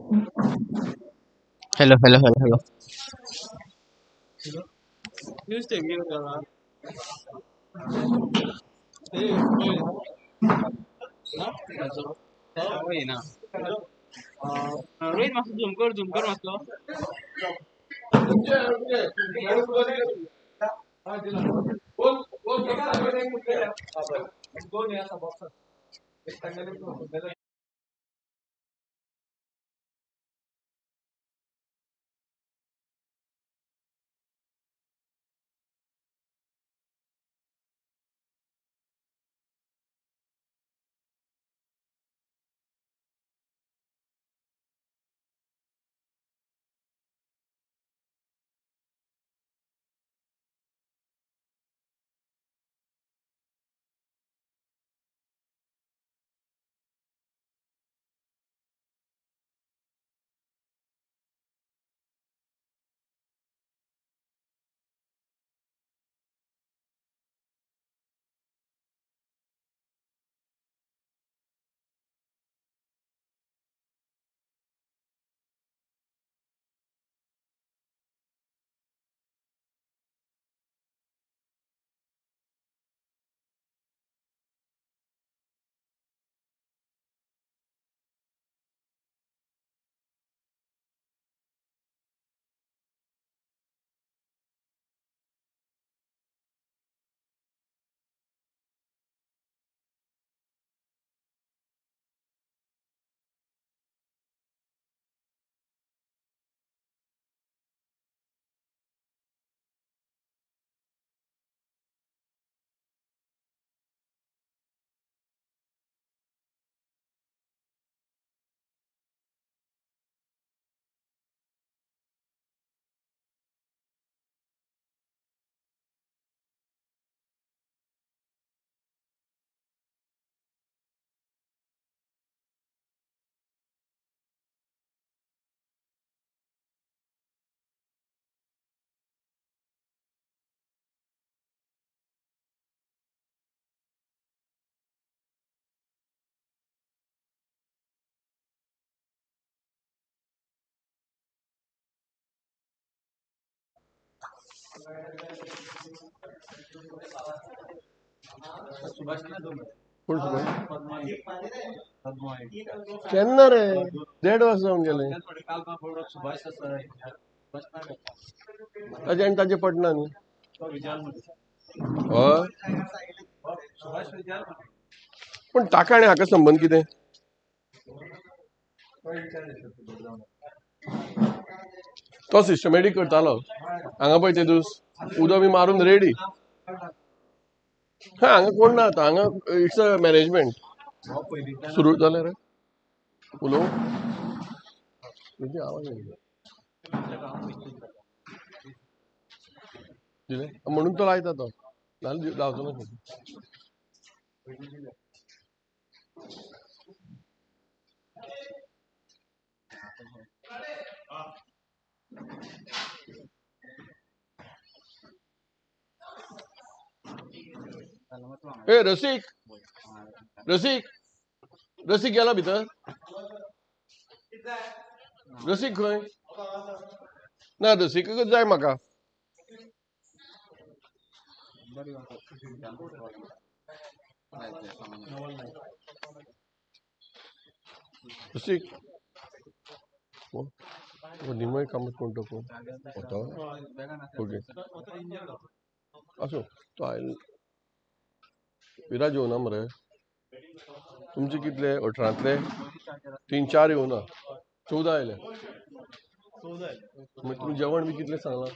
Hello, hello, hello, hello. Rohit मस्त झुम कर मस्त. कोण केन्ना रे 1.5 वर्स जावन गेले ताजे आनी ताजे पटना न्ही हय पूण ताका आनी हाका संबंद कितें तो सिस्टमॅटीक करतालो हांगा पळय ते दीस उदक बी मारून रेडी हा हांगा कोण ना आतां हांगा इट्स अ मॅनेजमेंट सुरू जालें रे उलोव कितें आवाज दिलें म्हणून तो लायता तो नाल्यार लावचो ना ए रसिक रसिक रसिक गेला भितर रसिक खंय ना रसिकूच जाय म्हाका रसिक निमय कामत कोण तो होता ओके असो तो आयल विराज येवना मरे तुमचे कितले 18तले 3-4 येवना 14 आयले मागीर तुमी जेवण बी कितले सांगला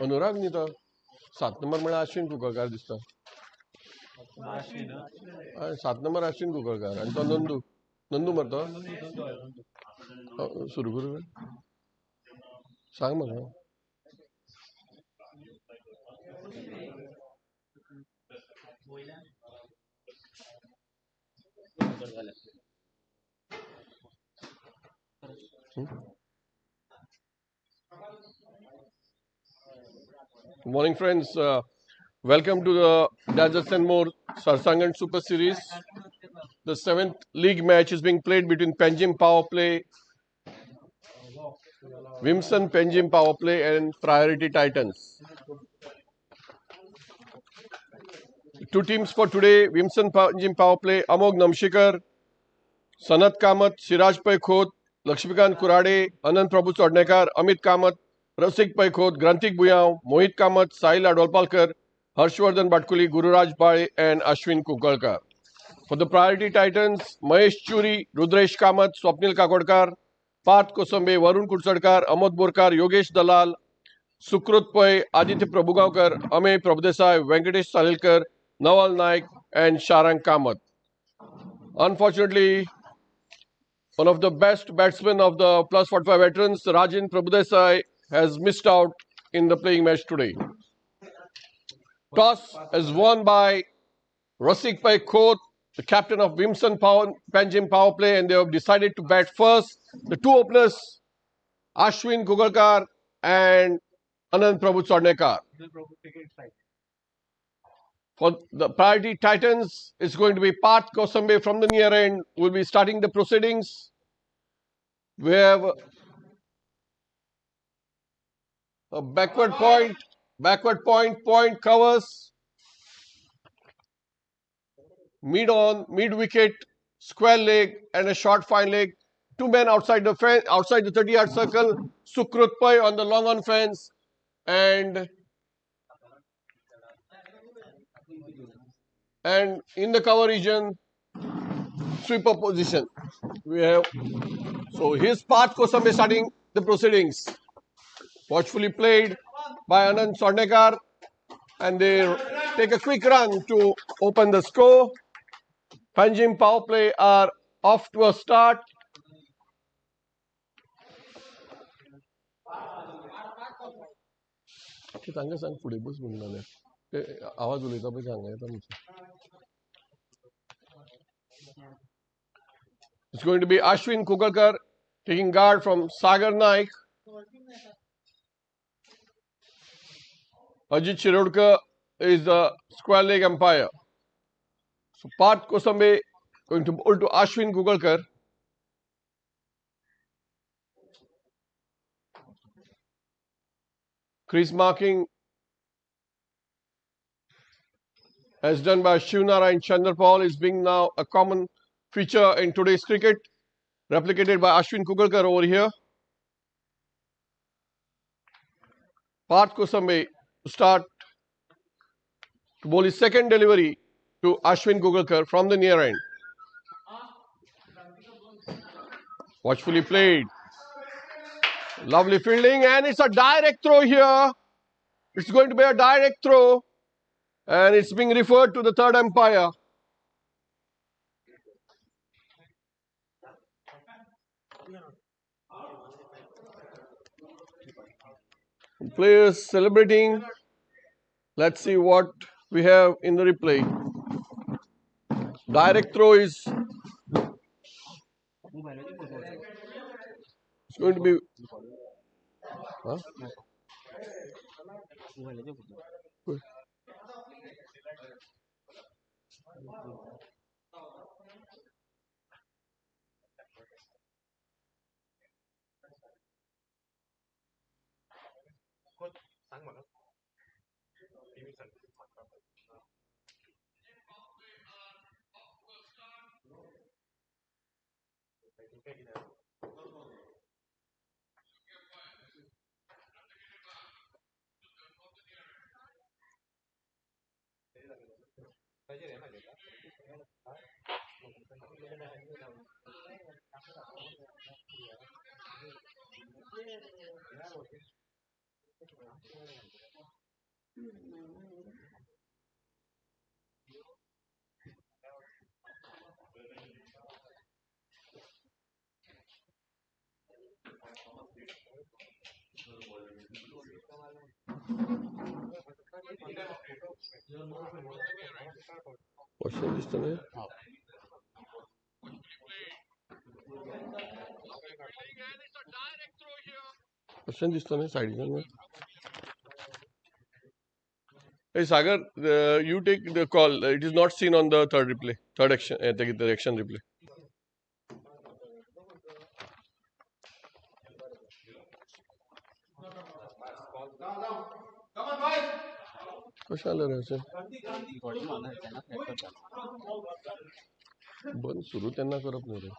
अनुराग न्ही तो 7 नंबर म्हळ्यार अश्विन कुंकळकार दिसता 7 नंबर अश्विन कुंकळकार आनी तो नंदू नंदू मरतो सुरू करू सांग म्हाका Good morning, friends. Welcome to the Dazers and More Sarsangan Super Series. The 7th league match is being played between Panjim Power Play, Vimson Panjim Power Play and Priority Titans. Two teams for today, Vimson Panjim Power Play, Amog Namshikar, Sanat Kamath, Siraj Pai Khod, Lakshmikant Kurade, Anand Prabhu Chodnekar, Amit Kamath, Rasik Pai Khod, Grantik Bhuyav, Mohit Kamath, Sahil Adolpalkar, Harshvardhan Bhatkuli, Gururaj Bhai and Ashwin Kukalkar. For the Priority Titans, Mahesh Churi, Rudresh Kamath, Swapnil Kakodkar, Parth Kosambe, Varun Kutsadkar, Amod Borkar, Yogesh Dalal, Sukrut Pai, Aditya Prabhugaokar, Amey Prabhudesai, Venkatesh Salilkar, Nawal Naik and Sharang Kamath. Unfortunately, one of the best batsmen of the plus 45 veterans, Rajin Prabhudesai, has missed out in the playing match today. Toss is won by Rasik Pai Khot, the captain of Vimson Panjim Power Play, and they have decided to bat first. The two openers, Ashwin Kugalkar and Anand Prabhu Chodnekar. For the Priority Titans, it's going to be Parth Kosambe from the near end who will be starting the proceedings. We have a backward point covers, mid on, mid wicket, square leg and a short fine leg. Two men outside the fence, outside the 30-yard circle. Sukrut Pai on the long on fence and in the cover region, sweeper position. We have here's Parth Kosambe starting the proceedings. Watchfully played by Anand Chodnekar, and they take a quick run to open the score. Panjim Power Play are off to a start. It's going to be Ashwin Kukalkar taking guard from Sagar Naik. Ajit Shirodkar is the square leg umpire. So Parth Kosambe going to bowl to Ashwin Kukalkar. Crease marking as done by Shivnarayan Chandrapal is being now a common feature in today's cricket, replicated by Ashwin Kukalkar over here. Parth Kosambe to start to bowl his second delivery to Ashwin Kukalkar from the near end. Watchfully played. Lovely fielding, and it's a direct throw here. It's going to be a direct throw, and it's being referred to the third umpire. Players celebrating. Let's see what we have in the replay. Direct throw is it's going to be. Huh? Question दिसतं Question दिसतं side. Hey Sagar, you take the call. It is not seen on the third replay, third action, the action replay. कशाला राहायचं बंद सुरू त्यांना करत नाही रे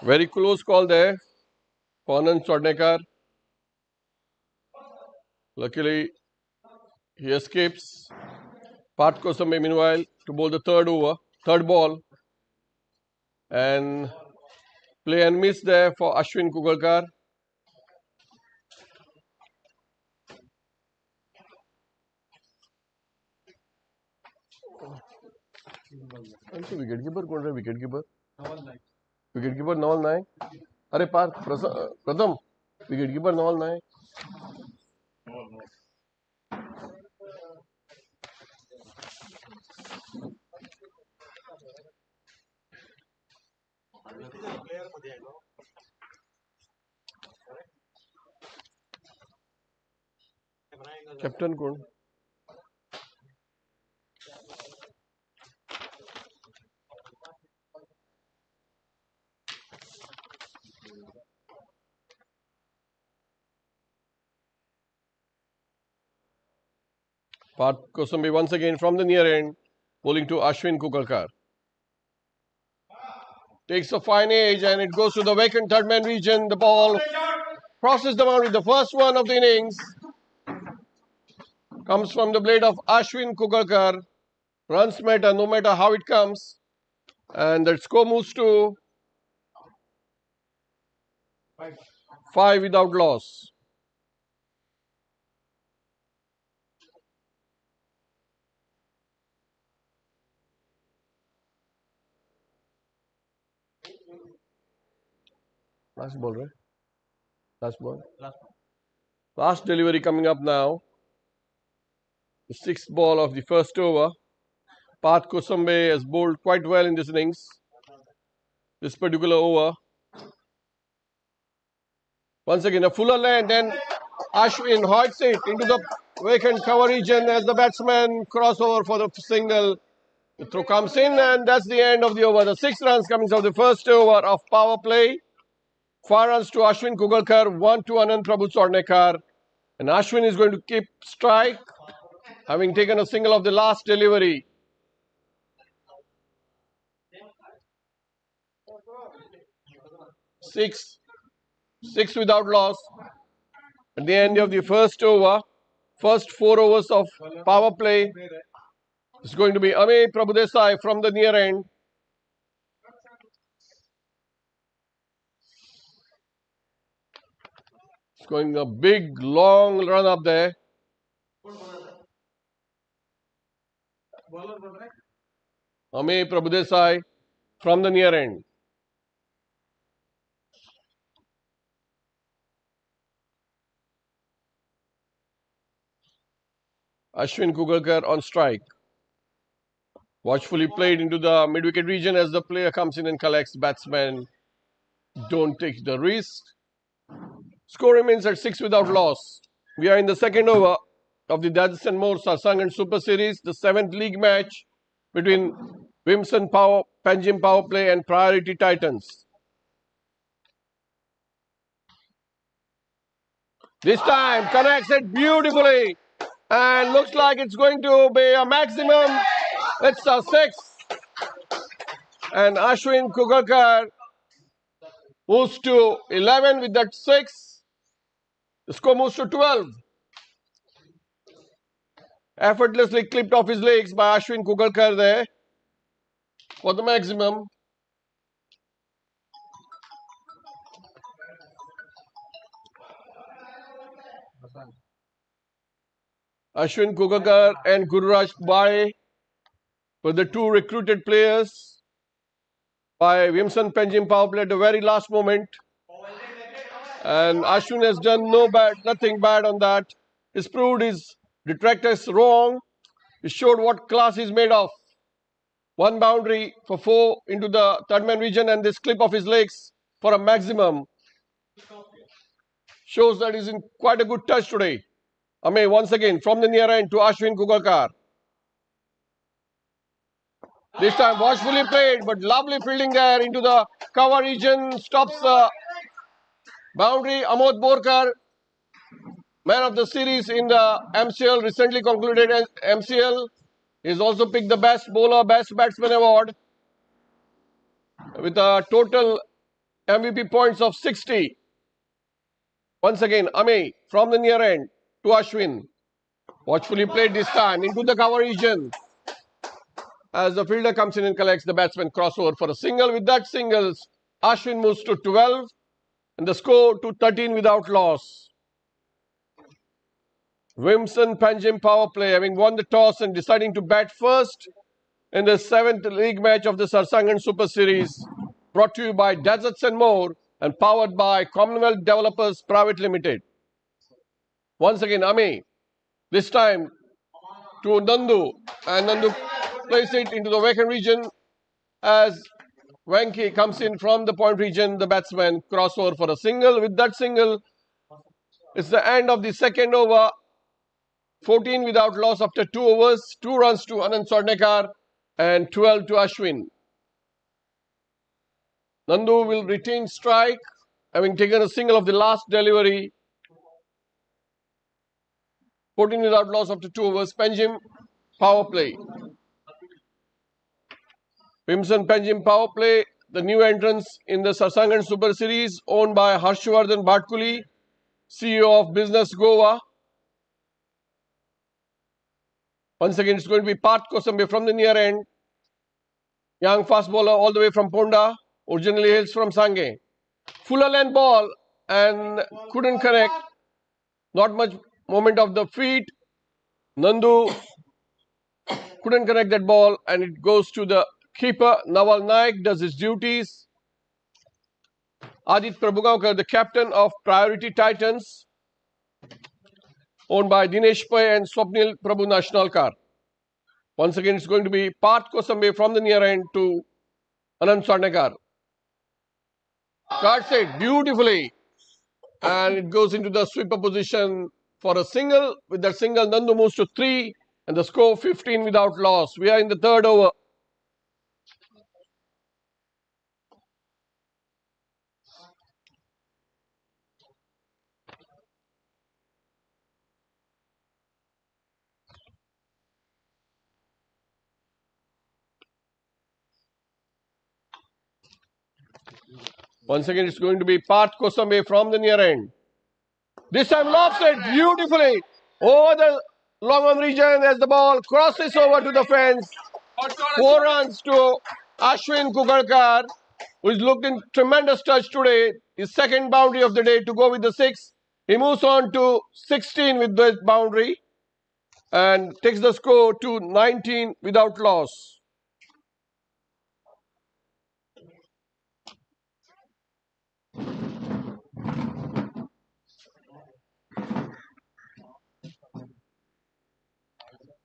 Very close call there for Anand Chodnekar. Luckily, he escapes. Parth Kosambe, meanwhile, to bowl the third ball. And play and miss there for Ashwin Kugalkar. Wicketkeeper कोण रे wicketkeeper? Wicketkeeper Naval Naik. अरे पार्थ प्रथम wicketkeeper Naval Naik. Captain कोण? Parth Kosambi once again from the near end, bowling to Ashwin Kugalkar. Takes a fine edge and it goes to the vacant third man region. The ball crosses the boundary. The first one of the innings comes from the blade of Ashwin Kugalkar. Runs matter no matter how it comes. And that score moves to 5 without loss. Last ball, right? Last ball. Last delivery coming up now. The sixth ball of the first over. Parth Kosambe has bowled quite well in this innings. This particular over. Once again, a fuller length, then Ashwin hoists it into the vacant cover region as the batsman crossover for the single. The throw comes in, and that's the end of the over. The 6 runs coming out of the first over of power play. 4 runs to Ashwin Kugalkar, 1 to Anand Chodnekar. And Ashwin is going to keep strike, having taken a single of the last delivery. Six without loss. At the end of the first over, first 4 overs of power play, it's going to be Ame Prabhudesai from the near end. It's going a big, long run up there. Ame Prabhudesai from the near end. Ashwin Kugalkar on strike. Watchfully played into the mid-wicket region as the player comes in and collects. Batsman don't take the risk. Score remains at 6 without loss. We are in the second over of the Dadson Moore Sarsangan Super Series, the 7th league match between Vimson Panjim Power Play and Priority Titans. This time connects it beautifully and looks like it's going to be a maximum. It's a 6. And Ashwin Kugalkar moves to 11 with that 6. The score moves to 12. Effortlessly clipped off his legs by Ashwin Kugalkar there for the maximum. Ashwin Kugakar and Gururaj Bai were the two recruited players by Vimson Penjim power play at the very last moment. And Ashwin has done nothing bad on that. He's proved his detractors wrong. He showed what class he's made of. One boundary for 4 into the third man region, and this clip of his legs for a maximum shows that he's in quite a good touch today. Ame once again from the near end to Ashwin Kugakar. This time watchfully played, but lovely fielding there into the cover region. Stops the boundary. Amod Borkar, man of the series in the MCL, recently concluded MCL. He's also picked the best bowler, best batsman award with a total MVP points of 60. Once again, Ame from the near end to Ashwin. Watchfully played this time into the cover region. As the fielder comes in and collects, the batsman crossover for a single. With that singles, Ashwin moves to 12 and the score to 13 without loss. Vimson Panjim power play, having won the toss and deciding to bat first in the 7th league match of the Sarsangan Super Series, brought to you by Deserts and More and powered by Commonwealth Developers Private Limited. Once again, Ame, this time to Nandu, and Nandu plays it into the vacant region as Venki comes in from the point region. The batsman crossover for a single. With that single, it's the end of the second over. 14 without loss after 2 overs. 2 runs to Anand Swarnekar and 12 to Ashwin. Nandu will retain strike, having taken a single of the last delivery. 14 without loss after 2 overs. Panjim power play. Vimson Panjim power play, the new entrance in the Sarsangan Super Series, owned by Harshvardhan Bhatkuli, CEO of Business Goa. Once again, it's going to be Parth Kosambe from the near end. Young fast bowler all the way from Ponda, originally hails from Sange. Fuller length ball and couldn't connect. Not much moment of the feet. Nandu couldn't connect that ball and it goes to the keeper. Naval Naik does his duties. Adit Prabhugaonkar, the captain of Priority Titans, owned by Dinesh Pai and Swapnil Prabhu Nashnalkar. Once again, it's going to be Parth Kosambe from the near end to Anand Swarnekar. Cuts it beautifully and it goes into the sweeper position for a single. With that single, Nandu moves to 3 and the score 15 without loss. We are in the third over. Once again, it's going to be Parth Kosambe from the near end. This time lofts it beautifully over the long on region as the ball crosses over to the fence. 4 runs to Ashwin Kugakar, who is looked in tremendous touch today. His second boundary of the day to go with the 6. He moves on to 16 with this boundary and takes the score to 19 without loss.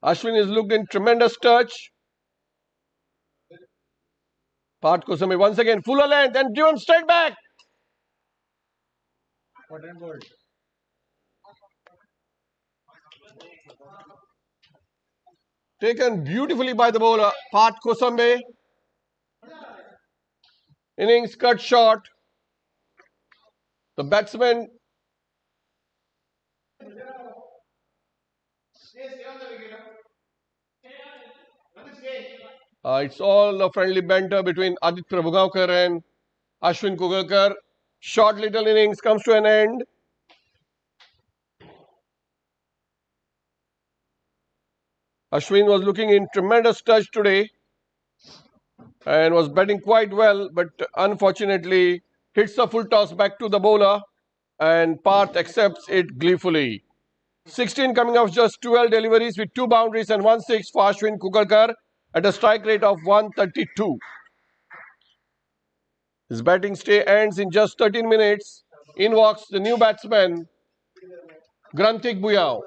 Ashwin is looked in tremendous touch. Parth Kosambe once again, fuller length and driven straight back. Taken beautifully by the bowler, Parth Kosambe. Innings cut short. The batsman it's all a friendly banter between Adit Prabhugaonkar and Ashwin Kugakar. Short little innings comes to an end. Ashwin was looking in tremendous touch today and was batting quite well, but unfortunately hits a full toss back to the bowler and Parth accepts it gleefully. 16 coming off just 12 deliveries with 2 boundaries and 1 6 for Ashwin Kukalkar at a strike rate of 132. His batting stay ends in just 13 minutes. In walks the new batsman, Granthik Buyao.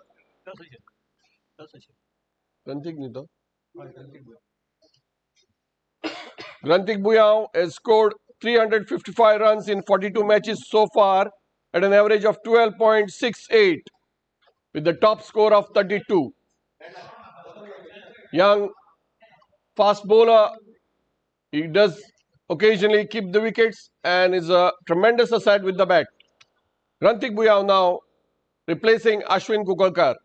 Granthik Buyao has scored 355 runs in 42 matches so far at an average of 12.68 with the top score of 32. Young fast bowler, he does occasionally keep the wickets and is a tremendous asset with the bat. Granthik Buyao now replacing Ashwin Kukalkar.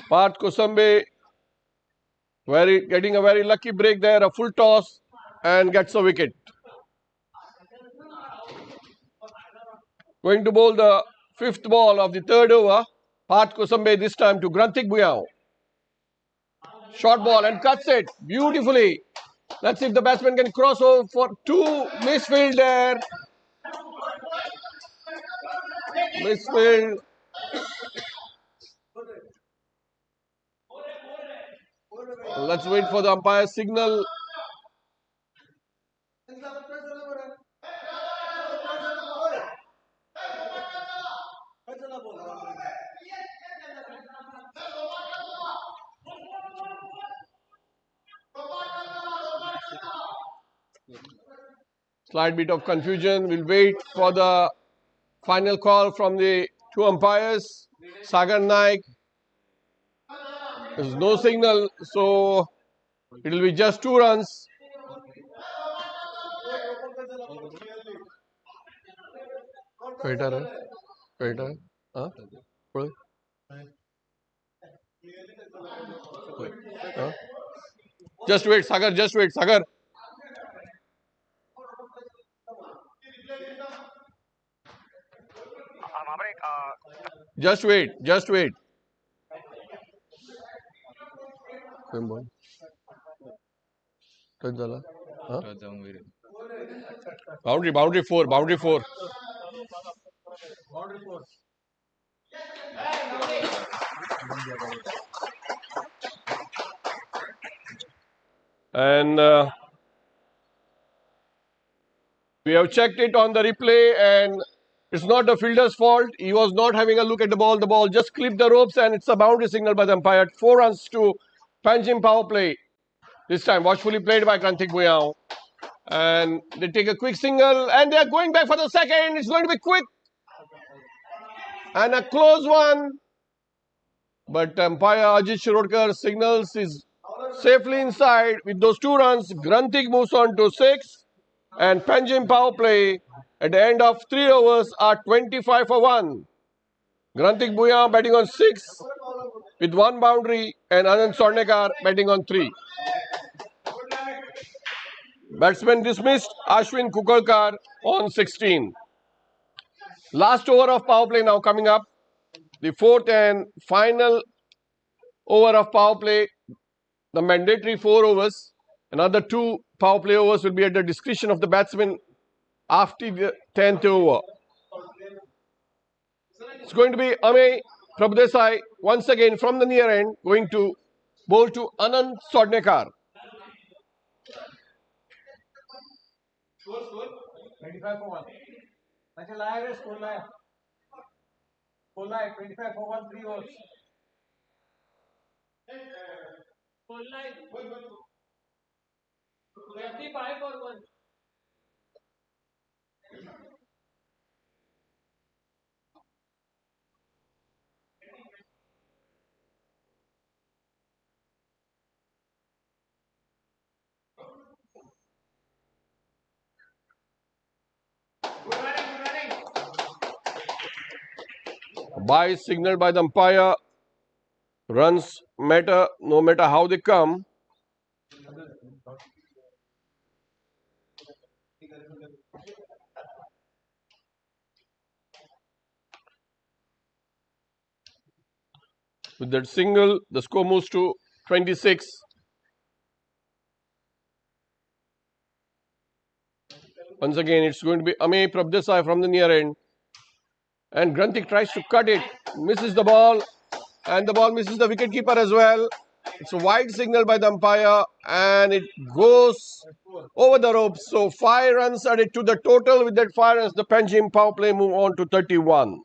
Parth Kosambe getting a very lucky break there, a full toss and gets a wicket. Going to bowl the 5th ball of the 3rd over. Parth Kosambe this time to Granthik Buyao. Short ball and cuts it beautifully. Let's see if the batsman can cross over for 2. Misfield there. Misfield. Let's wait for the umpire's signal. Slight bit of confusion. We'll wait for the final call from the 2 umpires. Sagar Naik. There's no signal, so it will be just 2 runs. Just wait, Sagar, just wait, Sagar. Just wait, just wait. Boundary 4, boundary 4. And we have checked it on the replay and it's not the fielder's fault. He was not having a look at the ball. The ball just clipped the ropes and it's a boundary signal by the umpire. 4 runs to Panjim power play. This time watchfully played by Granthik Buyao. And they take a quick single and they are going back for the second. It's going to be quick. And a close one. But umpire Ajit Shirodkar signals is safely inside. With those 2 runs, Granthik moves on to 6. And Panjim power play at the end of 3 overs are 25 for 1. Granthik Buyao batting on 6 with 1 boundary and Anand Sornekar batting on 3. Batsman dismissed, Ashwin Kukalkar on 16. Last over of power play now coming up. The 4th and final over of power play. The mandatory 4 overs. Another 2 power play overs will be at the discretion of the batsman after the 10th over. It's going to be Amey Prabhudesai once again from the near end going to bowl to Anand Sornekar. 25 for 1. Nacha laya re score laya. Score laya 25 for 1 3 overs. Score laya 25 for 1. Bye signaled by the umpire. Runs matter no matter how they come. With that single, the score moves to 26. Once again, it's going to be Ame Prabdesai from the near end. And Granthik tries to cut it, misses the ball, and the ball misses the wicketkeeper as well. It's a wide signal by the umpire, and it goes over the ropes. So 5 runs added to the total. With that 5 runs, the Panjim power play move on to 31.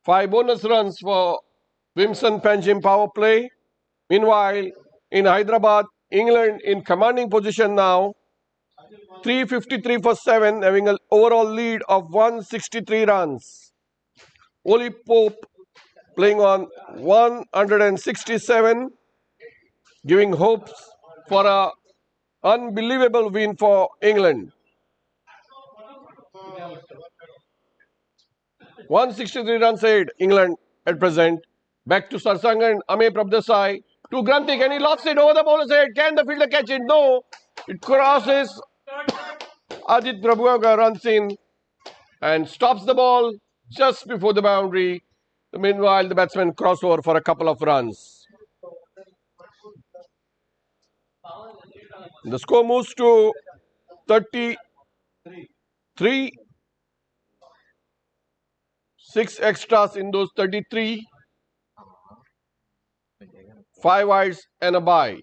5 bonus runs for Vimson Panjim power play. Meanwhile, in Hyderabad, England in commanding position now. 353 for 7, having an overall lead of 163 runs. Oli Pope playing on 167, giving hopes for an unbelievable win for England. 163 runs ahead, England at present. Back to Sarsangan, Ame Prabdesai to Granthik, and he lost it over the bowler's head. Can the fielder catch it? No. It crosses. Ajit Prabhuaga runs in and stops the ball just before the boundary. Meanwhile, the batsmen cross over for a couple of runs. The score moves to 33. 6 extras in those 33. 5 wides and a bye.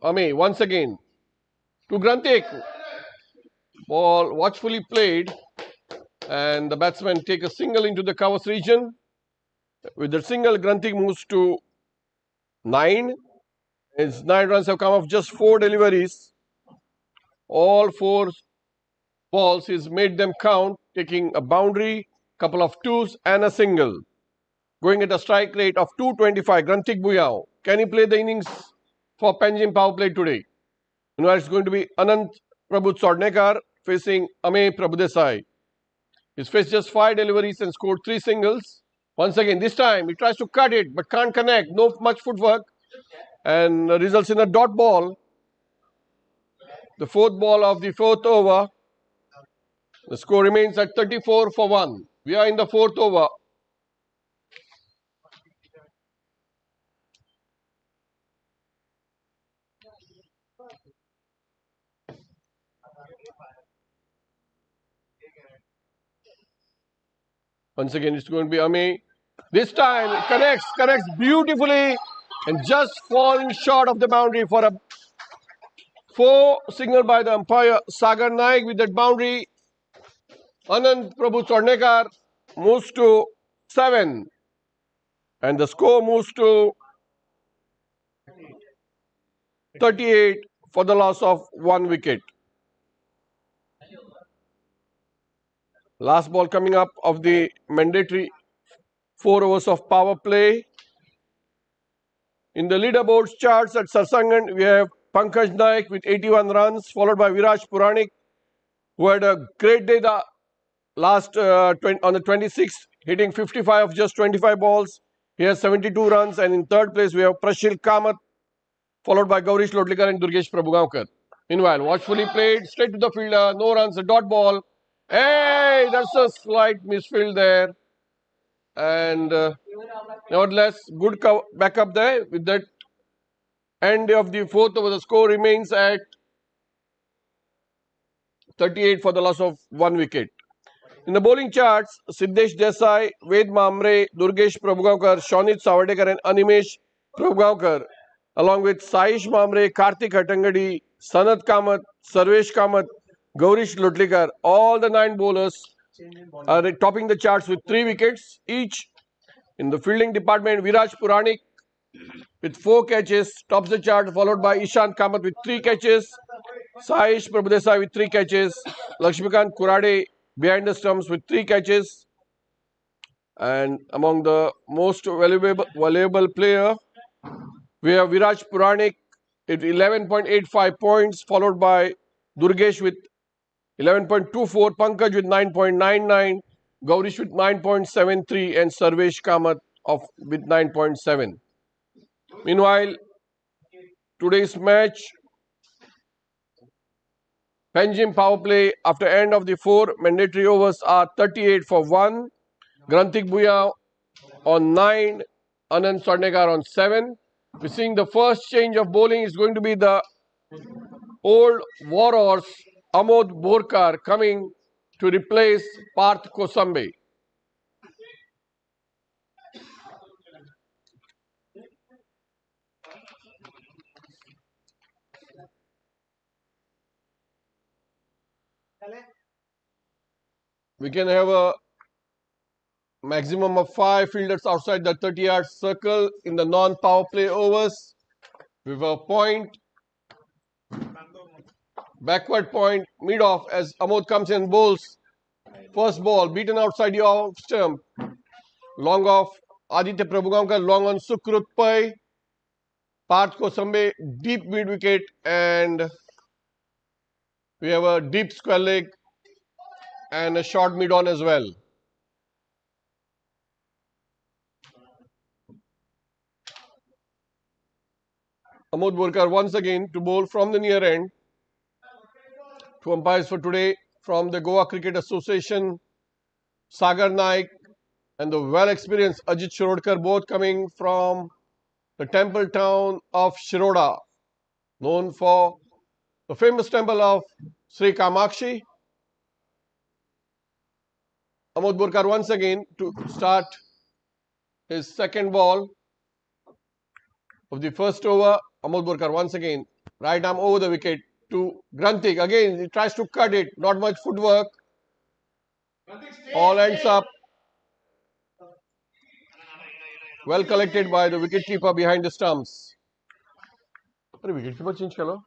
Ame once again to Granthik. Ball watchfully played, and the batsmen take a single into the covers region. With the single, Granthik moves to 9. His 9 runs have come off just 4 deliveries. All 4 balls he's made them count, taking a boundary, couple of twos and a single. Going at a strike rate of 225. Granthik Bhuyao. Can he play the innings for Panjim power play today? Meanwhile, it's going to be Anant Prabhutsodnekar facing Ame Prabhudesai. He's faced just 5 deliveries and scored 3 singles. Once again, this time he tries to cut it but can't connect. No much footwork, and results in a dot ball. The 4th ball of the 4th over. The score remains at 34 for 1. We are in the 4th over. Once again, it's going to be Ame. This time it connects beautifully, and just falling short of the boundary for a 4 signal by the umpire. Sagar Naik with that boundary. Anand Prabhutsodnekar moves to 7, and the score moves to 38 for the loss of 1 wicket. Last ball coming up of the mandatory 4 overs of power play. In the leaderboards charts at Sarsangan, we have Pankaj Naik with 81 runs, followed by Viraj Puranik, who had a great day the last on the 26th, hitting 55 of just 25 balls. He has 72 runs, and in 3rd place we have Prashil Kamath, followed by Gaurish Lotlikar and Durgesh Prabhugaonkar. Meanwhile, watchfully played, straight to the fielder, no runs, a dot ball. Hey, that's a slight misfield there. And nevertheless, good backup there. With that end of the 4th over, the score remains at 38 for the loss of 1 wicket. In the bowling charts, Siddesh Desai, Ved Mamre, Durgesh Prabhugaonkar, Shonit Savadekar and Animesh Prabhugaonkar, along with Saish Mamre, Karthik Hattangadi, Sanat Kamath, Sarvesh Kamath, Gaurish Lotlikar, all the 9 bowlers are topping the charts with 3 wickets each. In the fielding department, Viraj Puranik with 4 catches tops the chart, followed by Ishant Kamath with 3 catches, Saish Prabhudesai with 3 catches, Lakshmikant Kurade behind the stumps with 3 catches. And among the most valuable player, we have Viraj Puranik with 11.85 points, followed by Durgesh with 11.24, Pankaj with 9.99, Gaurish with 9.73 and Sarvesh Kamath with 9.7. Meanwhile, today's match, Panjim power play after end of the 4 mandatory overs are 38 for 1. Granthik Bhuyao on 9, Anand Swadnekar on 7. We're seeing the first change of bowling is going to be the old war horse Amod Borkar coming to replace Parth Kosambe. We can have a maximum of 5 fielders outside the 30-yard circle in the non-power play overs. With a point, backward point, mid-off as Amod comes in and bowls. First ball, beaten outside the off stump. Long off, Aditya Prabhugaonkar, long on Sukrut Pai. Parth Kosambe, deep mid-wicket, and we have a deep square leg and a short mid-on as well. Amod Borkar once again to bowl from the near end. Two umpires for today from the Goa Cricket Association, Sagar Naik and the well-experienced Ajit Shirodkar, both coming from the temple town of Shiroda, known for the famous temple of Sri Kamakshi. Amod Borkar once again to start his second ball of the first over. Amod Borkar once again, right arm over the wicket to Granthik. Again, he tries to cut it, not much footwork. All ends up well collected by the wicketkeeper behind the stumps. Wicketkeeper change karo.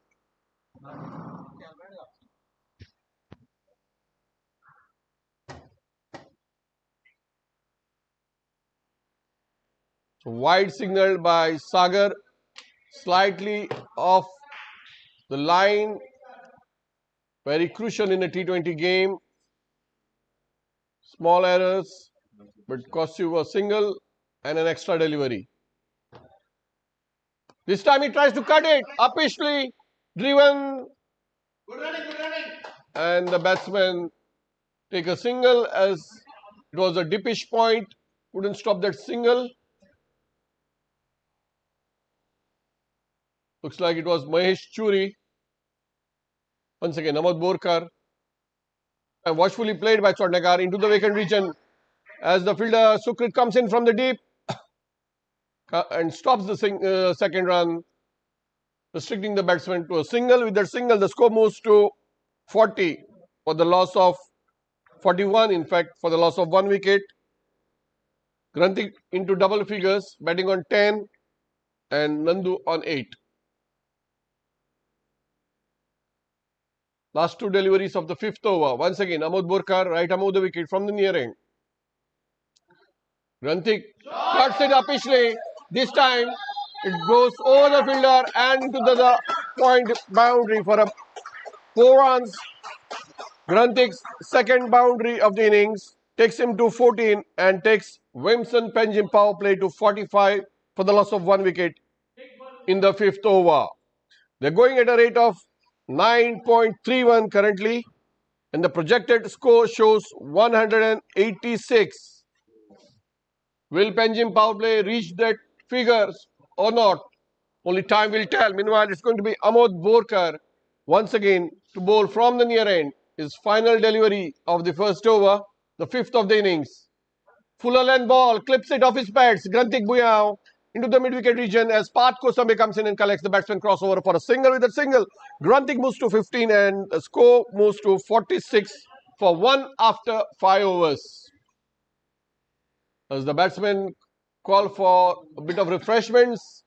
So wide signal by Sagar, slightly off the line, very crucial in a T20 game. Small errors, but cost you a single and an extra delivery. This time he tries to cut it, uppishly driven. Good running. And the batsman take a single as it was a dippish point, couldn't stop that single. Looks like it was Mahesh Churi. Once again, Amod Borkar. And watchfully played by Chodnekar into the vacant region as the fielder Sukrit comes in from the deep and stops the second run, restricting the batsman to a single. With that single, the score moves to 40 for the loss of 41, in fact, for the loss of 1 wicket. Granthik into double figures, batting on 10 and Nandu on 8. Last two deliveries of the fifth over. Once again, Amod Borkar, right arm over the wicket from the near end. Granthik cuts it uppishly. This time, it goes over the fielder and into the point boundary for a 4 runs. Granthik's second boundary of the innings takes him to 14 and takes Wimson Penjim power play to 45 for the loss of 1 wicket in the fifth over. They're going at a rate of 9.31 currently, and the projected score shows 186. Will Penjim power play reach that figures or not? Only time will tell. Meanwhile, it's going to be Amod Borkar once again to bowl from the near end. His final delivery of the first over, the fifth of the innings. Fuller length ball, clips it off his pads. Granthik Buyao into the mid-wicket region as Parth Kosambe comes in and collects the batsman crossover for a single. With a single, Granthik moves to 15 and the score moves to 46 for 1 after 5 overs. As the batsmen call for a bit of refreshments,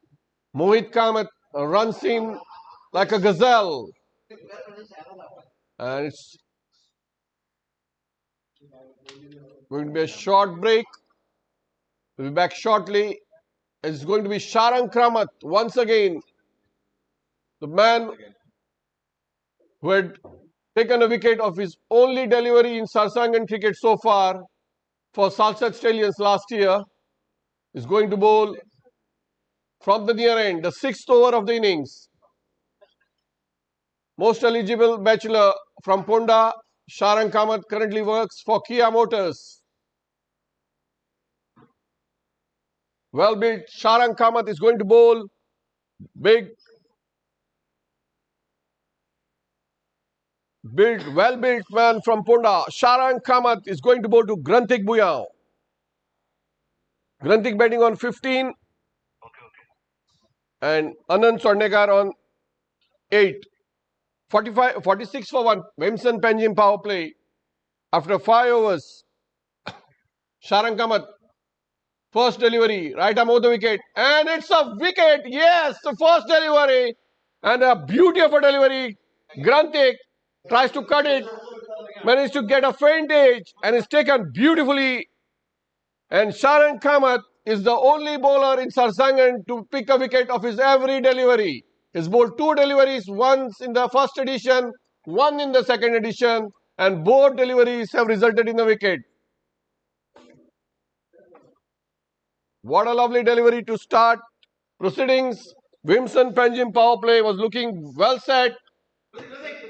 Mohit Kamath runs in like a gazelle. And it's going to be a short break. We'll be back shortly. It's going to be Sarsangan Kamath once again. The man who had taken a wicket of his only delivery in Sarsangan cricket so far for Salsat Stallions last year is going to bowl from the near end, the sixth over of the innings. Most eligible bachelor from Ponda, Sarsangan Kamath currently works for Kia Motors. Well built, Sarsangan Kamath is going to bowl big, well-built man from Ponda. Sarsangan Kamath is going to bowl to Granthik Buyao. Granthik batting on 15. And Anand Swarnekar on 8. 46 for 1. Wimson Panjim power play. After 5 overs. Sarsangan Kamath. First delivery. Right arm over the wicket. And it's a wicket. Yes, the first delivery. And a beauty of a delivery. Granthik tries to cut it. Managed to get a faint edge. And is taken beautifully. And Sarsangan Kamath is the only bowler in Sarsangan to pick a wicket of his every delivery. He's bowled 2 deliveries, once in the first edition, 1 in the second edition, and both deliveries have resulted in a wicket. What a lovely delivery to start proceedings. Wimson Panjim power play was looking well set,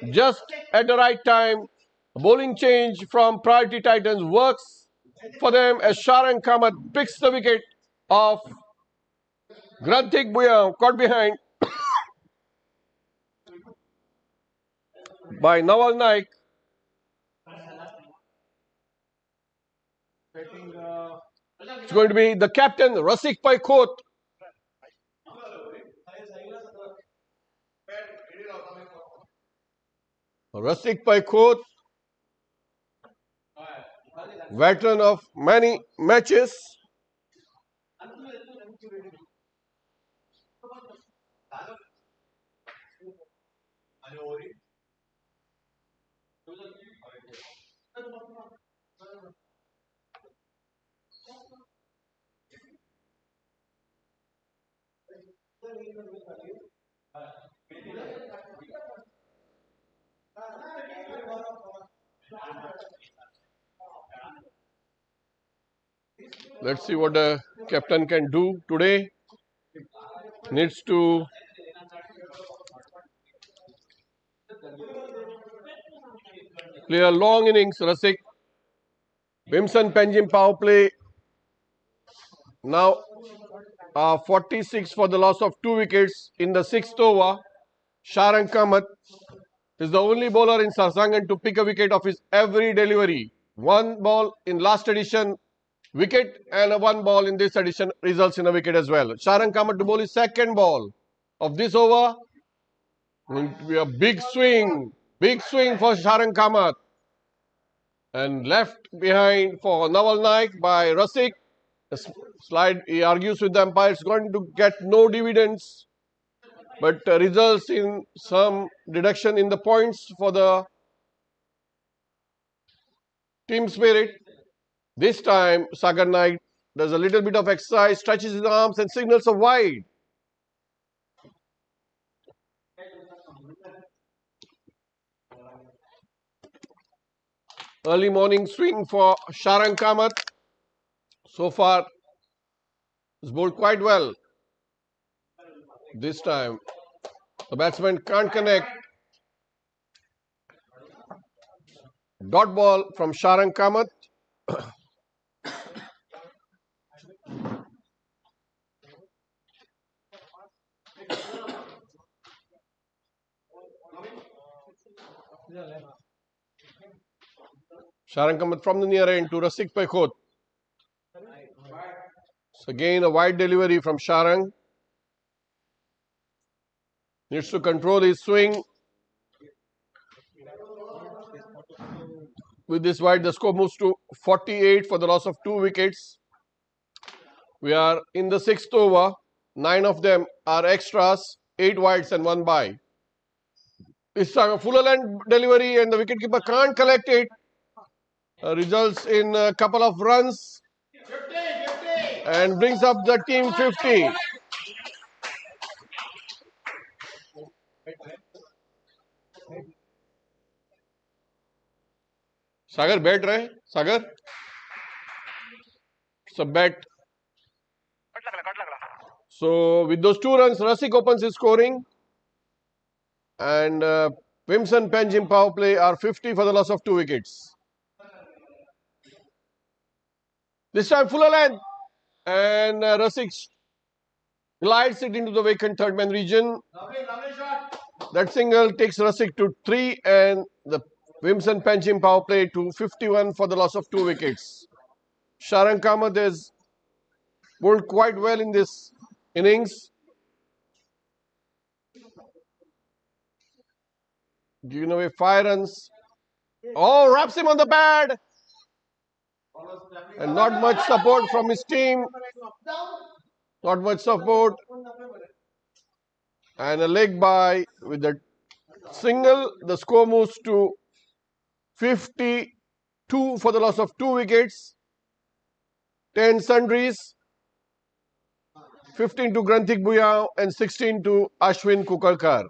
just at the right time. A bowling change from Priority Titans works for them as Sarsangan Kamath picks the wicket of Granthik Buyao, caught behind by Nawal Naik. It's going to be the captain, Rasik Paikot. Rasik Paikot, veteran of many matches. Let's see what the captain can do today. Needs to play a long innings, Rasik. Wimson Panjim power play now 46 for the loss of 2 wickets in the 6th over. Sarsangan Kamath is the only bowler in Sarsangan to pick a wicket of his every delivery. 1 ball in last edition, wicket, and 1 ball in this edition results in a wicket as well. Sarsangan Kamath to bowl his 2nd ball of this over. Going to be a big swing for Sarsangan Kamath. And left behind for Nawal Naik by Rasik. Slide, he argues with the umpire, it's going to get no dividends, but results in some deduction in the points for the team spirit. This time, Sagar Naik does a little bit of exercise, stretches his arms and signals a wide. Early morning swing for Sarsangan Kamath. So far, he's bowled quite well. This time, the batsman can't connect. Dot ball from Sarsangan Kamath. Sarsangan Kamath from the near end to Rasik Paikot. So again a wide delivery from Sarsangan. Needs to control his swing. With this wide, the score moves to 48 for the loss of 2 wickets. We are in the 6th over. 9 of them are extras, 8 wides and 1 bye. This time a fuller length delivery and the wicketkeeper can't collect it. Results in a couple of runs and brings up the team 50. Sagar, bat rahe? Sagar? It's a bat. So with those 2 runs, Rasik opens his scoring. And Wimson Panjim power play are 50 for the loss of 2 wickets. This time fuller length. And Rasik glides it into the vacant third man region. That single takes Rasik to 3 and the Vimson Panjim power play to 51 for the loss of 2 wickets. Sarsangan Kamath has bowled quite well in this innings. Giving away 5 runs. Oh, wraps him on the pad. And not much support from his team. Not much support. And a leg by with the single. The score moves to 52 for the loss of 2 wickets. 10 sundries. 15 to Granthik Bhuyan and 16 to Ashwin Kukalkar.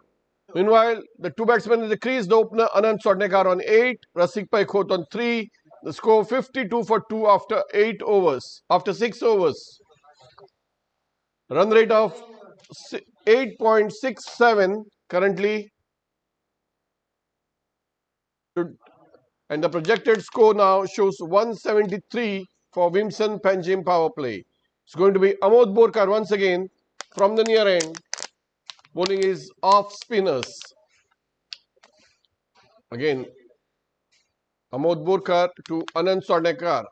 Meanwhile, the 2 batsmen in the crease, the opener Anand Swadnekar on 8, Rasik Khot on 3. The score 52 for 2 after 8 overs, after 6 overs. Run rate of 8.67 currently. And the projected score now shows 173 for Vimson Panjim power play. It's going to be Amod Borkar once again from the near end. Bowling is off spinners. Again, Amod Borkar to Anand Swadnekar.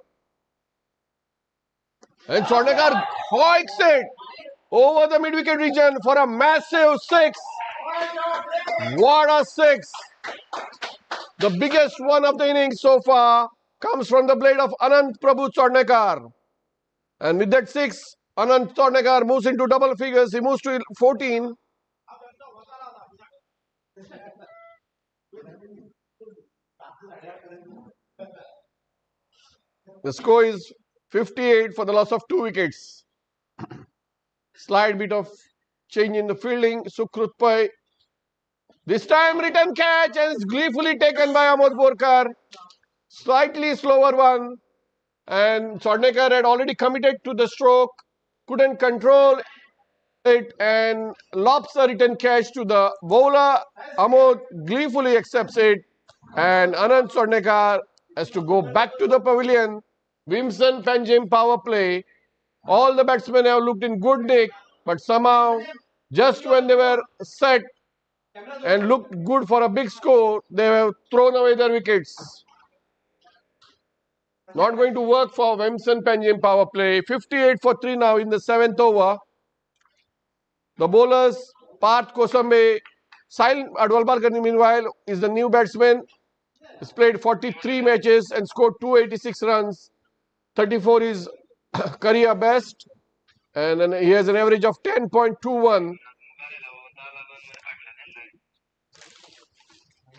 And Swadnekar hoiks it over the mid-wicket region for a massive 6. What a 6. The biggest one of the innings so far comes from the blade of Anand Prabhu Swadnekar. And with that 6, Anand Swadnekar moves into double figures. He moves to 14. The score is 58 for the loss of 2 wickets. Slight bit of change in the fielding. Sukrutpai. This time return catch and it's gleefully taken by Amod Borkar. Slightly slower one. And Swadnekar had already committed to the stroke. Couldn't control it and lobs a return catch to the bowler. Amod gleefully accepts it. And Anand Swadnekar has to go back to the pavilion. Vimson Panjim power play. All the batsmen have looked in good nick, but somehow, just when they were set and looked good for a big score, they have thrown away their wickets. Not going to work for Vimson Panjim power play. 58 for 3 now in the 7th over. The bowlers, Parth Kosambe, Sahil Adwalbalkar meanwhile is the new batsman. He's played 43 matches and scored 286 runs. 34 is career best, and then he has an average of 10.21.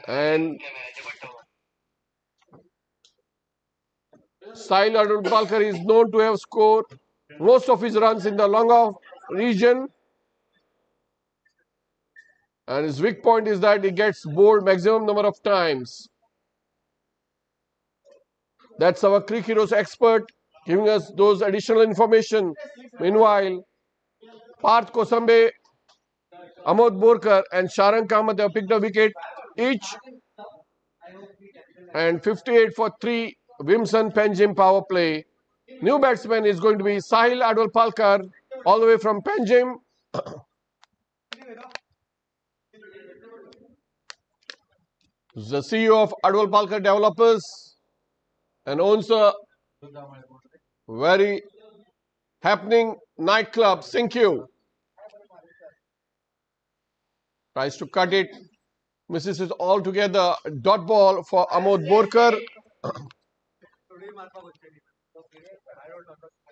And Sahil Adwalbalkar is known to have scored most of his runs in the long off region. And his weak point is that he gets bowled maximum number of times. That's our Cricket Heroes expert giving us those additional information. Meanwhile, Parth Kosambe, Amod Borkar and Sarsangan Kamath have picked a wicket each. And 58 for 3, Vimson Panjim power play. New batsman is going to be Sahil Adwalbalkar all the way from Panjim. The CEO of Adwalbalkar Developers and owns a very happening nightclub, Sinkyu. Tries to cut it, misses it altogether. Dot ball for Amod Borkar.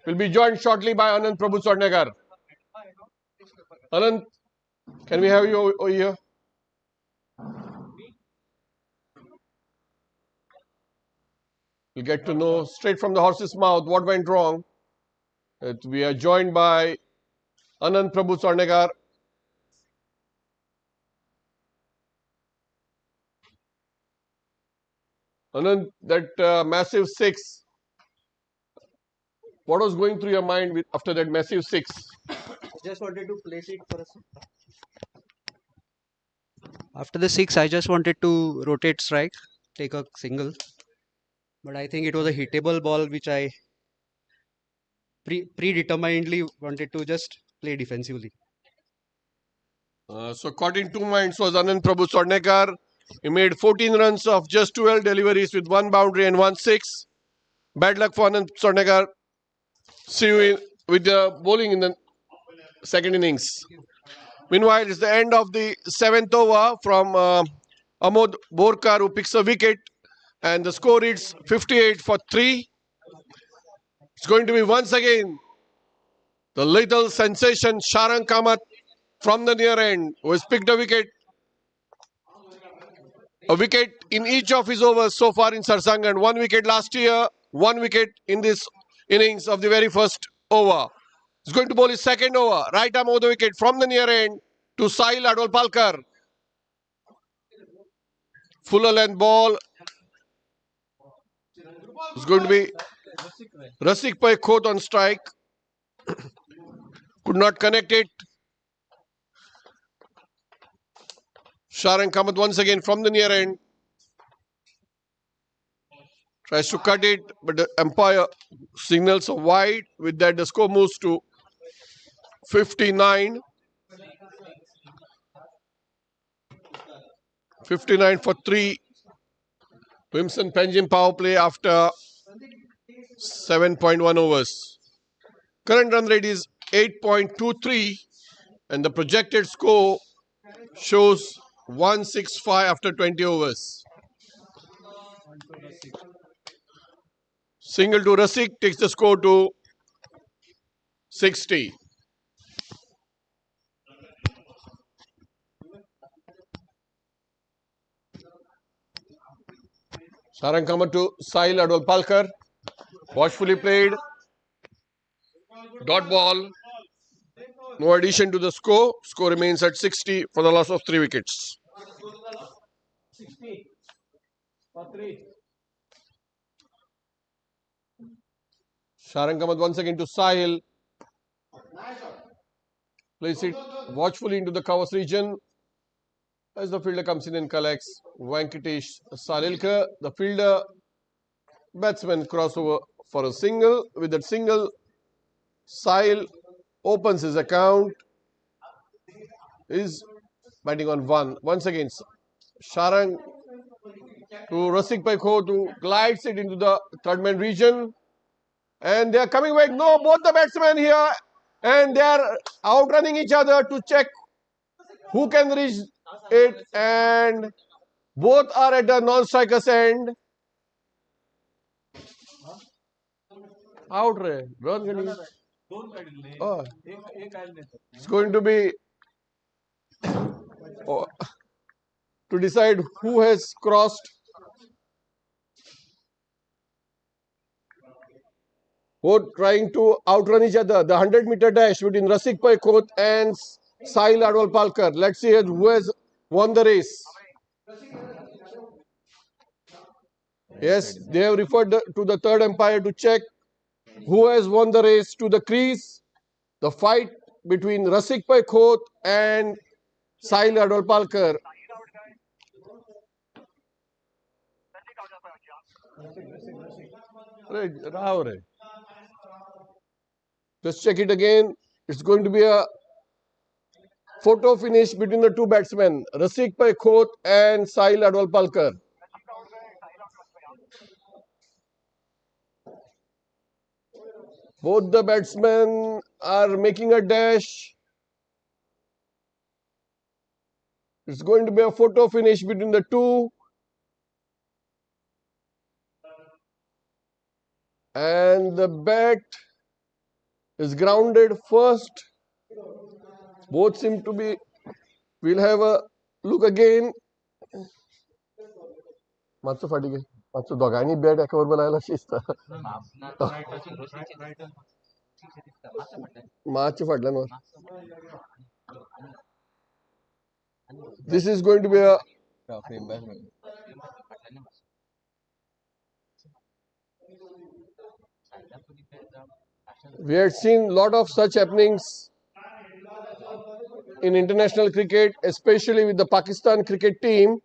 Will be joined shortly by Anand Prabhu Swadnekar. Anand, can we have you over here? We'll get to know straight from the horse's mouth what went wrong. We are joined by Anand Prabhu Swadnekar. Anand, that massive 6. What was going through your mind after that massive 6? Just wanted to place it for a After the 6, I just wanted to rotate strike, take a single. But I think it was a hittable ball which I predeterminedly wanted to just play defensively. So caught in 2 minds was Anand Prabhu Sodnekar. He made 14 runs of just 12 deliveries with 1 boundary and 1 6. Bad luck for Anand Sodnekar. See you with the bowling in the second innings. Meanwhile, it's the end of the 7th over from Amod Borkar, who picks a wicket, and the score is 58 for 3. It's going to be once again the little sensation Sarsangan Kamath from the near end, who has picked a wicket. A wicket in each of his overs so far in Sarsangan. 1 wicket last year, 1 wicket in this innings of the very first over. He's going to bowl his second over. Right arm over the wicket from the near end to Sahil Adwalpalkar. Fuller length ball. It's going to be Rasik Pai Khot on strike. Could not connect it. Sarsangan Kamath once again from the near end. Tries to cut it, but the umpire signals a wide. With that, the score moves to 59. 59 for 3. Vimson Panjim power play after 7.1 overs. Current run rate is 8.23 and the projected score shows 165 after 20 overs. Single to Rasik takes the score to 60. Sarsangan Kamath to Sahil Adwalpalkar. Watchfully played. Dot ball. No addition to the score. Score remains at 60 for the loss of 3 wickets. 60 for 3. Sarsangan Kamath once again to Sahil. Place it watchfully into the covers region. As the fielder comes in and collects Venkatesh Salilkar, the fielder batsman crossover for a single. With that single, Sahil opens his account. Is batting on 1. Once again, Sarsangan to Rasik Pai Khot, who glides it into the third man region. And they are coming back. No, both the batsmen here. And they are outrunning each other to check who can reach it. And both are at the non-striker's end. Out re. Oh. It's going to be to decide who has crossed. Both trying to outrun each other. The 100-meter dash between Rasik Pai Khot and Sahil Adwalpalkar. Let's see who has won the race. Yes, they have referred to the third umpire to check who has won the race to the crease. The fight between Rasik Pai Khot and Sahil Adwalpalkar. Right, just check it again. It's going to be a photo finish between the two batsmen, Rasik Pai Khot and Sahil Adwalpalkar. Both the batsmen are making a dash. It's going to be a photo finish between the two. And the bat is grounded first. Both seem to be. We'll have a look again. Matsu fatige. Matsu dogani bat एकावर बनायला शिस्त. Matsu फाटला ना. This is going to be a. We had seen a lot of such happenings in international cricket, especially with the Pakistan cricket team.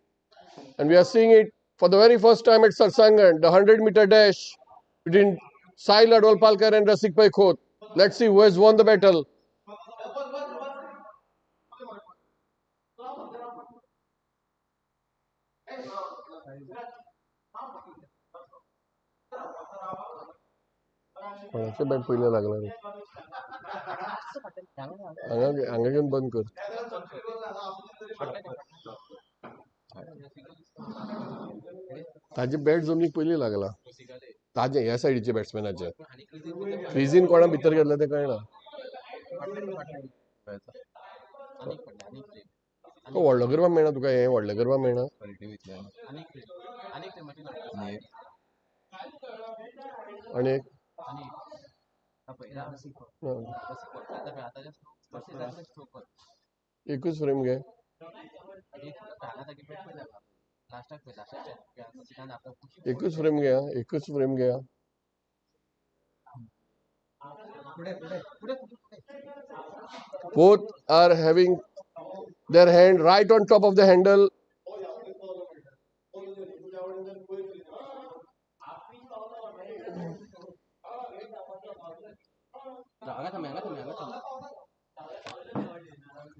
And we are seeing it for the very first time at Sarsangan, the 100-meter dash between Sahil Adwalpalkar and Rasik Pai Khot. Let's see who has won the battle. कोणाचे bat पहिले लागला रे हांगा घेऊन बंद कर ताजे bat जमनीक पयली लागला ताजे ह्या सायडीचे बॅट्समॅनाचे क्रिजीन कोणा भितर गेला ते कळना व्हडलो करपाक मेळना तुका हे व्हडलें करपाक मेळना आनी एक एकूच फ्रेम घे एकूच फ्रेम घे एकूच फ्रेम घे both are having their hand right on top of the handle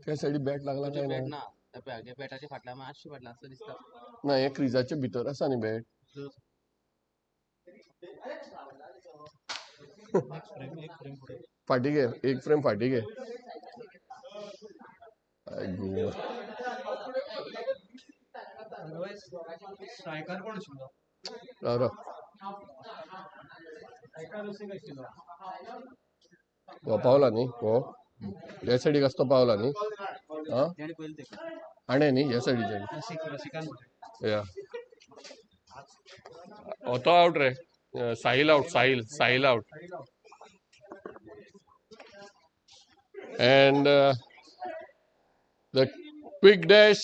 त्या साइडी बॅट लागला काय ना बॅटाच्या फाटल्या मातशी फाटला असं दिसता ना हे क्रिजाच्या भितर आसा न्ही बॅट फाटी घे एक फ्रेम फाटी घे हो पावला न्ही हो ह्या सायडीक आसतो पावला न्ही आणे न्ही ह्या सायडीच्यान या तो आउट रे Sahil out Sahil out and the quick dash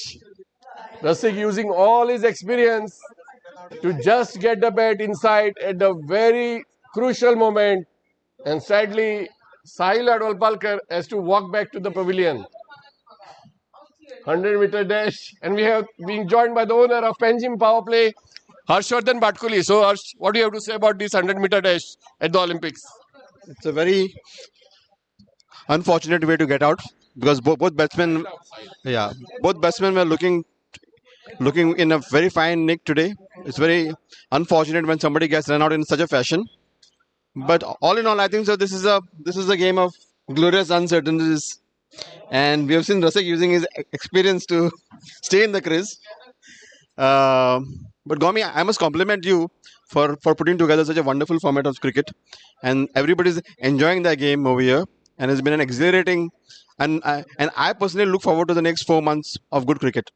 Rasik using all his experience to just get the bat inside at the very crucial moment and sadly Sahil Advalpalkar has to walk back to the pavilion 100-meter dash and we have been joined by the owner of Panjim Power Play Harshvardhan Bhatkuli. So Harsh, what do you have to say about this 100-meter dash at the Olympics? It's a very unfortunate way to get out because both batsmen were looking in a very fine nick today. It's very unfortunate when somebody gets run out in such a fashion. But all in all, I think so. This is a game of glorious uncertainties, and we have seen Rasik using his experience to stay in the crease. But Gomi, I must compliment you for putting together such a wonderful format of cricket, and everybody's enjoying the game over here, and it's been an exhilarating. And I personally look forward to the next 4 months of good cricket.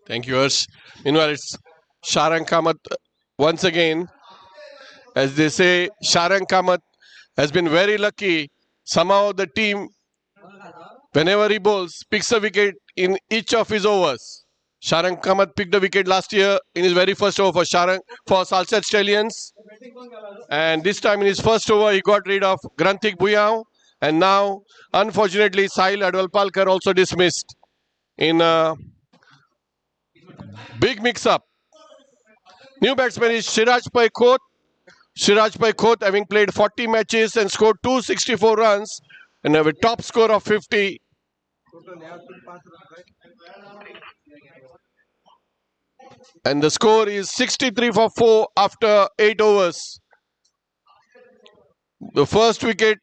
Thank you, Harsh. Meanwhile, it's Sarsangan Kamath once again. As they say, Sarsangan Kamath has been very lucky. Somehow the team, whenever he bowls, picks a wicket in each of his overs. Sarsangan Kamath picked a wicket last year in his very first over for Salsette Stallions. And this time in his first over, he got rid of Granthik Bhuyao. And now, unfortunately, Sahil Advalpalkar also dismissed in a big mix-up. New batsman is Sirajbhai Khote. Sirajbhai Khote, having played 40 matches and scored 264 runs and have a top score of 50. And the score is 63 for 4 after 8 overs. The first wicket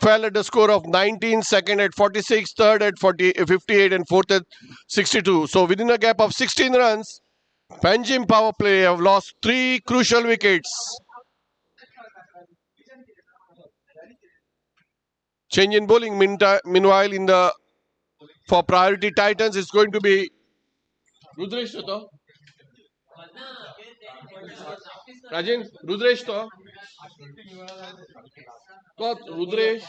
fell at a score of 19, second at 46, third at 58 and fourth at 62. So within a gap of 16 runs, Panjim Power Play have lost 3 crucial wickets. Change in bowling. Meanwhile, for priority Titans, it's going to be Rudresh to Rajan, Rudresh to Rudresh.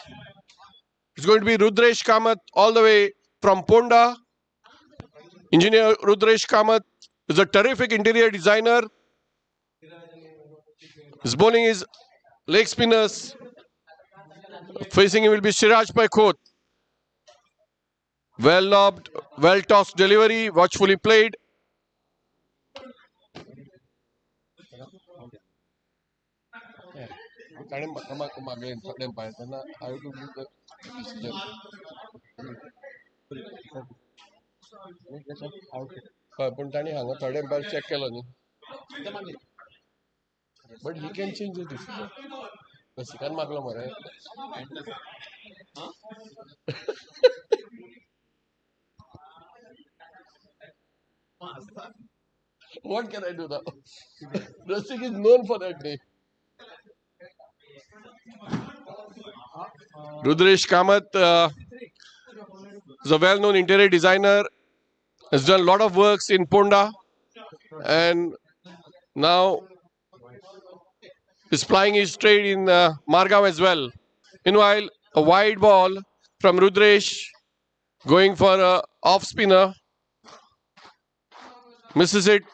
It's going to be Rudresh Kamath all the way from Ponda. Engineer Rudresh Kamath is a terrific interior designer. His bowling is leg spinners. Facing him will be Sirajbhai Khote. Well lobbed, well tossed delivery, watchfully played. पण ताणी हांगा third umpire check केलो न्ही but he can change the decision रसिकान मागलो मरे. What can I do now? Rasik is known for that name. Rudresh Kamath is a well-known interior designer. Has done a lot of works in Ponda, and now is plying his trade in Margao as well. Meanwhile, a wide ball from Rudresh going for a off spinner. Misses it.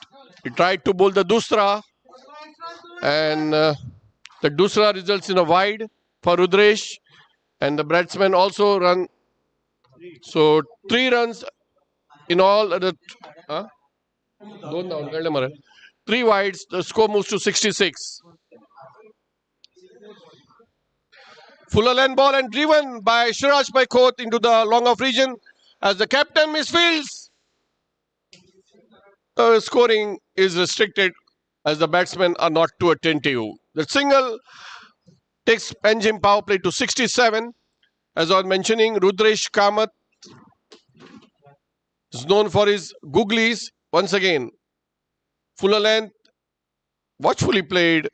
He tried to bowl the Dusra, and the Dusra results in a wide for Rudresh, and the batsman also run. So 3 runs in all. Don't down, 3 wides. The score moves to 66. Fuller length ball and driven by Shiraj Paikot into the long off region as the captain misfields. Scoring is restricted as the batsmen are not too attentive. The single takes Panjim power play to 67. As I was mentioning, Rudresh Kamath is known for his googlies. Once again, fuller length, watchfully played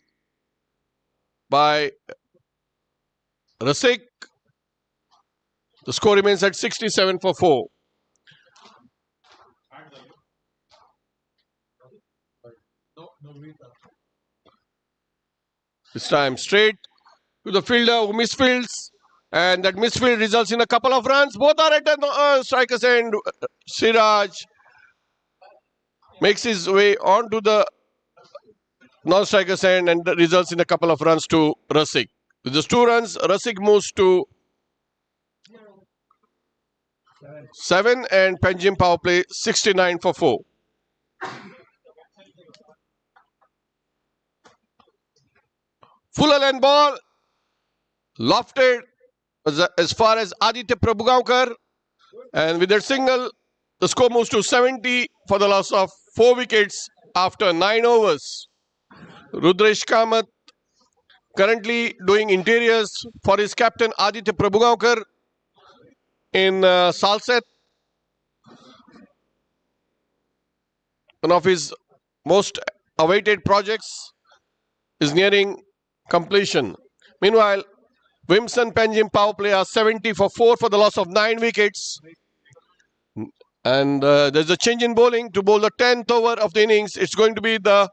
by Rasik. The score remains at 67 for 4. This time straight to the fielder who misfields, and that misfield results in a couple of runs. Both are at the striker's end. Siraj makes his way onto the non-striker's end and results in a couple of runs to Rasik. With just 2 runs, Rasik moves to 7 and Panjim power play 69 for 4. Fuller length ball lofted as far as Aditya Prabhugaonkar, and with that single, the score moves to 70 for the loss of 4 wickets after 9 overs. Rudresh Kamath currently doing interiors for his captain Aditya Prabhugaonkar in Salset. One of his most awaited projects is nearing completion. Meanwhile, Wimson Panjim power play are 70 for 4 for the loss of 9 wickets. And there's a change in bowling to bowl the 10th over of the innings. It's going to be the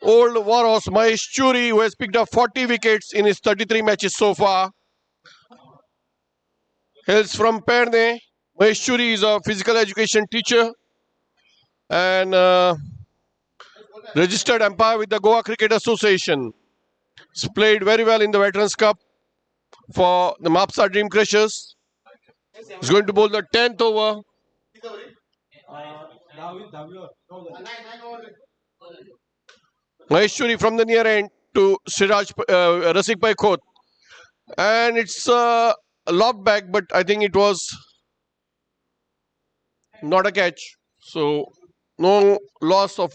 old warhorse Mahesh Churi, who has picked up 40 wickets in his 33 matches so far. Hails from Perne. Mahesh Churi is a physical education teacher and registered umpire with the Goa Cricket Association. He's played very well in the Veterans Cup for the Mapsa Dream Crushers. He's going to bowl the 10th over. Maheshwari from the near end to Rasik Paikot. And it's a lob back, but I think it was not a catch. So no loss of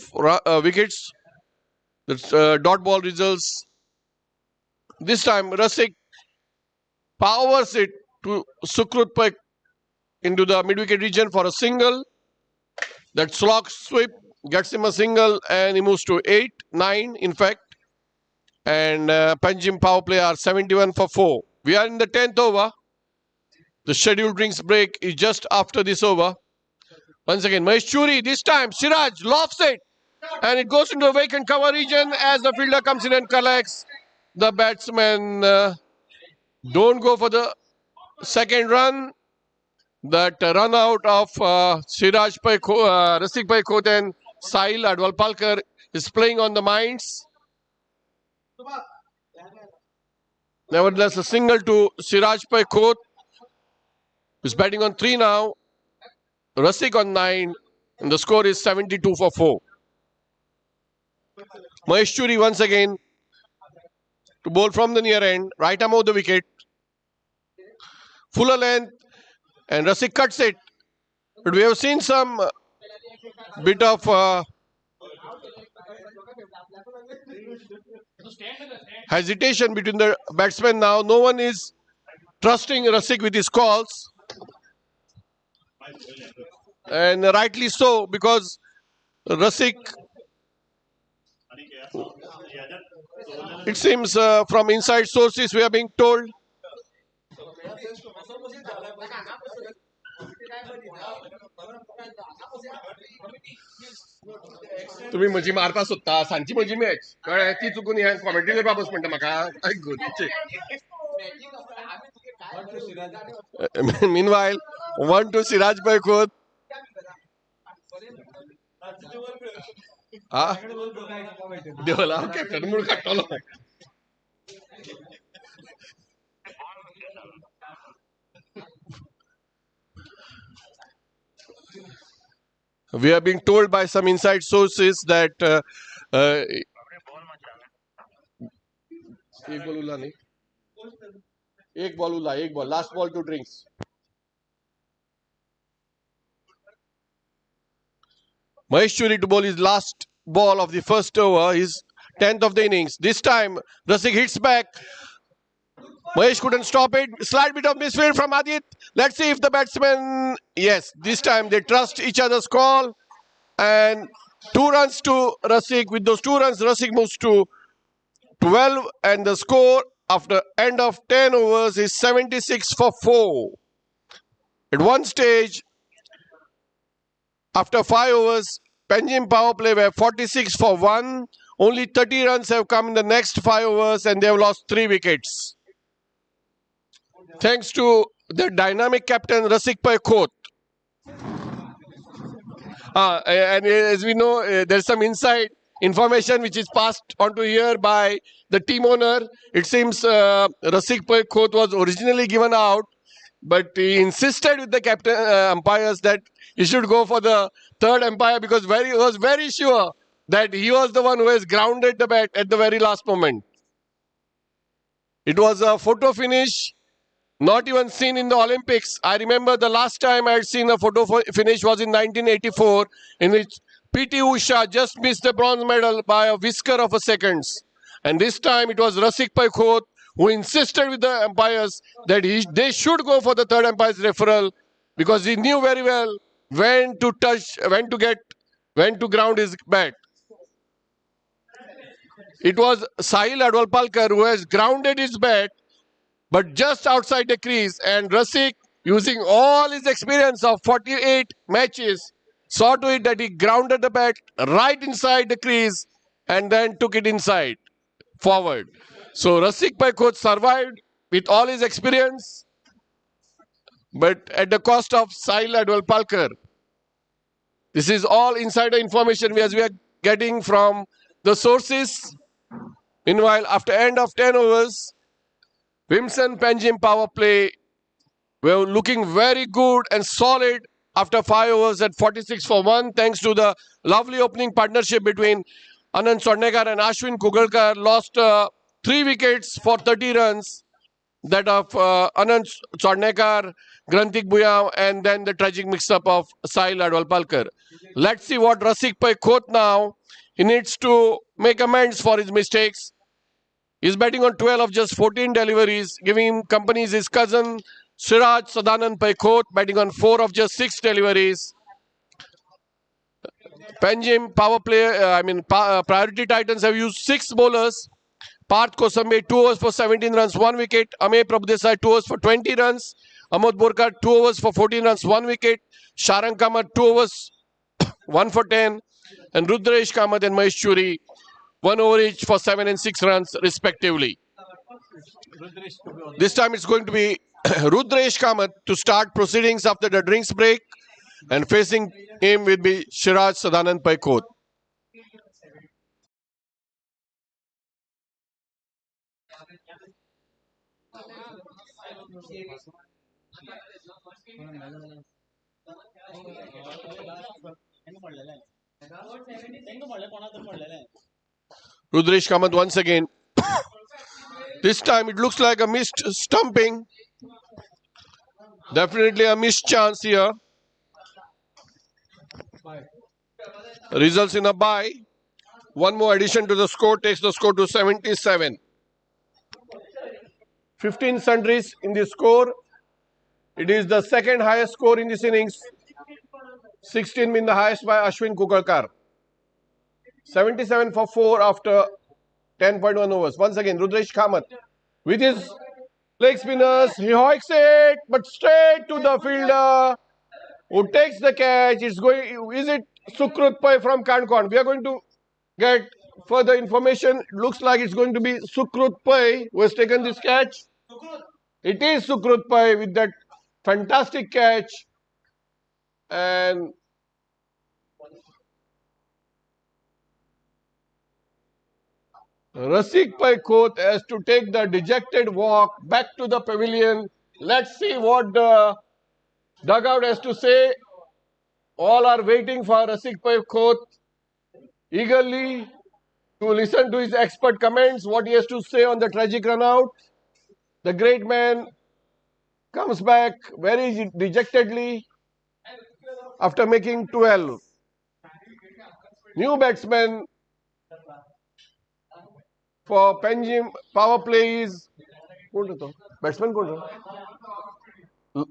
wickets. That's dot ball results. This time Rasik powers it to Sukrut Paik into the mid-wicket region for a single. That slog sweep gets him a single and he moves to 8, 9 in fact. And Panjim power play are 71 for 4. We are in the 10th over. The scheduled drinks break is just after this over. Once again, Mahesh Churi, this time Siraj lofts it and it goes into a vacant cover region as the fielder comes in and collects. The batsmen don't go for the second run. That run out of Rasik Paikot and Sahil Adwalpalkar is playing on the minds. Nevertheless, a single to Siraj Paikot, who's batting on 3 now. Rasik on 9, and the score is 72 for 4. Mahesh Churi once again to bowl from the near end, right arm of the wicket. Fuller length, and Rasik cuts it. But we have seen some bit of hesitation between the batsmen now. No one is trusting Rasik with his calls. And rightly so, because Rasik, it seems from inside sources we are being told, तुम्ही म्हजी मारपा सोदता सांची म्हजी match कळ्ळें ती चुकून हे commentary करपा बस म्हणटा म्हाका मीनवायल 1 to सिराज पै खोत देवला कॅप्टन म्हणून काडटलो We are being told by some inside sources that एक ball, last ball to drinks. Mahesh Churi to bowl his last ball of the first over, his 10th of the innings. This time, Rasik hits back. Mahesh couldn't stop it. Slight bit of misfield from Adit. Let's see if the batsmen... Yes, this time they trust each other's call. And 2 runs to Rasik. With those 2 runs, Rasik moves to 12. And the score after end of 10 overs is 76 for 4. At one stage, after 5 overs, Panjim power play were 46 for 1. Only 30 runs have come in the next 5 overs and they have lost 3 wickets. Thanks to the dynamic captain Rasik Pai Khot. And as we know, there's some inside information which is passed on to here by the team owner. It seems Rasik Pai Khot was originally given out, but he insisted with the captain umpires that he should go for the third umpire because he was very sure that he was the one who has grounded the bat at the very last moment. It was a photo finish. Not even seen in the Olympics. I remember the last time I had seen a photo finish was in 1984, in which P.T. Usha just missed the bronze medal by a whisker of a seconds. And this time it was Rasik Pai Khot who insisted with the umpires that they should go for the third umpire's referral because he knew very well when to ground his bat. It was Sahil Adwalpalkar who has grounded his bat, but just outside the crease, and Rasik, using all his experience of 48 matches, saw to it that he grounded the bat right inside the crease and then took it inside, forward. So Rasik Pai Khot survived with all his experience, but at the cost of Sahil Adwalpalkar. This is all insider information as we are getting from the sources. Meanwhile, after end of 10 overs, Vimson Panjim power play were looking very good and solid after 5 overs at 46 for 1, thanks to the lovely opening partnership between Anand Swadnekar and Ashwin Kugalkar. Lost 3 wickets for 30 runs, that of Anand Swadnekar, Grantik Bhuyam, and then the tragic mix-up of Sahil Adwalpalkar. Let's see what Rasik Pai Khot now. He needs to make amends for his mistakes. He's batting on 12 of just 14 deliveries, giving him company is his cousin Siraj Sadanand Pai Khot, batting on 4 of just 6 deliveries. Panjim power play, Priority Titans have used 6 bowlers. Parth Kosambe 2 overs for 17 runs, 1 wicket. Amey Prabhudesai 2 overs for 20 runs. Amod Borkar 2 overs for 14 runs, 1 wicket. Sharang Kamath 2 overs, 1 for 10. And Rudresh Kamath and Mahesh Churi 1 over each for 7 and 6 runs respectively. This time it's going to be Rudresh Kamath to start proceedings after the drinks break, and facing him will be Siraj Sadanand Pai Khot. Rudresh Kamath once again. This time it looks like a missed stumping. Definitely a missed chance here. Results in a bye. One more addition to the score takes the score to 77. 15 sundries in the score. It is the second highest score in this innings. 16 being the highest by Ashwin Kukalkar. 77 for 4 after 10.1 overs. Once again, Rudresh Kamath with his leg spinners. He hoiks it, but straight to the fielder who takes the catch. It's going. Is it Sukrut Pai from Kankon? We are going to get further information. It looks like it's going to be Sukrut Pai who has taken this catch. It is Sukrut Pai with that fantastic catch. And Rasik Pai Khot has to take the dejected walk back to the pavilion. Let's see what the dugout has to say. All are waiting for Rasik Pai Khot eagerly to listen to his expert comments, what he has to say on the tragic run out. The great man comes back very dejectedly after making 12. New batsman for Panjim power play is batsman.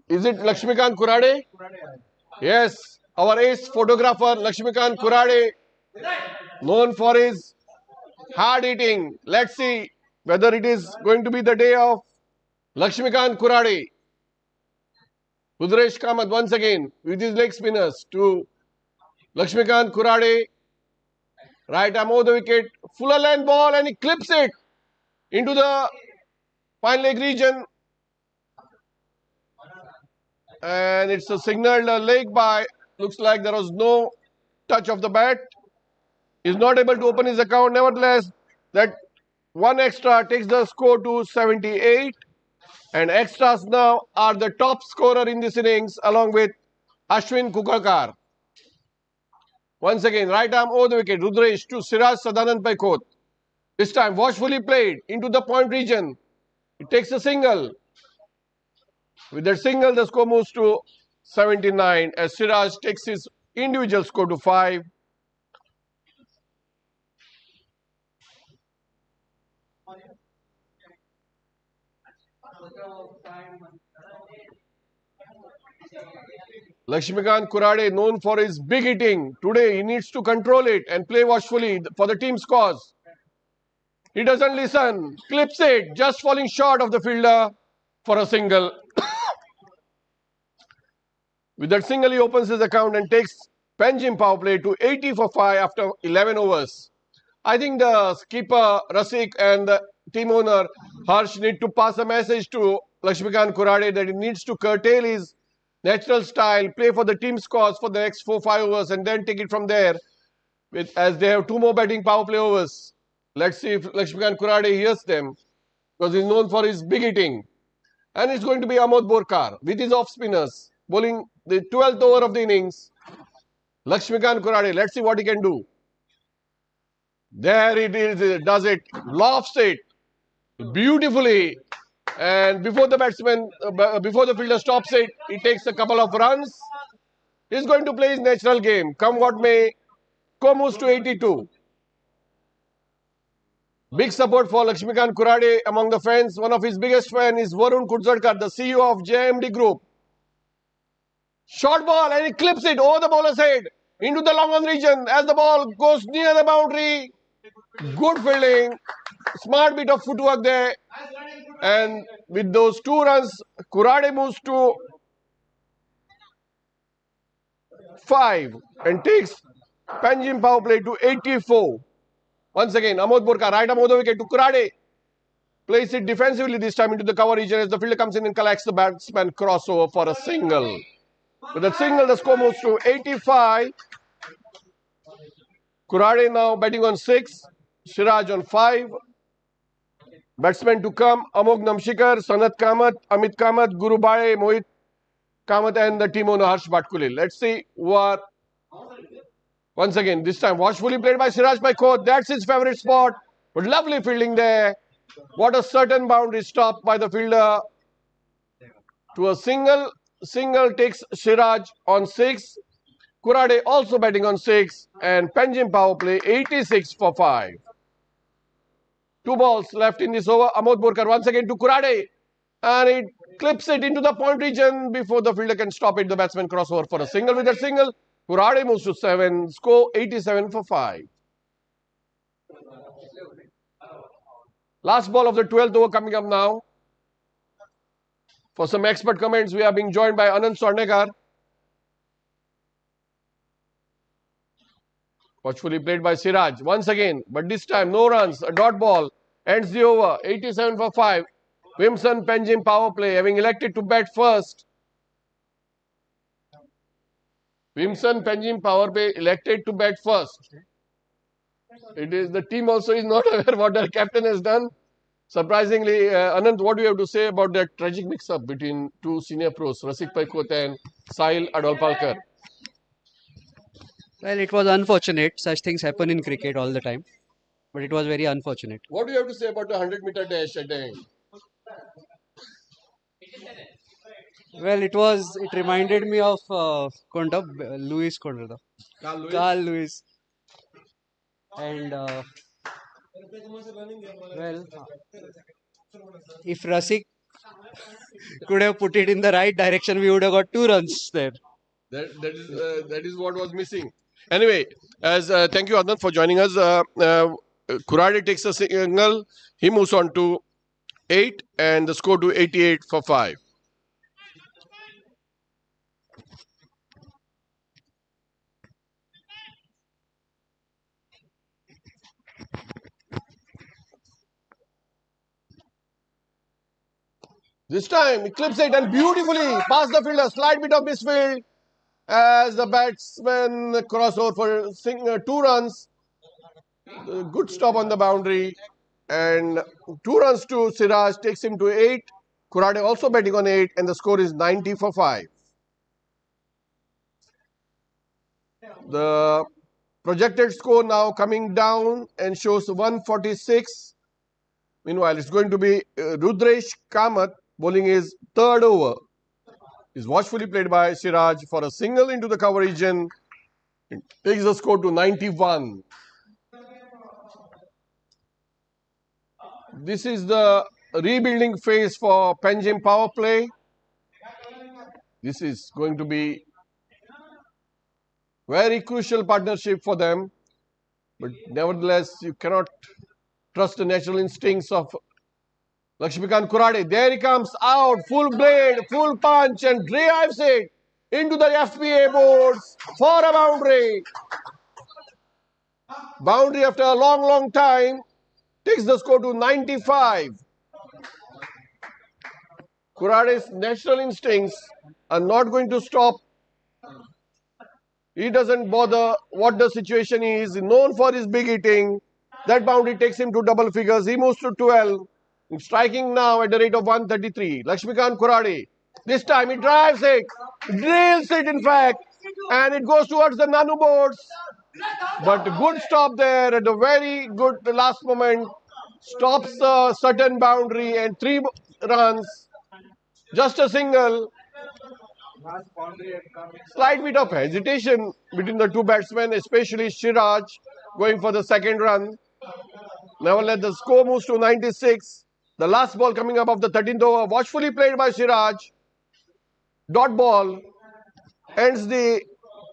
Is it Lakshmikant Kurade? Yes, our ace photographer Lakshmikant Kurade, known for his hard hitting. Let's see whether it is going to be the day of Lakshmikant Kurade. Rudresh Kamath once again with his leg spinners to Lakshmikant Kurade. Right arm over the wicket, fuller length ball, and he clips it into the fine leg region. And it's a signaled leg by. Looks like there was no touch of the bat. He's not able to open his account. Nevertheless, that one extra takes the score to 78. And extras now are the top scorer in this innings along with Ashwin Kukalkar. Once again, right arm over the wicket, Rudresh to Siraj Sadanand Pai Khot. This time, watchfully played into the point region. It takes a single. With that single, the score moves to 79 as Siraj takes his individual score to 5. Lakshmikant Kurade, known for his big hitting. Today, he needs to control it and play watchfully for the team's cause. He doesn't listen. Clips it, just falling short of the fielder for a single. With that single, he opens his account and takes Panjim power play to 80 for 5 after 11 overs. I think the skipper, Rasik, and the team owner, Harsh, need to pass a message to Lakshmikant Kurade that he needs to curtail his natural style, play for the team's cause for the next 4-5 overs and then take it from there as they have 2 more batting power play overs. Let's see if Lakshmikant Kurade hears them because he's known for his big hitting. And it's going to be Amod Borkar with his off spinners bowling the 12th over of the innings. Lakshmikant Kurade, let's see what he can do. There it is, does it, lofts it beautifully. And before the batsman, before the fielder stops it, he takes a couple of runs. He's going to play his natural game. Come what may, score moves to 82. Big support for Lakshmikant Kurade among the fans. One of his biggest fans is Varun Kudzarkar, the CEO of JMD Group. Short ball and he clips it over the bowler's head into the long on region as the ball goes near the boundary. Good fielding, smart bit of footwork there. And with those 2 runs, Kurade moves to 5 and takes Panjim power play to 84. Once again, Amod Borkar, right arm over the wicket to Kurade. Plays it defensively this time into the cover region as the fielder comes in and collects the batsman crossover for a single. With a single, the score moves to 85. Kurade now batting on 6. Siraj on 5. Batsmen to come, Amog Namshikar, Sanat Kamath, Amit Kamath, Guru Bhai, Mohit Kamath and the team owner Harsh Bhatkule. Let's see who are. Once again, this time watchfully played by Siraj Pai Khot. That's his favourite spot. But lovely fielding there. What a certain boundary stop by the fielder. To a single. Single takes Siraj on 6. Kurade also batting on 6 and Panjim power play 86 for 5. 2 balls left in this over. Amod Borkar once again to Kurade and it clips it into the point region before the fielder can stop it. The batsman crossover for a single. With that single, Kurade moves to 7. Score 87 for 5. Last ball of the 12th over coming up now. For some expert comments, we are being joined by Anand Swarnekar. Watchfully played by Siraj once again, but this time no runs, a dot ball ends the over. 87 for 5. Vimson Panjim power play having elected to bat first. Vimson Panjim power play elected to bat first. It is the team also is not aware what their captain has done. Surprisingly, Anand, what do you have to say about that tragic mix-up between two senior pros, Rasik Paikot and Sahil Adolpalkar? Well, it was unfortunate. Such things happen in cricket all the time. But it was very unfortunate. What do you have to say about the 100-meter dash at the end? Well, it reminded me of Louis Konda. Carl Lewis. And well, if Rasik could have put it in the right direction, we would have got 2 runs there. That is what was missing. Anyway, thank you Anand for joining us. Kurade takes a single. He moves on to 8 and the score to 88 for 5. This time he clips it and beautifully past the fielder, slight bit of misfield as the batsman cross over for 2 runs. Good stop on the boundary and 2 runs to Siraj takes him to 8. Kurade also batting on 8 and the score is 90 for 5. The projected score now coming down and shows 146. Meanwhile, it's going to be Rudresh Kamath bowling his 3rd over. Is watchfully played by Siraj for a single into the cover region. It takes the score to 91. This is the rebuilding phase for Panjim power play. This is going to be very crucial partnership for them. But nevertheless, you cannot trust the natural instincts of Lakshmikant Kurade. There he comes out, full blade, full punch and drives it into the FPA boards for a boundary. Boundary after a long time takes the score to 95. Kurade's natural instincts are not going to stop. He doesn't bother what the situation is. He's known for his big hitting. That boundary takes him to double figures. He moves to 12. Striking now at the rate of 133. Lakshmikant Kurade. This time he drives it. Drills it in fact. And it goes towards the Nanu boards. But good stop there at the very good last moment. Stops a certain boundary and 3 runs. Just a single. Slight bit of hesitation between the 2 batsmen, especially Siraj going for the 2nd run. Nevertheless, the score moves to 96. The last ball coming up of the 13th over, watchfully played by Siraj. Dot ball ends the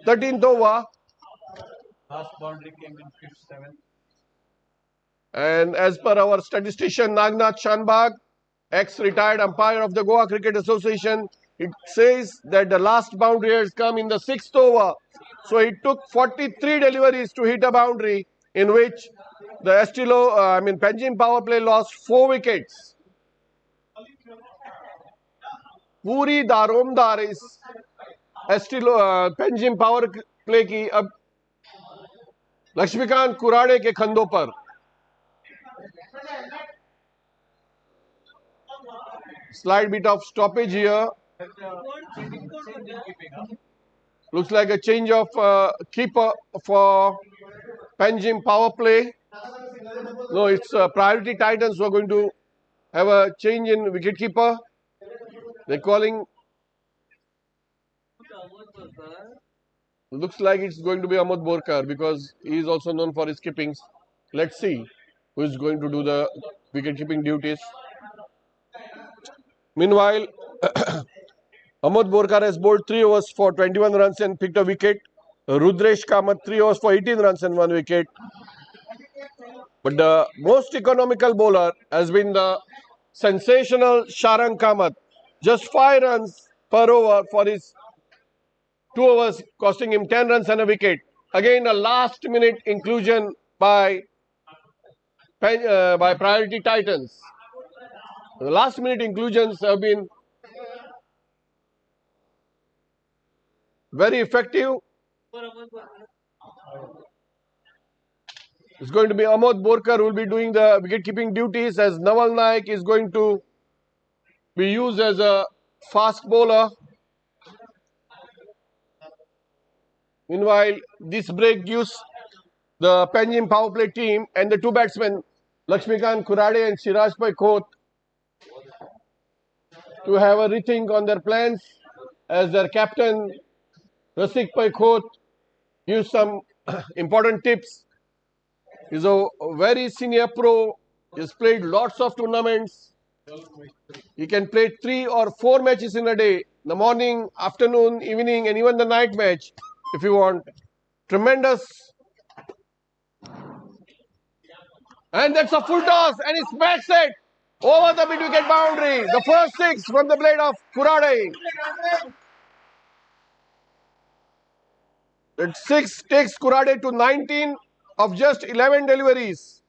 13th over. Last boundary came in 5th, 7th. And as per our statistician Nagnath Shanbag, ex-retired umpire of the Goa Cricket Association, it says that the last boundary has come in the 6th over. So it took 43 deliveries to hit a boundary in which the Panjim power play lost 4 wickets. पूरी दारोमदार इस Panjim power play की अब लक्ष्मीकांत कुराड़े के खंदों पर. Slight bit of stoppage here. Looks like a change of keeper for Panjim power play. No, it's priority Titans who are going to have a change in wicket keeper. They're calling Looks like it's going to be Ahmed Borkar because he is also known for his keepings. Let's see who is going to do the wicket keeping duties. Meanwhile, Ahmed Borkar has bowled 3 overs for 21 runs and picked a wicket. Rudresh Kamath 3 overs for 18 runs and 1 wicket. But the most economical bowler has been the sensational Sarsangan Kamath. Just 5 runs per over for his 2 overs, costing him 10 runs and a wicket. Again, a last minute inclusion by Priority Titans. The last minute inclusions have been very effective. It's going to be Ahmed Borkar who will be doing the wicket keeping duties, as Naval Naik is going to be used as a fast bowler. Meanwhile, this break gives the Panjim power play team and the 2 batsmen, Lakshmikant Kurade and Siraj Khot, to have a rethink on their plans, as their captain Rasik Khot gives some important tips. He's a very senior pro. He's played lots of tournaments. He can play 3 or 4 matches in a day, the morning, afternoon, evening, and even the night match if you want. Tremendous. And that's a full toss, and he smacks it over the mid-wicket boundary. The first 6 from the blade of Kurade. That 6 takes Kurade to 19 of just 11 deliveries.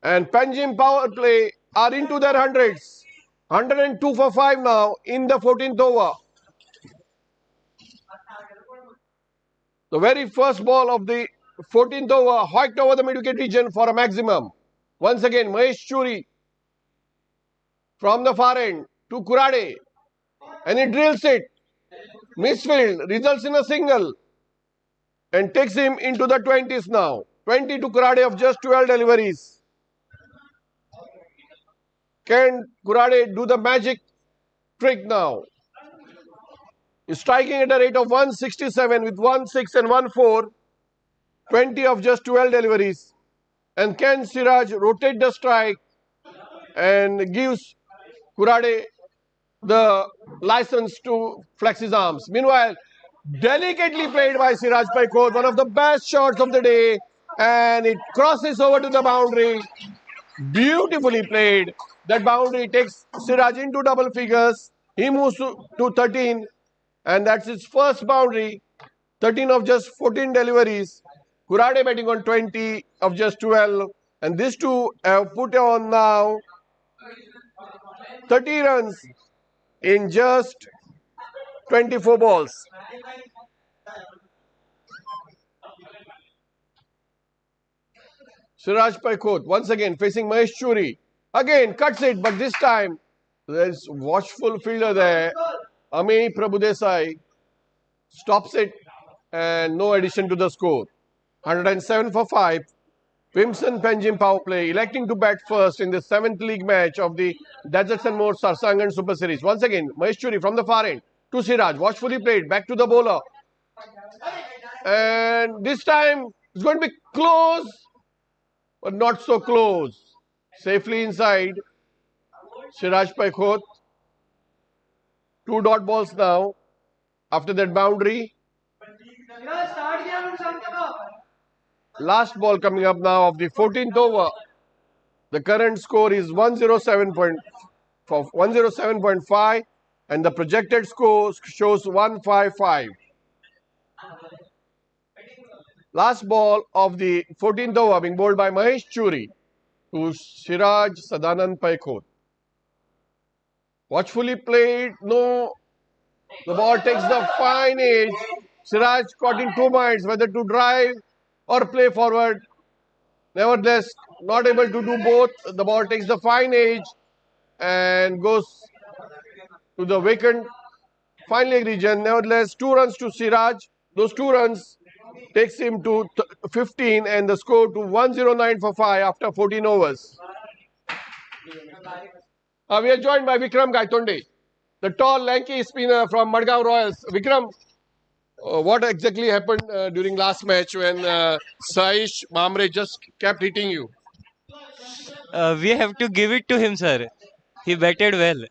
And Panjim power play are into their hundreds. 102 for 5 now in the 14th over. The very first ball of the 14th over hoiked over the mid-wicket region for a maximum. Once again, Mahesh Churi from the far end to Kurade. And he drills it. Misfield results in a single. And takes him into the 20s now. 20 to Kurade of just 12 deliveries. Can Kurade do the magic trick now? He's striking at a rate of 167 with 1 6 and 1 4. 20 of just 12 deliveries. And can Siraj rotate the strike and gives Kurade the license to flex his arms? Meanwhile, delicately played by Siraj Khot, one of the best shots of the day, and it crosses over to the boundary. Beautifully played. That boundary takes Siraj into double figures. He moves to 13, and that's his first boundary. 13 of just 14 deliveries. Kurade batting on 20 of just 12, and these two have put on now 30 runs in just 24 balls. Siraj Khot once again facing Mahesh Churi. Again cuts it, but this time there's watchful fielder there. Ami Prabhudesai stops it, and no addition to the score. 107 for 5. Vimson Panjim power play electing to bat first in the 7th league match of the Deserts and More Sarsangan Super Series. Once again, Mahesh Churi from the far end to Siraj. Watchfully played. Back to the bowler. And this time it's going to be close, but not so close. Safely inside. Siraj Khot. 2 dot balls now after that boundary. Last ball coming up now of the 14th over. The current score is 107.5 and the projected score shows 155. Last ball of the 14th over being bowled by Mahesh Churi to Siraj Sadanand Khot. Watchfully played. No. The ball takes the fine edge. Siraj caught in 2 minds whether to drive or play forward. Nevertheless, not able to do both. The ball takes the fine edge and goes to the vacant fine leg region. Nevertheless, 2 runs to Siraj. Those 2 runs takes him to 15 and the score to 109 for 5 after 14 overs. We are joined by Vikram Gaitonde, the tall, lanky spinner from Madgaon Royals. Vikram, What exactly happened during last match when Saish Mamre just kept hitting you? We have to give it to him, sir. He batted well.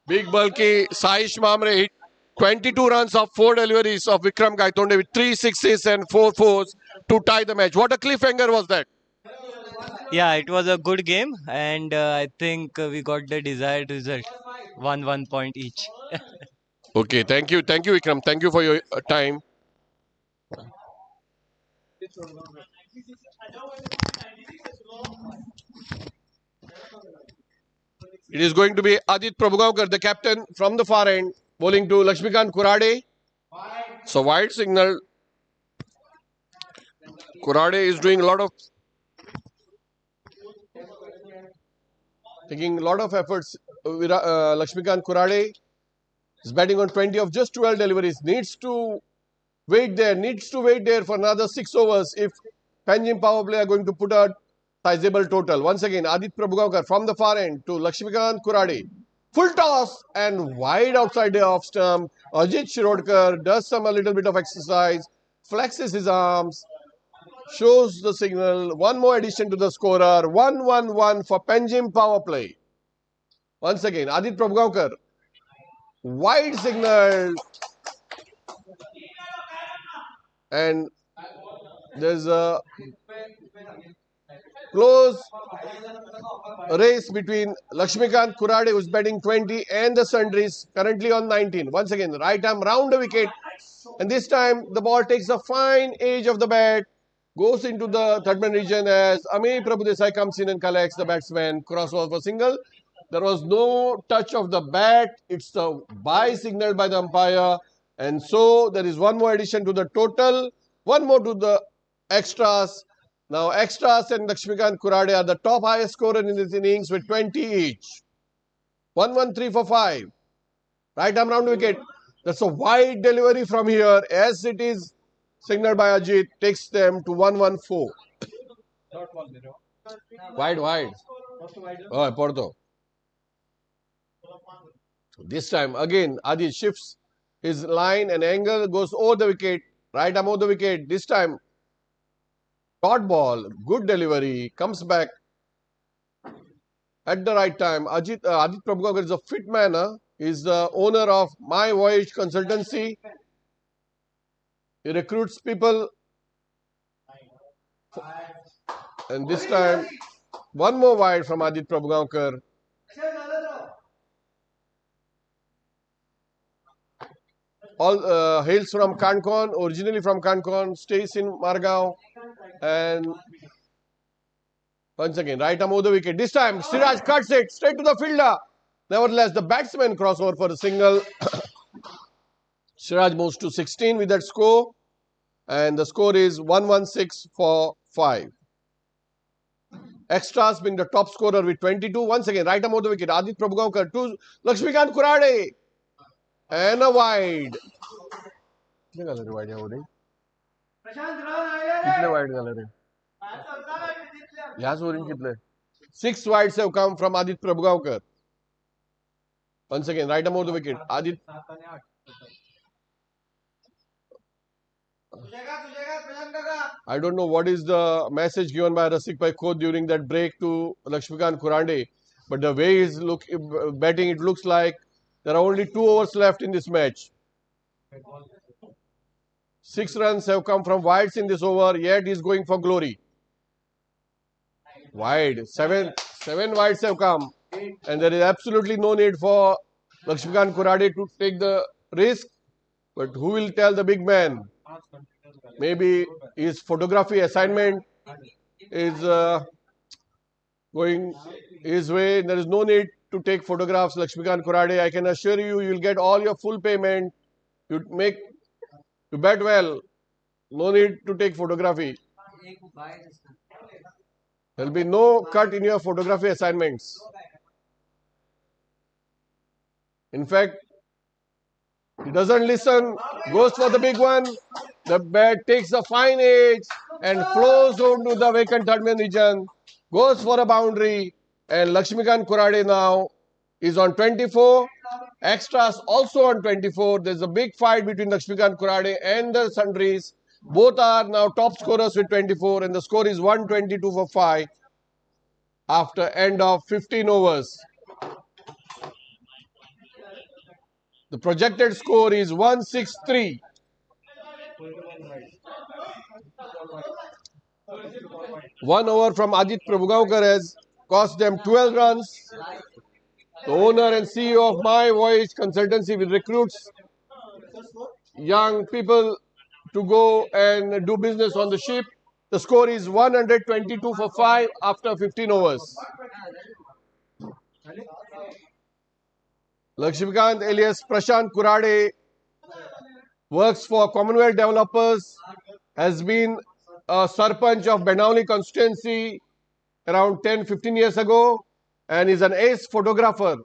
Big bulky Saish Mamre hit 22 runs of 4 deliveries of Vikram Gaitonde with 3 sixes and 4 fours to tie the match. What a cliffhanger was that? Yeah, it was a good game, and I think we got the desired result. 1 point each. Okay, thank you, Vikram. Thank you for your time. It is going to be Adit Prabhugaonkar, the captain from the far end, bowling to Lakshmikant Kurade. So wide signal. Kurade is doing a lot of taking a lot of efforts. Lakshmikant Kurade is batting on 20 of just 12 deliveries. Needs to wait there for another 6 overs if Panjim power play are going to put a sizable total. Once again, Adit Prabhugaonkar from the far end to Lakshmikant Kurade. Full toss and wide outside the off stump. Ajit Shirodkar does a little bit of exercise, flexes his arms, shows the signal. One more addition to the scorer. 1-1-1 for Panjim power play. Once again, Adit Prabhugaonkar. Wide signal. And there's a close race between Lakshmikant Kurade, who's batting 20, and the sundries currently on 19. Once again, right arm round the wicket. And this time, the ball takes a fine edge of the bat, goes into the third man region as Ami Prabhudesai comes in and collects the batsman. Crossover for single. There was no touch of the bat. It's the bye signaled by the umpire. And so, there is one more addition to the total. One more to the extras. Now, extras and Lakshmikant Kurade are the top highest scorer in this innings with 20 each. 1-1-3 for 5. Right arm round wicket. That's a wide delivery from here as it is signaled by Ajit. Takes them to 1-1-4. Wide. Oh, Porto. This time again Ajit shifts his line and angle, goes over the wicket. Right arm over the wicket. This time dot ball, good delivery, comes back at the right time. Adit Prabhugaonkar is a fit man. He is the owner of My Voyage Consultancy. He recruits people. And this time, one more wide from Adit Prabhugaonkar. All hails from Kankon, originally from Kankon, stays in Margao. And once again, right arm over the wicket. This time, Siraj cuts it straight to the fielder. Nevertheless, the batsman crossover for a single. Siraj moves to 16 with that score. And the score is 1-1-6 for 5. Extras being the top scorer with 22. Once again, right arm over the wicket. Adit Prabhugaonkar to Lakshmikant Kurade. And a wide. कितने wide झाले रे? याच ovarian कितले? 6 wides have come from Adit Prabhugaonkar. Once again, right arm over the wicket. Adit. I don't know what is the message given by Rasik Bhai Khod during that break to Lakshmikant Kurade, but the way he's batting, it looks like there are only 2 overs left in this match. 6 runs have come from wides in this over, yet he's going for glory. Wide. 7 wides have come, and there is absolutely no need for Lakshmikant Kurade to take the risk. But who will tell the big man? Maybe his photography assignment is going his way. There is no need to take photographs, Lakshmikant Kurade. I can assure you, you will get all your full payment. You bet well. No need to take photography. There will be no cut in your photography assignments. In fact, he doesn't listen, goes for the big one. The bat takes a fine edge and flows on to the vacant third man region. Goes for a boundary. And Lakshmikant Kurade now is on 24. Extras also on 24. There's a big fight between Lakshmikant Kurade and the Sundries. Both are now top scorers with 24 and the score is 122 for 5 after end of 15 overs. The projected score is 163. One over from Ajit Prabhugaonkar has cost them 12 runs. The owner and CEO of My Voice Consultancy will recruit young people to go and do business on the ship. The score is 122 for 5 after 15 overs. Lakshmikant alias Prashant Kurade works for Commonwealth Developers, has been a Sarpanch of Benauli constituency around 10-15 years ago and is an ace photographer.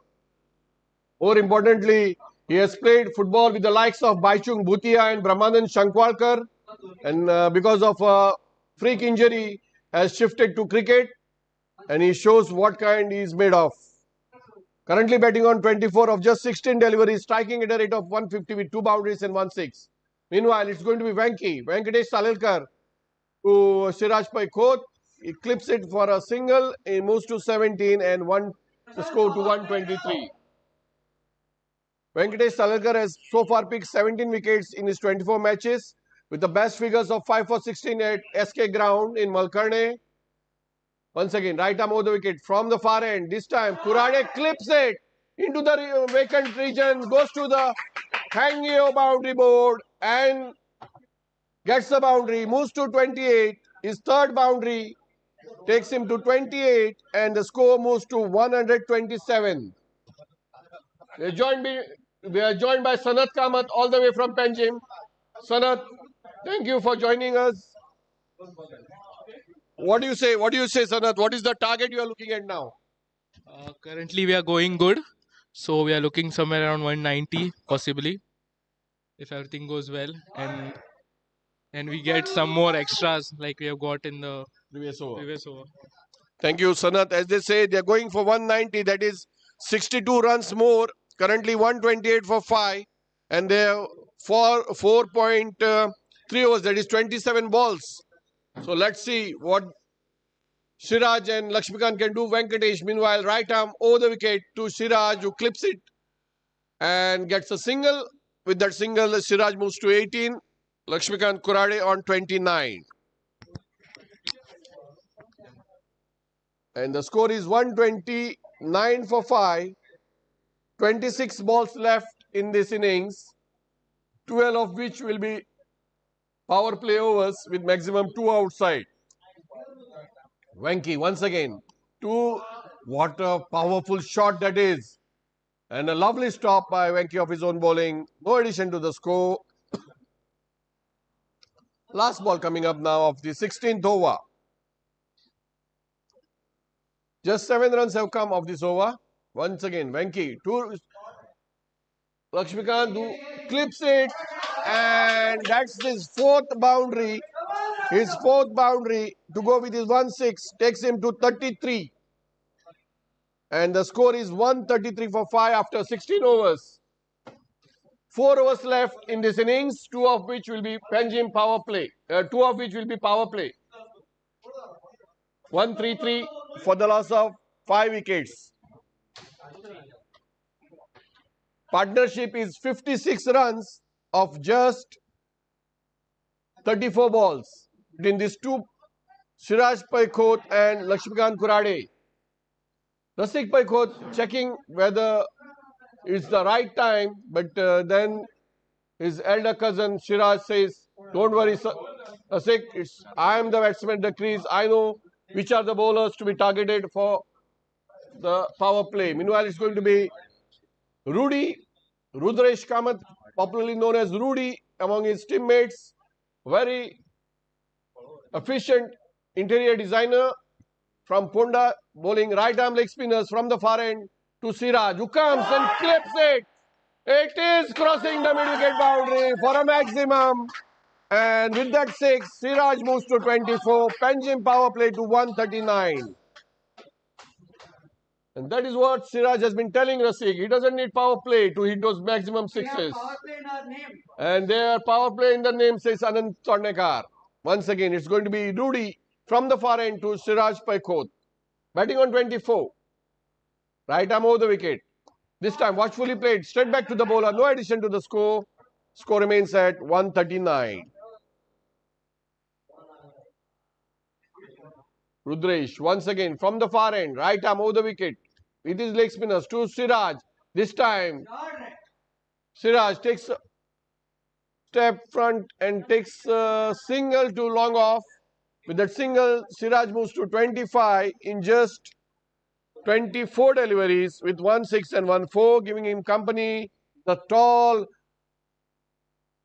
More importantly, he has played football with the likes of Baichung Bhutia and Brahmanand Shankwalkar, and because of a freak injury has shifted to cricket, and he shows what kind he is made of. Currently batting on 24 of just 16 deliveries, striking at a rate of 150 with 2 boundaries and 1 6. Meanwhile, it's going to be Venkatesh Salelkar to Siraj Pai Khoth. He clips it for a single, he moves to 17 and the score to 123. Venkatesh Salelkar has so far picked 17 wickets in his 24 matches with the best figures of 5 for 16 at SK ground in Malkarne. Once again, right arm over the wicket from the far end. This time, Kurade clips it into the vacant region, goes to the Hangyo boundary board and gets the boundary, moves to 28. His third boundary takes him to 28 and the score moves to 127. We are joined by Sanat Kamath all the way from Panjim. Sanat, thank you for joining us. What do you say? What do you say, Sanat? What is the target you are looking at now? Currently, we are going good. So we are looking somewhere around 190, possibly, if everything goes well, and we get some more extras like we have got in the Previous over. previous over. Thank you, Sanat. As they say, they are going for 190. That is 62 runs more. Currently 128 for 5. And they have 4.3 overs. That is 27 balls. So let's see what Siraj and Lakshmikant can do. Venkatesh, meanwhile, right arm over the wicket to Siraj, who clips it and gets a single. With that single, Siraj moves to 18. Lakshmikant Kurade on 29. And the score is 129 for 5. 26 balls left in this innings, 12 of which will be power play overs with maximum 2 outside. Venki once again. What a powerful shot that is. And a lovely stop by Venki of his own bowling. No addition to the score. Last ball coming up now of the 16th over. Just 7 runs have come of this over. Once again, Venki to Lakshmikant who clips it, and that's his 4th boundary. His 4th boundary to go with his 1-6 takes him to 33. And the score is 133 for 5 after 16 overs. 4 overs left in this innings, 2 of which will be Panjim power play. 2 of which will be power play. 133 for the loss of 5 wickets. Partnership is 56 runs of just 34 balls between these two, Siraj Pai Khoth and Lakshmikant Kurade. Rasik Pai Khoth checking whether it's the right time, but then his elder cousin Siraj says, "Don't worry, Rasik, I am the batsman at the crease. I know which are the bowlers to be targeted for the power play." Meanwhile, it's going to be Rudresh Kamath, popularly known as Rudy among his teammates. Very efficient interior designer from Ponda, bowling right arm leg spinners from the far end to Siraj, who comes and clips it. It is crossing the mid-wicket boundary for a maximum. And with that 6, Siraj moves to 24. Panjim power play to 139. And that is what Siraj has been telling Rasik. He doesn't need power play to hit those maximum sixes. And their power play in the name says Anand Tornekar. Once again, it's going to be Rudy from the far end to Siraj Paikot. Batting on 24. Right arm over the wicket. This time watchfully played. Straight back to the bowler. No addition to the score. Score remains at 139. Rudresh once again from the far end. Right arm over the wicket. With his leg spinners to Siraj. This time Siraj takes a step front and takes a single to long off. With that single, Siraj moves to 25 in just 24 deliveries with 1 6 and 1 4, giving him company. The tall,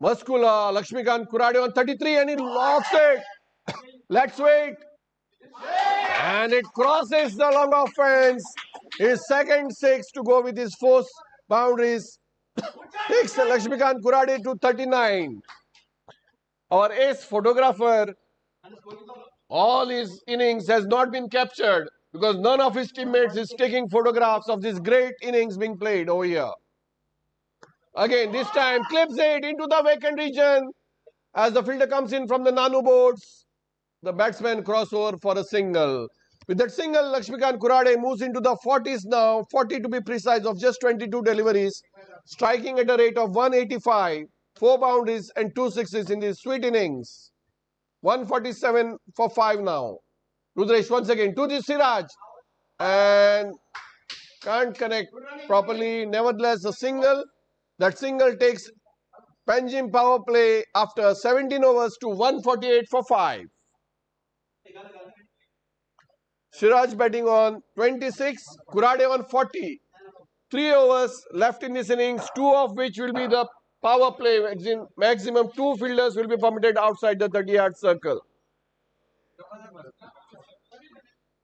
muscular Lakshmikant Kurade on 33 and he locks it. Let's wait. And it crosses the long off fence. His second 6 to go with his 4 boundaries. Takes Lakshmikant Kurade to 39. Our ace photographer, all his innings has not been captured because none of his teammates is taking photographs of this great innings being played over here. Again, this time clips it into the vacant region as the fielder comes in from the Nanu boards. The batsman crossover for a single. With that single, Lakshmikant Kurade moves into the 40s now, 40 to be precise, of just 22 deliveries, striking at a rate of 185, 4 boundaries and 2 sixes in this sweet innings. 147 for 5 now. Rudresh once again to the Siraj and can't connect properly. Nevertheless, a single. That single takes Panjim power play after 17 overs to 148 for 5. Siraj batting on 26, Kurade on 40. 3 overs left in this innings, 2 of which will be the power play. Maximum 2 fielders will be permitted outside the 30-yard circle.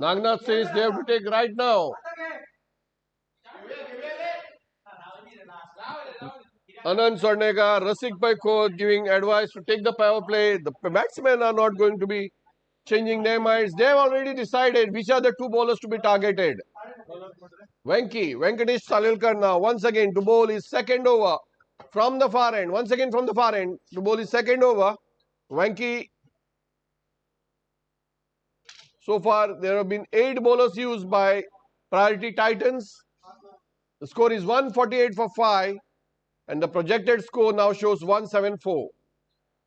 Nagnath says they have to take right now. Anand Sarnega, Rasik Paikot giving advice to take the power play. The batsmen are not going to be changing their minds. They have already decided which are the 2 bowlers to be targeted. Venkatesh Salilkar now once again to bowl his second over from the far end. Once again from the far end to bowl his second over. Venki. So far there have been 8 bowlers used by Priority Titans. The score is 148 for 5 and the projected score now shows 174.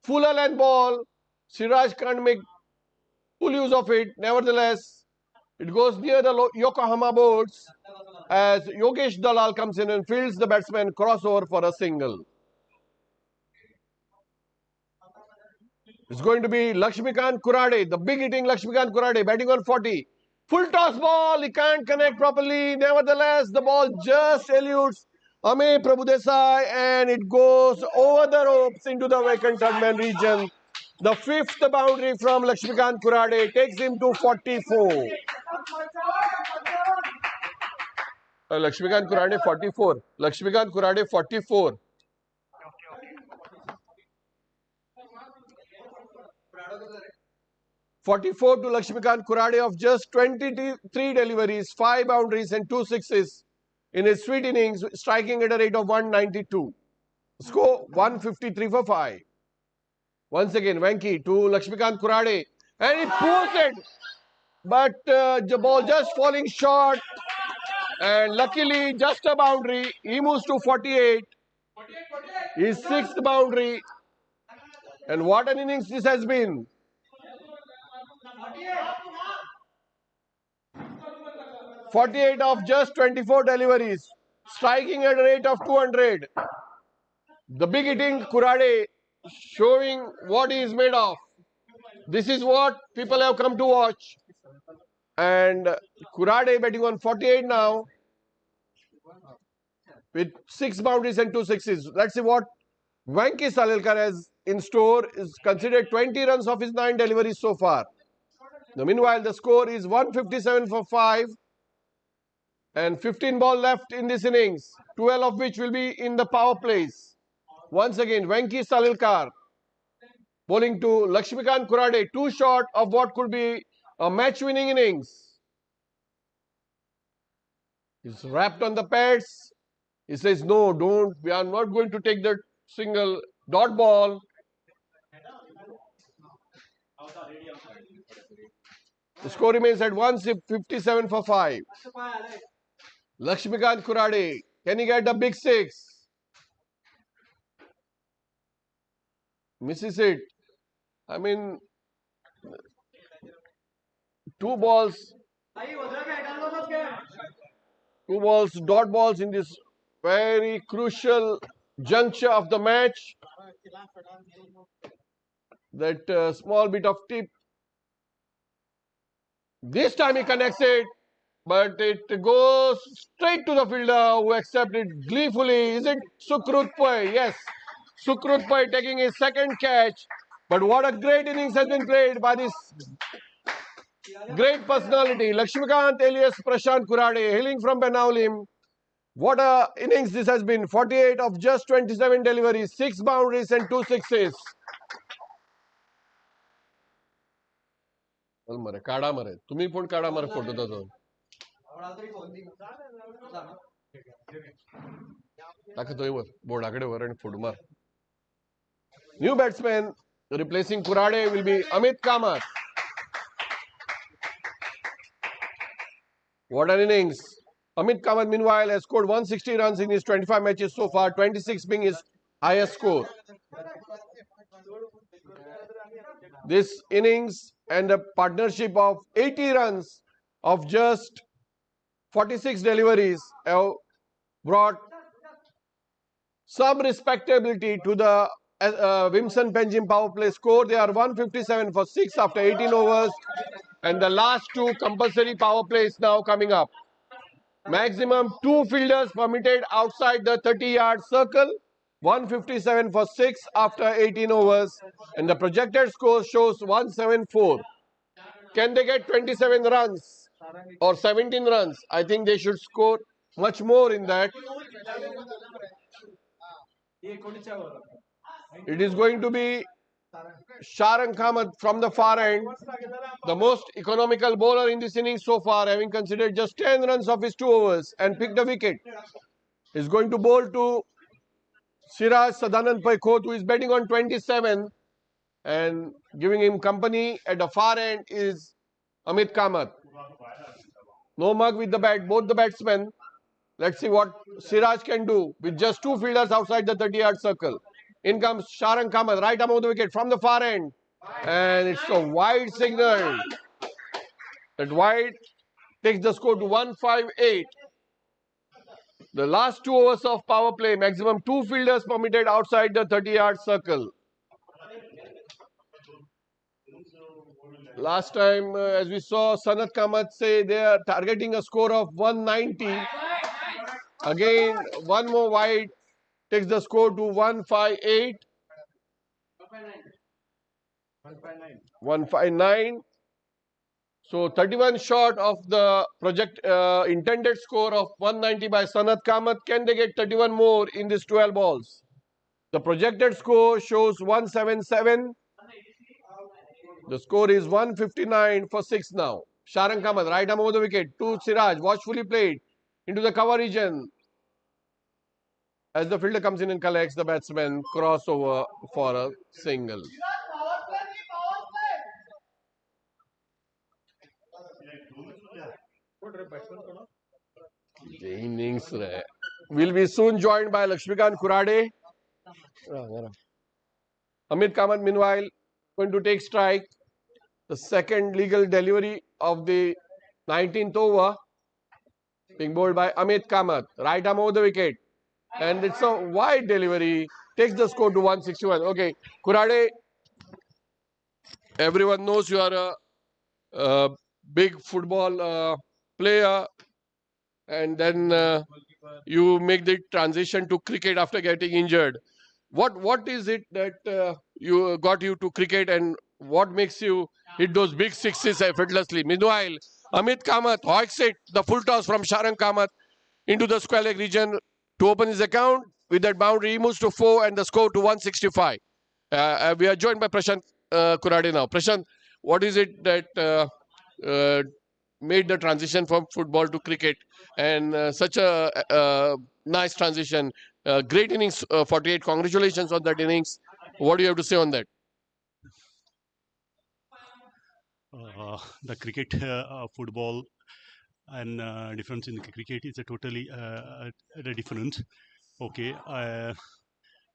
Fuller length ball. Siraj can't make full use of it. Nevertheless, it goes near the Yokohama boards as Yogesh Dalal comes in and fields the batsman crossover for a single. It's going to be Lakshmikant Kurade, the big hitting Lakshmikant Kurade, batting on 40. Full toss ball, he can't connect properly. Nevertheless, the ball just eludes Ame Prabhudesai and it goes over the ropes into the vacant third man region. The 5th boundary from Lakshmikant Kurade takes him to 44. Lakshmikant Kurade 44. Lakshmikant Kurade 44. (44) to Lakshmikant Kurade of just 23 deliveries, 5 boundaries and 2 sixes in his sweet innings, striking at a rate of 192. Score 153 for 5. Once again, Venki to Lakshmikant Kurade and he pulls it. But the ball just falling short and luckily just a boundary. He moves to 48. His 6th boundary. And what an innings this has been. 48 of just 24 deliveries, striking at a rate of 200. The big hitting Kurade showing what he is made of. This is what people have come to watch. And Kurade batting on 48 now with 6 boundaries and 2 sixes. Let's see what Venki Salilkar has in store. Is considered 20 runs of his 9 deliveries so far. Now, meanwhile, the score is 157 for 5 and 15 ball left in this innings, 12 of which will be in the power plays. Once again, Venki Salilkar bowling to Lakshmikant Kurade, 2 short of what could be a match-winning innings. He's wrapped on the pads. He says, no, don't. We are not going to take that single dot ball. The score remains at 157 for 5. Lakshmikant Kurade, can he get a big six? Misses it. I mean, two balls, dot balls in this very crucial juncture of the match. That small bit of tip. This time he connects it, but it goes straight to the fielder who accepts it gleefully. Is it Sukrut Pai? Yes. Sukrut Pai taking his second catch. But what a great innings has been played by this great personality. Lakshmikant alias Prashant Kurade, hailing from Benaulim. What a innings this has been. 48 of just 27 deliveries, 6 boundaries and 2 sixes. मरे काढा मरे तुम्ही पण काढा मरे photo त्याचा टाकतोय वर बोर्डाकडे वर आणि फोटो मार. New batsman replacing Kurade will be Amit Kamath. What an innings. Amit Kamath meanwhile has scored 160 runs in his 25 matches so far, 26 being his highest score. This innings and a partnership of 80 runs of just 46 deliveries have brought some respectability to the Vimson Penjim power play score. They are 157 for 6 after 18 overs, and the last two compulsory power plays now coming up. Maximum 2 fielders permitted outside the 30-yard circle. 157 for 6 after 18 overs, and the projected score shows 174. Can they get 27 runs or 17 runs? I think they should score much more in that. It is going to be Sarsangan Kamath from the far end, the most economical bowler in this innings so far, having considered just 10 runs of his 2 overs and picked a wicket. Is going to bowl to Siraj Sadanand Paikot, who is betting on 27, and giving him company at the far end is Amit Kamath. No mug with the bat, both the batsmen. Let's see what Siraj can do with just 2 fielders outside the 30-yard circle. In comes Sarsangan Kamath, right arm of the wicket from the far end. And it's a wide signal. That wide takes the score to 158. The last 2 overs of power play, maximum 2 fielders permitted outside the 30-yard circle. Last time, as we saw, Sanat Kamath say they are targeting a score of 190. Again, one more wide takes the score to 158. 159. So 31 short of the intended score of 190 by Sanat Kamath. Can they get 31 more in these 12 balls? The projected score shows 177. The score is 159 for 6 now. Sarsangan Kamath, right arm over the wicket to Siraj, watchfully played into the cover region. As the fielder comes in and collects, the batsman crossover for a single. Innings will be soon joined by Lakshmikant Kurade. Amit Kamath, meanwhile, going to take strike. The second legal delivery of the 19th over, being bowled by Amit Kamath. Right arm over the wicket. And it's a wide delivery. Takes the score to 161. Okay, Kurade, everyone knows you are a big football player, and then you make the transition to cricket after getting injured. What is it that you got you to cricket, and what makes you hit those big sixes effortlessly? Meanwhile, Amit Kamath hoiks it, the full toss from Sarsangan Kamath into the square leg region to open his account. With that boundary, he moves to 4 and the score to 165. We are joined by Prashant Kurade now. Prashant, what is it that made the transition from football to cricket, and such a nice transition. Great innings, 48. Congratulations on that innings. What do you have to say on that? The cricket, football, and difference in cricket is a totally different. Okay,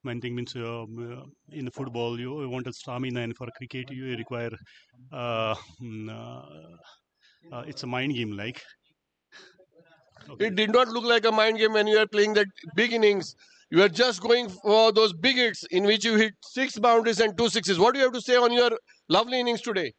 main thing means in football you want a stamina, and for cricket you require it's a mind game like. Okay. It did not look like a mind game when you were playing that big innings. You were just going for those big hits in which you hit 6 boundaries and 2 sixes. What do you have to say on your lovely innings today?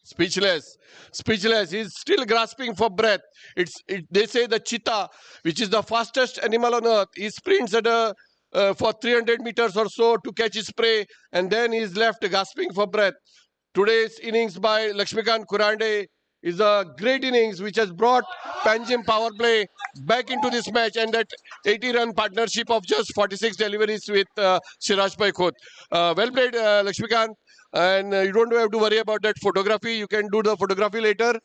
Speechless. Speechless. He's still grasping for breath. They say the cheetah, which is the fastest animal on earth, he sprints at for 300 meters or so to catch his prey, and then he's left gasping for breath. Today's innings by Lakshmikant Kurande is a great innings which has brought Panjim power play back into this match, and that 80-run partnership of just 46 deliveries with Siraj Khot. Well played, Lakshmikant. And you don't have to worry about that photography. You can do the photography later.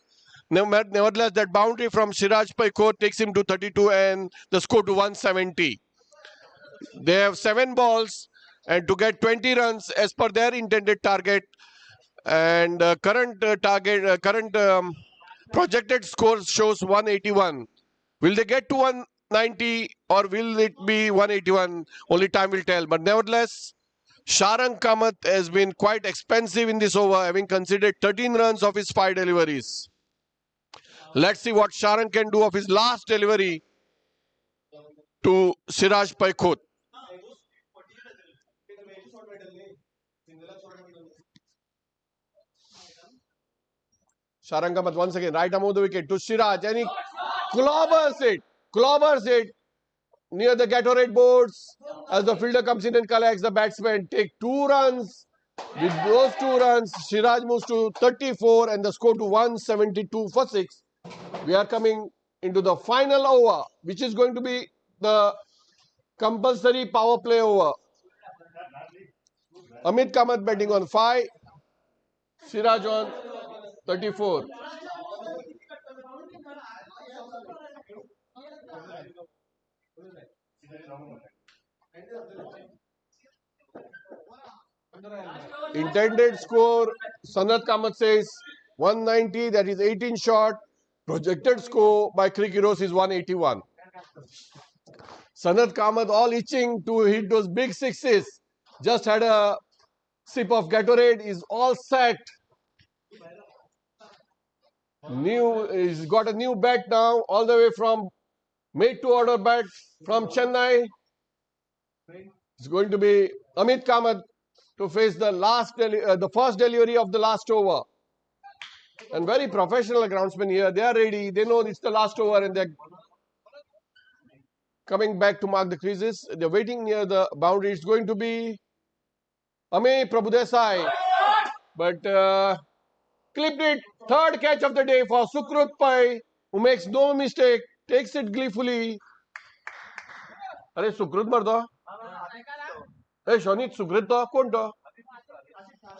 Nevertheless, that boundary from Siraj Khot takes him to 32 and the score to 170. They have 7 balls and to get 20 runs as per their intended target. And current projected score shows 181. Will they get to 190 or will it be 181? Only time will tell. But nevertheless, Sarsangan Kamath has been quite expensive in this over, having conceded 13 runs of his 5 deliveries. Let's see what Sarsangan can do of his last delivery to Siraj Khot. Sarsangan Kamath once again, right above the wicket to Siraj, and he clobbers it near the Gatorade boards. As the fielder comes in and collects, the batsmen take 2 runs. With those 2 runs, Siraj moves to 34 and the score to 172 for 6. We are coming into the final over, which is going to be the compulsory power play over. Amit Kamath batting on 5, Siraj on 34. Intended score, Sanat Kamath says 190, that is 18 short. Projected score by Crick Heroes is 181. Sanat Kamath all itching to hit those big sixes. Just had a sip of Gatorade, is all set. He's got a new bat now, all the way from made to order bat from Chennai. It's going to be Amit Kamath to face the first delivery of the last over. And very professional groundsmen here. They are ready. They know it's the last over and they're coming back to mark the creases. They're waiting near the boundary. It's going to be Ame Prabhudesai. But clipped it. Third catch of the day for Sukrut Pai, who makes no mistake. Takes it gleefully. Are Sukrut Marda? Hey, Shonit Sukrut to? Kon to?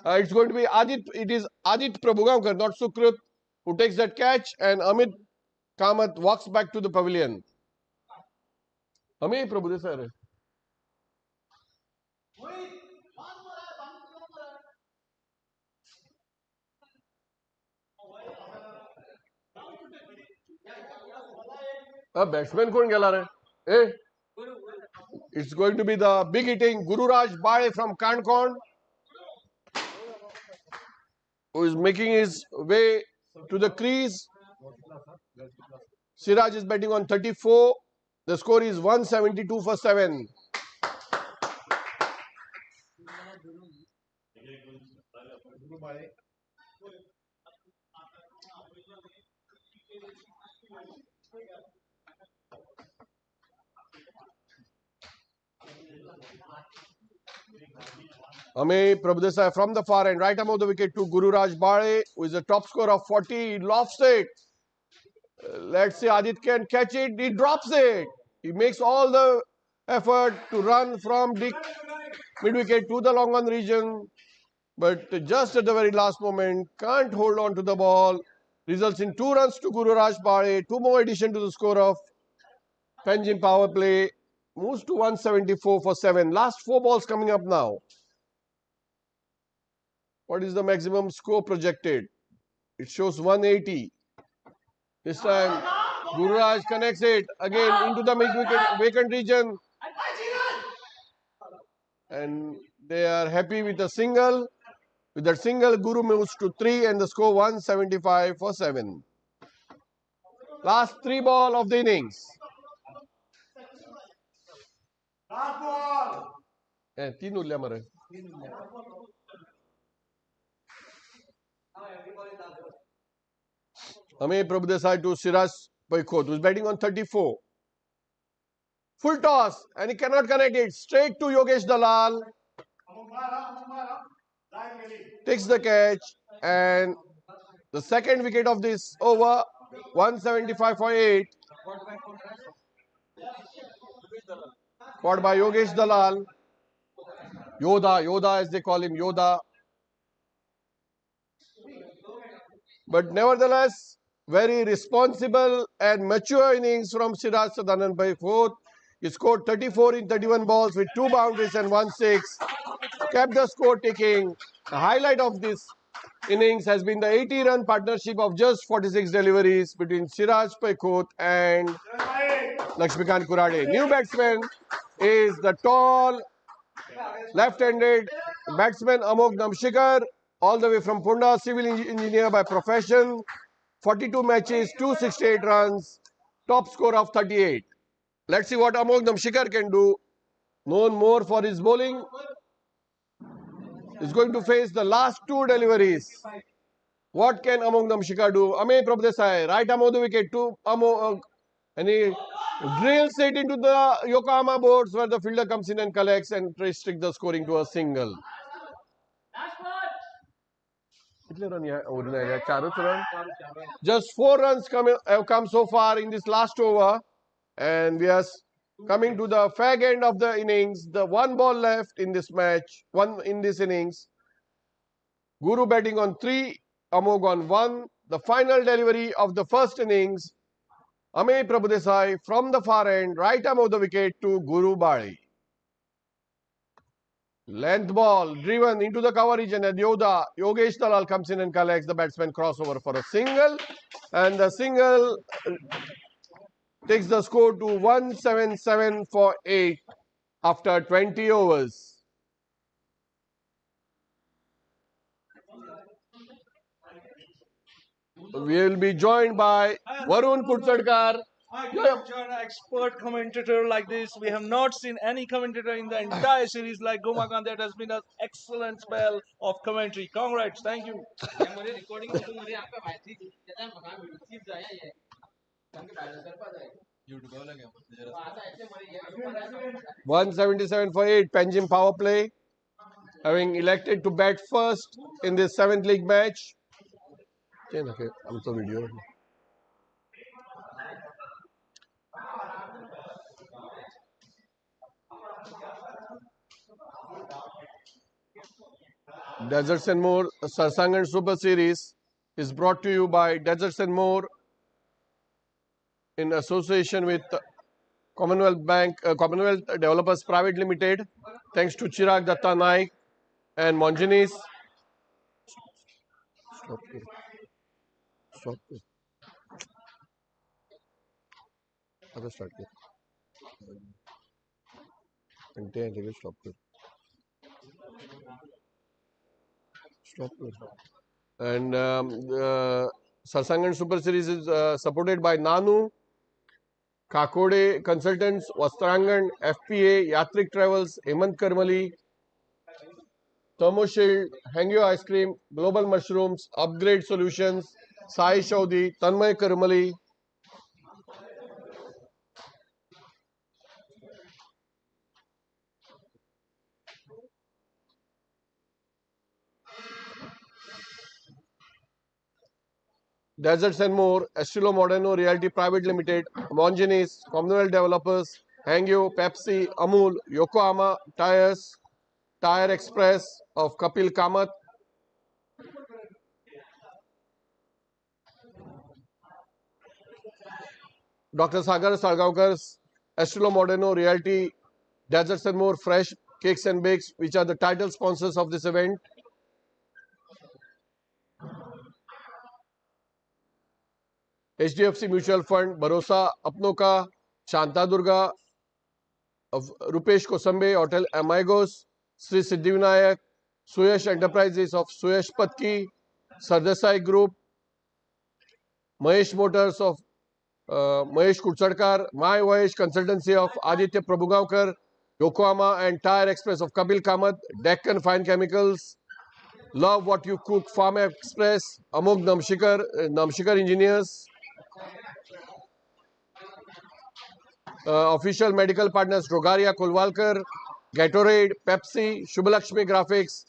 It's going to be Adit. It is Adit Prabhugankar, not Sukrut, who takes that catch, and Amit Kamath walks back to the pavilion. Ame Prabhudesai. Batsman कौन खेला रहे? It's going to be the big hitting Gururaj Bade from Kankon, who is making his way to the crease. Siraj is batting on 34. The score is 172 for 7. Ame Prabhudesai from the far end, right above the wicket to Gururaj Bade, who is the top scorer of 40. He lofts it. Let's say Adit can catch it. He drops it. He makes all the effort to run from mid wicket to the long on region. but just at the very last moment, can't hold on to the ball. Results in 2 runs to Guru Raj Pare. 2 more addition to the score of Panjim power play. Moves to 174 for 7. Last 4 balls coming up now. What is the maximum score projected? It shows 180. This time, Guru Raj connects it again into the vacant region. And they are happy with a single. With that single, Guru moves to 3 and the score 175 for 7. Last 3 ball of the innings. Last ball. 3 उल्ल्या मारे. Ame Prabhudesai to Siraj Paikot, who is batting on 34. Full toss, and he cannot connect it. Straight to Yogesh Dalal. Takes the catch, and the second wicket of this over, 175 for 8. Caught by Yogesh Dalal. Yoda as they call him, Yoda. But nevertheless, very responsible and mature innings from Siraj Sadanand Paikot. He scored 34 in 31 balls with 2 boundaries and 1 6. Kept the score ticking. The highlight of this innings has been the 80-run partnership of just 46 deliveries between Siraj Paikot and Lakshmikant Kurade. New batsman is the tall, left-handed batsman Amog Namshikar, all the way from Pune, civil engineer by profession. 42 matches, 268 runs, top score of 38. Let's see what Amog Namshikar can do. Known more for his bowling, is going to face the last 2 deliveries. What can Amog Namshikar do? Ame Prabhudesai, right arm of the wicket to Amog, and he drills it into the Yokohama boards where the fielder comes in and collects and restricts the scoring to a single. Just 4 runs have come so far in this last over, and we are coming to the fag end of the innings. The 1 ball left in this match, in this innings. Guru batting on 3, Amog on 1. The final delivery of the first innings. Ame Prabhudesai from the far end, right arm of the wicket to Guru Bali. Length ball driven into the cover region and Yogesh Dalal comes in and collects. The batsman crossover for a single, and the single takes the score to 177 for 8 after 20 overs. We will be joined by Varun Kutsadkar. I can't join an expert commentator like this. We have not seen any commentator in the entire series like Gomakant. That has been an excellent spell of commentary. Congrats. Thank you. 177 for 8, Panjim power play, having elected to bat first in this 7th league match. Deserts and More Sarsangan Super Series is brought to you by Deserts and More in association with Commonwealth Bank, Commonwealth Developers Private Limited. Thanks to Chirag Datta Naik and Monjanis. Stop. Other start. Stop. And the Sarsangan Super Series is supported by Nanu, Kakode Consultants, Vastrangan, FPA, Yatrik Travels, Hemant Karmali, Thermo Shield, Hangyo Ice Cream, Global Mushrooms, Upgrade Solutions, Sai Chaudhary, Tanmay Karmali. Deserts and More, Estilo Moderno Realty Private Limited, Monjanis, Commonwealth Developers, Hangyo, Pepsi, Amul, Yokohama Tires, Tire Express of Kapil Kamath, Dr. Sagar Salgaokar's Estilo Moderno Realty Deserts and More Fresh Cakes and Bakes, which are the title sponsors of this event. HDFC Mutual Fund, Bharosa Apno Ka, Shanta Durga, of Rupesh Kosambe, Hotel Amigos, Sri Siddhivinayak, Suyash Enterprises of Suyash Patki, Sardesai Group, Mahesh Motors of Mahesh Kutsadkar, My Voyage Consultancy of Aditya Prabhugaonkar, Yokohama and Tire Express of Kapil Kamath, Deccan Fine Chemicals, Love What You Cook Farm Express, Amog Namshikar Engineers, official medical partners Rogaria Kulwalkar, Gatorade, Pepsi, Shubhalakshmi Graphics,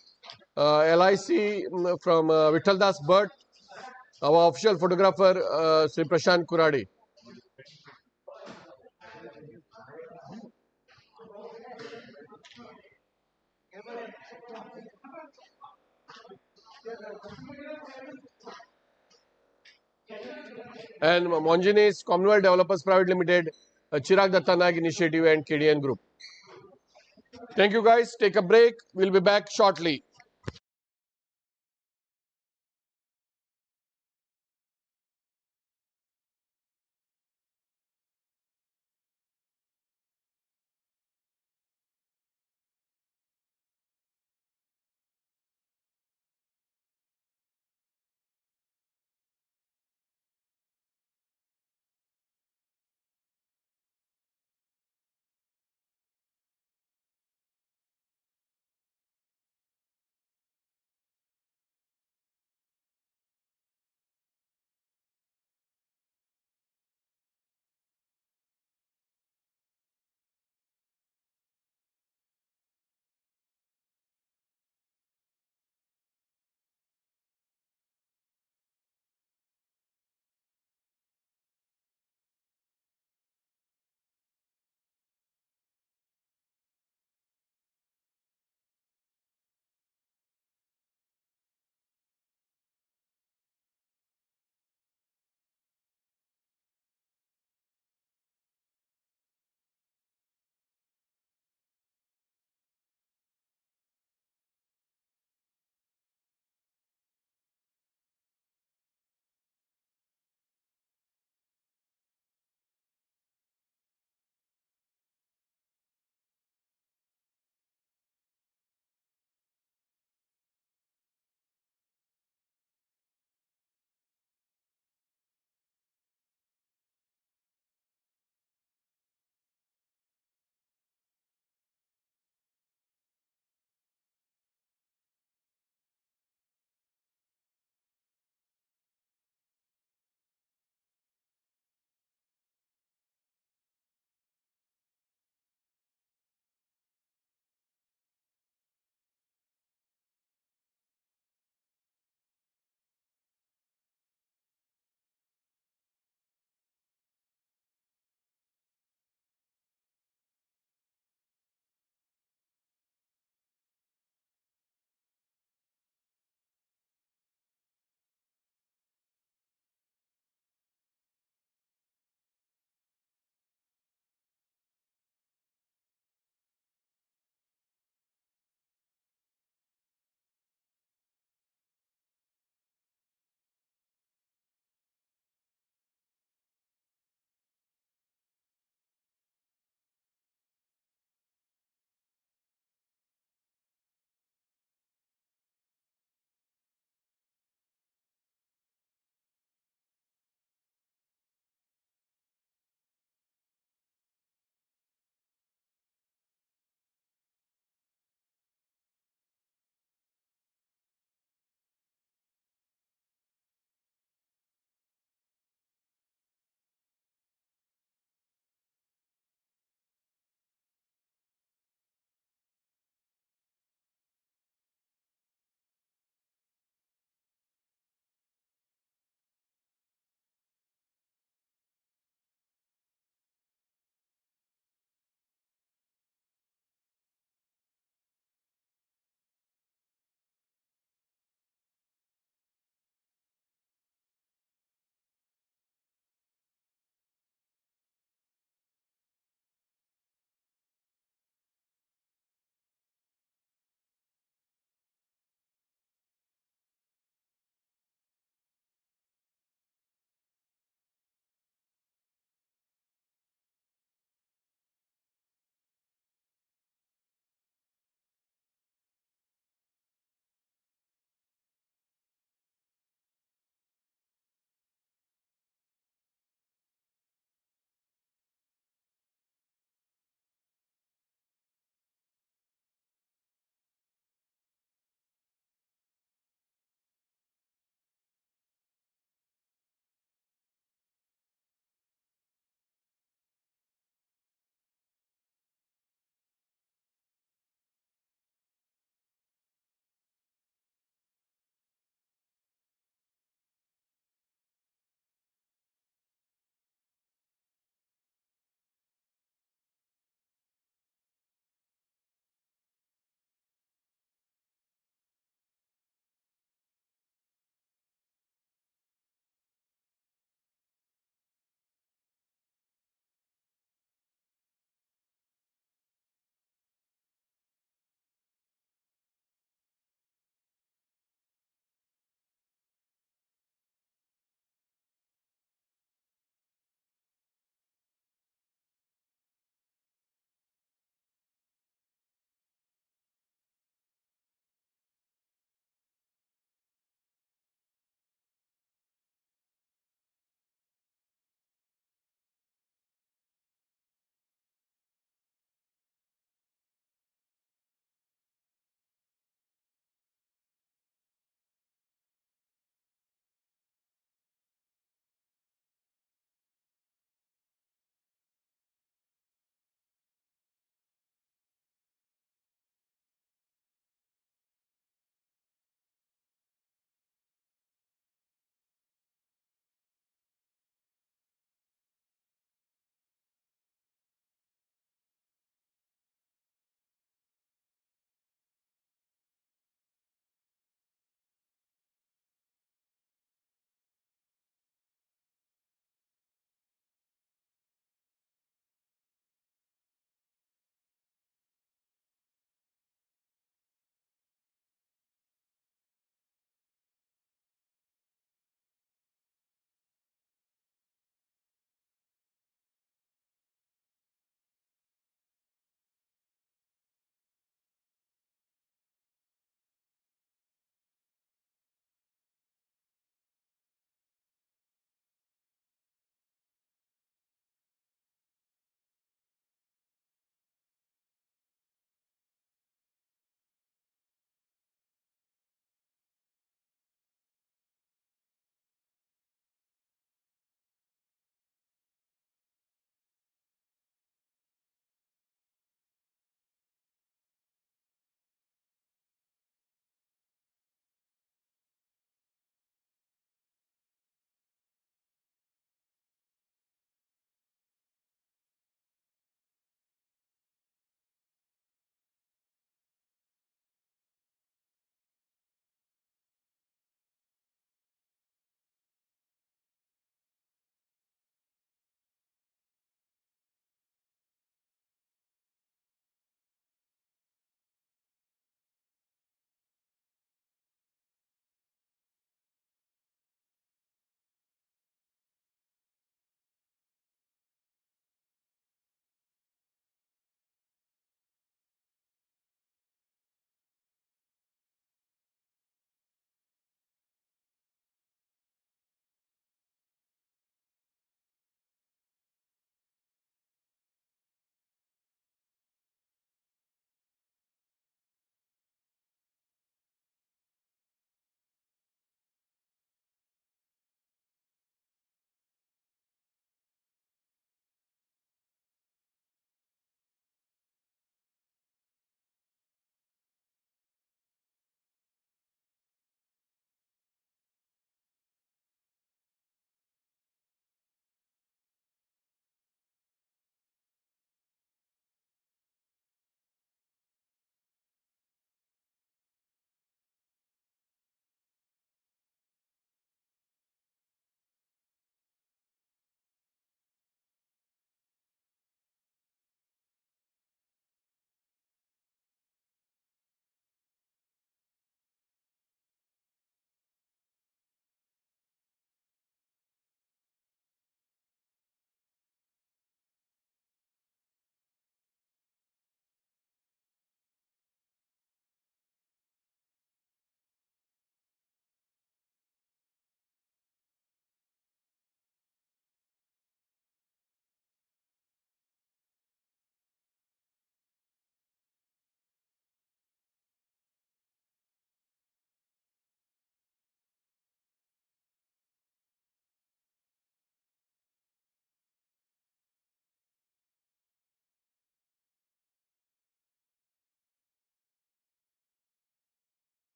LIC from Vittal Das Bhatt, our official photographer Sri Prashant Kuradi. And Mongenes Commonwealth Developers Private Limited, Chirag Datta Nayak Initiative and KDN Group. Thank you guys. Take a break. We'll be back shortly.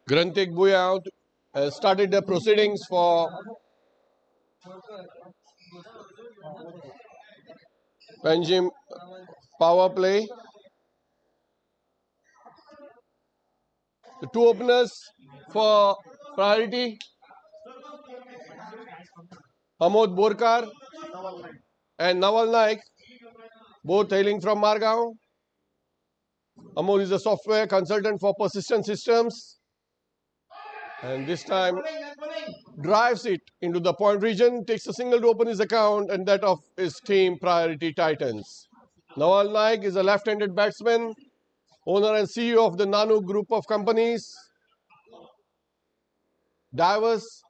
Grantik Buyao has started the proceedings for Panjim power play. The two openers for priority, Amod Borkar and Naval Naik, both hailing from Margao. Amod is a software consultant for persistent systems, and this time drives it into the point region, takes a single to open his account, and that of his team Priority Titans. Naval Naik is a left-handed batsman, owner and CEO of the Nanu group of companies. Diverse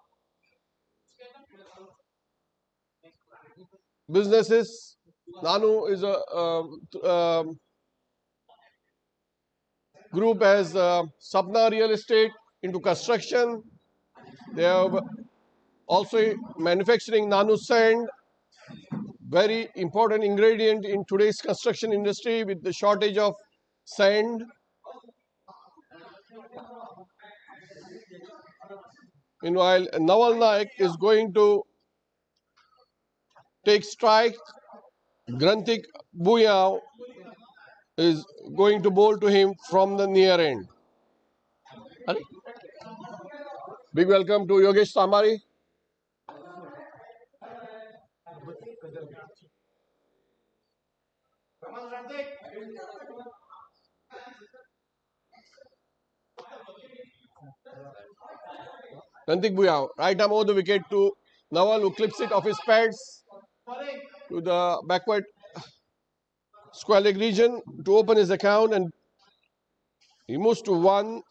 businesses. Nanu is a group as Sapna Real Estate into construction. They have also manufacturing Nanu sand, very important ingredient in today's construction industry with the shortage of sand. Meanwhile, Naval Naik is going to take strike. Grantik Buyao is going to bowl to him from the near end. Big welcome to Yogesh Samari. Grantik Buyao, right arm over the wicket to Naval, who clips it off his pads to the backward square leg region to open his account, and he moves to 1,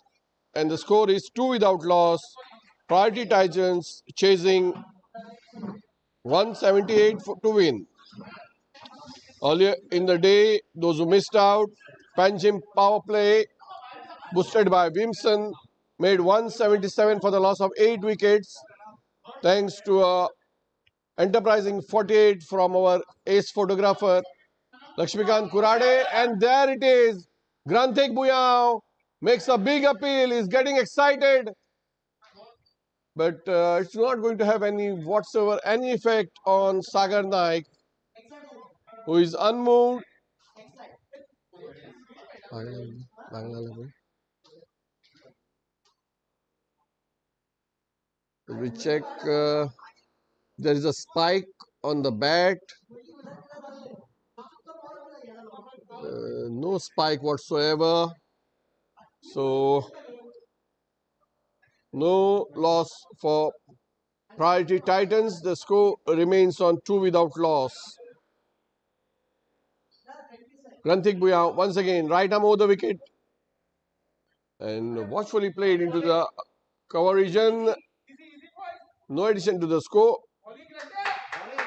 and the score is 2 without loss. Priority Titans chasing 178 to win. Earlier in the day, those who missed out, Panjim power play boosted by Wimson made 177 for the loss of 8 wickets, thanks to a enterprising 48 from our ace photographer Lakshmikant Kurade, and there it is. Grantik Buyao makes a big appeal, is getting excited, but it's not going to have any whatsoever any effect on Sagar Naik, who is unmoved. We check, there is a spike on the bat. No spike whatsoever. So, no loss for Priority Titans. The score remains on 2 without loss. Grantik Buyao once again right arm over the wicket and watchfully played into the cover region. No addition to the score.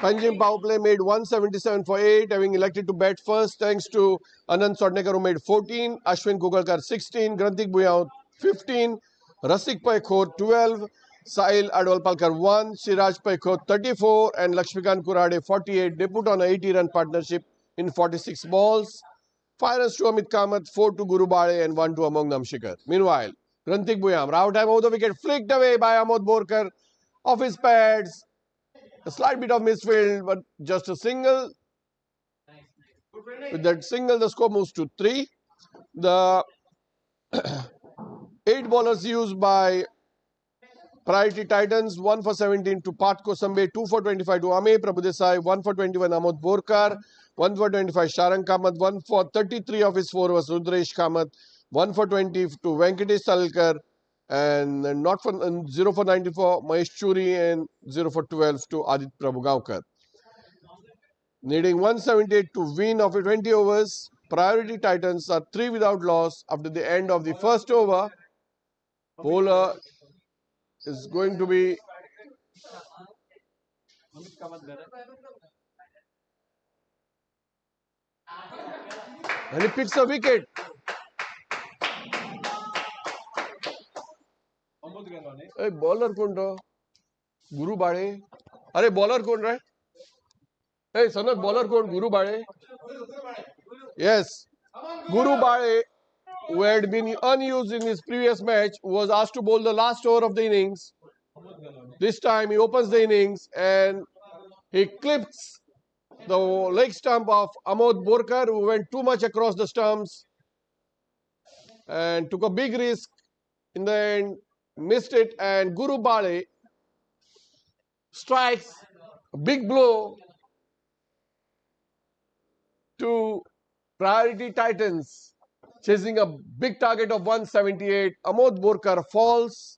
Panjim power play made 177 for 8, having elected to bat first thanks to Anand Sodnekar, who made 14, Ashwin Kukalkar 16, Grantik Buyao 15, Rasik Paikho 12, Sahil Adwalpalkar 1, Siraj Paikho 34, and Lakshmikant Kurade 48. They put on an 80-run partnership in 46 balls. 5 runs to Amit Kamath, 4 to Guru Bade, and 1 to Amog Namshikar. Meanwhile, Grantik Buyao, round time over the wicket, flicked away by Amod Borkar off his pads. A slight bit of misfield, but just a single. With that single, the score moves to 3. The 8 bowlers used by Priority Titans, 1 for 17 to Pat Kosambe, 2 for 25 to Ame Prabhudesai, 1 for 21 Amod Borkar, 1 for 25 Sarsangan Kamath, 1 for 33 of his 4 was Rudresh Kamath, 1 for 20 to Venkatesh Salkar, and not for 0 for 94 Mahesh Churi, and 0 for 12 to Adit Prabhugaonkar. Needing 178 to win after 20 overs, Priority Titans are 3 without loss after the end of the first over. Bowler is going to be and he picks a wicket. Hey, bowler कौन रहा? गुरु बाड़े. अरे bowler कौन रहा है? Hey, Sanat bowler कौन? गुरु बाड़े. Yes. Guru Bale, who had been unused in his previous match, was asked to bowl the last over of the innings. This time he opens the innings and he clips the leg stump of Amod Borkar, who went too much across the stumps and took a big risk. In the end, missed it, and Guru Bale strikes a big blow to Priority Titans, chasing a big target of 178. Amod Borkar falls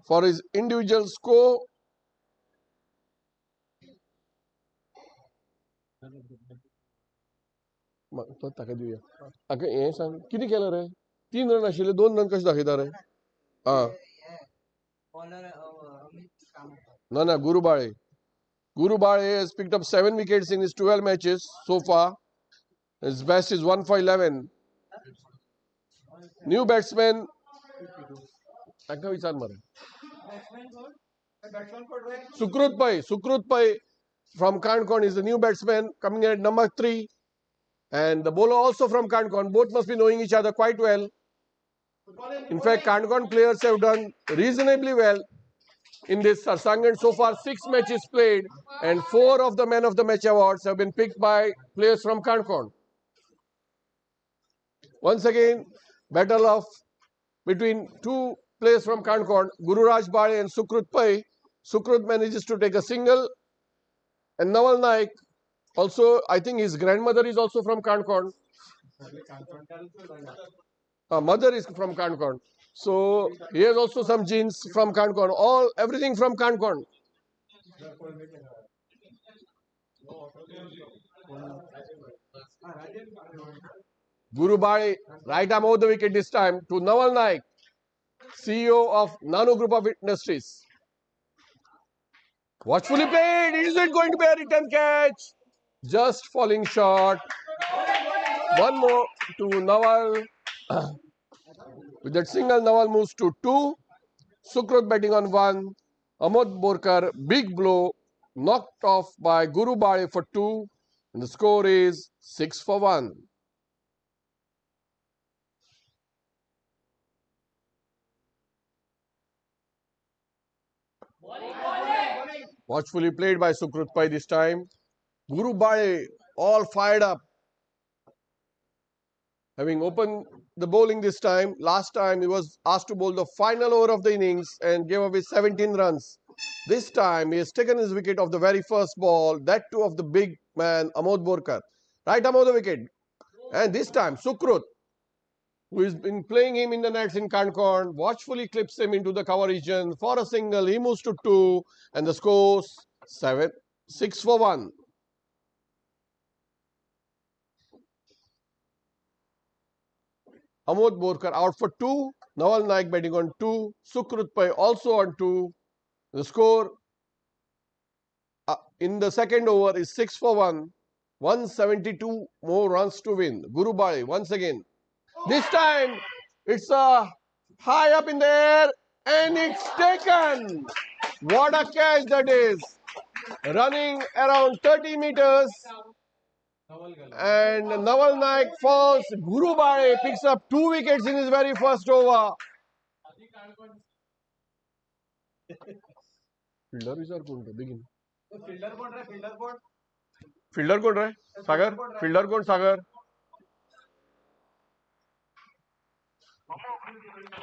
for his individual score. तो ताका दिवया आका हे सांग किती केलं रे 3 run आशिल्ले 2 run कशे दाखयता रे ना Guru Bale has picked up 7 wickets in his 12 matches so far. His best is 1 for 11. New batsman ताका विचार मरे Sukrut Pai from Kankon is the new batsman coming at number 3. And the bowler also from Kankon. Both must be knowing each other quite well. In fact, Kankon players have done reasonably well in this Sarsangan. So far, 6 matches played and 4 of the Man of the Match awards have been picked by players from Kankon. Once again, battle of between 2 players from Kankon, Gururaj Bade and Sukrut Pai. Sukrut manages to take a single, and Naval Naik also, I think his grandmother is also from Kankon. Mother is from Kankon. So he has also some genes from Kankon. Everything from Kankon. Guru Bade, right arm over the wicket this time to Naval Naik, CEO of Nano Group of Industries. Watchfully played. Is it going to be a return catch? Just falling short. One more to Naval. With that single, Naval moves to 2. Sukrut batting on 1. Amod Borkar, big blow, knocked off by Guru Bade for 2. And the score is 6 for 1. Watchfully played by Sukrut Pai this time. Guru Bade all fired up. Having opened the bowling this time, last time he was asked to bowl the final over of the innings and gave away 17 runs. This time he has taken his wicket off the very first ball, that too of the big man Amod Borkar. Right arm of the wicket. And this time Sukrut, who has been playing him in the nets in Kankorn, watchfully clips him into the cover region for a single. He moves to 2 and the score's 6 for 1. Amod Borkar out for 2. Naval Naik batting on 2. Sukrut Pai also on 2. The score in the second over is 6 for 1. 172 more runs to win. Guru Bade once again. This time it's high up in the air and it's taken. What a catch that is. Running around 30 meters. And Naval Naik falls. Guru Bade picks up 2 wickets in his very first over. Fielder is going to begin. Fielder code hai? Sagar? Fielder code Sagar.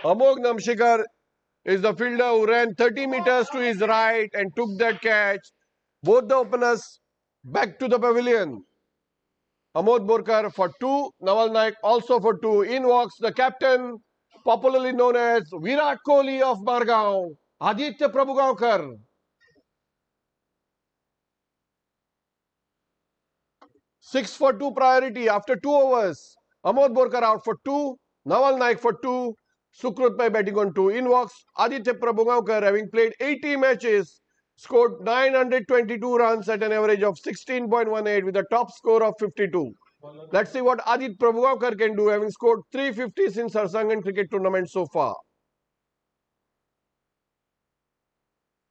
Amog Namshikar is the fielder who ran 30 meters to his right and took that catch. Both the openers back to the pavilion. Amod Borkar for 2, Naval Naik also for 2. In walks the captain, popularly known as Virat Kohli of Margaon, Aditya Prabhugaonkar. Six for 2 priority after 2 overs. Amod Borkar out for 2, Naval Naik for 2, Sukrut Pai batting on 2. In walks Aditya Prabhugaonkar, having played 80 matches, scored 922 runs at an average of 16.18 with a top score of 52. Let's see what Aditya Prabhugaonkar can do, having scored 350s in Sarsangan cricket tournament so far.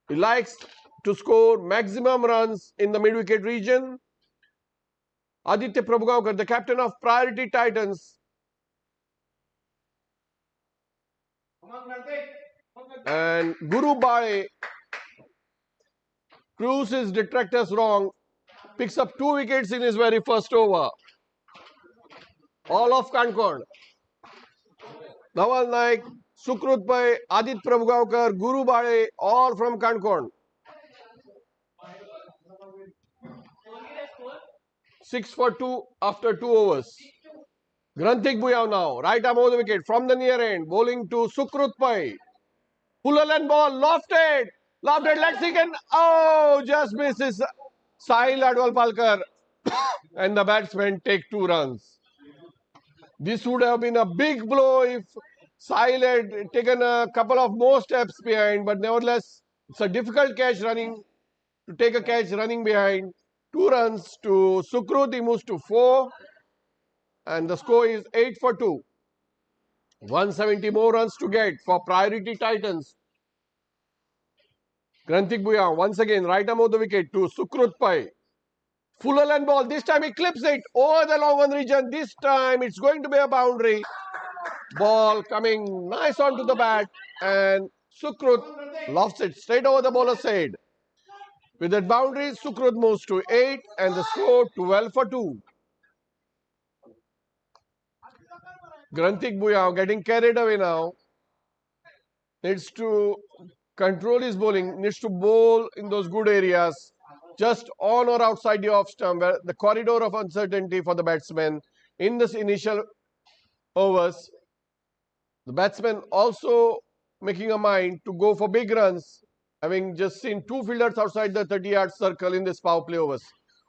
He likes to score maximum runs in the mid-wicket region. Aditya Prabhugaonkar, the captain of Priority Titans, and Guru Bale proves his detractors wrong, picks up 2 wickets in his very first over. All of Concord. Naval Naik, Sukrut Bhai, Adit Prabhugaonkar, Guru Bale, all from Concord. 6 for 2 after 2 overs. Granthik Buyao now, right arm over the wicket from the near end, bowling to Sukrut Bhai. Puller and ball, lofted, let's see again. Oh, just misses Sahil Adwalpalkar. And the batsmen take 2 runs. This would have been a big blow if Sahil had taken a couple of more steps behind, but nevertheless, it's a difficult catch running, to take a catch running behind. 2 runs to Sukrut, he moves to 4, and the score is 8 for 2. 170 more runs to get for Priority Titans. Granthik Bhuyan once again right arm of the wicket to Sukrut Pai. Fuller and ball. This time he clips it over the long one region. This time it's going to be a boundary. Ball coming nice onto the bat, and Sukrut lofts it straight over the bowler's head. With that boundary, Sukrut moves to 8 and the score 12 for 2. Granthik Bhuyan getting carried away now. Needs to control his bowling, needs to bowl in those good areas, just on or outside the off stump, where the corridor of uncertainty for the batsman in this initial overs. The batsman also making a mind to go for big runs, having just seen 2 fielders outside the 30-yard circle in this power play overs.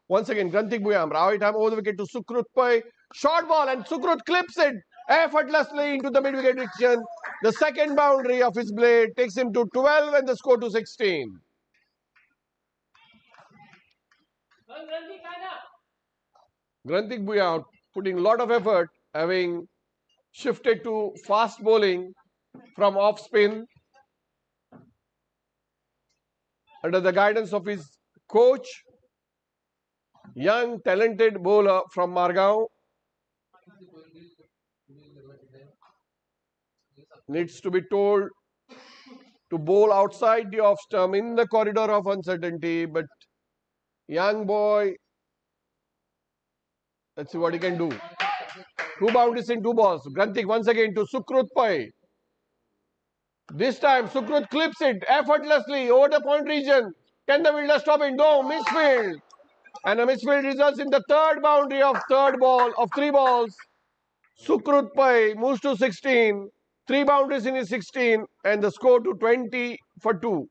Once again, Granthik Bhuyan, right arm over the wicket to Sukrut Pai. Short ball, and Sukrut clips it effortlessly into the mid-wicket region. The second boundary of his blade takes him to 12 and the score to 16. Granthik Bhuyan putting a lot of effort, having shifted to fast bowling from off spin under the guidance of his coach, young talented bowler from Margao. Needs to be told to bowl outside the off stump in the corridor of uncertainty, but young boy, let's see what he can do. 2 boundaries in 2 balls. Granthik once again to Sukrut Pai. This time Sukrut clips it effortlessly over the point region. Can the fielder stop it? No, misfield. And a misfield results in the third boundary of 3 balls. Sukrut Pai moves to 16. 3 boundaries in his 16 and the score to 20 for 2.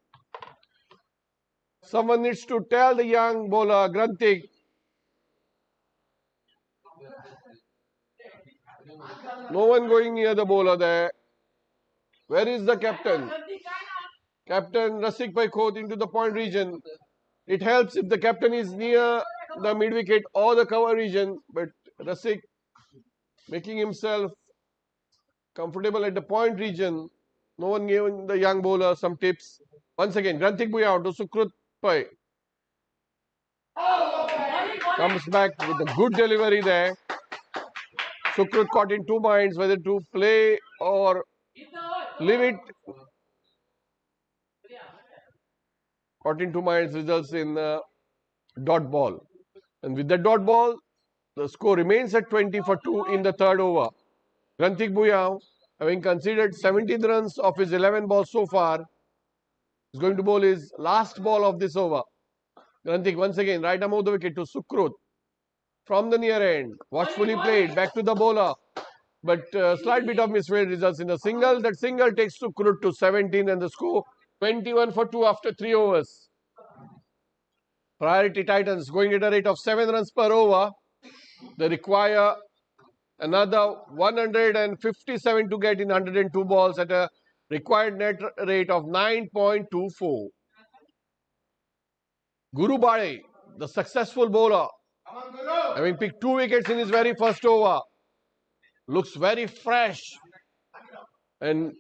Someone needs to tell the young bowler Granthik, no one going near the bowler there. Where is the captain? Captain Rasik Bhai Khot into the point region. It helps if the captain is near the mid wicket or the cover region, but Rasik making himself comfortable at the point region. No one giving the young bowler some tips. Once again, Granthik Bhuyan to Sukrut Pai. Comes back with a good delivery there. Sukrut caught in 2 minds whether to play or leave it. Caught in 2 minds results in a dot ball. And with the dot ball, the score remains at 20 for 2 in the third over. Granthik Bhuyan, having conceded 17 runs of his 11 balls so far, is going to bowl his last ball of this over. Granthik once again, right arm over the wicket to Sukrut. From the near end, watchfully played, back to the bowler. But slight bit of misfield results in a single. That single takes Sukrut to 17 and the score 21 for 2 after 3 overs. Priority Titans going at a rate of 7 runs per over. They require another 157 to get in 102 balls at a required net rate of 9.24. Guru Bade, the successful bowler, having picked 2 wickets in his very first over, looks very fresh and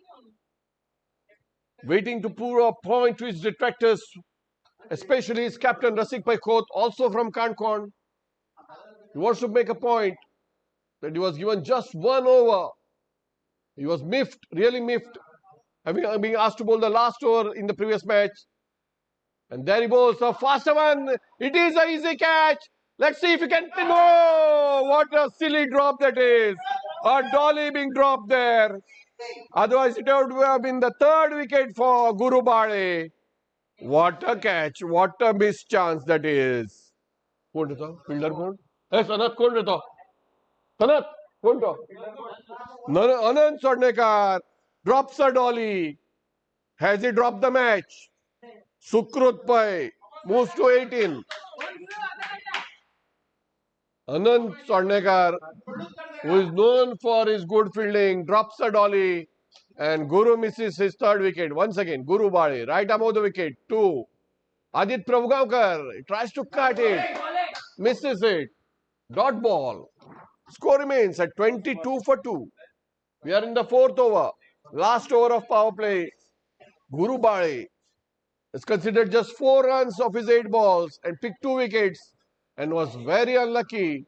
waiting to prove a point to his detractors, especially his captain Rasik Bhai Khot, also from Kankan. He wants to make a point that he was given just 1 over. He was miffed, really miffed, having being asked to bowl the last over in the previous match. And there he bowls a faster one. It is an easy catch. Let's see if he can. No! What a silly drop that is. A dolly being dropped there. Otherwise, it would have been the 3rd wicket for Guru Bale. What a catch. What a missed chance that is. Fielder कोण? Sanat कोण देतो? Sanat कोण तो? Anand Swadnekar drops a dolly. Has he dropped the match? Sukrut Pai moves to 18. Anand Swadnekar, who is known for his good fielding, drops a dolly. And Guru misses his 3rd wicket. Once again, Guru Bale, right arm of the wicket, 2. Adit Prabhugaonkar tries to cut it, misses it. Dot ball. Score remains at 22 for 2. We are in the 4th over. Last over of power play. Guru Bale is considered just 4 runs of his 8 balls and picked 2 wickets and was very unlucky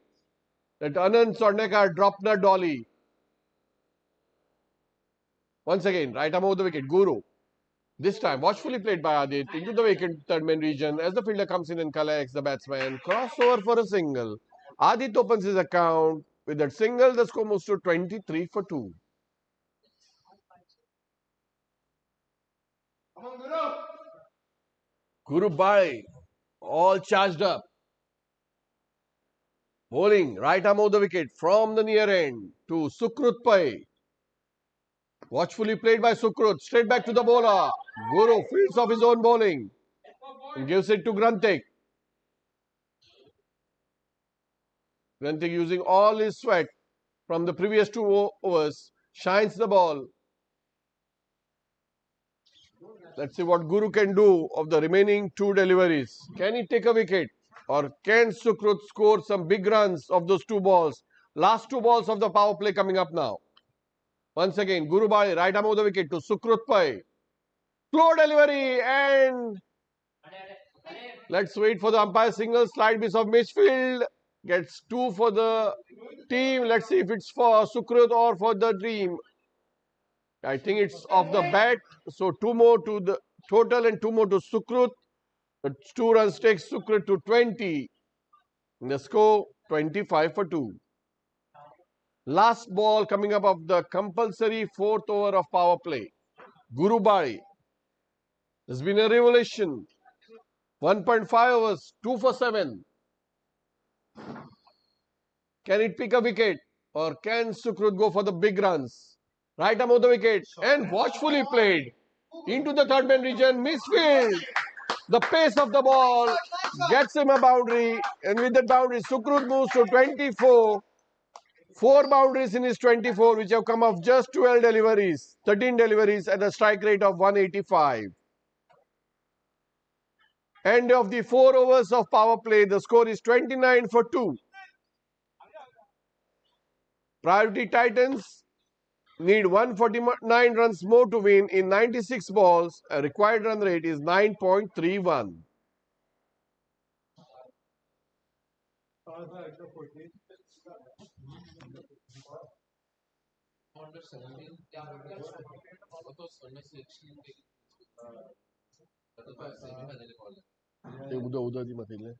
that Anand Swadnekar dropped a dolly. Once again, right arm over the wicket, Guru. This time, watchfully played by Adit into the vacant 3rd man region as the fielder comes in and collects the batsman. Crossover for a single. Adit opens his account. With that single, the score moves to 23 for 2. Guru Bale, all charged up. Bowling right arm over the wicket from the near end to Sukrut Pai. Watchfully played by Sukrut, straight back to the bowler. Guru fields off his own bowling and gives it to Granthik. Granthik, using all his sweat from the previous 2 overs, shines the ball. Let's see what Guru can do of the remaining 2 deliveries. Can he take a wicket? Or can Sukrut score some big runs of those 2 balls? Last 2 balls of the power play coming up now. Once again, Guru Bale, right arm of the wicket to Sukrut Pai. Slow delivery and let's wait for the umpire signal. Slight piece of misfield. Gets 2 for the team. Let's see if it's for Sukrut or for the team. I think it's off the bat. So 2 more to the total and 2 more to Sukrut. The 2 runs takes Sukrut to 20. The score 25 for 2. Last ball coming up of the compulsory 4th over of power play. Guru Bale has been a revelation. 1.5 overs, 2 for 7. Can it pick a wicket or can Sukrut go for the big runs? Right arm of the wicket and watchfully played into the 3rd man region. Misfield. The pace of the ball gets him a boundary, and with that boundary, Sukrut moves to 24. 4 boundaries in his 24, which have come off just 12 deliveries, 13 deliveries at a strike rate of 185. End of the 4 overs of power play. The score is 29 for 2. Priority Titans need 149 runs more to win in 96 balls. A required run rate is 9.31. उदा दी मतलब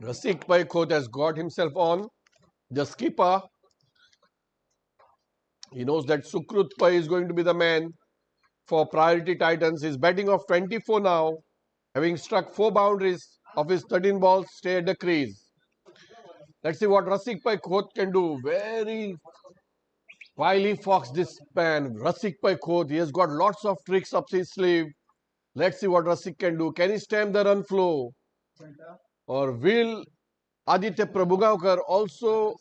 Rasik Paikot has got himself on, the skipper. He knows that Sukrut Pai is going to be the man for Priority Titans. He's batting off 24 now, having struck 4 boundaries of his 13 balls, stay at the crease. Let's see what Rasik Paikot can do. Very wily fox this man, Rasik Paikot. He has got lots of tricks up his sleeve. Let's see what Rasik can do. Can he stem the run flow? Or will Aditya Prabhugaonkar also...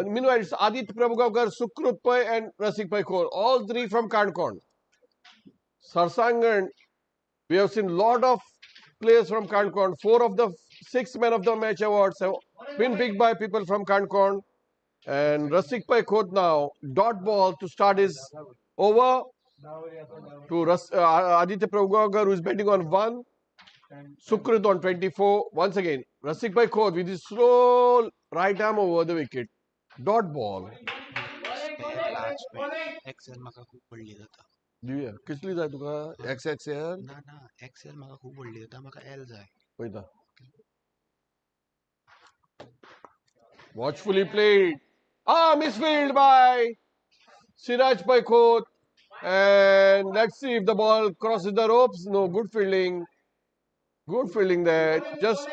meanwhile, it's Aditya Prabhugaonkar, Sukrut Pai and Rasik Paikot. All 3 from Kankon. Sarsangan, we have seen lot of players from Kankorn. 4 of the 6 men of the match awards have been picked by people from Kankorn. And Rasik Pai Khot now, dot ball to start his over to Aditya Prabhakar, who is betting on 1. Sukrut on 24. Once again, Rasik Pai Khot with his slow right arm over the wicket. Dot ball. एक्सेल म्हाका खूब पडली जाता दिव्या कसली जाय तुका XXL ना ना एक्सेल म्हाका खूब पडली जाता म्हाका एल जाय पळयता. Watchfully played. Misfield by Siraj Pai Khot. And let's see if the ball crosses the ropes. No, good fielding. Good fielding there. Just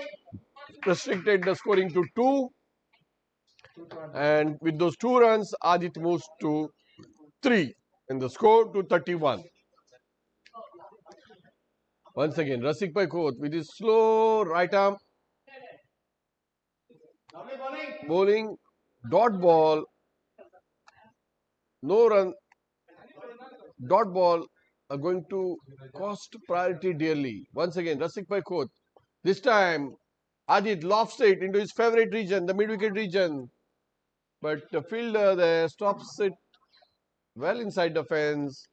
restricted the scoring to 2. And with those 2 runs, Adit moves to 3. And the score to 31. Once again, Rasik Pai Khot with his slow right arm bowling, dot ball, no run, dot ball are going to cost priority dearly. Once again, Rasik Pai Khot. This time, Adit lofts it into his favorite region, the mid-wicket region. But the fielder there stops it well inside the fence.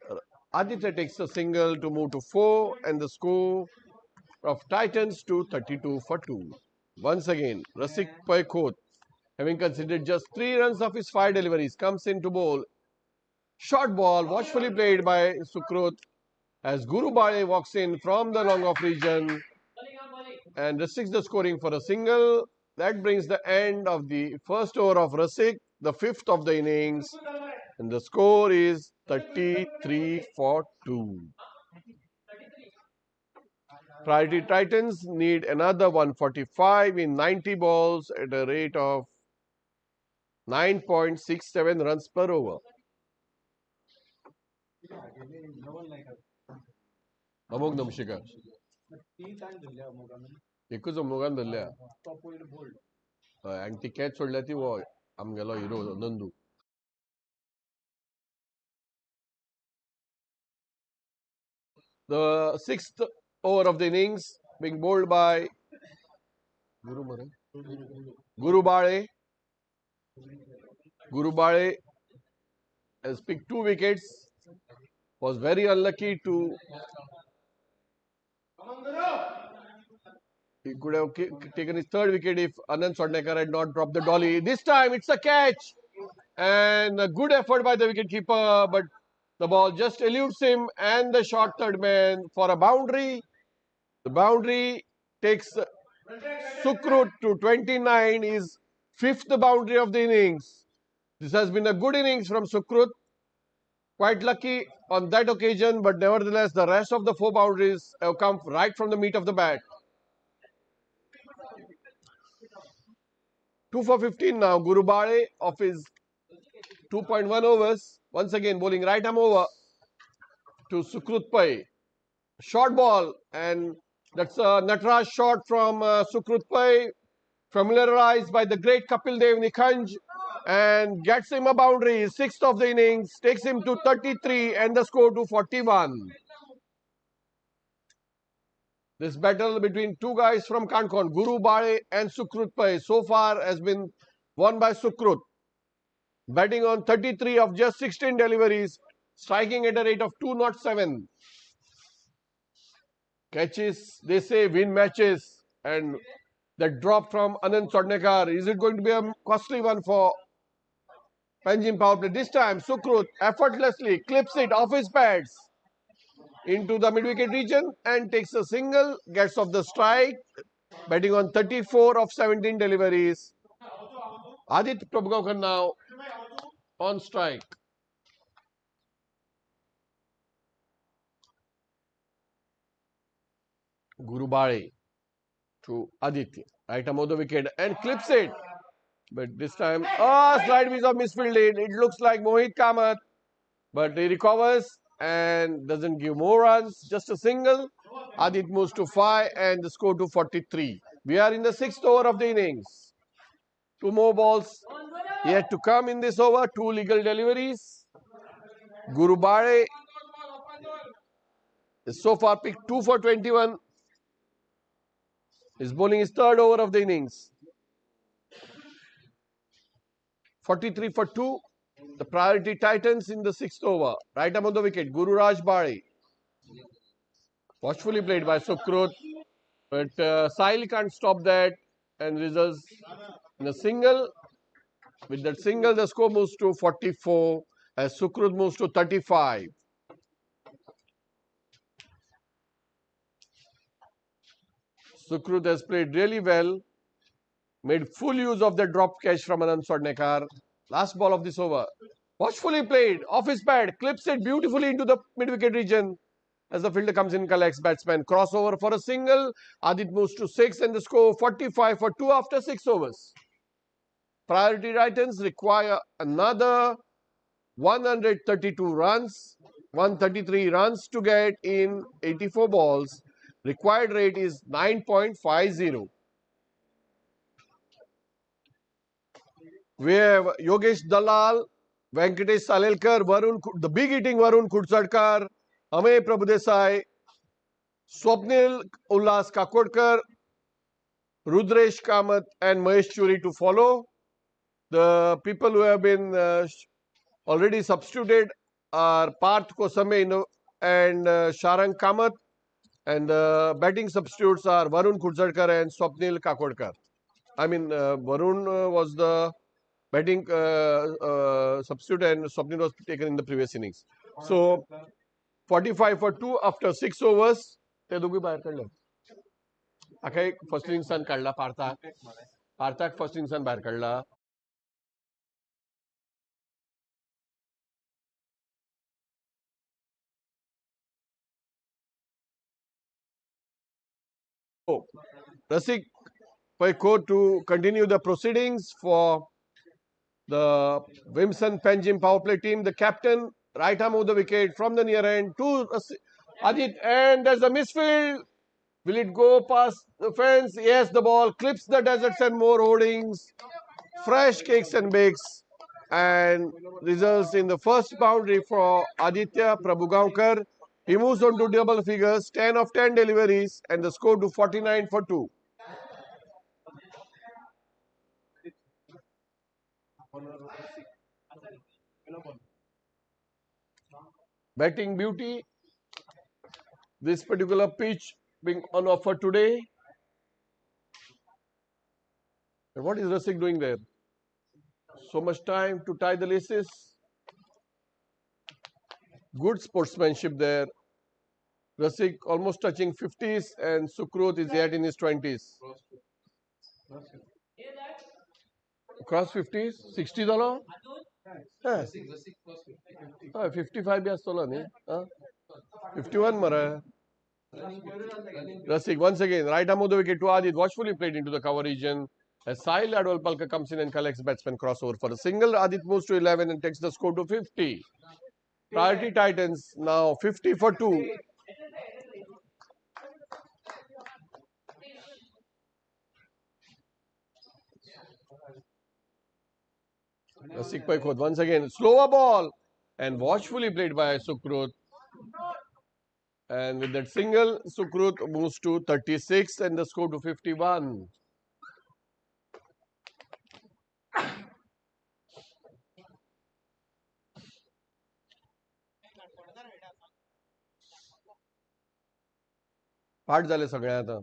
Aditya takes a single to move to 4 and the score of Titans to 32 for 2. Once again, Rasik Pai Khot, having considered just 3 runs of his 5 deliveries, comes in to bowl. Short ball, watchfully played by Sukrut as Guru Bale walks in from the long off region and restricts the scoring for a single. That brings the end of the first over of Rasik, the 5th of the innings. And the score is 33 for 2. Priority Titans need another 145 in 90 balls at a rate of 9.67 runs per over. अमोग नमशेकर एकूच अमोगान धरल्या आनी ती catch सोडल्या ती वो आमगेलो हिरो Nandu. The 6th over of the innings being bowled by Guru Bale. Guru Bale has picked 2 wickets. Was very unlucky to. He could have taken his 3rd wicket if Anand Swadnekar had not dropped the dolly. This time it's a catch and a good effort by the wicketkeeper, but the ball just eludes him and the short third man for a boundary. The boundary takes Sukrut to 29, his 5th boundary of the innings. This has been a good innings from Sukrut. Quite lucky on that occasion, but nevertheless the rest of the 4 boundaries have come right from the meat of the bat. 2 for 15 now. Guru Bale of his 2.1 overs. Once again bowling right arm over to Sukrut Pai. Short ball and that's a Nataraj shot from Sukrut Pai. Familiarized by the great Kapil Dev Nikhanj and gets him a boundary. 6th of the innings takes him to 33 and the score to 41. This battle between 2 guys from Kankorn, Guru Bale and Sukrut Pai, so far has been won by Sukrut. Batting on 33 of just 16 deliveries, striking at a rate of 207. Catches, they say, win matches. And that drop from Anand Swadnekar, is it going to be a costly one for Panjim power play? This time, Sukrut effortlessly clips it off his pads into the mid-wicket region and takes a single, gets off the strike, batting on 34 of 17 deliveries. Aditya Prabhakar now on strike. Guru Bale to Aditya, right arm of the wicket and clips it. But this time, slight piece of misfielding. It looks like Mohit Kamath, but he recovers and doesn't give more runs, just a single. Aditya moves to 5 and the score to 43. We are in the 6th over of the innings. 2 more balls yet to come in this over, 2 legal deliveries. Guru Bale is so far picked 2 for 21. is bowling his third over of the innings. 43 for 2. The priority Titans in the sixth over. Right arm on the wicket, Guru Raj Bari. Watchfully played by Sukrut. But Sahil can't stop that and results in a single. With that single, the score moves to 44 as Sukrut moves to 35. Sukrut has played really well. Made full use of the drop catch from Anand Swadnekar. Last ball of this over. Watchfully played, off his pad, clips it beautifully into the mid-wicket region. As the fielder comes in, collects batsman. Crossover for a single. Adit moves to 6 and the score 45 for 2 after 6 overs. Priority Titans require another 132 runs, 133 runs to get in 84 balls. Required rate is 9.50. We have Yogesh Dalal, Venkatesh Salelkar, Varun, the big hitting Varun Khudsadkar, Amey Prabhudesai, Swapnil Ullas Kakodkar, Rudresh Kamath and Mahesh Churi to follow. The people who have been already substituted are Parth Kosame and Sharang Kamath, and the batting substitutes are Varun Khudsadkar and Swapnil Kakodkar. I mean, Varun was the batting substitute and Swapnil was taken in the previous innings. So 45 for 2 after 6 overs. ते दोघी बाहेर काढले. अखे first इनिंगसान काढला पार्थाक first इनिंगसान बाहेर काढला. Rasik Paiko to continue the proceedings for the Wimson Panjim power play team. The captain, right arm of the wicket from the near end to Adit, and there's a misfield. Will it go past the fence? Yes, the ball clips the deserts and more hoardings. Fresh cakes and bakes, and results in the first boundary for Aditya Prabhugaonkar. He moves on to double figures, 10 of 10 deliveries, and the score to 49 for 2. Batting beauty. This particular pitch being on offer today. And what is Rasik doing there? So much time to tie the laces. Good sportsmanship there. Rasik almost touching 50s and Sukrut is yet in his 20s. Cross 50s? $60? Yes. 55 years old, 51 mara. Rasik once again, right arm of the wicket to Adit, watchfully played into the cover region. As Sahil Adwalpalka comes in and collects batsman crossover for a single, Adit moves to 11 and takes the score to 50. Priority Titans now 50 for 2. Rasik Paikot once again, slower ball and watchfully played by Sukrut. And with that single, Sukrut moves to 36 and the score to 51. पाठ झाले सगळे आता.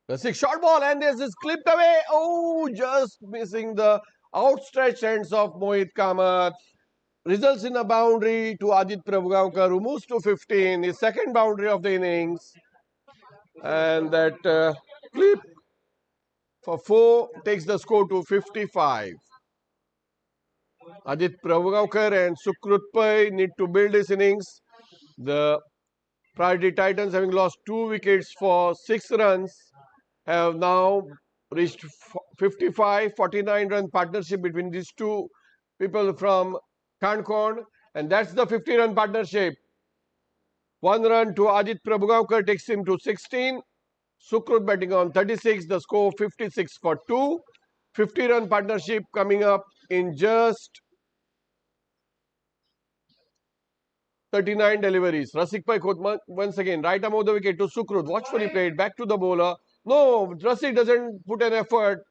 Rasik short ball and this is clipped away. Oh, just missing the outstretched hands of Mohit Kamath. Results in a boundary to Adit Prabhugaonkar, who moves to 15, his second boundary of the innings. And that clip for 4 takes the score to 55. Adit Prabhugaonkar and Sukrut Pai need to build his innings. The Priority Titans, having lost 2 wickets for 6 runs, have now reached 55-49 run partnership between these two people from Khankon, and that's the 50 run partnership. 1 run to Adit Prabhugaonkar takes him to 16. Sukrut batting on 36, the score 56 for 2. 50 run partnership coming up in just 39 deliveries. Rasik Pai Khot once again, right arm of the wicket to Sukrut. Watchfully played, back to the bowler. No, Rasik doesn't put an effort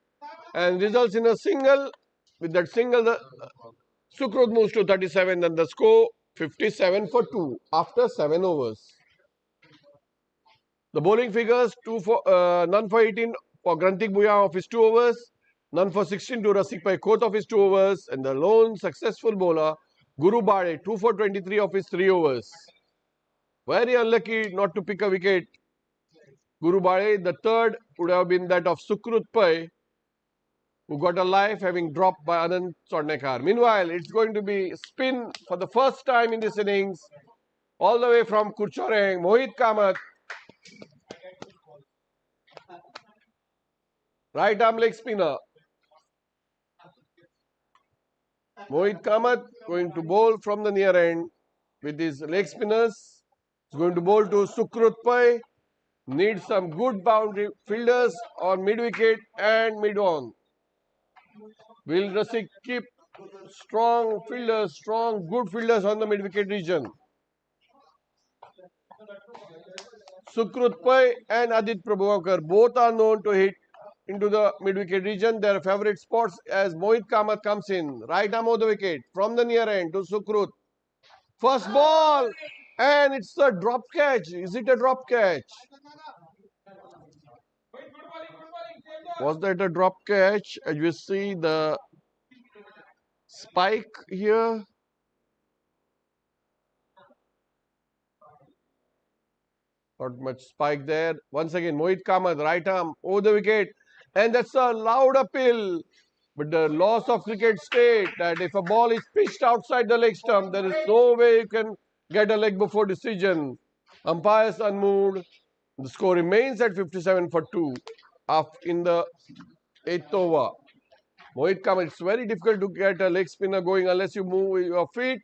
and results in a single. With that single, the Sukrut moves to 37 and the score 57 for 2 after 7 overs. The bowling figures none for 18 for Grantik Bhuyan of his 2 overs, none for 16 to Rasik Pai Khot of his 2 overs, and the lone successful bowler Guru Bade 2 for 23 of his 3 overs. Very unlucky not to pick a wicket. Guru Bade, the third would have been that of Sukrut Pai, who got a life having dropped by Anand Sodnekar. Meanwhile, it's going to be spin for the first time in this innings, all the way from Kurchoreng, Mohit Kamath. Right arm leg spinner. Mohit Kamath going to bowl from the near end with his leg spinners. He's going to bowl to Sukrut Pai. Needs some good boundary fielders on mid wicket and mid on. Will Rasik keep strong fielders, good fielders on the mid wicket region? Sukrut Pai and Adit Prabhakar both are known to hit into the mid wicket region. Their favorite spots as Mohit Kamath comes in. Right arm of the wicket from the near end to Sukrut. First ball and it's a drop catch. Is it a drop catch? Was that a drop catch? As you see the spike here. Not much spike there. Once again, Mohit Kamath, right arm over the wicket. And that's a loud appeal. But the laws of cricket state that if a ball is pitched outside the leg stump, there is no way you can get a leg before decision. Umpires unmoved. The score remains at 57 for 2 in the 8th over. Mohit Kamath, it's very difficult to get a leg spinner going unless you move your feet.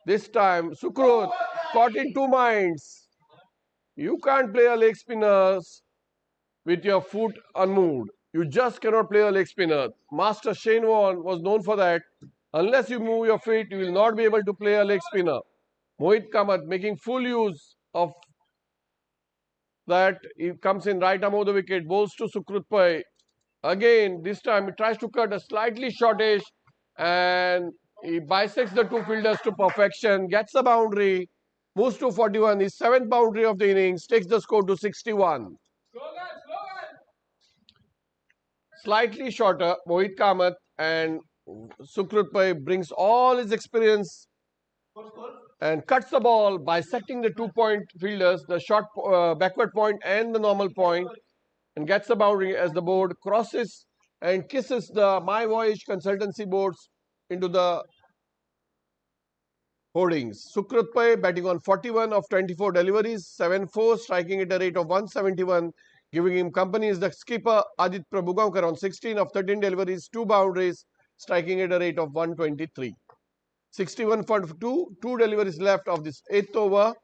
This time, Sukrut caught in 2 minds. You can't play a leg spinner with your foot unmoved. You just cannot play a leg spinner. Master Shane Warne was known for that. Unless you move your feet, you will not be able to play a leg spinner. Mohit Kamath making full use of that. He comes in right arm of the wicket, bowls to Sukrut Pai. Again, this time he tries to cut a slightly shortish and he bisects the 2 fielders to perfection, gets a boundary, moves to 41, his 7th boundary of the innings, takes the score to 61. Slightly shorter, Mohit Kamath and Sukrut Pai brings all his experience and cuts the ball, bisecting the 2-point fielders, the short backward point and the normal point, and gets the boundary as the board crosses and kisses the My Voyage consultancy boards into the hoardings. Sukrut Pai batting on 41 of 24 deliveries, 7-4, striking at a rate of 171. Giving him company is the skipper Adit Prabhakar on 16 of 13 deliveries, 2 boundaries, striking at a rate of 123. 61 for 2, 2 deliveries left of this 8th over.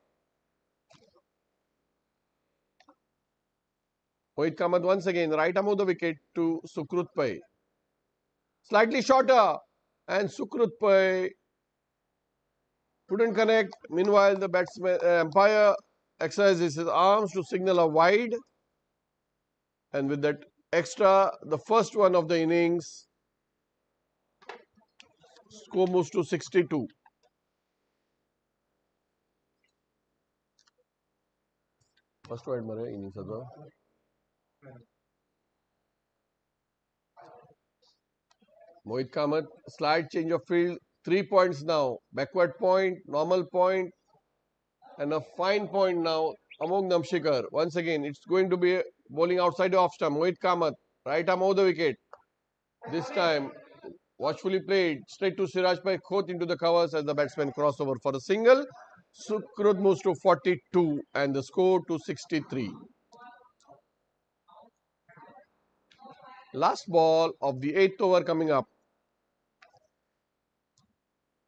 Mohit Kamath once again, right arm of the wicket to Sukrut Pai. Slightly shorter and Sukrut Pai couldn't connect. Meanwhile, the batsman umpire exercises his arms to signal a wide. And with that extra, the first one of the innings, score moves to 62. First wide mare innings ado. Mohit Kamath, slight change of field, 3 points now. Backward point, normal point, and a fine point now. Among Namshikar. Once again, it's going to be bowling outside the off stump. Mohit Kamath, right arm over the wicket. This time, watchfully played, straight to Siraj Pai Khot into the covers as the batsman crossover for a single. Sukrut moves to 42 and the score to 63. Last ball of the 8th over coming up.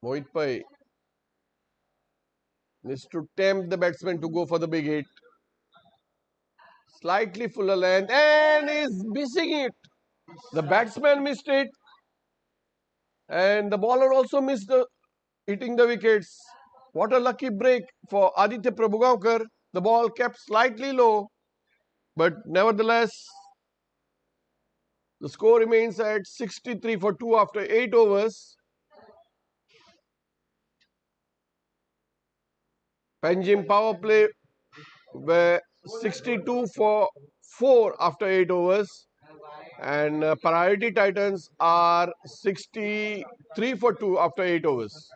Mohit Pai needs to tempt the batsman to go for the big hit. Slightly fuller length and is missing it. The batsman missed it and the bowler also missed hitting the wickets. What a lucky break for Aditya Prabhugaonkar. The ball kept slightly low, but nevertheless, the score remains at 63 for 2 after 8 overs. Panjim power play were 62 for 4 after 8 overs. And Priority Titans are 63 for 2 after 8 overs.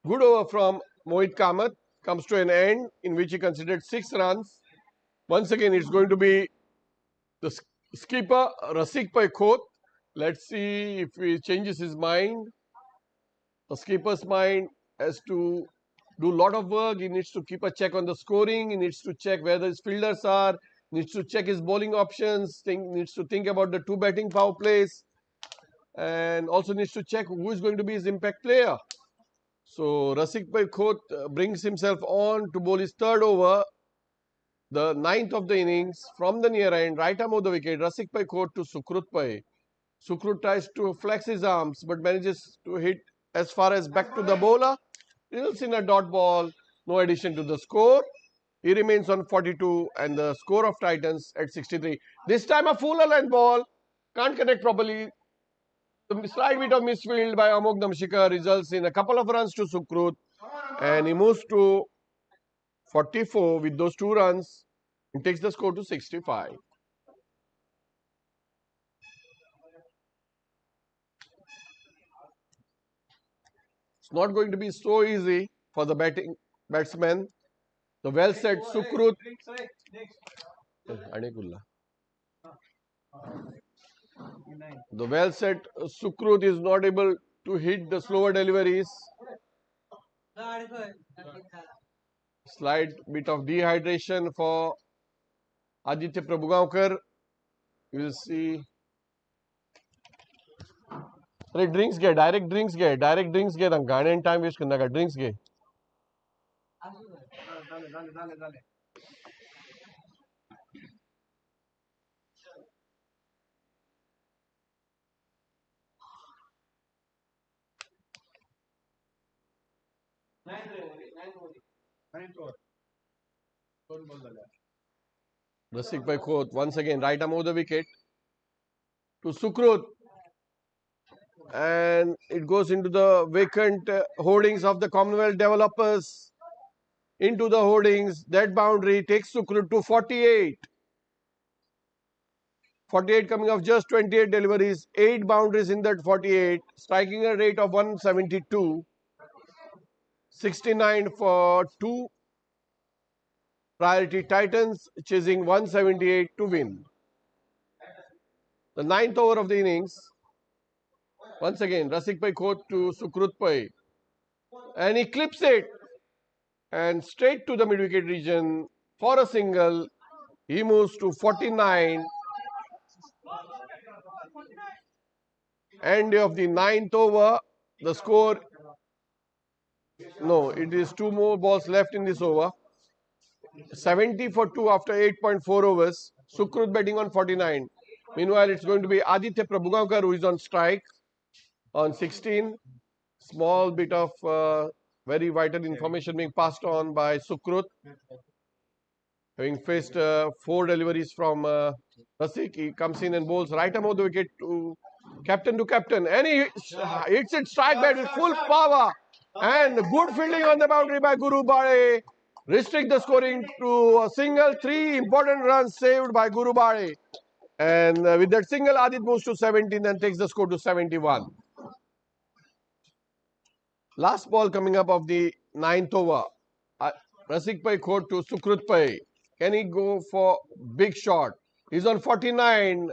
Good over from Mohit Kamath comes to an end in which he considered 6 runs. Once again, it's going to be the skipper Rasikbhai Khoth. Let's see if he changes his mind. The skipper's mind has to do a lot of work. He needs to keep a check on the scoring. He needs to check where his fielders are. Needs to check his bowling options. Needs to think about the 2 batting power plays. And also needs to check who is going to be his impact player. So Rasikbhai Khoth brings himself on to bowl his 3rd over. The 9th of the innings from the near end, right arm of the wicket, Rasikbhai Khoth to Sukrutbhai. Sukrut tries to flex his arms but manages to hit as far as back to the bowler. Results in a dot ball, no addition to the score. He remains on 42 and the score of Titans at 63. This time a fuller length ball, can't connect properly. The slight bit of misfield by Amog Namshikar results in a couple of runs to Sukrut and he moves to 44 with those 2 runs and takes the score to 65. It's not going to be so easy for the batsman. The well set Sukrut. The well set Sukrut is not able to hit the slower deliveries. Slight bit of dehydration for Aditya Prabhugaonkar. You will see. Drinks get, direct drinks get. Gaane time waste karna ka, drinks get. Rasikbhai Khoth once again right arm over the wicket to Sukrut. And it goes into the vacant hoardings of the Commonwealth developers. Into the hoardings, that boundary takes Sukrut to 48. 48 coming off just 28 deliveries, 8 boundaries in that 48, striking a rate of 172. 69 for 2. Priority Titans chasing 178 to win. The 9th over of the innings. Once again, Rasikbhai Khoth to Sukrutbhai. And he clips it. And straight to the mid-wicket region for a single. He moves to 49. End of the 9th over. The score. No, it is 2 more balls left in this over. 70 for 2 after 8.4 overs. Sukrut betting on 49. Meanwhile, it's going to be Aditya Prabhugaonkar who is on strike on 16. Small bit of very vital information being passed on by Sukrut. Having faced 4 deliveries from Rasik, he comes in and bowls right arm of the wicket to captain. And he hits it strike back with full power. And good fielding on the boundary by Guru Bade. Restrict the scoring to a single. 3 important runs saved by Guru Bade. And with that single, Adit moves to 17 and takes the score to 71. Last ball coming up of the 9th over. Rasikbhai Khoth to Sukrutbhai. Can he go for big shot? He's on 49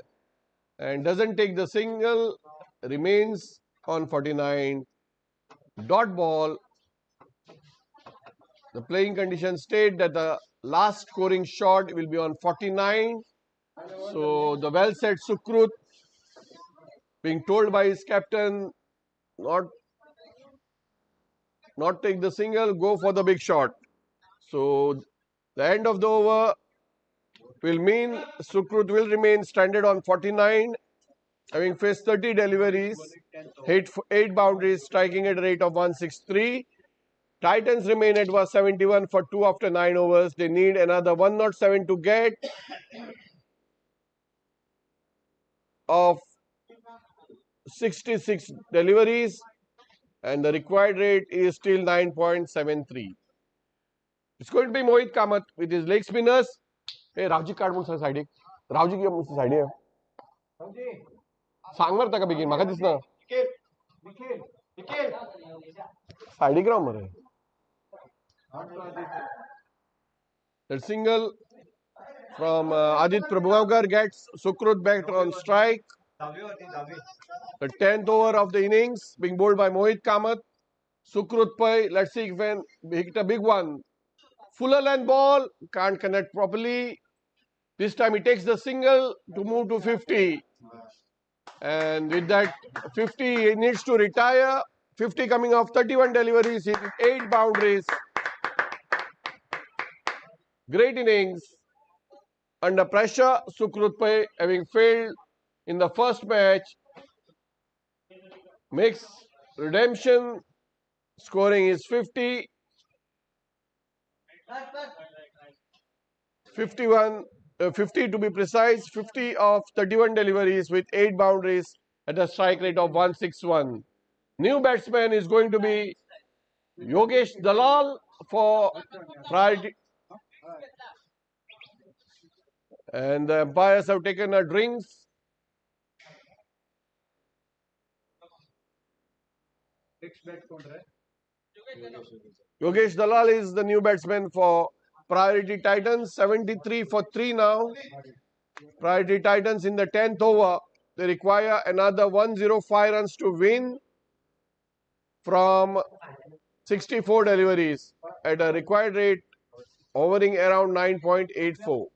and doesn't take the single. Remains on 49. Dot ball. The playing conditions state that the last scoring shot will be on 49. So the well set Sukrut being told by his captain not take the single, go for the big shot. So the end of the over will mean Sukrut will remain stranded on 49 having faced 30 deliveries, hit 8 boundaries, striking at a rate of 163. Titans remain at 171 for 2 after 9 overs. They need another 107 to get of 66 deliveries, and the required rate is still 9.73. It's going to be Mohit Kamath with his leg spinners. Hey, Ravji card mun side ek. Ravji ki mun side hai. Sang marta ka begin maka disna. Side ground mare. That single from Adit Prabhakar gets Sukrut back on strike. The 10th over of the innings being bowled by Mohit Kamath. Sukrut Pai, let's see if when he hit a big one. Fuller length ball, can't connect properly. This time he takes the single to move to 50. And with that 50, he needs to retire. 50 coming off 31 deliveries, he did 8 boundaries. Great innings. Under pressure, Sukrut Pai, having failed in the first match, makes redemption. Scoring is 50. 50 to be precise, 50 of 31 deliveries with 8 boundaries at a strike rate of 161. New batsman is going to be Yogesh Dalal for priority. And the umpires have taken a drinks. Yogesh Dalal is the new batsman for Priority Titans, 73 for 3 now. Priority Titans in the 10th over. They require another 105 runs to win from 64 deliveries at a required rate hovering around 9.84.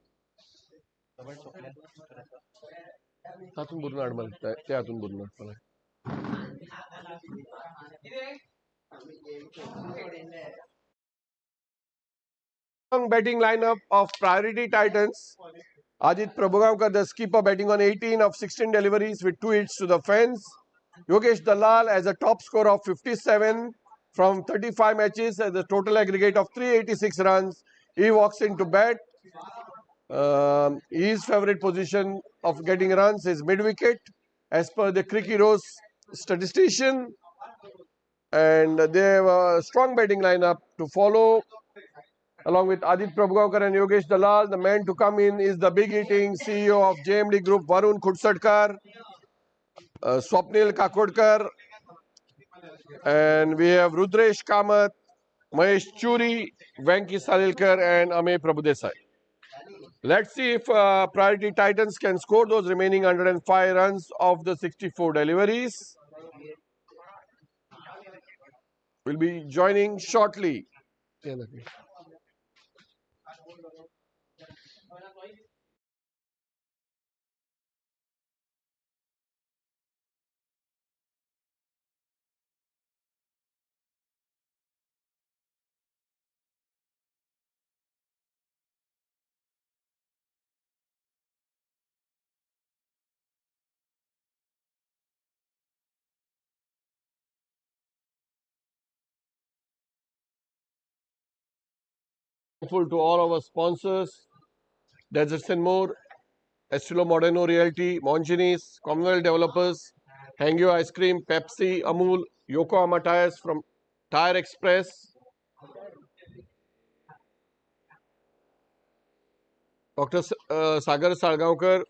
Batting lineup of Priority Titans. Ajit Prabhakar, the skipper, batting on 18 of 16 deliveries with 2 hits to the fence. Yogesh Dalal has a top score of 57 from 35 matches as a total aggregate of 386 runs. He walks into bat. His favorite position of getting runs is mid-wicket as per the Cricket Heroes statistician. And they have a strong batting lineup to follow. Along with Adit Prabhakar and Yogesh Dalal, the man to come in is the big hitting CEO of JMD Group, Varun Khudsadkar, Swapnil Kakodkar, and we have Rudresh Kamath, Mahesh Churi, Venki Salilkar, and Amey Prabhudesai. Let's see if Priority Titans can score those remaining 105 runs of the 64 deliveries. We'll be joining shortly. Thankful to all our sponsors, Deserts and More, Estilo Moderno Realty, Monginis, Commonwealth Developers, Hangyo Ice Cream, Pepsi, Amul, Yokohama Tires from Tire Express, Dr. Sagar Salgaonkar,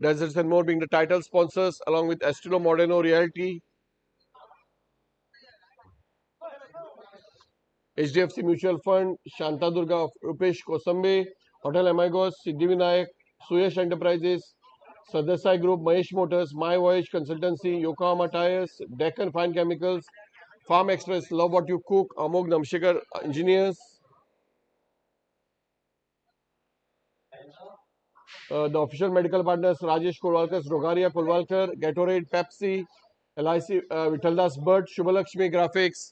Deserts and More being the title sponsors, along with Estilo Moderno Realty, HDFC Mutual Fund, Shanta Durga, Rupesh Kosambe, Hotel Amigos, Siddhivinayak, Suyash Enterprises, Sadasai Group, Mahesh Motors, My Voyage Consultancy, Yokohama Tires, Deccan Fine Chemicals, Farm Express, Love What You Cook, Amog Namshikar Engineers, the official medical partners, Rajesh Kolwalkar, Rogaria Kolwalkar, Gatorade, Pepsi, LIC, Vitaldas Bird, Shubhalakshmi Graphics,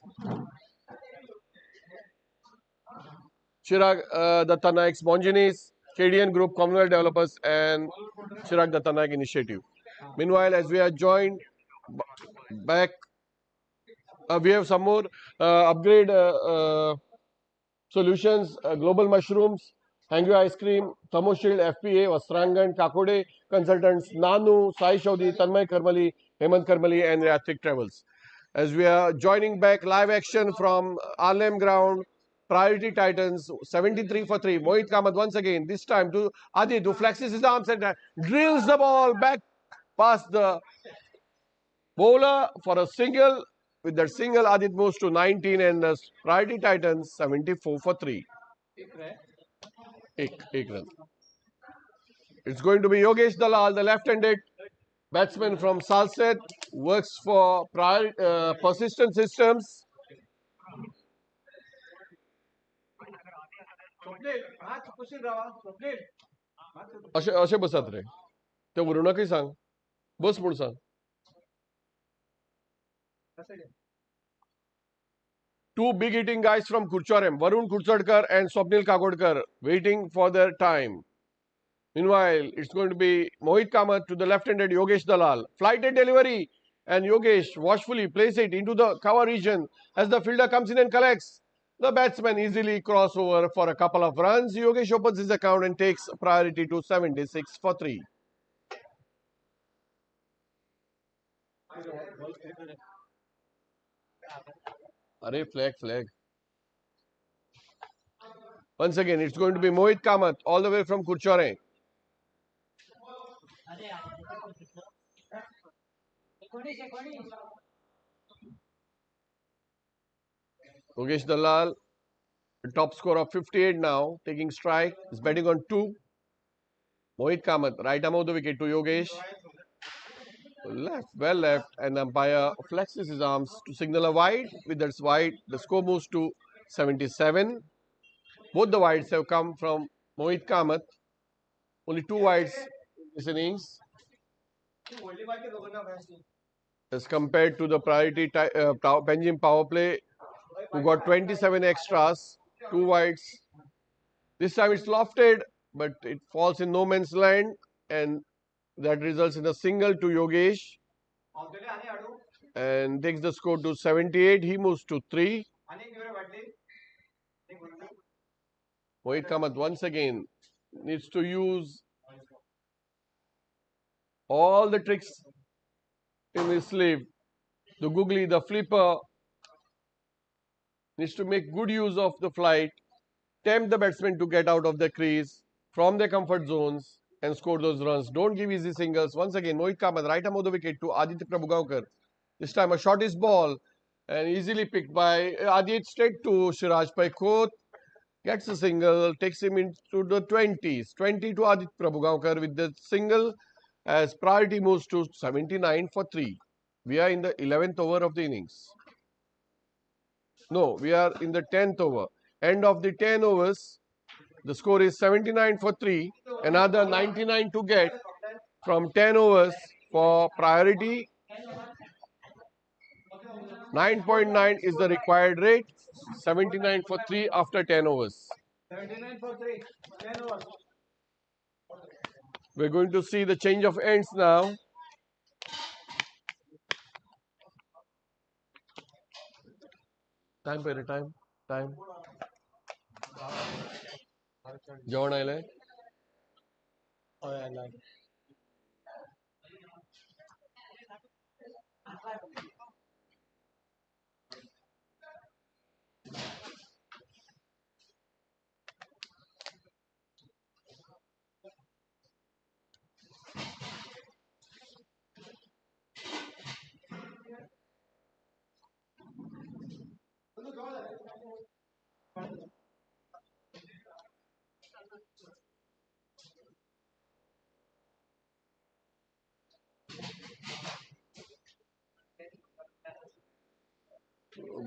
Chirag Dattanaik's Monginis, KDN Group, Commonwealth Developers, and Chirag Dattanaik Initiative. Meanwhile, as we are joined back, we have some more upgrade solutions, global mushrooms, Hangyo ice cream, Thermoshield, FPA, Sarsangan, Kakode consultants, Nanu, Sai Chaudhary, Tanmay Karmali, Hemant Karmali, and Yathik Travels. As we are joining back live action from Arlem ground, Priority Titans, 73 for 3. Mohit Kamath once again, this time to Adit, who flexes his arms and drills the ball back past the bowler for a single. With that single, Adit moves to 19 and the Priority Titans 74 for 3. Ek run. It's going to be Yogesh Dalal, the left-handed batsman from Salset, works for Persistent Systems. अशे बसत रे ते उरणकय सांग बस म्हूण सांग Two big hitting guys from Kurchorem, Varun Kurchadkar and Swapnil Kagodkar, waiting for their time. Meanwhile, it's going to be Mohit Kamath to the left-handed Yogesh Dalal. Flighted delivery, and Yogesh watchfully plays it into the cover region as the fielder comes in and collects. The batsman easily cross over for a couple of runs. Yogesh opens his account and takes priority to 76 for 3. Arey, flag. Once again, it's going to be Mohit Kamath all the way from Kurchore. Yogesh Dalal, the top score of 58 now, taking strike, is batting on 2. Mohit Kamath, right arm of the wicket to Yogesh. Left, well left, and umpire flexes his arms to signal a wide. With that wide, the score moves to 77. Both the wides have come from Mohit Kamath. Only 2 wides in this innings. As compared to the priority Panjim power play, who got 27 extras, 2 wides. This time it's lofted, but it falls in no man's land, and that results in a single to Yogesh and takes the score to 78. He moves to 3. Mohit Kamath once again needs to use all the tricks in his sleeve. The googly, the flipper, needs to make good use of the flight, tempt the batsmen to get out of the crease from their comfort zones and score those runs. Don't give easy singles. Once again, Mohit Kamath, right arm of the wicket to Aditya Prabhugaonkar. This time a shortish ball and easily picked by Adit straight to Shiraj Paikot. Gets a single, takes him into the 20s. 20 to Adit Prabhugaonkar with the single as priority moves to 79 for 3. We are in the 11th over of the innings. No, we are in the 10th over. End of the 10 overs. The score is 79 for 3. Another 99 to get from 10 overs for priority. 9.9 is the required rate. 79 for 3 after 10 overs. 79 for 3. 10 overs. We're going to see the change of ends now. Time per time. John Island.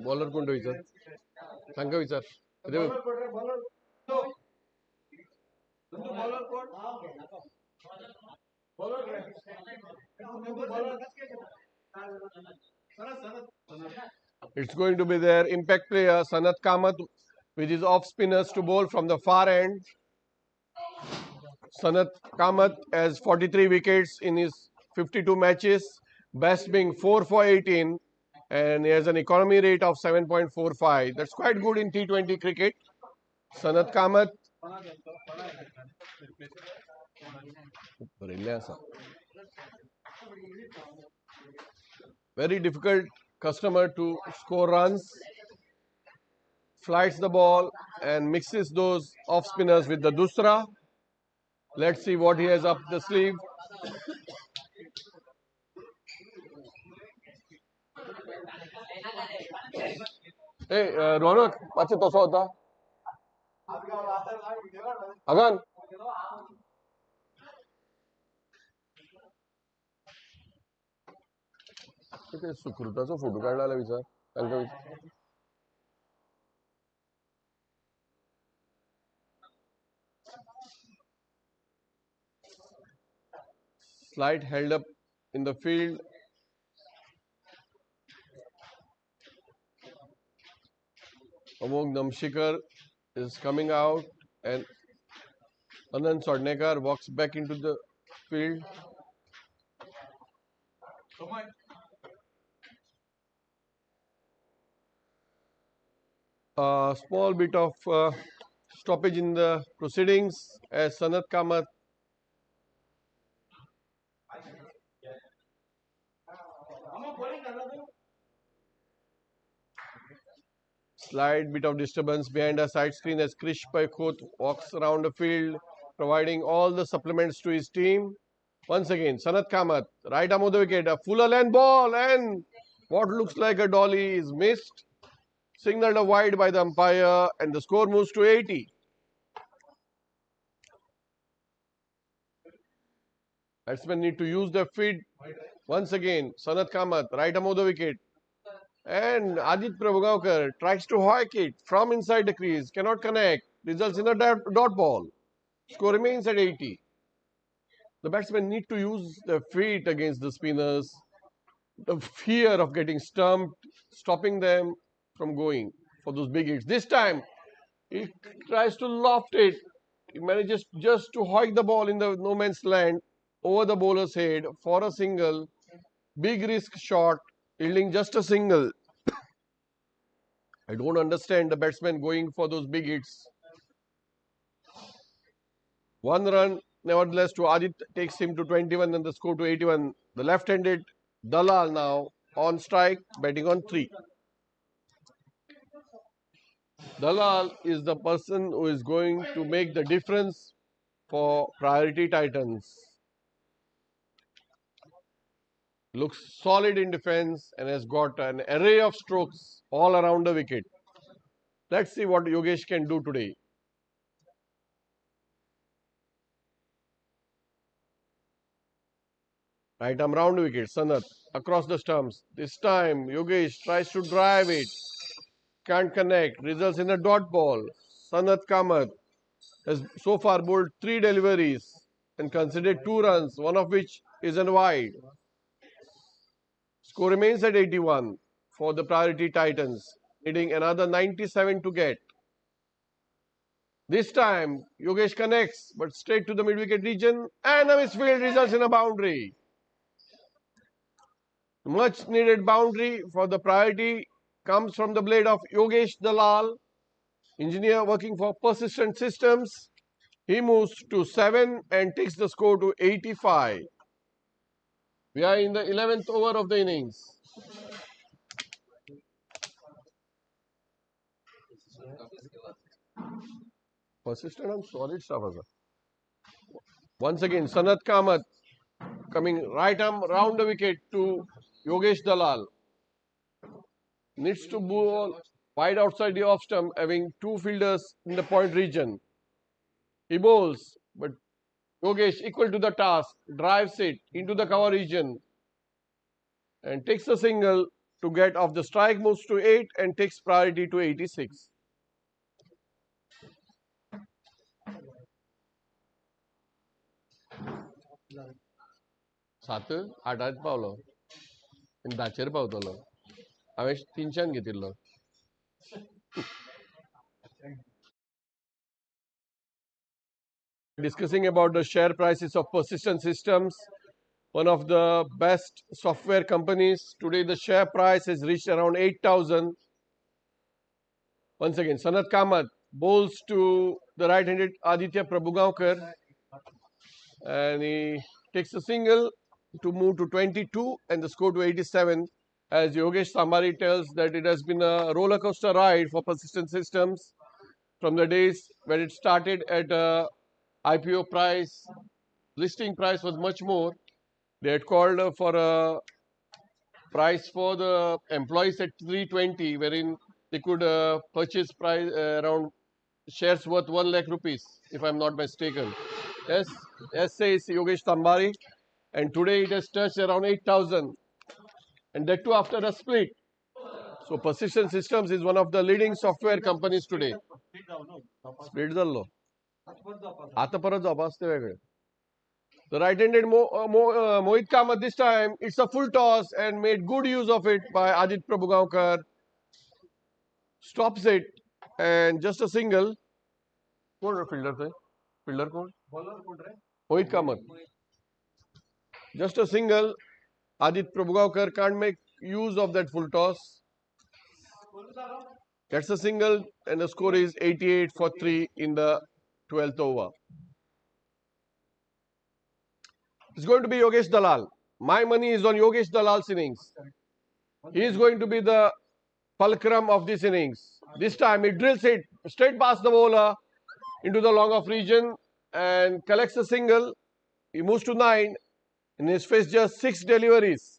Bowler कोण विचार सांगा विचार It's going to be their impact player Sanat Kamath with his off spinners to bowl from the far end. Sanat Kamath has 43 wickets in his 52 matches, best being 4 for 18, and he has an economy rate of 7.45. That's quite good in T20 cricket. Sanat Kamath. Very difficult customer to score runs. Flights the ball and mixes those off spinners with the Dusra. Let's see what he has up the sleeve. Hey, Ronak, pache tosa hota. Agan. सुकृताचो photo काढला विचार तांकां विचार Slide held up in the field. Amog Namshikar is coming out and Anand Sodnekar walks back into the field. A small bit of stoppage in the proceedings as Sanat Kamath slight bit of disturbance behind a side screen as Krish Paikhoth walks around the field providing all the supplements to his team. Once again, Sanat Kamath, right arm of the wicket, a fuller length ball and what looks like a dolly is missed. Signaled a wide by the umpire and the score moves to 80. Batsmen need to use their feet. Once again, Sanat Kamath, right arm of the wicket. And Adit Prabhagaonkar tries to hoik it from inside the crease, cannot connect, results in a dot ball. Score remains at 80. The batsmen need to use their feet against the spinners. The fear of getting stumped, stopping them from going for those big hits. This time, he tries to loft it. He manages just to hoik the ball in the no man's land over the bowler's head for a single. Big risk shot, yielding just a single. I don't understand the batsmen going for those big hits. 1 run, nevertheless, to Adit takes him to 21 and the score to 81. The left-handed Dalal now on strike, batting on 3. Dalal is the person who is going to make the difference for Priority Titans. Looks solid in defense and has got an array of strokes all around the wicket. Let's see what Yogesh can do today. Right arm round wicket, Sanat across the stumps. This time Yogesh tries to drive it. Can't connect. Results in a dot ball. Sanat Kamath has so far bowled 3 deliveries and considered 2 runs, one of which is a wide. Score remains at 81 for the Priority Titans, needing another 97 to get. This time, Yogesh connects, but straight to the mid-wicket region, and a misfield results in a boundary. Much needed boundary for the Priority comes from the blade of Yogesh Dalal, engineer working for Persistent Systems. He moves to 7 and takes the score to 85. We are in the 11th over of the innings. Persistent and solid stuff. Once again, Sanat Kamath coming right arm round the wicket to Yogesh Dalal. Needs to bowl wide outside the off stump, having 2 fielders in the point region. He bowls, but Yogesh, equal to the task, drives it into the cover region and takes a single to get off the strike, moves to 8 and takes Priority to 86. सात आठात Paulo आनी 10चेर पावतलो हांवें 300 घेतिल्लो. Discussing about the share prices of Persistent Systems. one of the best software companies. Today the share price has reached around 8,000. Once again, Sanat Kamath bowls to the right-handed Aditya Prabhugaonkar, and he takes a single to move to 22 and the score to 87. As Yogesh Sambari tells that it has been a roller coaster ride for Persistent Systems from the days when it started at IPO price. Listing price was much more. They had called for a price for the employees at 320, wherein they could purchase price around shares worth 1 lakh rupees, if I'm not mistaken. Yes, says Yogesh Tambari, and today it has touched around 8,000, and that too after a split. So Persistent Systems is one of the leading software companies today. Split झालो. आता परत जाऊ असते वेगळे. The right-handed Mohit Kamath this time, it's a full toss and made good use of it by Adit Prabhugaonkar. Stops it and just a single. कौन fielder थे? Fielder कौन? Mohit Kamath. Just a single. Adit Prabhugaonkar can't make use of that full toss. That's a single and the score is 88 for 3 in the 12th over. It's going to be Yogesh Dalal. My money is on Yogesh Dalal's innings. He is going to be the fulcrum of this innings. This time he drills it straight past the bowler into the long off region and collects a single. He moves to 9 and he's faced just 6 deliveries,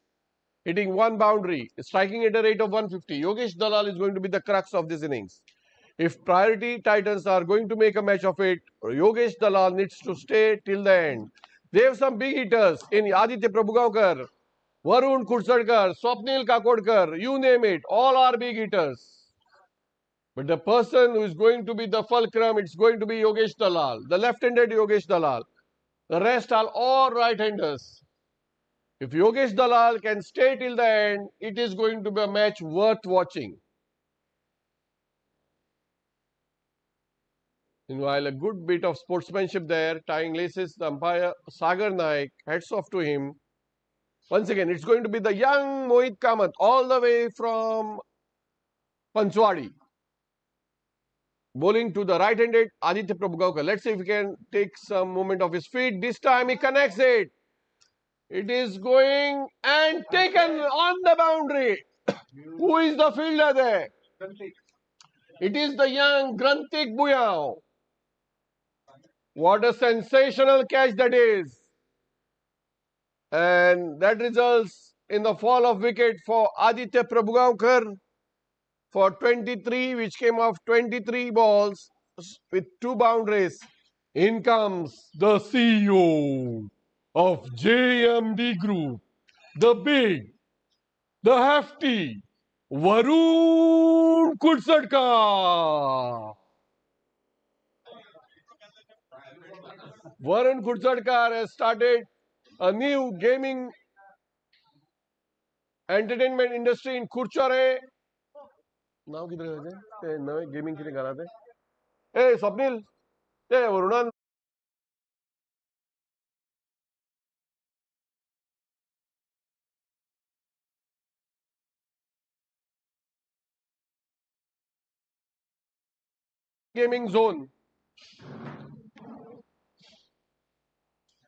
hitting 1 boundary, striking at a rate of 150. Yogesh Dalal is going to be the crux of this innings. If Priority Titans are going to make a match of it, Yogesh Dalal needs to stay till the end. They have some big hitters in Aditya Prabhugaonkar, Varun Kursadkar, Swapnil Kakodkar, you name it, all are big hitters. But the person who is going to be the fulcrum, it's going to be Yogesh Dalal, the left-handed Yogesh Dalal. The rest are all right-handers. If Yogesh Dalal can stay till the end, it is going to be a match worth watching. Meanwhile, a good bit of sportsmanship there, tying laces, the umpire Sagar Naik, hats off to him. Once again, it's going to be the young Mohit Kamath, all the way from Panchwadi, bowling to the right-handed Aditya Prabhugaonkar. Let's see if he can take some movement of his feet. This time he connects it. It is going and taken on the boundary. Who is the fielder there? It is the young Grantik Buyao. What a sensational catch that is. And that results in the fall of wicket for Aditya Prabhugaonkar for 23, which came off 23 balls with 2 boundaries. In comes the CEO of JMD Group, the big, the hefty, Varun Kursadkar. Varun Kursadkar has started a new gaming entertainment industry in Kurchare. Now किधर है ये नए gaming के लिए गाना थे ए स्वप्निल ए वरुणन gaming zone.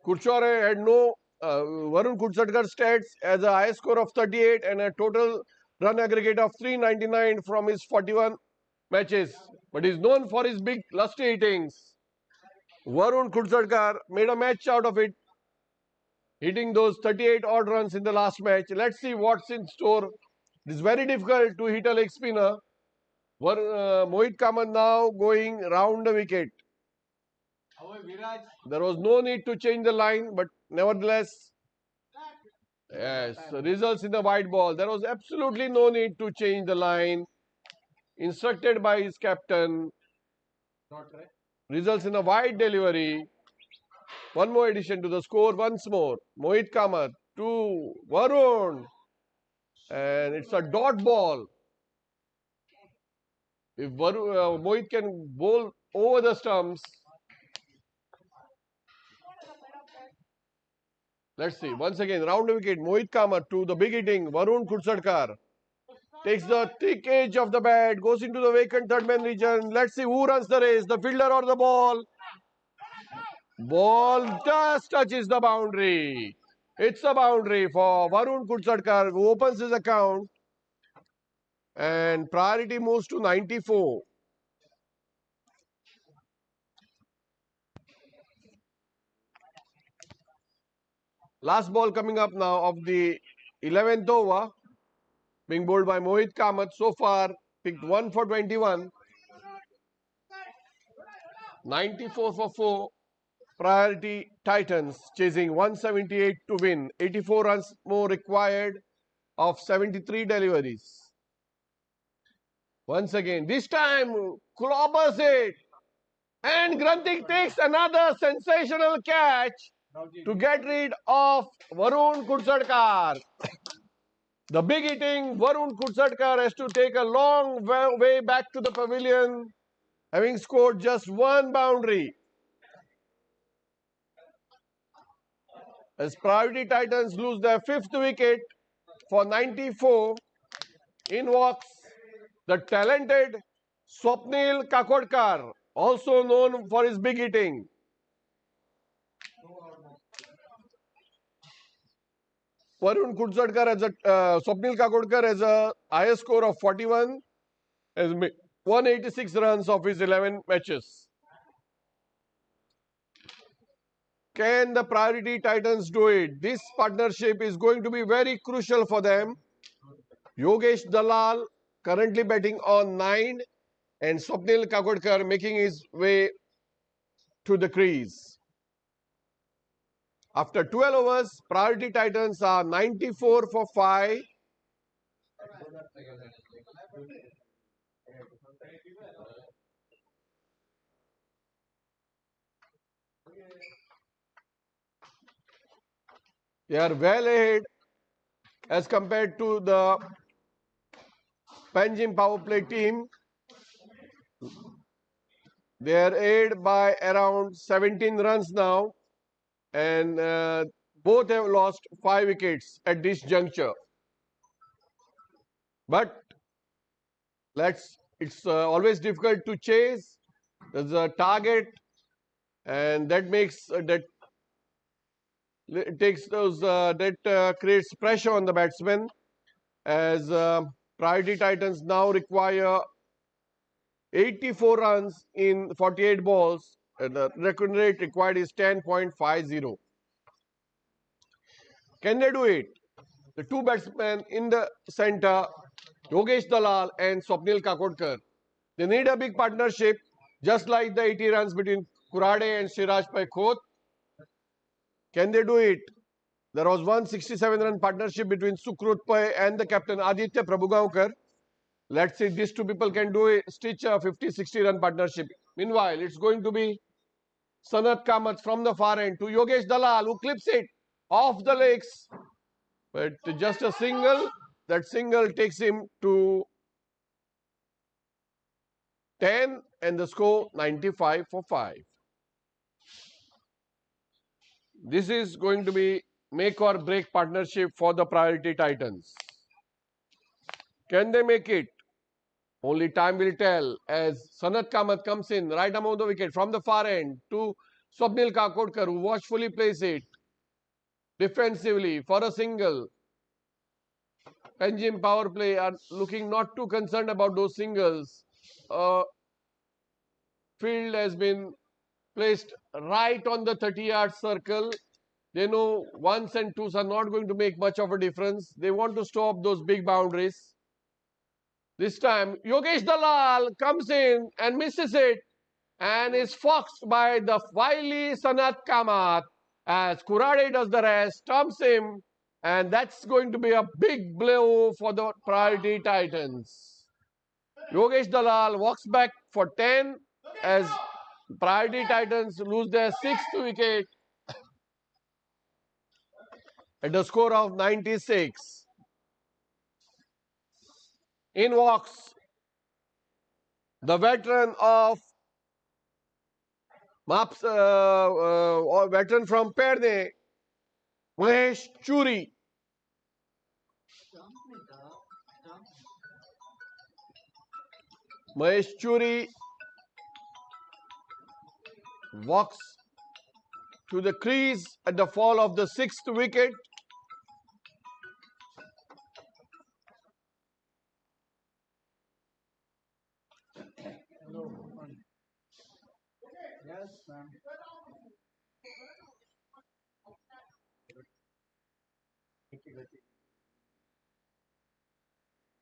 Kurchare had no Varun Kursadkar stats as a high score of 38 and a total run aggregate of 399 from his 41 matches. But he is known for his big lusty hittings. Varun Kursadkar made a match out of it, hitting those 38 odd runs in the last match. Let's see what's in store. It is very difficult to hit a leg spinner. Mohit Kamath now going round the wicket. There was no need to change the line, but nevertheless, yes, results in the white ball. There was absolutely no need to change the line. Instructed by his captain. Results in a wide delivery. One more addition to the score once more. Mohit Kamath to Varun. And it's a dot ball. If Mohit can bowl over the stumps, Let's see. Once again, round wicket. Mohit Kamath to the big hitting Varun Kursadkar. Takes the thick edge of the bat, goes into the vacant third man region. Let's see who runs the race, the fielder or the ball. Ball just touches the boundary. It's a boundary for Varun Kursadkar, who opens his account. And priority moves to 94. Last ball coming up now of the 11th over, being bowled by Mohit Kamath. So far, picked 1 for 21. 94 for 4. Priority Titans chasing 178 to win. 84 runs more required of 73 deliveries. Once again, this time clobbers it. And Granthik takes another sensational catch to get rid of Varun Kursadkar. The big hitting Varun Kursadkar has to take a long way back to the pavilion, having scored just one boundary. As Priority Titans lose their 5th wicket for 94, in walks the talented Swapnil Kakodkar, also known for his big hitting. Varun Kursadkar has Swapnil Kakodkar has a highest score of 41, has made 186 runs of his 11 matches. Can the Priority Titans do it? This partnership is going to be very crucial for them. Yogesh Dalal currently batting on 9 and Swapnil Kakodkar making his way to the crease. After 12 overs, Priority Titans are 94 for 5. They are well ahead as compared to the Panjim power play team. They are aided by around 17 runs now, and both have lost 5 wickets at this juncture. But it's always difficult to chase. There's a target, and that makes creates pressure on the batsmen, as Priority Titans now require 84 runs in 48 balls. The record rate required is 10.50. Can they do it? The two batsmen in the center, Yogesh Dalal and Swapnil Kakodkar, they need a big partnership, just like the 80 runs between Kurade and Siraj Khot. Can they do it? There was 167-run partnership between Sukrut Pai and the captain Aditya Prabhugaonkar. Let's see, these two people can do it, stitch a 50-60 run partnership. Meanwhile, it's going to be Sanat Kamath from the far end to Yogesh Dalal, who clips it off the legs. But just a single, that single takes him to 10 and the score 95 for 5. This is going to be make or break partnership for the Priority Titans. Can they make it? Only time will tell, as Sanat Kamath comes in right among the wicket from the far end to Swapnil Kakodkar, who watchfully plays it defensively for a single. Panjim power play are looking not too concerned about those singles. Field has been placed right on the 30-yard circle. They know ones and twos are not going to make much of a difference. They want to stop those big boundaries. This time, Yogesh Dalal comes in and misses it and is foxed by the wily Sanat Kamath, as Kurade does the rest, stumps him, and that's going to be a big blow for the Priority Titans. Yogesh Dalal walks back for 10 as Priority Titans lose their 6th wicket at a score of 96. In walks the veteran of veteran from Perne, Mahesh Churi. Mahesh Churi walks to the crease at the fall of the 6th wicket. Yes, ma'am.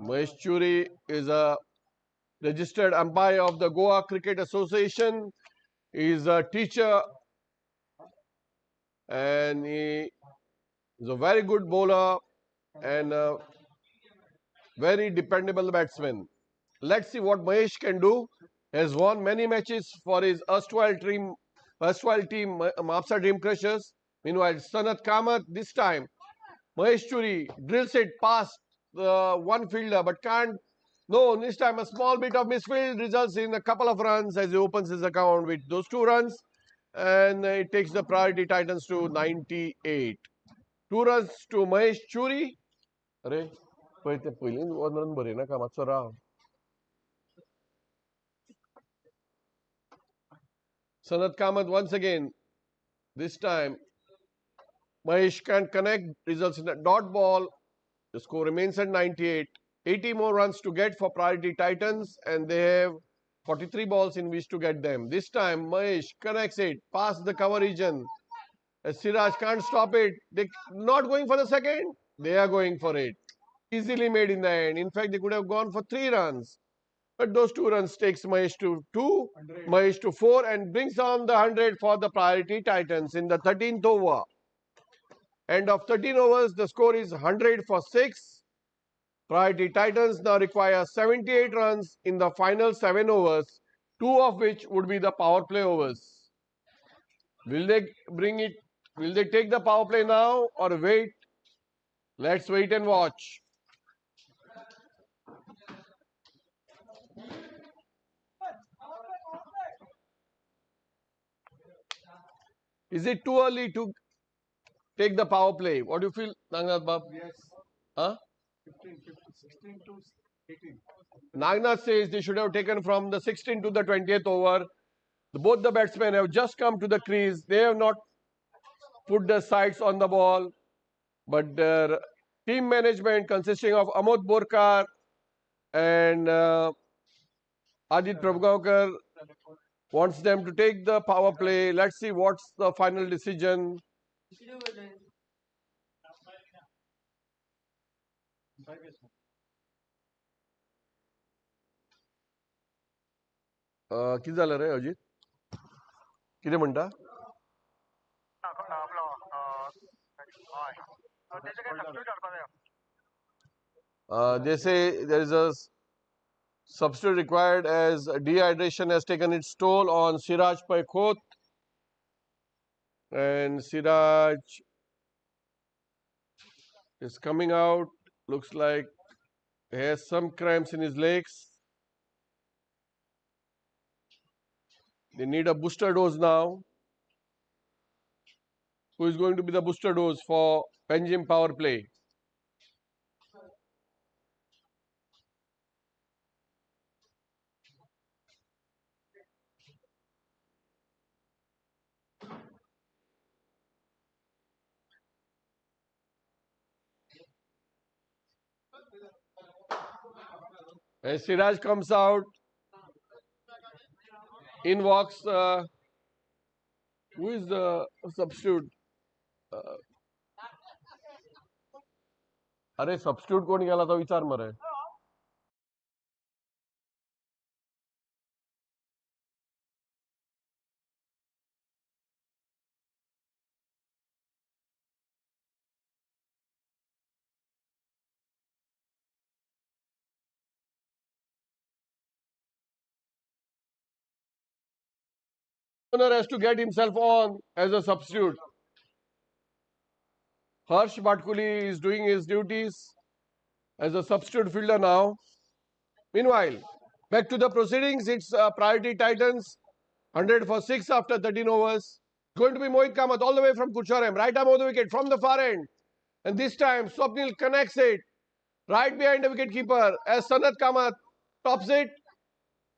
Mahesh Churi is a registered umpire of the Goa Cricket Association. He is a teacher and he is a very good bowler and a very dependable batsman. Let's see what Mahesh can do. He has won many matches for his erstwhile team, Mapsa Dream Crushers. Meanwhile, Sanat Kamath this time, Mahesh Churi drills it past the one fielder but can't. No, this time a small bit of misfield results in a couple of runs as he opens his account with those 2 runs and it takes the priority Titans to 98. 2 runs to Mahesh Churi. अरे पहिली 1 run बरे ना कामात Rao. Sanat Kamath once again. This time Mahesh can connect, results in a dot ball. The score remains at 98. 80 more runs to get for priority Titans and they have 43 balls in which to get them. This time Mahesh connects it past the cover region. As Siraj can't stop it. They're not going for the second. They are going for it. Easily made in the end. In fact, they could have gone for 3 runs. But those 2 runs takes Mahesh to 2, Mahesh to 4 and brings down the 100 for the priority Titans in the 13th over. End of 13 overs, the score is 100 for 6. Priority Titans now require 78 runs in the final 7 overs, 2 of which would be the power play overs. Will they bring it? Will they take the power play now or wait? Let's wait and watch. Is it too early to take the power play? What do you feel, Nagnath Bab? Yes. Huh? 16 to 18. Nagnath says they should have taken from the 16th to the 20th over. Both the batsmen have just come to the crease. They have not put their sights on the ball. But their team management consisting of Amod Borkar and Adit Prabhakar wants them to take the power play. Let's see what's the final decision. किती झालं रे अजित किती म्हणता they say there is a substitute required as dehydration has taken its toll on Siraj Paikhoth and Siraj is coming out, looks like he has some cramps in his legs. They need a booster dose now. Who is going to be the booster dose for Panjim power play? As Siraj comes out, in walks who is the substitute? अरे substitute कोण गेला तो विचार मरे. Owner has to get himself on as a substitute. Harsh Bhatkuli is doing his duties as a substitute fielder now. Meanwhile, back to the proceedings. It's priority Titans 100 for 6 after 13 overs. Going to be Mohit Kamath all the way from Kurcharem. Right arm of the wicket from the far end. And this time Swapnil connects it right behind the wicket keeper as Sanat Kamath tops it.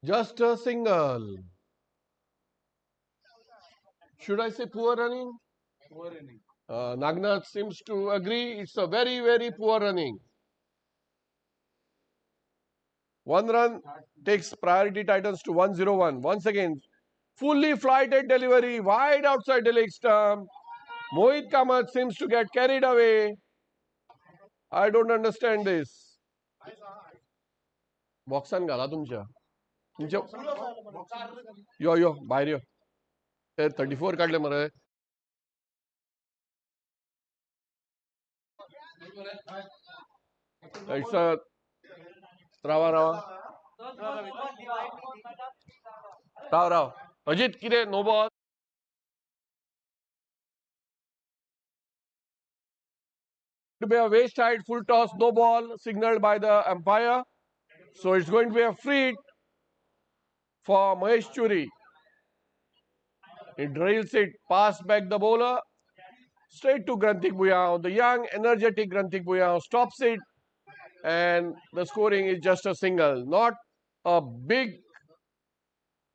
Just a single. Should I say poor running? Poor inning. Nagnath seems to agree. It's a very, very poor running. 1 run takes priority Titans to 101. Once again, fully flighted delivery, wide outside the leg stump. Mohit Kamath seems to get carried away. I don't understand this. Boxan घाला तुमच्या यो बाहेर यो 34 काढले मरे. It's a Rao Ajit किरे no ball. To be a waist height full toss, no ball signaled by the umpire. So it's going to be a free hit for Mahesh Churi. He drills it past back the bowler straight to Granthik Bhuyao. The young energetic Granthik Bhuyao stops it and the scoring is just a single. Not a big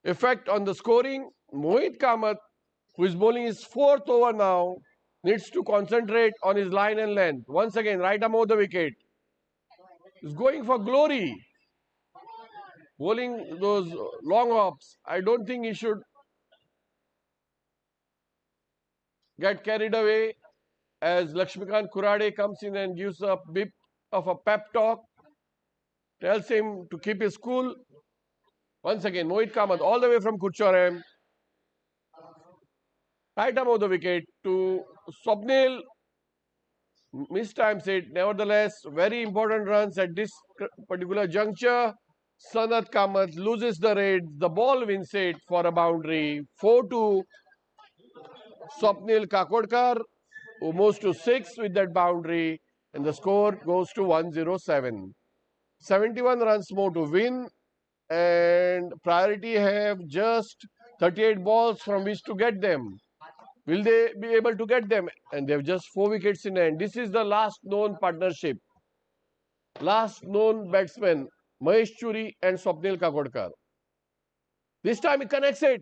effect on the scoring. Mohit Kamath, who is bowling his 4th over now, needs to concentrate on his line and length. Once again, right arm of the wicket. He's going for glory. Bowling those long hops. I don't think he should get carried away as Lakshmikant Kurade comes in and gives a bit of a pep talk. Tells him to keep his cool. Once again, Mohit Kamath all the way from Kurcharem. Right arm of the wicket to Swapnil. Mistimes it. Nevertheless, very important runs at this particular juncture. Sanat Kamath loses the raid. The ball wins it for a boundary. 4-2. Swapnil Kakodkar, who moves to 6 with that boundary. And the score goes to 107. 71 runs more to win. And priority have just 38 balls from which to get them. Will they be able to get them? And they have just 4 wickets in hand. This is the last known partnership. Last known batsman, Mahesh Churi and Swapnil Kakodkar. This time he connects it.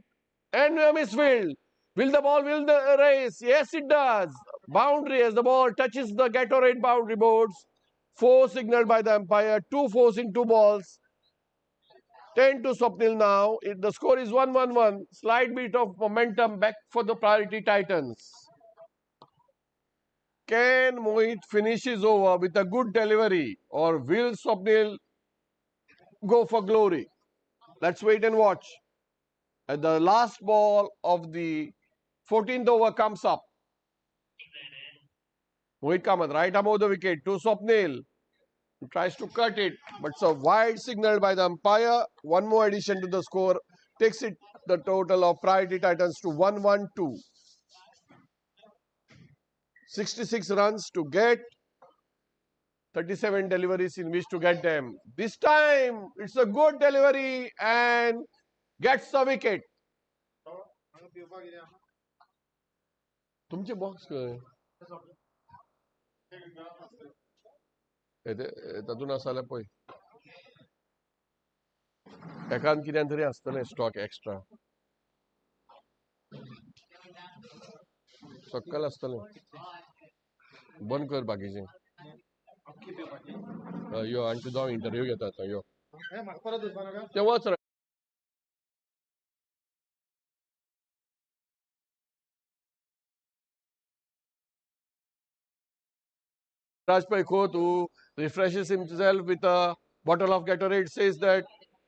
And a misfield. Will the ball win the race? Yes, it does. Boundary as the ball touches the Gatorade boundary boards. 4 signaled by the umpire. 2 4s in 2 balls. 10 to Swapnil now. The score is 1-1-1. Slight bit of momentum back for the priority Titans. Can Mohit finish his over with a good delivery or will Swapnil go for glory? Let's wait and watch. And the last ball of the 14th over comes up. Mohit Kamath, right arm of the wicket to Swapnil. He tries to cut it, but it's a wide signal by the umpire. One more addition to the score takes it the total of priority Titans to 112. 66 runs to get, 37 deliveries in which to get them. This time it's a good delivery and gets the wicket. तुमचे box तातून आसा पळय एकान कितें तरी आसतलें stock extra सक्कल आसतलें बंद कर बाकीचें यो आनी तुजो इंटरव्यू घेता आतां यो तेव्हाच Rajpai Khoth, who refreshes himself with a bottle of Gatorade, says that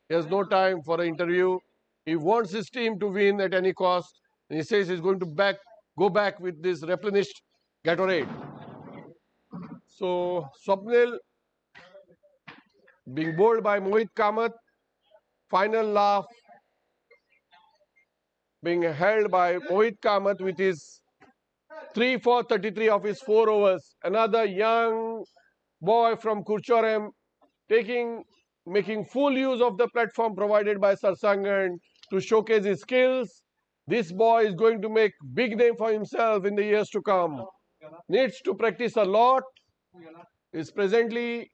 he has no time for an interview. He wants his team to win at any cost. And he says he's going to go back with this replenished Gatorade. So, Swapnil being bowled by Mohit Kamath. Final laugh being held by Mohit Kamath with his 3 for 33 of his 4 overs. Another young boy from Kurcharem making full use of the platform provided by Sarsangan to showcase his skills. This boy is going to make big name for himself in the years to come. Needs to practice a lot. Is presently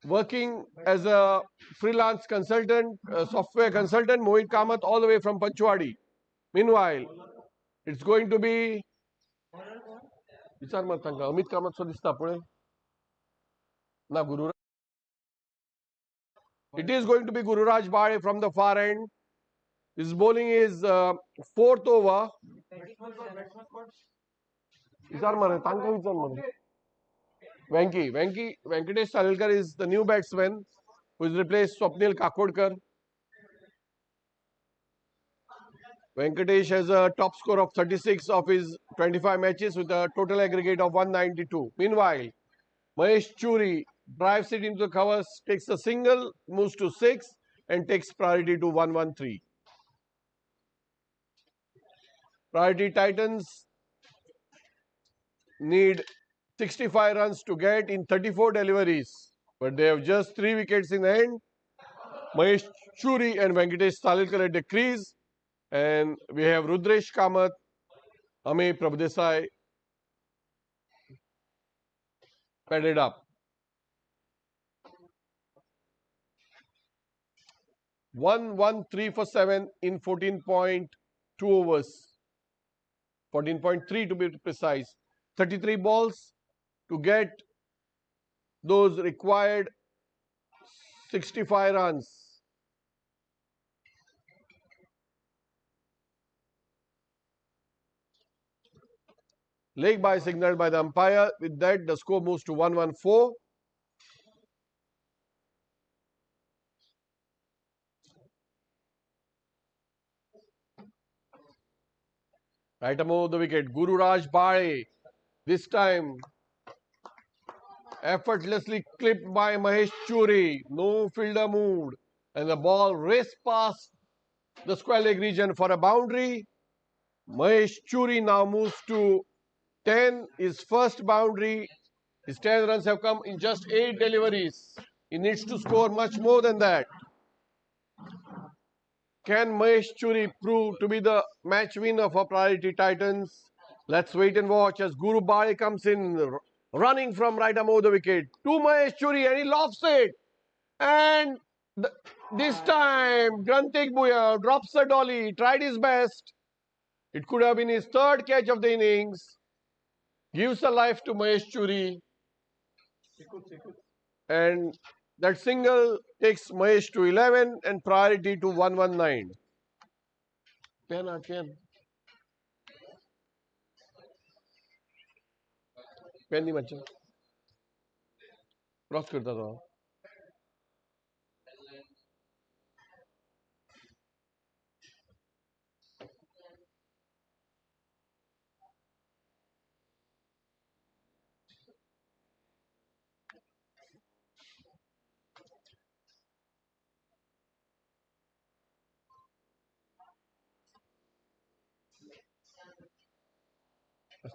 working as a freelance consultant, a software consultant, Mohit Kamath, all the way from Panchwadi. Meanwhile, it's going to be Amit Kamath so दिसता पुढे ना Guru. It is going to be Gururaj Bade from the far end. His bowling is fourth over. Venkatesh Salelkar is the new batsman who has replaced Swapnil Kakodkar. Venkatesh has a top score of 36 of his 25 matches with a total aggregate of 192. Meanwhile, Mahesh Churi drives it into the covers, takes a single, moves to 6 and takes priority to 113. Priority Titans need 65 runs to get in 34 deliveries, but they have just 3 wickets in the end. Mahesh Churi and Venkatesh Salelkar at the crease, and we have Rudresh Kamath, Ame Prabhudesai padded up. 1-1-3 for 7 in 14.2 overs. 14.3 to be precise. 33 balls to get those required 65 runs. Leg by signaled by the umpire. With that, the score moves to 114. Right above the wicket, Gururaj Bade. This time, effortlessly clipped by Mahesh Churi. No fielder moved. And the ball raced past the square leg region for a boundary. Mahesh Churi now moves to 10. His first boundary. His 10 runs have come in just 8 deliveries. He needs to score much more than that. Can Mahesh Churi prove to be the match winner for Priority Titans? Let's wait and watch as Guru Bade comes in, running from right above the wicket to Mahesh Churi, and he lofts it. And this time, Grantik Bhuya drops the dolly, tried his best. It could have been his third catch of the innings. Gives a life to Mahesh Churi. And that single takes Mahesh to 11 and Priority to 119. Pen नहीं बच्चा cross करता था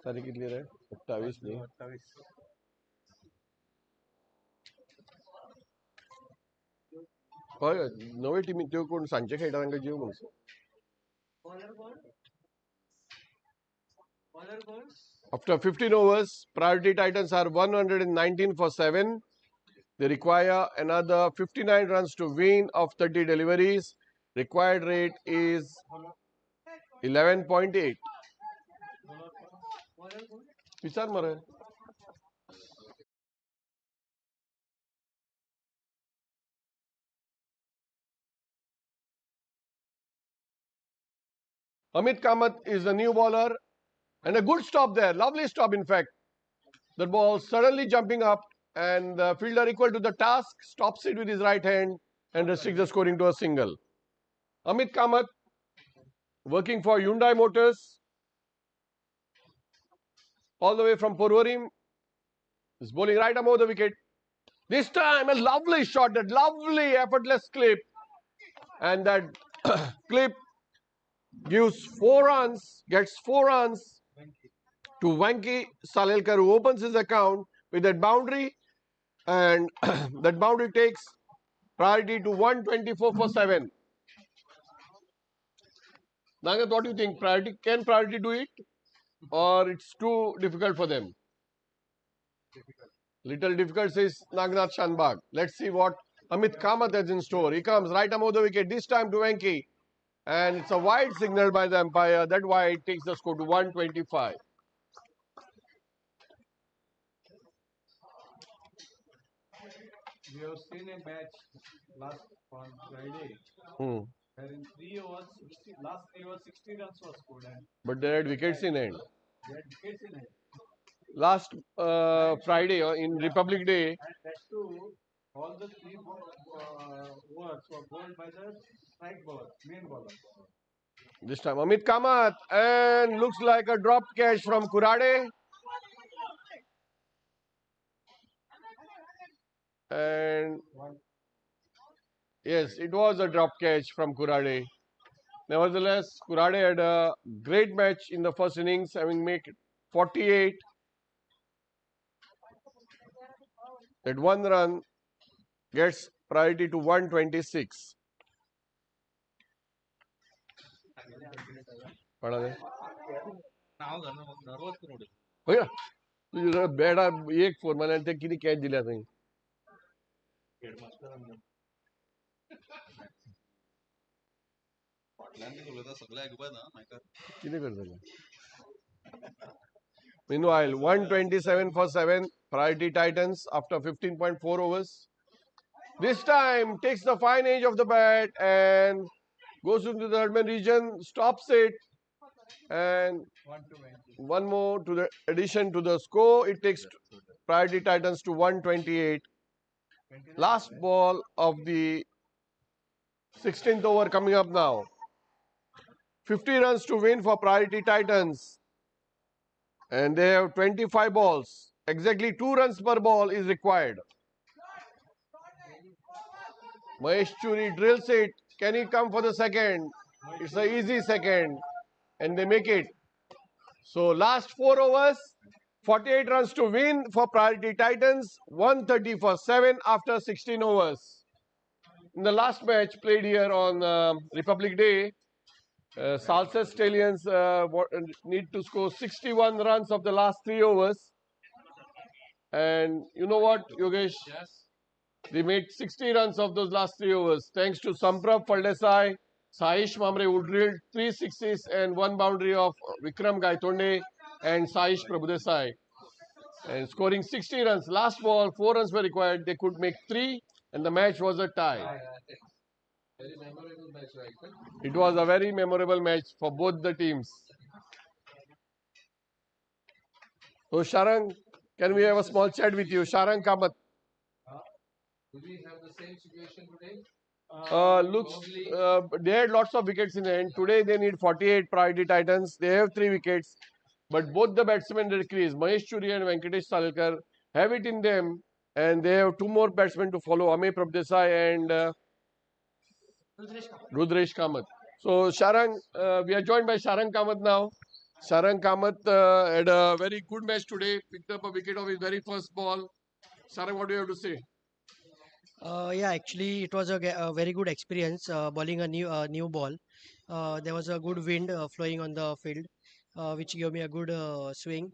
तारीख कितनी रहे 28 नहीं 28 नवे team त्यो कोण सांचे खेळटा तांकां जीव म्हणून After 15 overs, Priority Titans are 119 for 7. They require another 59 runs to win of 30 deliveries. Required rate is 11.8. विचार मरे Amit Kamath is a new bowler and a good stop there, lovely stop in fact. The ball suddenly jumping up and the fielder equal to the task stops it with his right hand and restricts the scoring to a single. Amit Kamath working for Hyundai Motors all the way from Porvorim is bowling right above the wicket. This time a lovely shot, that lovely effortless clip, and that clip gives 4 runs, gets 4 runs to Venki Salelkar, who opens his account with that boundary, and that boundary takes Priority to 124 for 7. Nagat, what do you think? Can priority do it? Or it's too difficult for them? Little difficult, says Nagnath Shanbag. Let's see what Amit Kamath has in store. He comes right above the wicket, this time to Venki. And it's a wide signal by the umpire. That wide takes the score to 125. We have seen a match last on Friday, where in 3 overs, last 3 overs, 60 runs was scored. And But they had wickets in hand. they had wickets in it. Last Friday in Republic Day, And that too, all the overs were bowled by the strike bowler, main bowler. this time Amit Kamath, and looks like a dropped catch from Kurade. And yes, it was a drop catch from Kurade. Nevertheless, Kurade had a great match in the first innings, having made 48. That one run gets priority to 126. पढ़ा दे भैया तुझे जरा बेडा एक four मला ते किती catch दिल्या थंय किती करतले Meanwhile, 127 for 7, priority Titans after 15.4 overs. This time takes the fine edge of the bat and goes into the Adman region, stops it, and one more to the addition to the score. It takes priority Titans to 128. Last ball of the 16th over coming up now. 50 runs to win for priority Titans. And they have 25 balls. Exactly 2 runs per ball is required. Mahesh Churi drills it. Can he come for the second? It's an easy second. And they make it. So last 4 overs, 48 runs to win for priority Titans. 130 for 7 after 16 overs. In the last match played here on Republic Day, Salsa Stallions need to score 61 runs of the last 3 overs. And you know what, Yogesh? Yes. They made 60 runs of those last 3 overs. Thanks to Samprab Faldesai, Saish Mamre who drilled 3 sixes and 1 boundary of Vikram Gaitonde and Saish Prabhudesai. And scoring 60 runs. Last ball, 4 runs were required. They could make 3 and the match was a tie. Very memorable match, right? It was a very memorable match for both the teams. So Sharang, can we have a small chat with you? Sharang Kamath. Do we have the same situation today? They had lots of wickets in the end. Today they need 48 priority Titans. They have 3 wickets. But both the batsmen decrease. Mahesh Churi and Venkatesh Salkar have it in them. And they have 2 more batsmen to follow. Ame Prabdesai and Rudresh Kamath. So Sharang, we are joined by Sharang Kamath now. Sharang Kamath had a very good match today. Picked up a wicket of his very first ball. Sharang, what do you have to say? Yeah, actually, it was a very good experience bowling a new ball. There was a good wind flowing on the field, which gave me a good swing,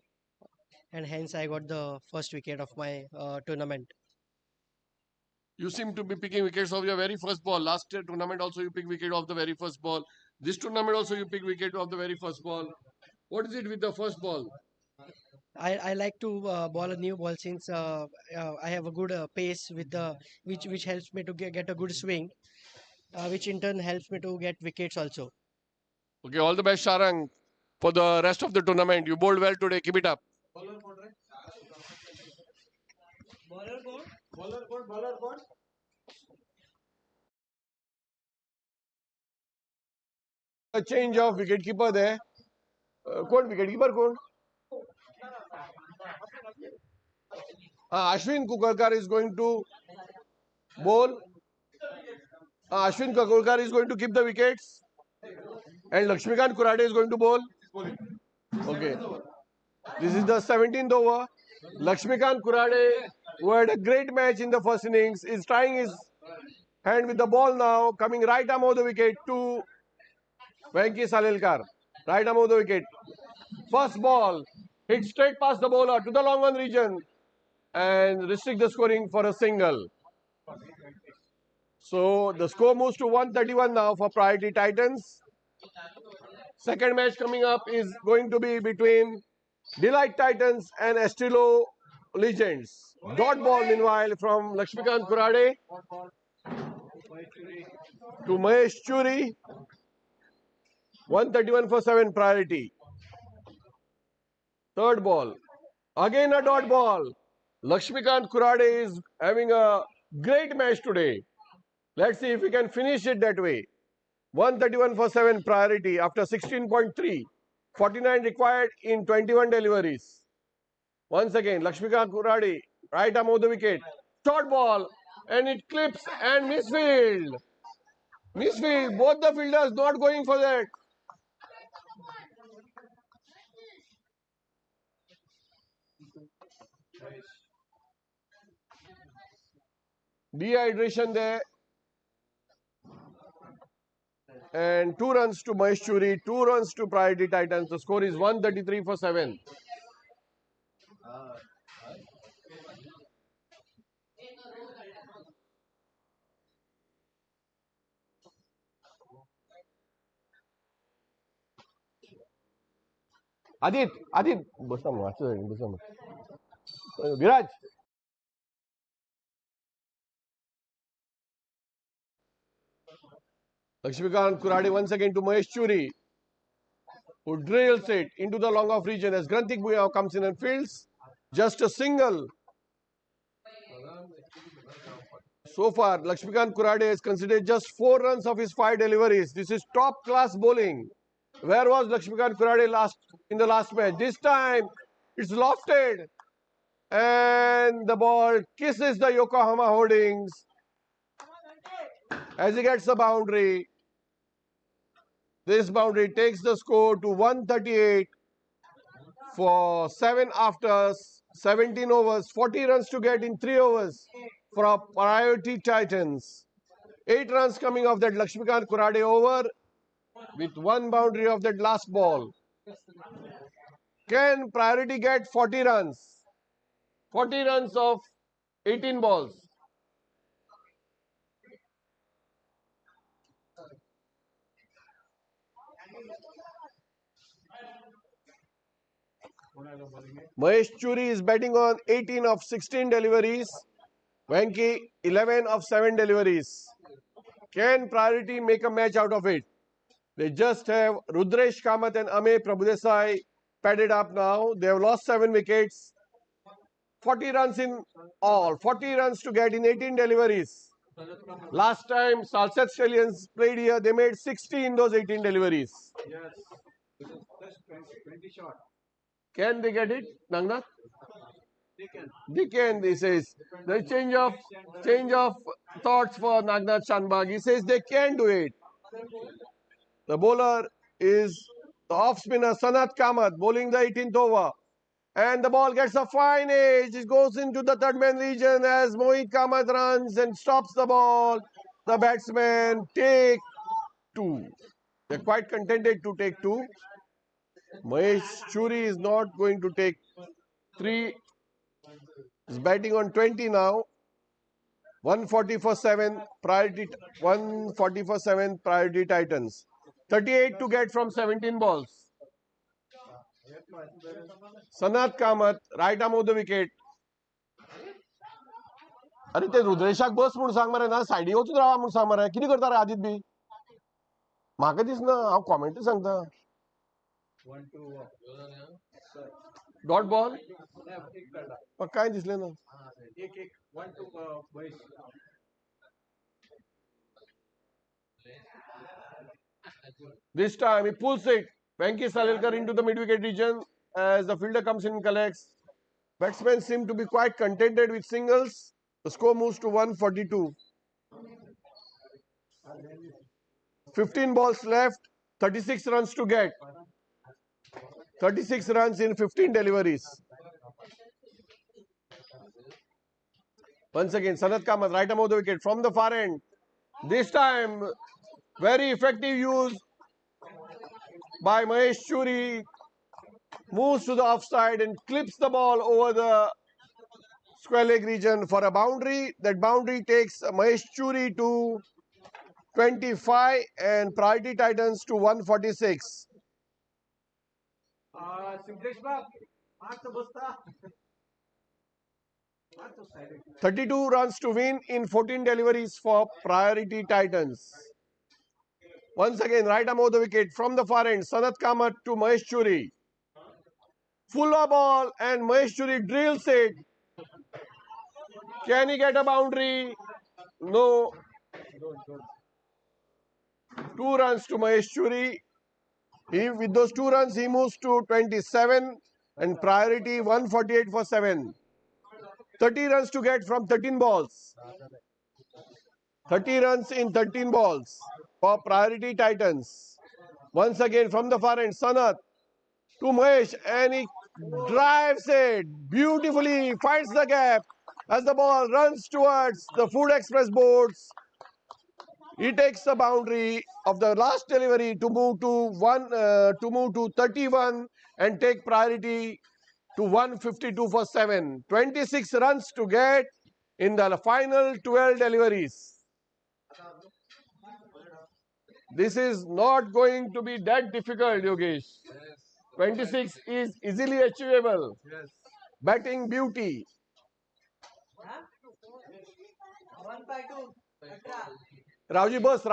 and hence I got the first wicket of my tournament. You seem to be picking wickets of your very first ball. Last tournament also you picked wicket of the very first ball. This tournament also you picked wicket of the very first ball. What is it with the first ball? I like to bowl a new ball since I have a good pace with the which helps me to get a good swing, which in turn helps me to get wickets also. Okay, all the best, Sharang, for the rest of the tournament. You bowled well today. Keep it up. A change of wicketkeeper there. कौन wicketkeeper कौन? Ashwin Kukarkar is going to bowl. Ashwin Kukarkar is going to keep the wickets. And Lakshmikant Kurade is going to bowl. Okay. This is the 17th over. Lakshmikant Kurade, who had a great match in the first innings, is trying his hand with the ball now, coming right arm of the wicket to Venki Salilkar, right arm of the wicket. First ball, hit straight past the bowler to the long on region and restrict the scoring for a single. So the score moves to 131 now for Priority Titans. Second match coming up is going to be between Delight Titans and Estilo Legends. Dot ball meanwhile from Lakshmikant Kurade to Mahesh Churi. 131 for 7 priority. Third ball. Again a dot ball. Lakshmikant Kurade is having a great match today. Let's see if we can finish it that way. 131 for 7 priority after 16.3. 49 required in 21 deliveries. Once again, Lakshmikant Kurade, right arm of the wicket. Short ball and it clips and misfield. Misfield, both the fielders not going for that. Dehydration there. And 2 runs to Mahesh Churi, 2 runs to Priority Titans. The score is 133 for 7. Adit, Viraj. Lakshmikant Kurade once again to Mahesh Churi, who drills it into the long off region as Granthik Bhuya comes in and fields. Just a single. So far, Lakshmikant Kurade has considered just 4 runs of his 5 deliveries. This is top class bowling. Where was Lakshmikant Kurade in the last match? This time, it's lofted. And the ball kisses the Yokohama hoardings as he gets the boundary. This boundary takes the score to 138 for 7 after 17 overs. 40 runs to get in 3 overs for our Priority Titans. 8 runs coming off that Lakshmikant Kurade over with 1 boundary of that last ball. Can Priority get 40 runs? 40 runs of 18 balls. Mahesh Churi is batting on 18 of 16 deliveries. Venki 11 of 7 deliveries. Can Priority make a match out of it? They just have Rudresh Kamath and Ame Prabhudesai padded up now. They have lost 7 wickets. 40 runs in all. 40 runs to get in 18 deliveries. Last time Salsat Stallions played here, they made 60 in those 18 deliveries. Yes. That's 20 shot. Can they get it, Nangnath? They can. They can, he says. The change of thoughts for Nagnath Shanbag. He says they can do it. The bowler is the off spinner Sanat Kamath bowling the 18th over. And the ball gets a fine edge. It goes into the third man region as Mohit Kamath runs and stops the ball. The batsmen take 2. They're quite contented to take 2. Mahesh Churi is not going to take 3. He's batting on 20 now. 140 for 7 priority. 140 for 7 priority Titans. 38 to get from 17 balls. Sanat Kamath, right arm of the wicket. अरे ते रुद्रेशाक बस म्हणून सांग मरे ना सायडी वचून रावा म्हणून सांग मरे कितें करता रे आदित बी म्हाका दिसना हांव कॉमेंट सांगता डॉट बॉल पण काय दिसले ना This time he pulls it. Venki Salilkar into the mid-wicket region as the fielder comes in and collects. Batsmen seem to be quite contented with singles. The score moves to 142. 15 balls left, 36 runs to get. 36 runs in 15 deliveries. Once again, Sanat Kamath, right arm of the wicket from the far end. This time, very effective use by Mahesh Churi moves to the offside and clips the ball over the square leg region for a boundary. That boundary takes Mahesh Churi to 25 and Priority Titans to 146. 32 runs to win in 14 deliveries for Priority Titans. Once again, right arm over the wicket from the far end, Sanat Kamat to Mahesh Churi. Fuller ball and Mahesh Churi drills it. Can he get a boundary? No. 2 runs to Mahesh Churi. With those 2 runs, he moves to 27 and Priority 148 for 7. 30 runs to get from 13 balls. 30 runs in 13 balls for Priority Titans. Once again from the far end, Sanat to Mahesh and he drives it beautifully, finds the gap as the ball runs towards the Food Express boards. He takes the boundary of the last delivery to move to 31 and take Priority to 152 for 7. 26 runs to get in the final 12 deliveries. This is not going to be that difficult, Yogesh. 26 is easily achievable. Batting beauty. Ravji, bus.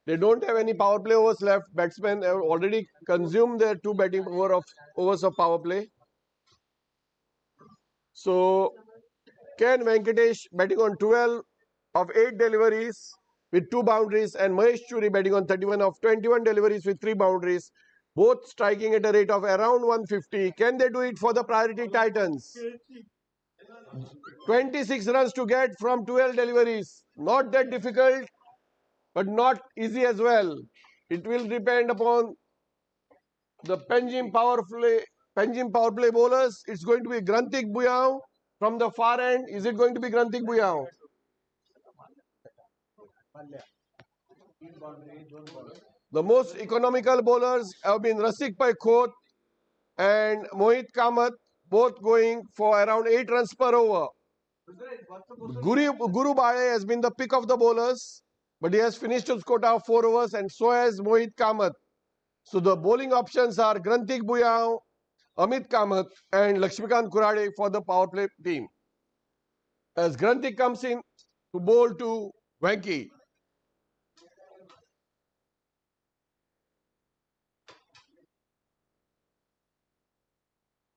They don't have any power play overs left. Batsmen have already consumed their 2 batting overs of power play. So, Ken Venkatesh batting on 12 of 8 deliveries with 2 boundaries and Mahesh Churi batting on 31 of 21 deliveries with 3 boundaries. Both striking at a rate of around 150. Can they do it for the Priority Titans? 26 runs to get from 12 deliveries. Not that difficult, but not easy as well. It will depend upon the Panjim power play bowlers. It's going to be Grantik Buyao from the far end. Is it going to be Grantik Buyao? The most economical bowlers have been Rasik Pai Khot and Mohit Kamath, both going for around 8 runs per over. Guru Bade has been the pick of the bowlers, but he has finished his quota of 4 overs and so has Mohit Kamath. So the bowling options are Grantik Buyao, Amit Kamath and Lakshmikant Kurade for the power play team. As Grantik comes in to bowl to Venki.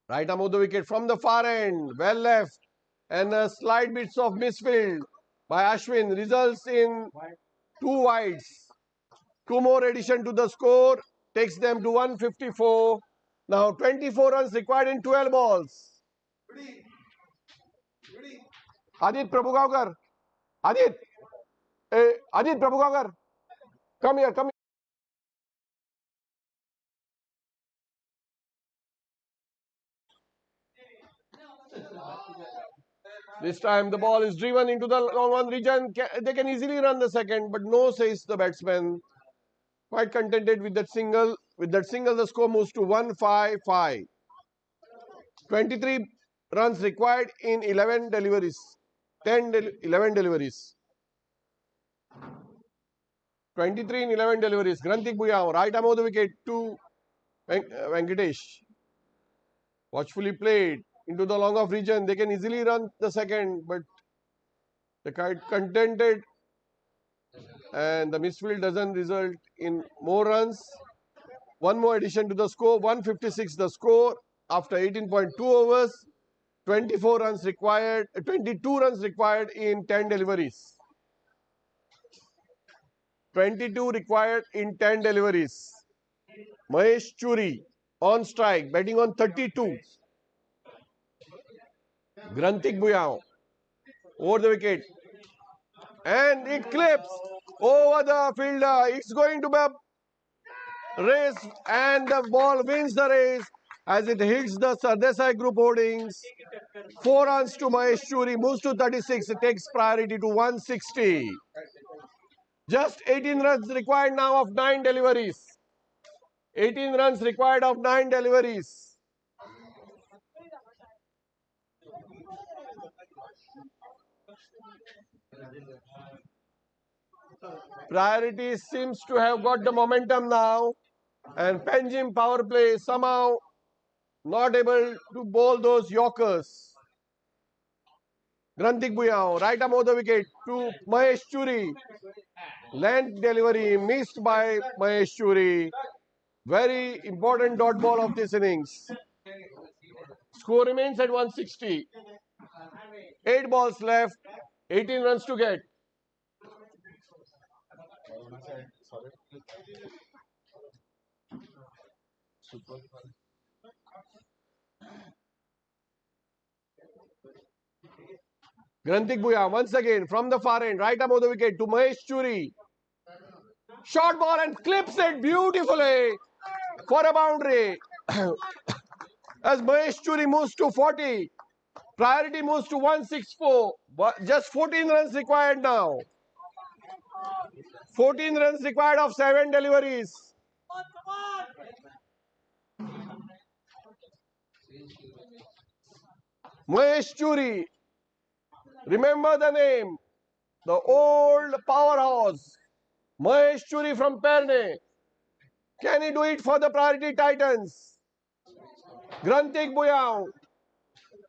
Right arm of the wicket from the far end, well left, and a slight bits of misfield by Ashwin results in 2 wides. 2 more addition to the score takes them to 154. Now 24 runs required in 12 balls. Adit Prabhugaukar. Adit Prabhugaukar. Come here. This time the ball is driven into the long on region. They can easily run the second, but no, says the batsman. Quite contented with that single. With that single, the score moves to 155. 23 runs required in 11 deliveries. 11 deliveries. 23 in 11 deliveries. Grantik Buyao, right arm of the wicket to Venkatesh. Watchfully played into the long off region. They can easily run the second, but they quite contented and the misfield doesn't result in more runs. 1 more addition to the score, 156 the score after 18.2 overs, 22 runs required in 10 deliveries. 22 required in 10 deliveries. Mahesh Churi on strike, batting on 32. Grantik Buyao over the wicket. And it clips over the fielder. It's going to be race, and the ball wins the race as it hits the Sardesai group holdings. 4 runs to Mahesh Churi, moves to 36. It takes priority to 160. Just 18 runs required now of 9 deliveries. 18 runs required of 9 deliveries. Priority seems to have got the momentum now, and Panjim power play somehow not able to bowl those Yorkers. Grantik Buyao, right arm of the wicket to Mahesh Churi. Length delivery missed by Mahesh Churi. Very important dot ball of this innings. Score remains at 160. 8 balls left, 18 runs to get. Grantik Bhuya once again from the far end, right arm of the wicket to Mahesh Churi. Short ball and clips it beautifully for a boundary. As Mahesh Churi moves to 40, priority moves to 164. But just 14 runs required now. 14 runs required of 7 deliveries. Mahesh Churi. Remember the name. The old powerhouse. Mahesh Churi from Perne. Can he do it for the priority Titans? Grantik Buyao.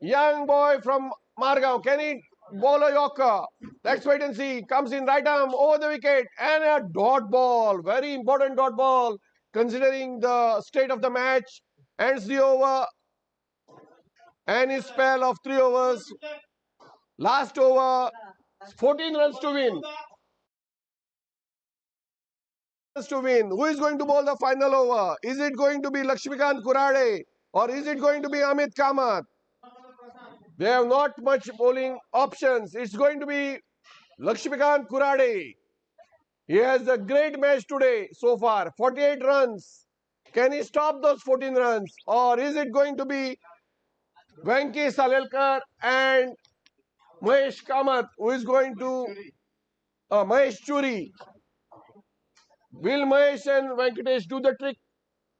Young boy from Margao. Can he bowl a Yorker? Let's wait and see. Comes in right arm over the wicket and a dot ball. Very important dot ball considering the state of the match. Ends the over and his spell of 3 overs. Last over, 14 runs to win. Who is going to bowl the final over? Is it going to be Lakshmikant Kurade or is it going to be Amit Kamath? They have not much bowling options. It's going to be Lakshmikant Kurade. He has a great match today so far. 48 runs. Can he stop those 14 runs? Or is it going to be Venki Salelkar and Mahesh Kamath who is going to Mahesh Churi? Will Mahesh and Venkatesh do the trick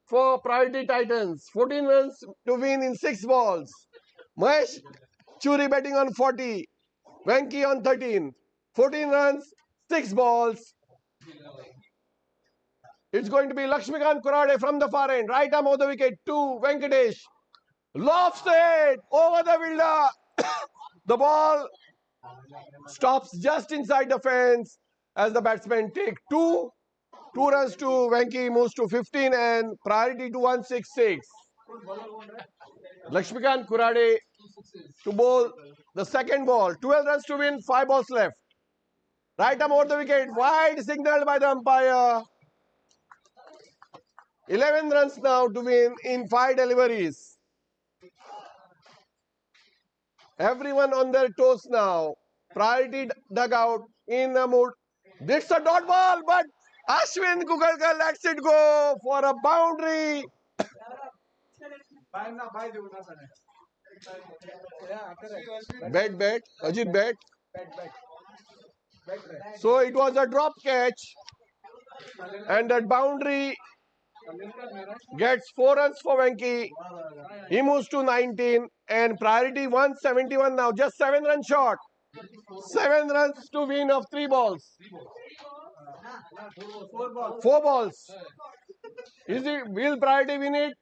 for priority Titans? 14 runs to win in 6 balls. Mahesh Churi batting on 40. Venki on 13. 14 runs, 6 balls. It's going to be Lakshmikant Kurade from the far end. Right arm of the wicket to Venkatesh. Lofts it over the fielder. The ball stops just inside the fence as the batsmen take 2. 2 runs to Venki, moves to 15 and priority to 166. Lakshmikant Kurade to bowl the second ball. 12 runs to win, 5 balls left. Right arm over the wicket, wide signaled by the umpire. 11 runs now to win in 5 deliveries. Everyone on their toes now. Priority dugout in the mood. This is a dot ball, but Ashwin Kukalkar lets it go for a boundary. Bet, Ajit bet. So it was a drop catch and that boundary gets 4 runs for Venki. He moves to 19 and priority 171 now. Just 7 runs short. 7 runs to win of 3 balls. 4 balls. Will priority win it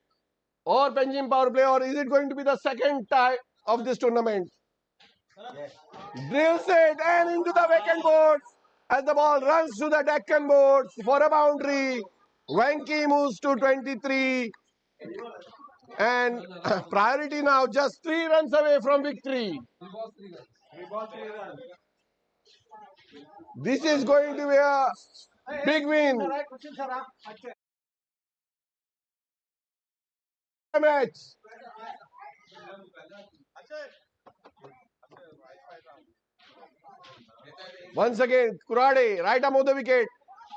or Panjim power play or is it going to be the second tie of this tournament? Drills it and into the vacant boards as the ball runs to the Deccan boards for a boundary. Venki moves to 23 and priority now just 3 runs away from victory. This is going to be a big win. Match. Once again, Kurade, right arm of the wicket.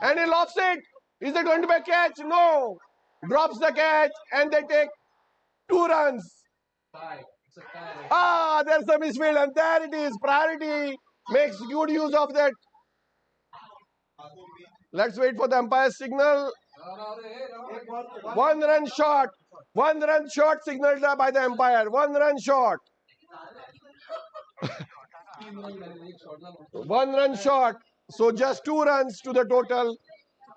And he lofts it. Is it going to be a catch? No. Drops the catch and they take 2 runs. Tie. It's a tie. Ah, there's the misfield and there it is. Priority makes good use of that. Let's wait for the umpire's signal. 1 run shot. 1 run shot signaled by the umpire. 1 run shot. 1 run shot. So just 2 runs to the total.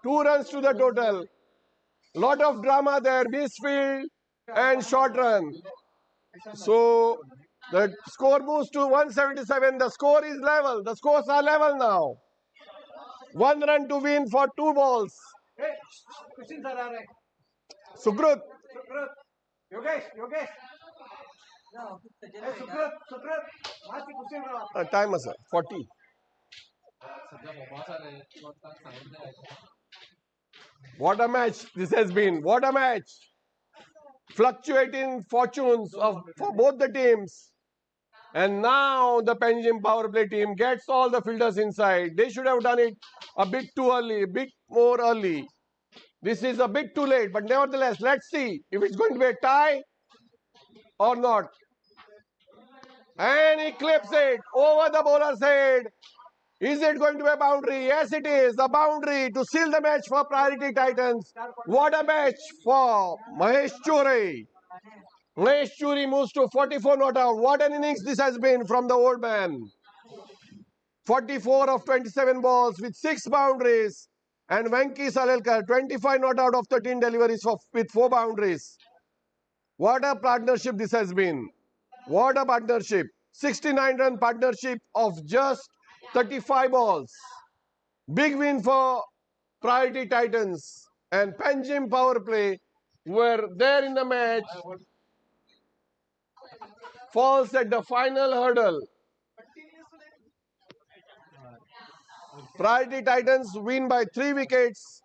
2 runs to the total. Lot of drama there. Misfield and short run. So the score moves to 177. The score is level. The scores are level now. 1 run to win for 2 balls. Sukrut. Time sir. 40. What a match this has been. What a match. Fluctuating fortunes for both the teams. And now the Panjim power play team gets all the fielders inside. They should have done it a bit too early, a bit more early. This is a bit too late, but nevertheless, let's see if it's going to be a tie or not. And he clips it over the bowler's head. Is it going to be a boundary? Yes, it is. A boundary to seal the match for Priority Titans. What a match for Mahesh Churi. Mahesh Churi moves to 44 not out. What an innings this has been from the old man. 44 of 27 balls with 6 boundaries. And Venki Salelkar, 25 not out of 13 deliveries with 4 boundaries. What a partnership this has been. What a partnership. 69-run partnership of just 35 balls. Big win for Priority Titans. And Panjim power play were there in the match. Falls at the final hurdle. Priority Titans win by 3 wickets.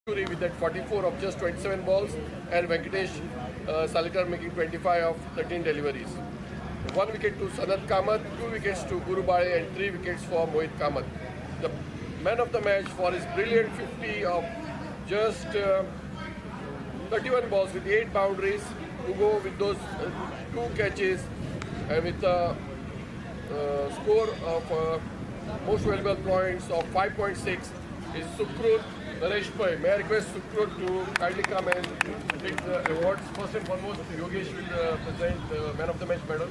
With that 44 of just 27 balls, and Venkatesh Salkar making 25 of 13 deliveries. 1 wicket to Sanat Kamath, 2 wickets to Guru Bale, and 3 wickets for Mohit Kamath. The man of the match for his brilliant 50 of just 31 balls with 8 boundaries to go with those 2 catches, and with a score of most valuable points of 5.6 is Sukrut Naresh Pai. May I request Sukrut to kindly come and take the awards. First and foremost, Yogesh will present the man of the match medal.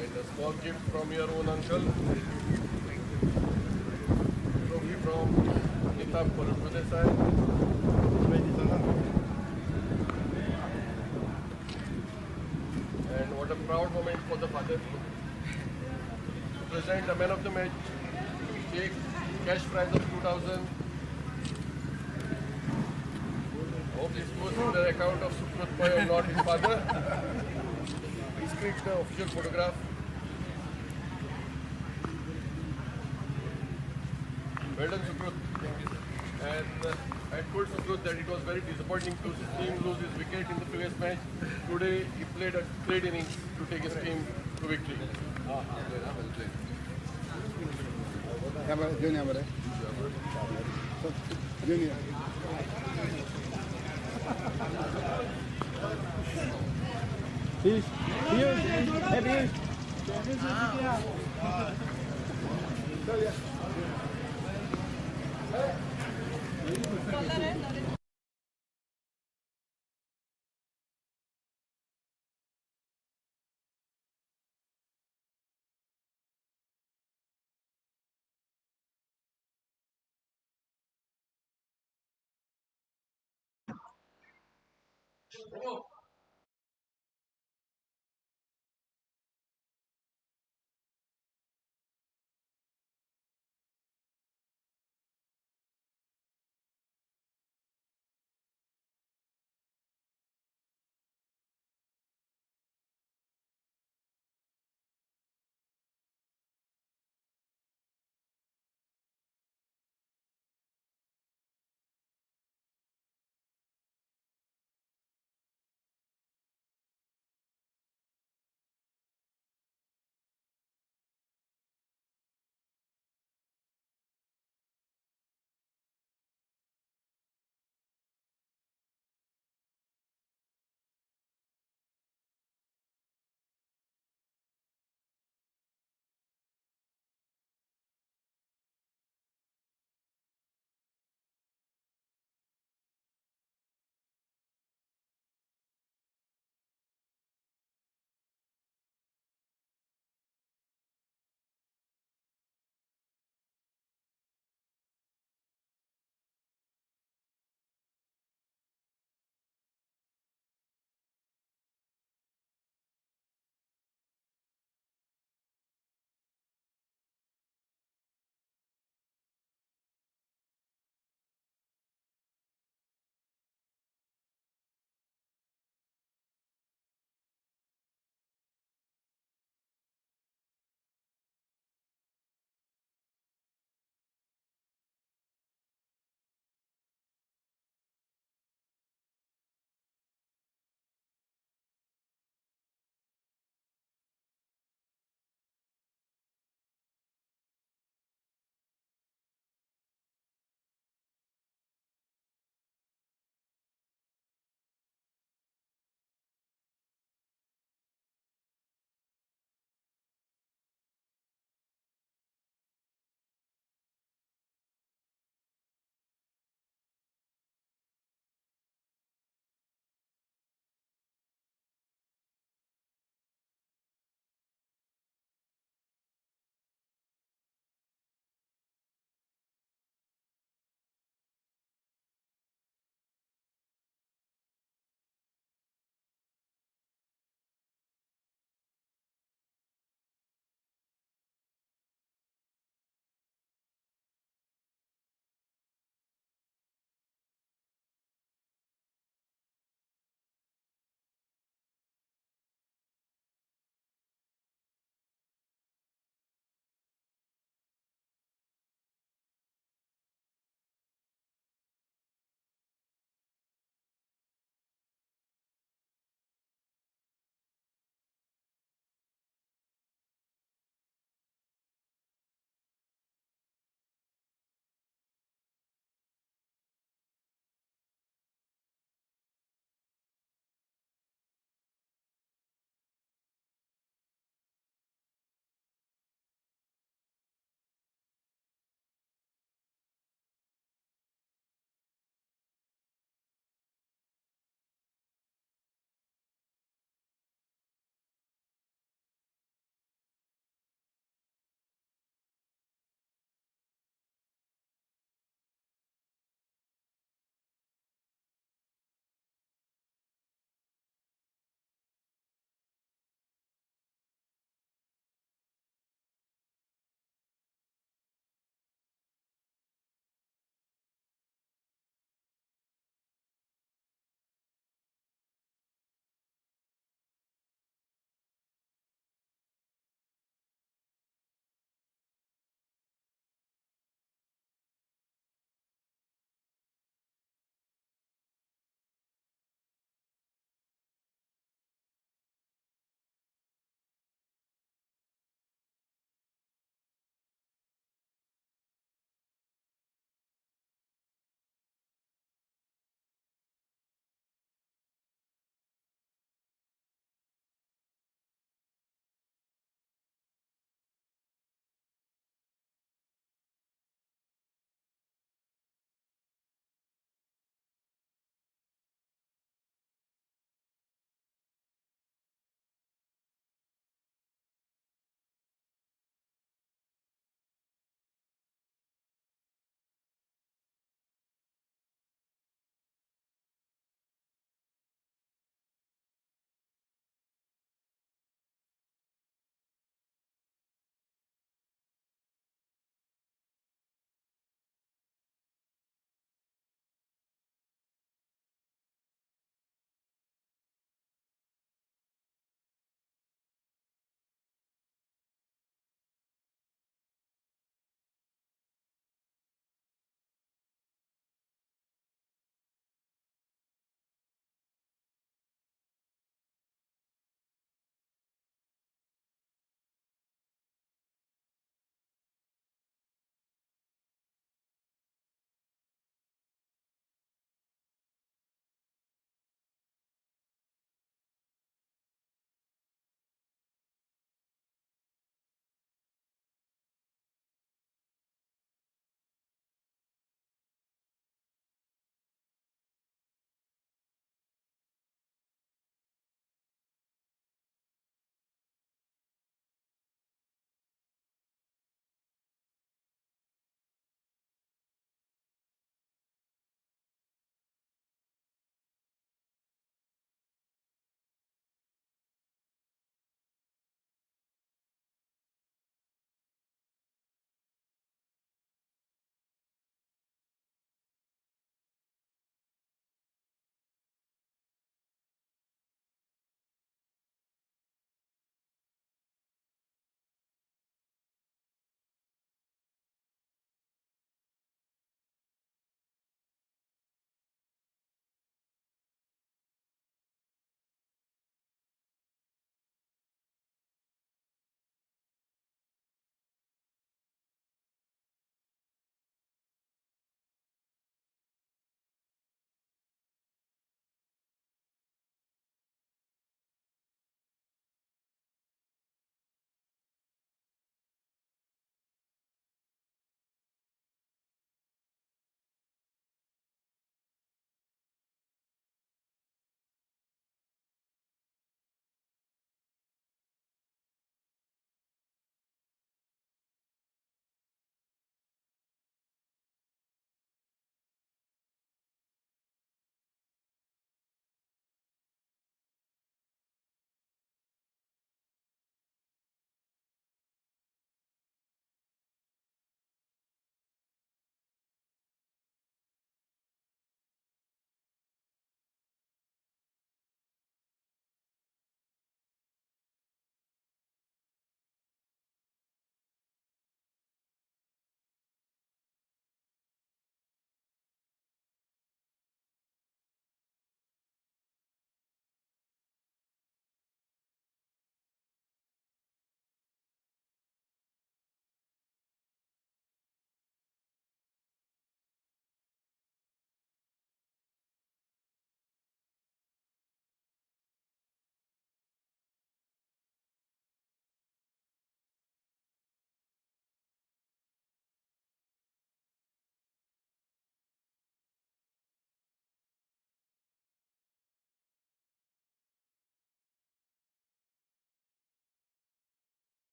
And a small gift from your own uncle. Trophy from Nitab for the side. And what a proud moment for the father. To present the man of the match, take cash prize of 2,000. Hope this goes to the account of Sukrut Pai and not his father. Please click the official photograph. Well done, Sukrut. And I told Sukrut that it was very disappointing to see him lose his wicket in the previous match. Today he played a great innings to take his team to victory. Junior. Peace. Peace. Peace.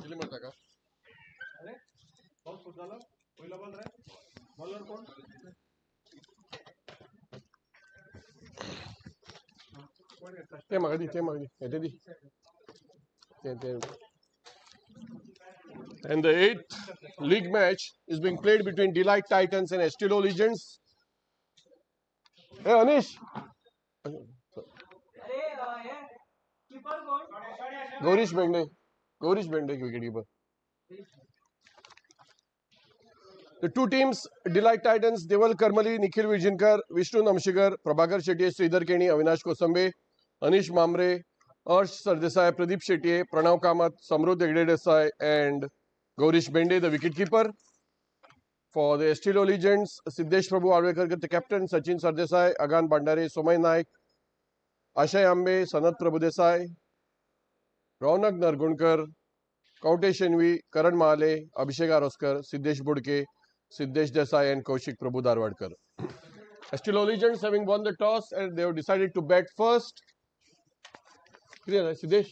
दिली म्हणता का? अरे ball suit झालं पहिला ball रे bowler कोण ते मागदी येते दी ते. And the 8th league match is being played between Delight Titans and Estilo Legends. Hey Anish, Gaurish Bende wicketkeeper. The two teams, Delight Titans, Deval Karmali, Nikhil Vijayankar, Vishnu Namshikar, Prabhakar Shetty, Sridhar Keni, Avinash Kosambe, Anish Mamre, Arsh Sardesai, Pradeep Shetty, Pranav Kamath, Samruddh Hegde Desai, and Gaurish Bende, the wicketkeeper. For the Estilo Legends, Siddesh Prabhu Arvekar, the captain, Sachin Sardesai, Agan Bandare, Somay Naik, Ashay Ambe, Sanat Prabhu Desai, Raunak Nargunkar, Kautesh Envi, Karan Mahale, Abhishek Aroskar, Siddesh Budke, Siddesh Desai and Kaushik Prabhu Darwadkar. Estilo Legends having won the toss and they have decided to bat first. Clear, right? Siddesh?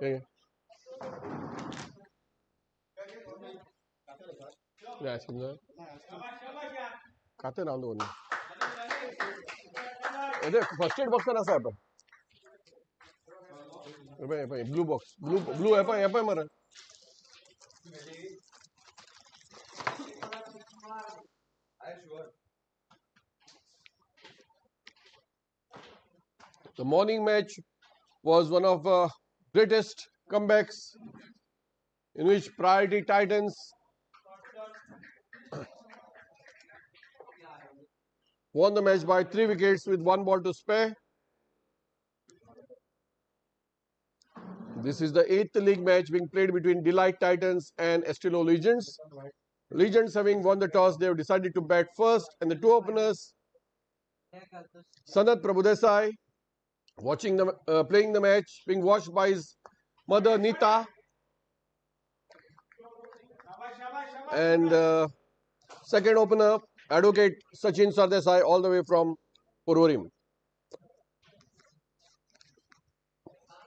Yeah. Yeah, खाते round one first aid box ना साहेब blue box blue है मरा The morning match was one of the greatest comebacks in which Priority Titans won the match by 3 wickets with 1 ball to spare. This is the 8th league match being played between Delight Titans and Estilo Legends. Legends having won the toss, they have decided to bat first, and the two openers, Sanat Prabhudesai, playing the match, being watched by his mother Nita, and second opener, Advocate Sachin Sardesai, all the way from Purvarim.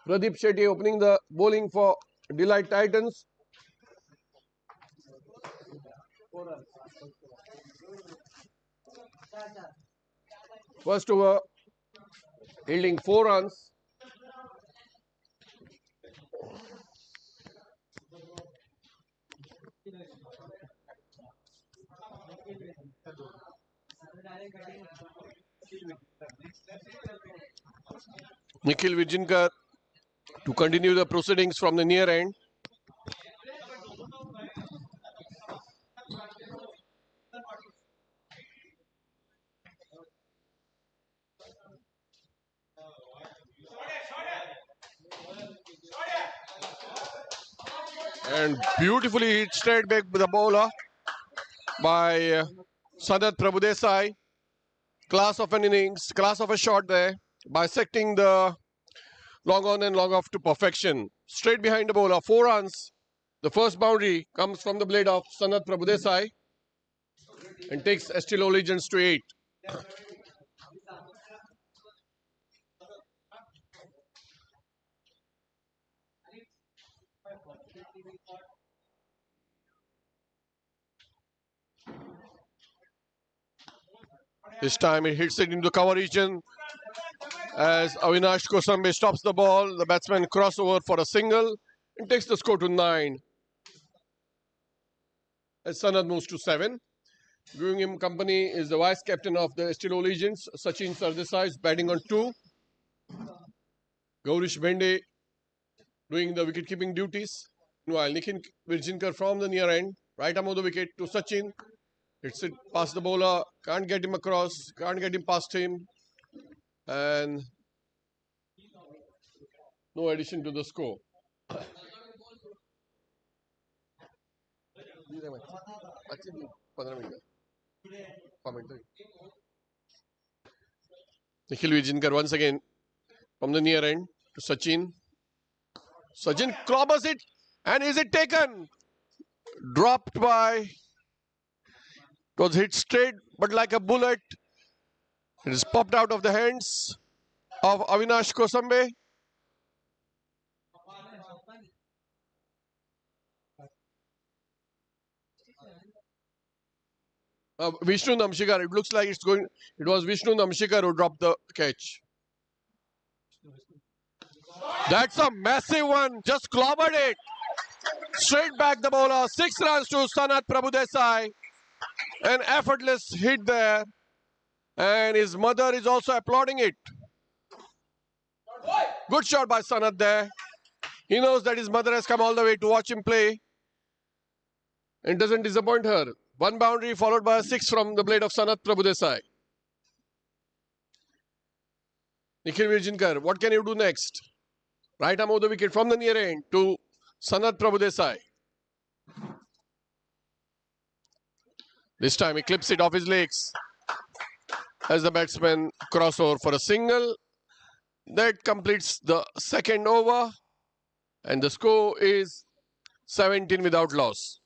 Pradeep Shetty opening the bowling for Delight Titans. First over, yielding 4 runs. Nikhil Vijayankar to continue the proceedings from the near end. And beautifully hit straight back with the bowler by Sanat Prabhudesai. Class of an innings, class of a shot there, bisecting the long on and long off to perfection. Straight behind the bowler, 4 runs. The first boundary comes from the blade of Sanat Prabhudesai and takes Estilo Legends to 8. This time it hits it into the cover region as Avinash Kosambe stops the ball. The batsman crossover for a single and takes the score to 9. As Sanat moves to 7. Giving him company is the vice captain of the Estilo Legends, Sachin Sardesai, is batting on 2. Gaurish Bende doing the wicket-keeping duties. While Nikhil Vijayankar from the near end, right arm of the wicket to Sachin. Hits it past the bowler, can't get him across, can't get him past him. And no addition to the score. Nikhil Vijayankar once again from the near end to Sachin. Sachin clobbers it, and is it taken? Dropped by... It was hit straight, but like a bullet. It is popped out of the hands of Avinash Kosambe. Vishnu Namshikar. It looks like it's going. It was Vishnu Namshikar who dropped the catch. That's a massive one. Just clobbered it. Straight back the bowler. 6 runs to Sanat Prabhudesai. An effortless hit there. And his mother is also applauding it. Good shot by Sanat there. He knows that his mother has come all the way to watch him play. And doesn't disappoint her. One boundary followed by a 6 from the blade of Sanat Prabhudesai. Nikhil Virjinkar, what can you do next? Right arm of the wicket from the near end to Sanat Prabhudesai. This time he clips it off his legs as the batsman cross over for a single. That completes the second over and the score is 17 without loss.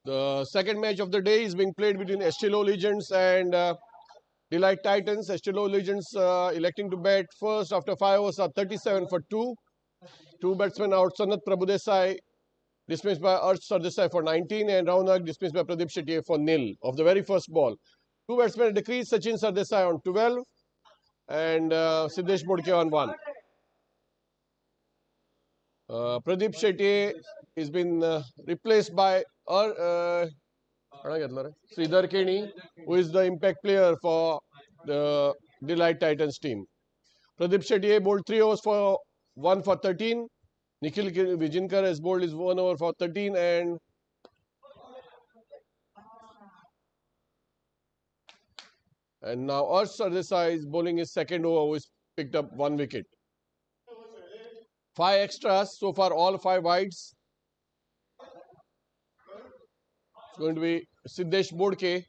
The second match of the day is being played between Estilo Legends and Delight Titans. Estilo Legends electing to bat first after 5 overs are 37 for 2. Two batsmen out. Sanat Prabhudesai dismissed by Arch Sardesai for 19 and Raunak dismissed by Pradeep Shetty for nil of the very first ball. Two batsmen at the crease. Sachin Sardesai on 12 and Siddesh Bodke on 1. Pradeep Shetty has been replaced by Sridhar Keni, who is the impact player for the Delight Titans team. Pradeep Shetty bowled 3 overs for 1 for 13. Nikhil Vijinkar has bowled his 1 over for 13 and now Arsh Sardesai is bowling his second over, who has picked up 1 wicket. 5 extras, so far all 5 wides. It's going to be Siddesh Bodke,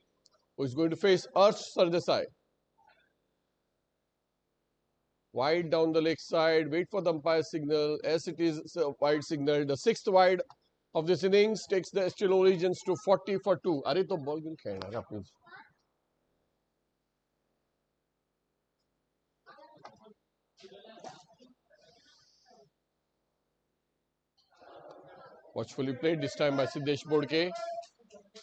who is going to face Arsh Sardesai. Wide down the leg side, wait for the umpire signal. As it is a wide signal, the 6th wide of this innings takes the Estilo Legends to 40 for 2. Are to ball will khelna hai apni. Watchfully played this time by Siddesh Bodke.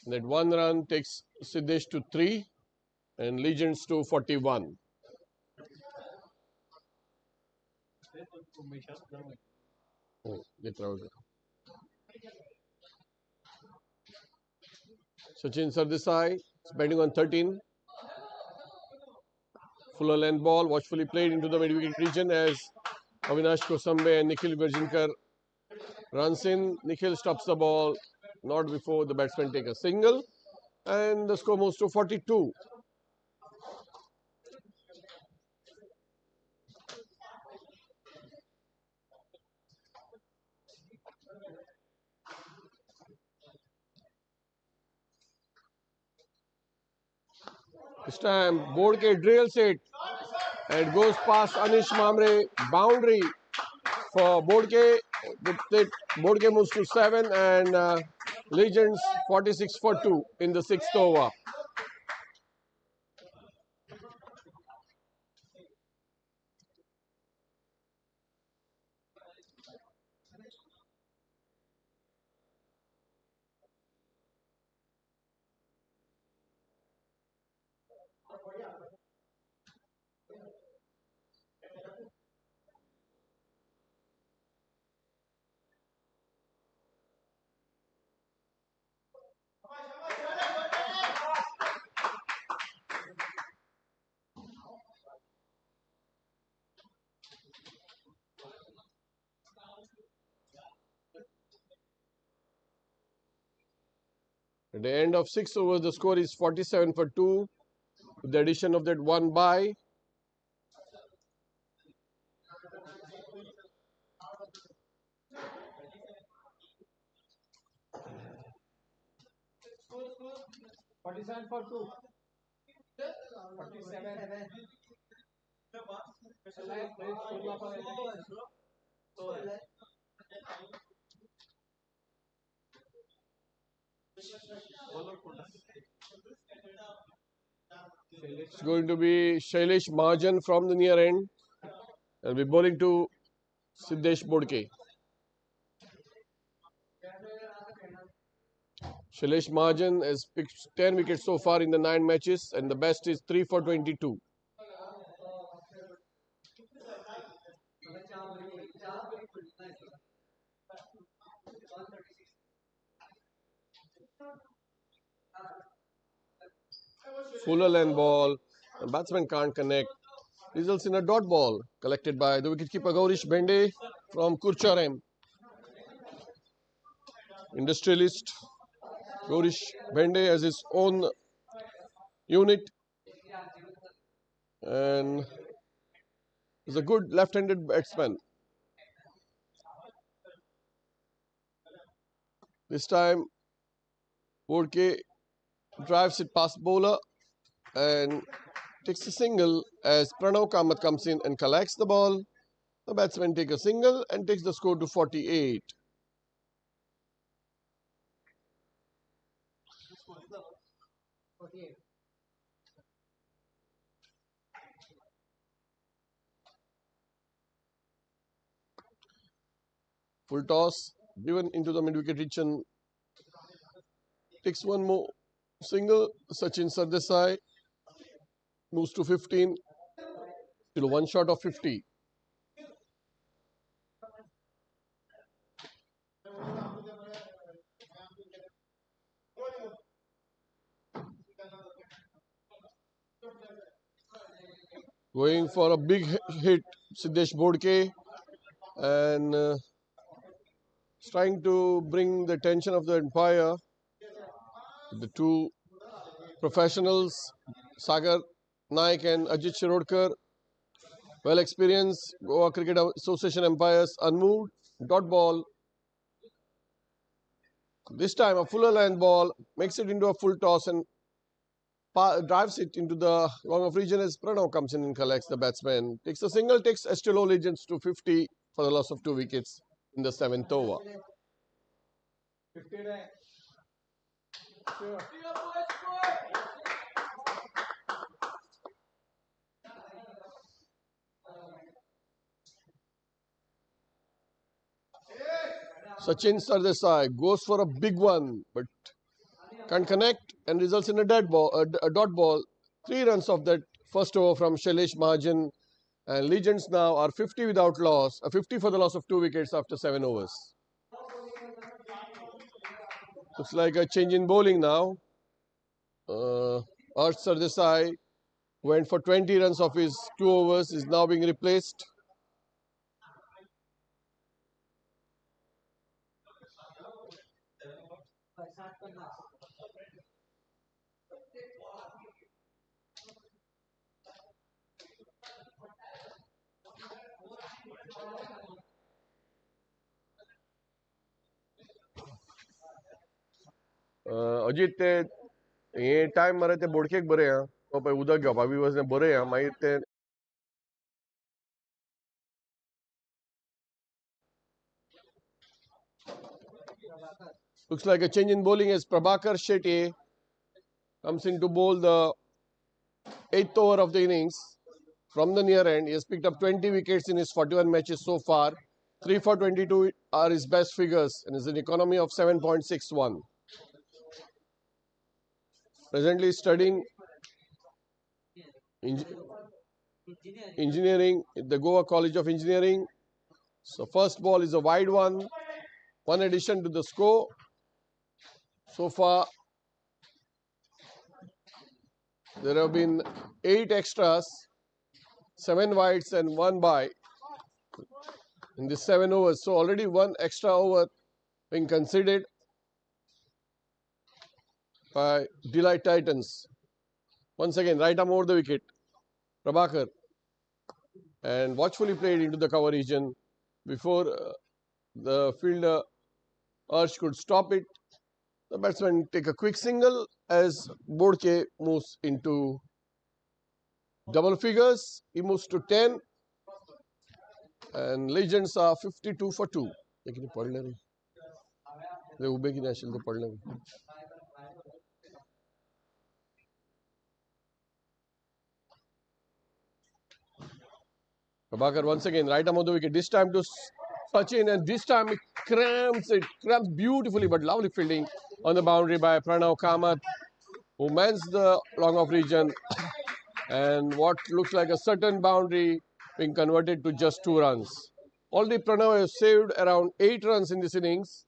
That 1 run takes Siddesh to 3 and Legends to 41. Sachin Sardesai is batting on 13. Fuller length ball, watchfully played into the mid-wicket region as Avinash Kosambe and Nikhil Virjinkar runs in. Nikhil stops the ball not before the batsman take a single and the score moves to 42. This time Bodke drills it and goes past Anish Mamre. Boundary for Bodke. Bodke moves to 7 and Legends 46 for 2 in the 6th over. At the end of 6 overs, the score is 47 for 2 with the addition of that 1 bye. For 2. 47. It's going to be Shailesh Mahajan from the near end. He'll be bowling to Siddesh Bodke. Shailesh Mahajan has picked 10 wickets so far in the 9 matches and the best is 3 for 22. Fuller length ball. The batsman can't connect. Results in a dot ball collected by the wicketkeeper Gaurish Bende from Kurcharem. Industrialist Gaurish Bende has his own unit and is a good left-handed batsman. This time Bodke drives it past bowler and takes a single as Pranav Kamath comes in and collects the ball The batsman takes a single and takes the score to 48. Full toss, driven into the mid-wicket region. Takes one more single. Sachin Sardesai moves to 15. Still one shot of 50. Going for a big hit, Siddesh Bodke, and trying to bring the attention of the umpire. The two professionals, Sagar Naik and Ajit Shirodkar, well experienced Goa Cricket Association umpires, unmoved, dot ball. This time a fuller length ball, makes it into a full toss and drives it into the long of region as Pranav comes in and collects the batsman. Takes a single, takes Estelo Legends to 50 for the loss of 2 wickets in the 7th over. 59. Sure. Sachin Sardesai goes for a big one, but can't connect and results in a dead ball, a dot ball. 3 runs of that first over from Shailesh Mahajan, and Legends now are 50 without loss, 50 for the loss of 2 wickets after 7 overs. Looks like a change in bowling now. Arch Sardesai went for 20 runs of his 2 overs, is now being replaced. Ajit ते हे time मरे ते बोडकेक बरे हा तो पळय उदक घेवपा B वचना बरे हा मागीर ते looks like a change in bowling as Prabhakar Shetty comes in to bowl the 8th over of the innings from the near end. He has picked up 20 wickets in his 41 matches so far. 3 for 22 are his best figures and is an economy of 7.61. Presently studying engineering at the Goa College of Engineering. So first ball is a wide one. One addition to the score. So far, there have been 8 extras, 7 wides and 1 by in this 7 overs. So already 1 extra over being considered by Delight Titans. Once again, right arm over the wicket, Prabhakar, and watchfully played into the cover region before the fielder Arch could stop it. The batsman take a quick single as Bodke moves into double figures. He moves to 10 and Legends are 52 for 2. लेकिन पढ़ ले रही रे ube की national तो पढ़ ले Prabhakar once again right arm on the wicket, this time to Sachin, and this time it cramps beautifully, but lovely fielding on the boundary by Pranav Kamath, who mans the long off region, and what looks like a certain boundary being converted to just 2 runs. Already Pranav has saved around 8 runs in this innings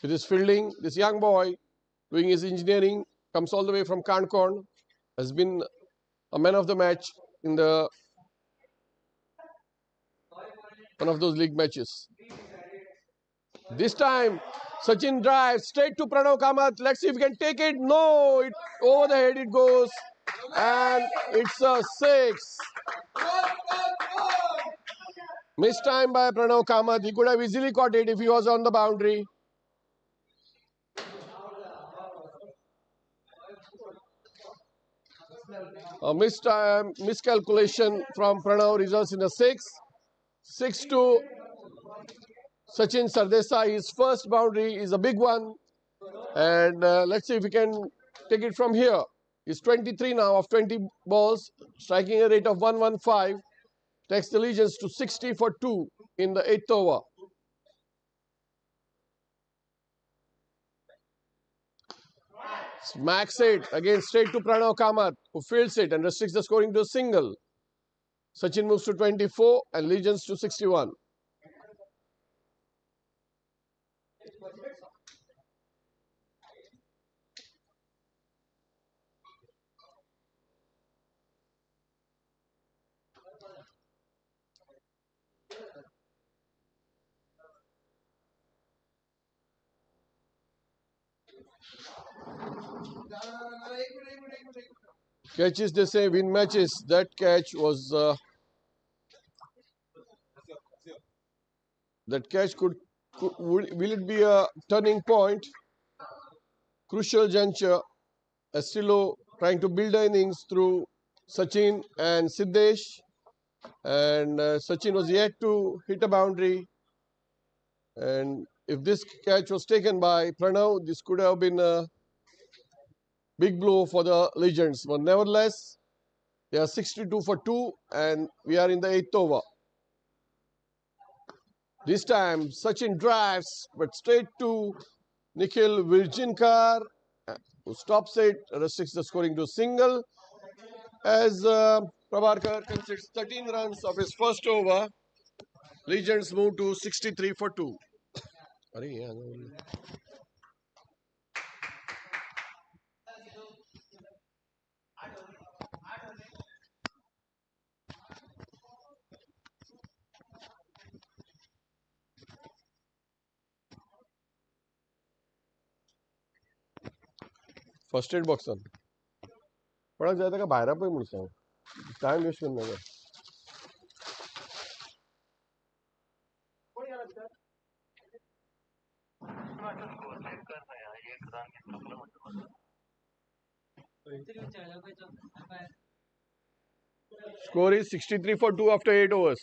with his fielding. This young boy doing his engineering, comes all the way from Kankorn, has been a man of the match in the one of those league matches. This time, Sachin drives straight to Pranav Kamath. Let's see if he can take it. No, it over the head it goes, and it's a 6. Missed time by Pranav Kamath. He could have easily caught it if he was on the boundary. A miscalculation from Pranav results in a 6. 6-2. Sachin Sardesai, his first boundary is a big one. And let's see if we can take it from here. He's 23 now of 20 balls, striking a rate of 115. Takes the Legions to 60 for 2 in the 8th over. Smacks it again straight to Pranav Kamath, who fields it and restricts the scoring to a single. Sachin moves to 24 and Legions to 61. Catches, they say, win matches. That catch was that catch will it be a turning point? Crucial juncture. Astillo trying to build innings through Sachin and Siddesh, and Sachin was yet to hit a boundary. And if this catch was taken by Pranav, this could have been a big blow for the Legends. But nevertheless, they are 62 for 2 and we are in the 8th over. This time Sachin drives but straight to Nikhil Virjinkar, who stops it, restricts the scoring to single. As Prabharkar concedes 13 runs of his first over, Legends move to 63 for 2. First aid box पड़ा जाता का बाहर पे मुझसे time waste करना है Score is 63 for 2 after 8 overs.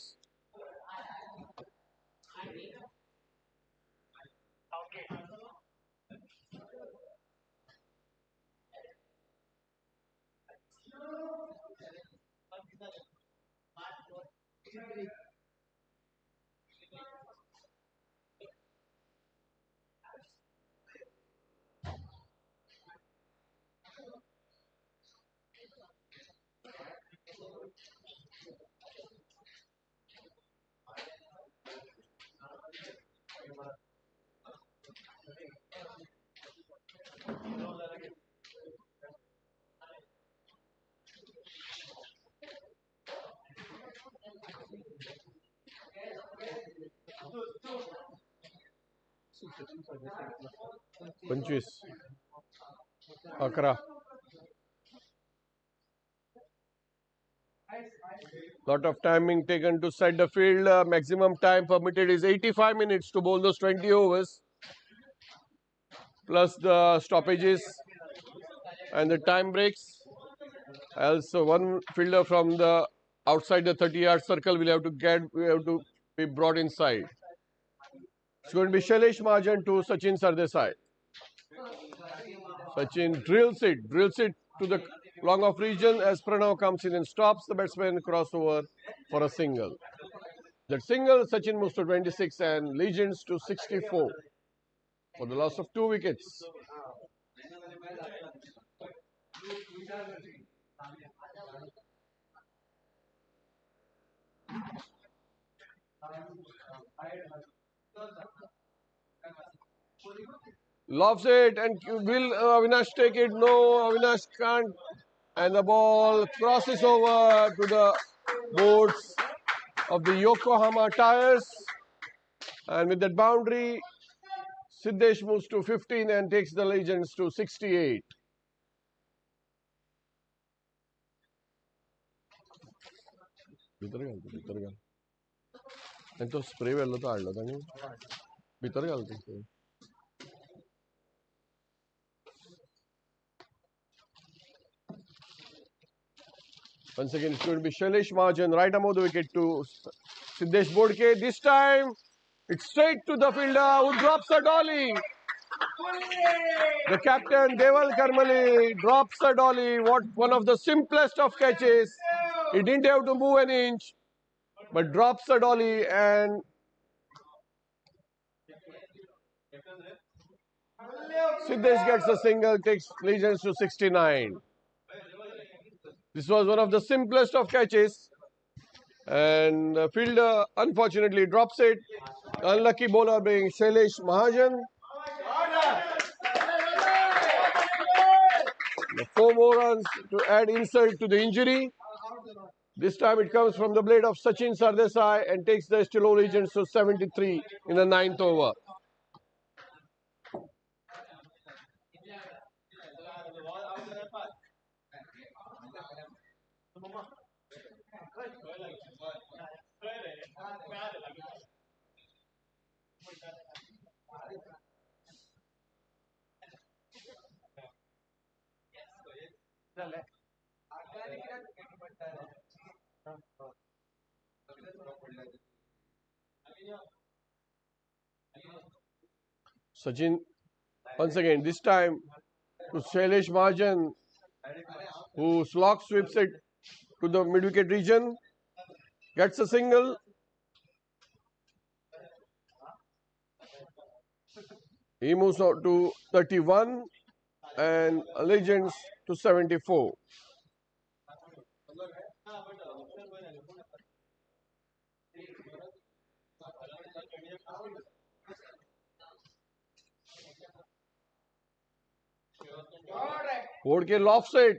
पंचवीस 11 lot of timing taken to set the field. Maximum time permitted is 85 minutes to bowl those 20 overs plus the stoppages and the time breaks. Also one fielder from the outside the 30-yard circle will have to be brought inside. It's going to be Shailesh Mahajan to Sachin Sardesai. Sachin drills it to the long off region as Pranav comes in and stops the batsman crossover for a single. That single, Sachin moves to 26 and Legends to 64 for the loss of 2 wickets. Lofts it and will Avinash take it? No, Avinash can't. And the ball crosses over to the boards of the Yokohama Tires. And with that boundary, Siddesh moves to 15 and takes the Legends to 68. And to spray well to add the bitter galti. Once again, it's going to be Shailesh Mahajan right above the wicket to Siddesh Bodke. This time it's straight to the fielder who drops a dolly. The captain Deval Karmali drops a dolly. What one of the simplest of catches. He didn't have to move an inch, but drops a dolly and Siddesh gets a single, takes Legends to 69. This was one of the simplest of catches. And the fielder unfortunately drops it. Unlucky bowler being Shailesh Mahajan. 4 more runs to add insult to the injury. This time it comes from the blade of Sachin Sardesai and takes the Still Legends to 73 in the 9th over. Sachin, once again, this time to Shailesh Mahajan, who slog sweeps it to the mid-wicket region, gets a single. He moves out to 31 and Legends to 74. Bodke lofts it.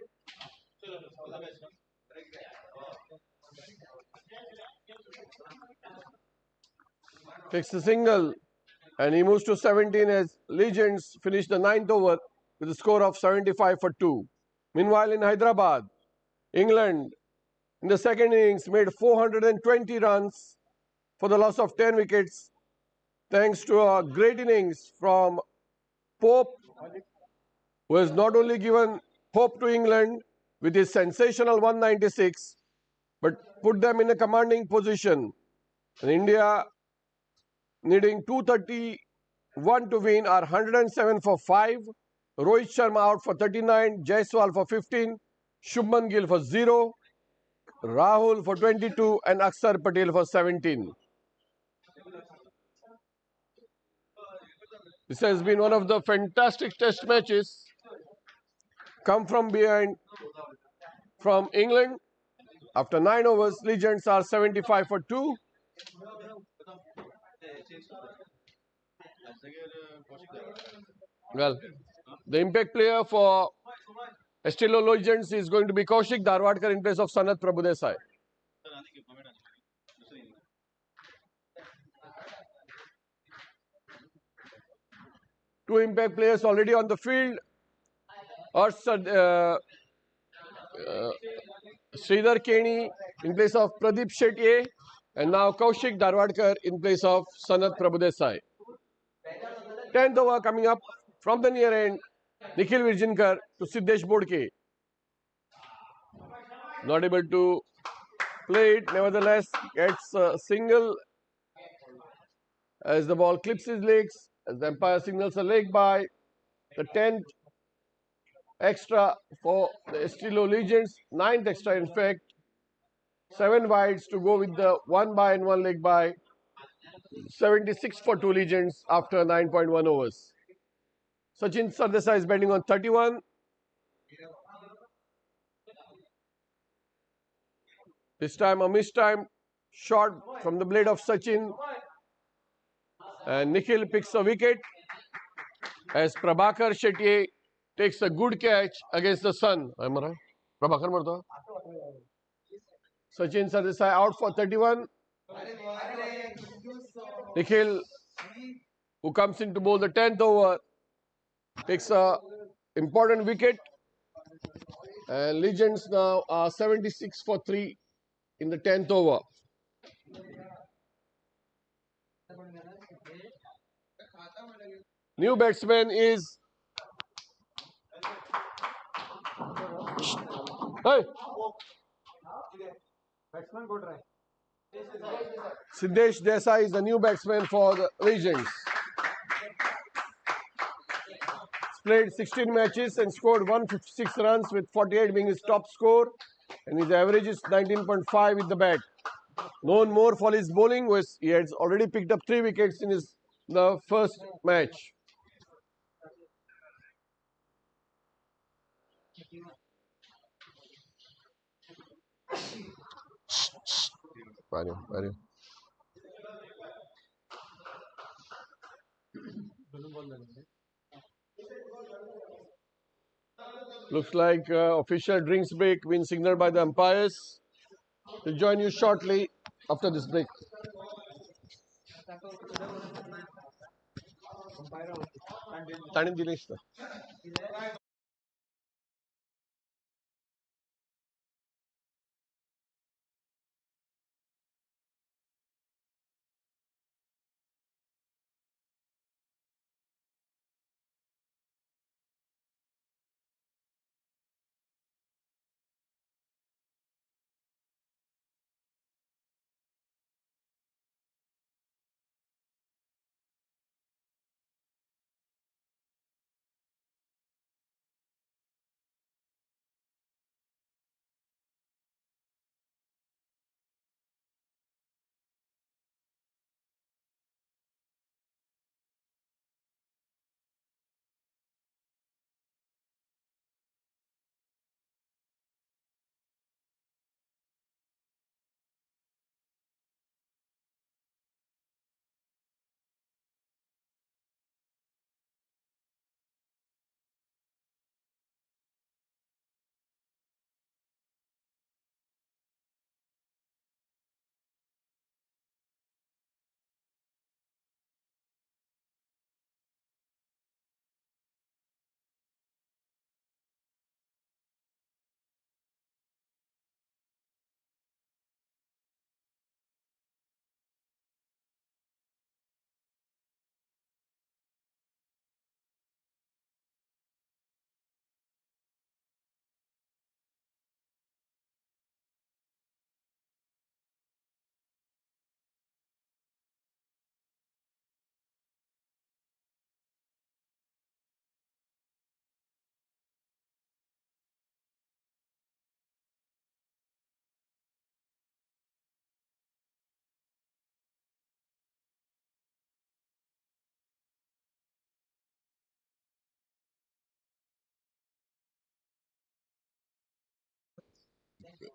Takes the single and he moves to 17 as Legends finish the 9th over with a score of 75 for 2. Meanwhile in Hyderabad, England in the second innings made 420 runs for the loss of 10 wickets thanks to a great innings from Pope, who has not only given hope to England with his sensational 196 but put them in a commanding position. And India, needing 231 to win, are 107 for 5. Rohit Sharma out for 39, Jaiswal for 15, Shubman Gill for 0, Rahul for 22 and Akshar Patel for 17. This has been one of the fantastic test matches. Come from behind from England. After 9 overs, Legends are 75 for 2. Well, the impact player for Estilo Legends is going to be Kaushik Dharwadkar in place of Sanat Prabhudesai. Two impact players already on the field. Sridhar Keni in place of Pradeep Shetye and now Kaushik Dharwadkar in place of Sanat Prabhudesai. 10th over coming up from the near end. Nikhil Virjinkar to Siddesh Bodke. Not able to play it, nevertheless gets a single as the ball clips his legs, as the umpire signals a leg by. The 10th extra for the Estilo Legends, 9th extra in fact. 7 wides to go with the 1 by and 1 leg by. 76 for 2 Legends after 9.1 overs. Sachin Sardesai is batting on 31. This time a mistimed shot from the blade of Sachin. And Nikhil picks a wicket as Prabhakar Shetye takes a good catch against the sun. Prabhakar marta. Sachin Sardesai out for 31. Nikhil, who comes in to bowl the 10th over, takes a important wicket. And Legends now are 76 for 3 in the 10th over. New batsman is hey. Batsman बोल रहा है Siddesh Desai is the new batsman for the Legends. Played 16 matches and scored 156 runs with 48 being his top score, and his average is 19.5 with the bat. Known more for his bowling, he has already picked up 3 wickets in the first match. Looks like official drinks break been signaled by the umpires. We'll join you shortly after this break.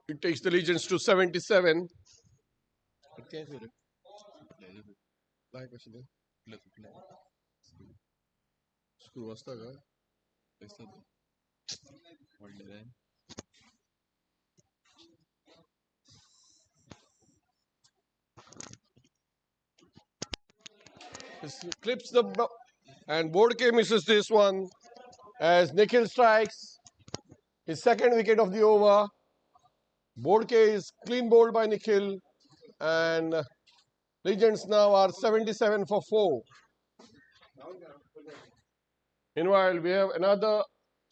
It takes the Legends to 77. Clips and Bodke misses this one as Nikhil strikes his second wicket of the over. Bodke is clean bowled by Nikhil, and Legends now are 77 for 4. Meanwhile, we have another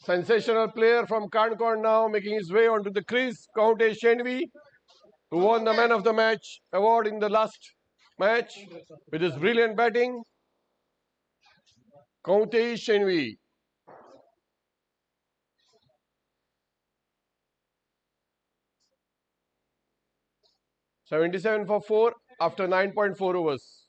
sensational player from Kankorn now making his way onto the crease, Counte Shenvi, who won the Man of the Match award in the last match with his brilliant batting. Counte Shenvi. $77 for 4 after 9.4 overs.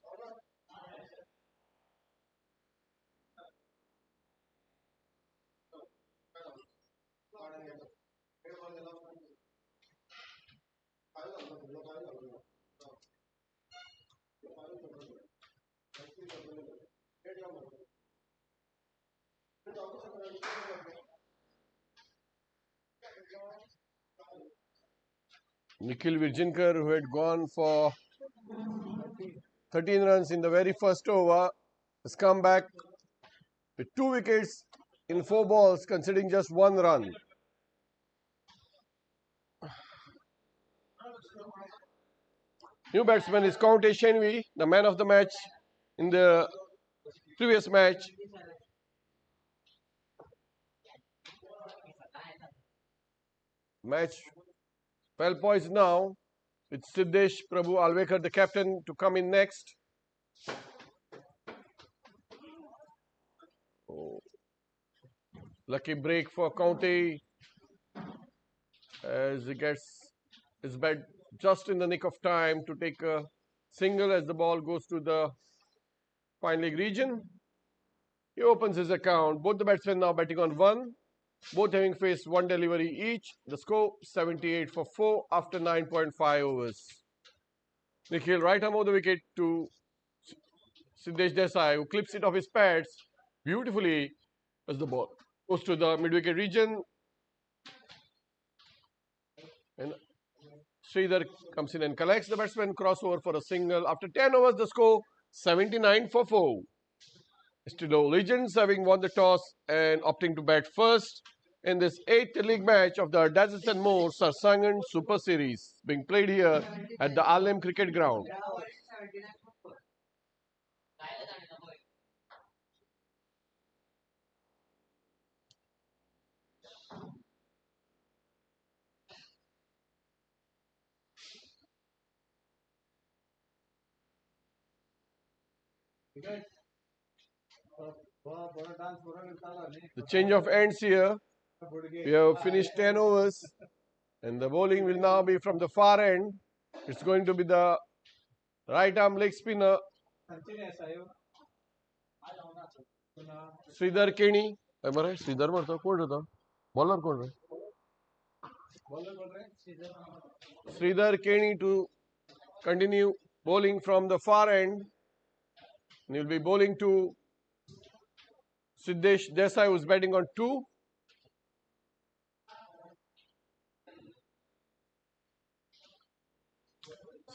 Nikhil Virjinkar, who had gone for 13 runs in the very first over, has come back with 2 wickets in 4 balls, conceding just 1 run. New batsman is Counte Shenvi, the man of the match in the previous match. Match well poised now. It's Siddesh Prabhu Alvekar, the captain, to come in next. Oh. Lucky break for County as he gets his bat just in the nick of time to take a single as the ball goes to the fine leg region. He opens his account. Both the batsmen now batting on one, both having faced one delivery each. The score 78 for 4 after 9.5 overs. Nikhil right arm of the wicket to Siddesh Desai, who clips it off his pads beautifully as the ball goes to the mid-wicket region. And Sridhar comes in and collects. The batsman crossover for a single. After 10 overs, the score 79 for 4. Still Legends having won the toss and opting to bat first in this 8th league match of the Dazis and More Sarsangan Super Series being played here at the Alem Cricket Ground. The change of ends here. We have finished 10 overs and the bowling will now be from the far end. It's going to be the right arm leg spinner Sridhar Keni. Sridhar marta कोण होता bowler कोण है Sridhar Keni to continue bowling from the far end. And he'll be bowling to Siddesh Desai, who's batting on 2.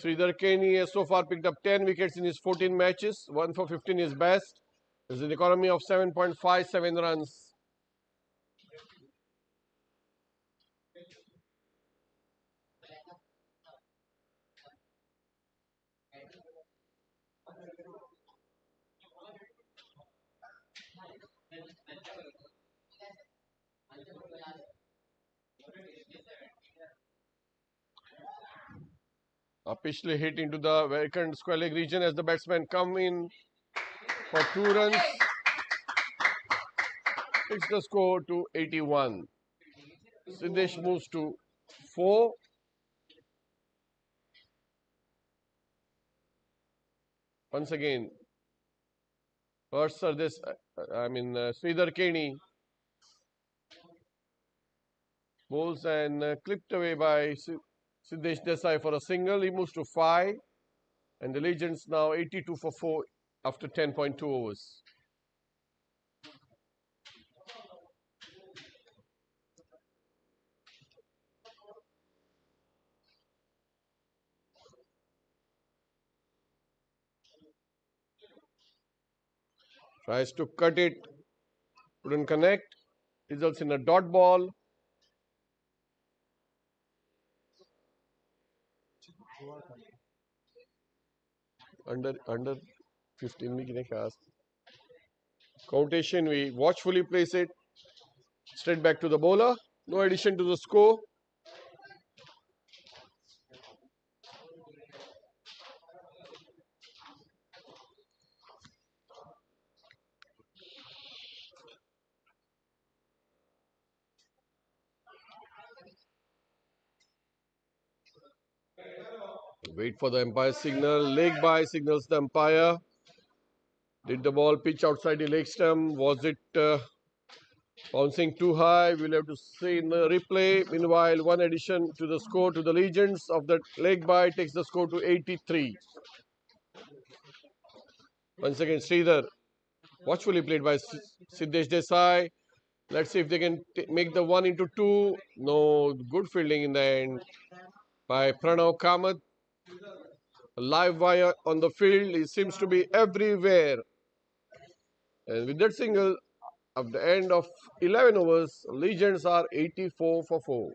Sridhar Keni has so far picked up 10 wickets in his 14 matches. 1 for 15 is best. There's an economy of 7.57 runs. A pitchly hit into the vacant square leg region as the batsmen come in for 2 runs. It's the score to 81. Siddesh moves to 4. Once again, Sridhar Keni bowls and clipped away by Siddesh Desai for a single. He moves to 5. And the Legends now 82 for 4 after 10.2 overs. Tries to cut it, couldn't connect, results in a dot ball. Under 15 we cast. Countation, we watchfully place it straight back to the bowler. No addition to the score. Wait for the umpire's signal. Leg by signals the umpire. Did the ball pitch outside the leg stump? Was it bouncing too high? We'll have to see in the replay. Meanwhile, one addition to the score to the Legends of the leg by takes the score to 83. Once again, Sridhar, watchfully played by Siddesh Desai. Let's see if they can make the 1 into 2. No, good fielding in the end by Pranav Kamath. A live wire on the field. He seems to be everywhere. And with that single, at the end of 11 overs, Legends are 84 for 4.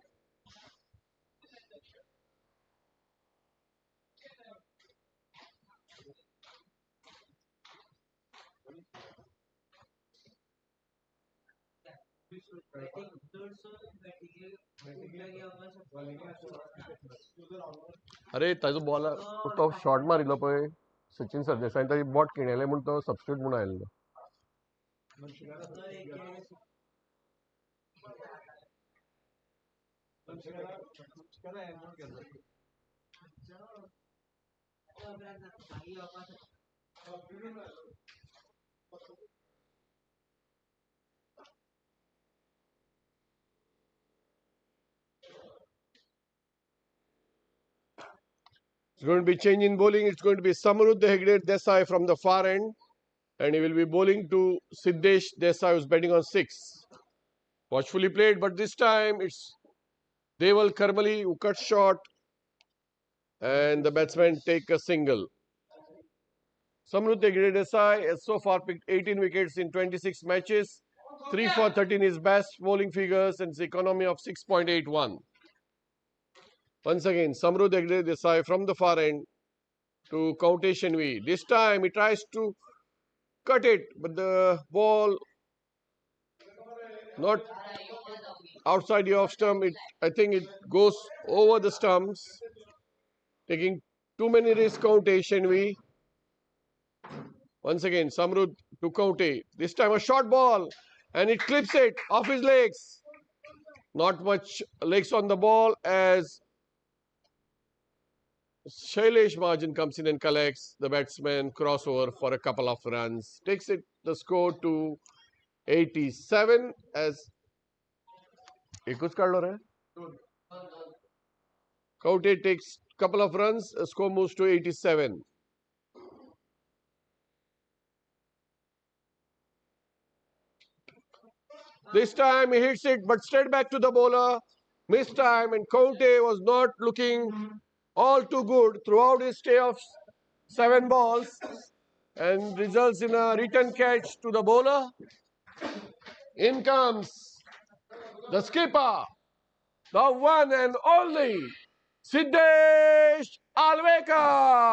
अरे ताजो ball तो shot मारिल्लो पळय सचिन सरदेसाईन ताजी bot किणयलें म्हूण तो substitute म्हूण आयल्लो. It's going to be change in bowling. It's going to be Samrudh Hegde Desai from the far end. And he will be bowling to Siddesh Desai, who's batting on 6. Watchfully played, but this time it's Deval Karmali who cuts short. And the batsmen take a single. Samrudh Hegde Desai has so far picked 18 wickets in 26 matches. 3 for 13 is best bowling figures and its economy of 6.81. Once again, Samrudh Hegde Desai from the far end to County Shenvi. This time he tries to cut it, but the ball not outside the off stump. I think it goes over the stumps, taking too many risks. County Shenvi. Once again, Samrudh to County. This time a short ball, and it clips it off his legs. Not much legs on the ball as Shailesh Mahajan comes in and collects the batsman crossover for a couple of runs. Takes it the score to 87 as County takes couple of runs, score moves to 87. This time he hits it but straight back to the bowler. Missed time, and County was not looking all too good throughout his stay of 7 balls and results in a return catch to the bowler. In comes the skipper, the one and only Siddesh Alvekar.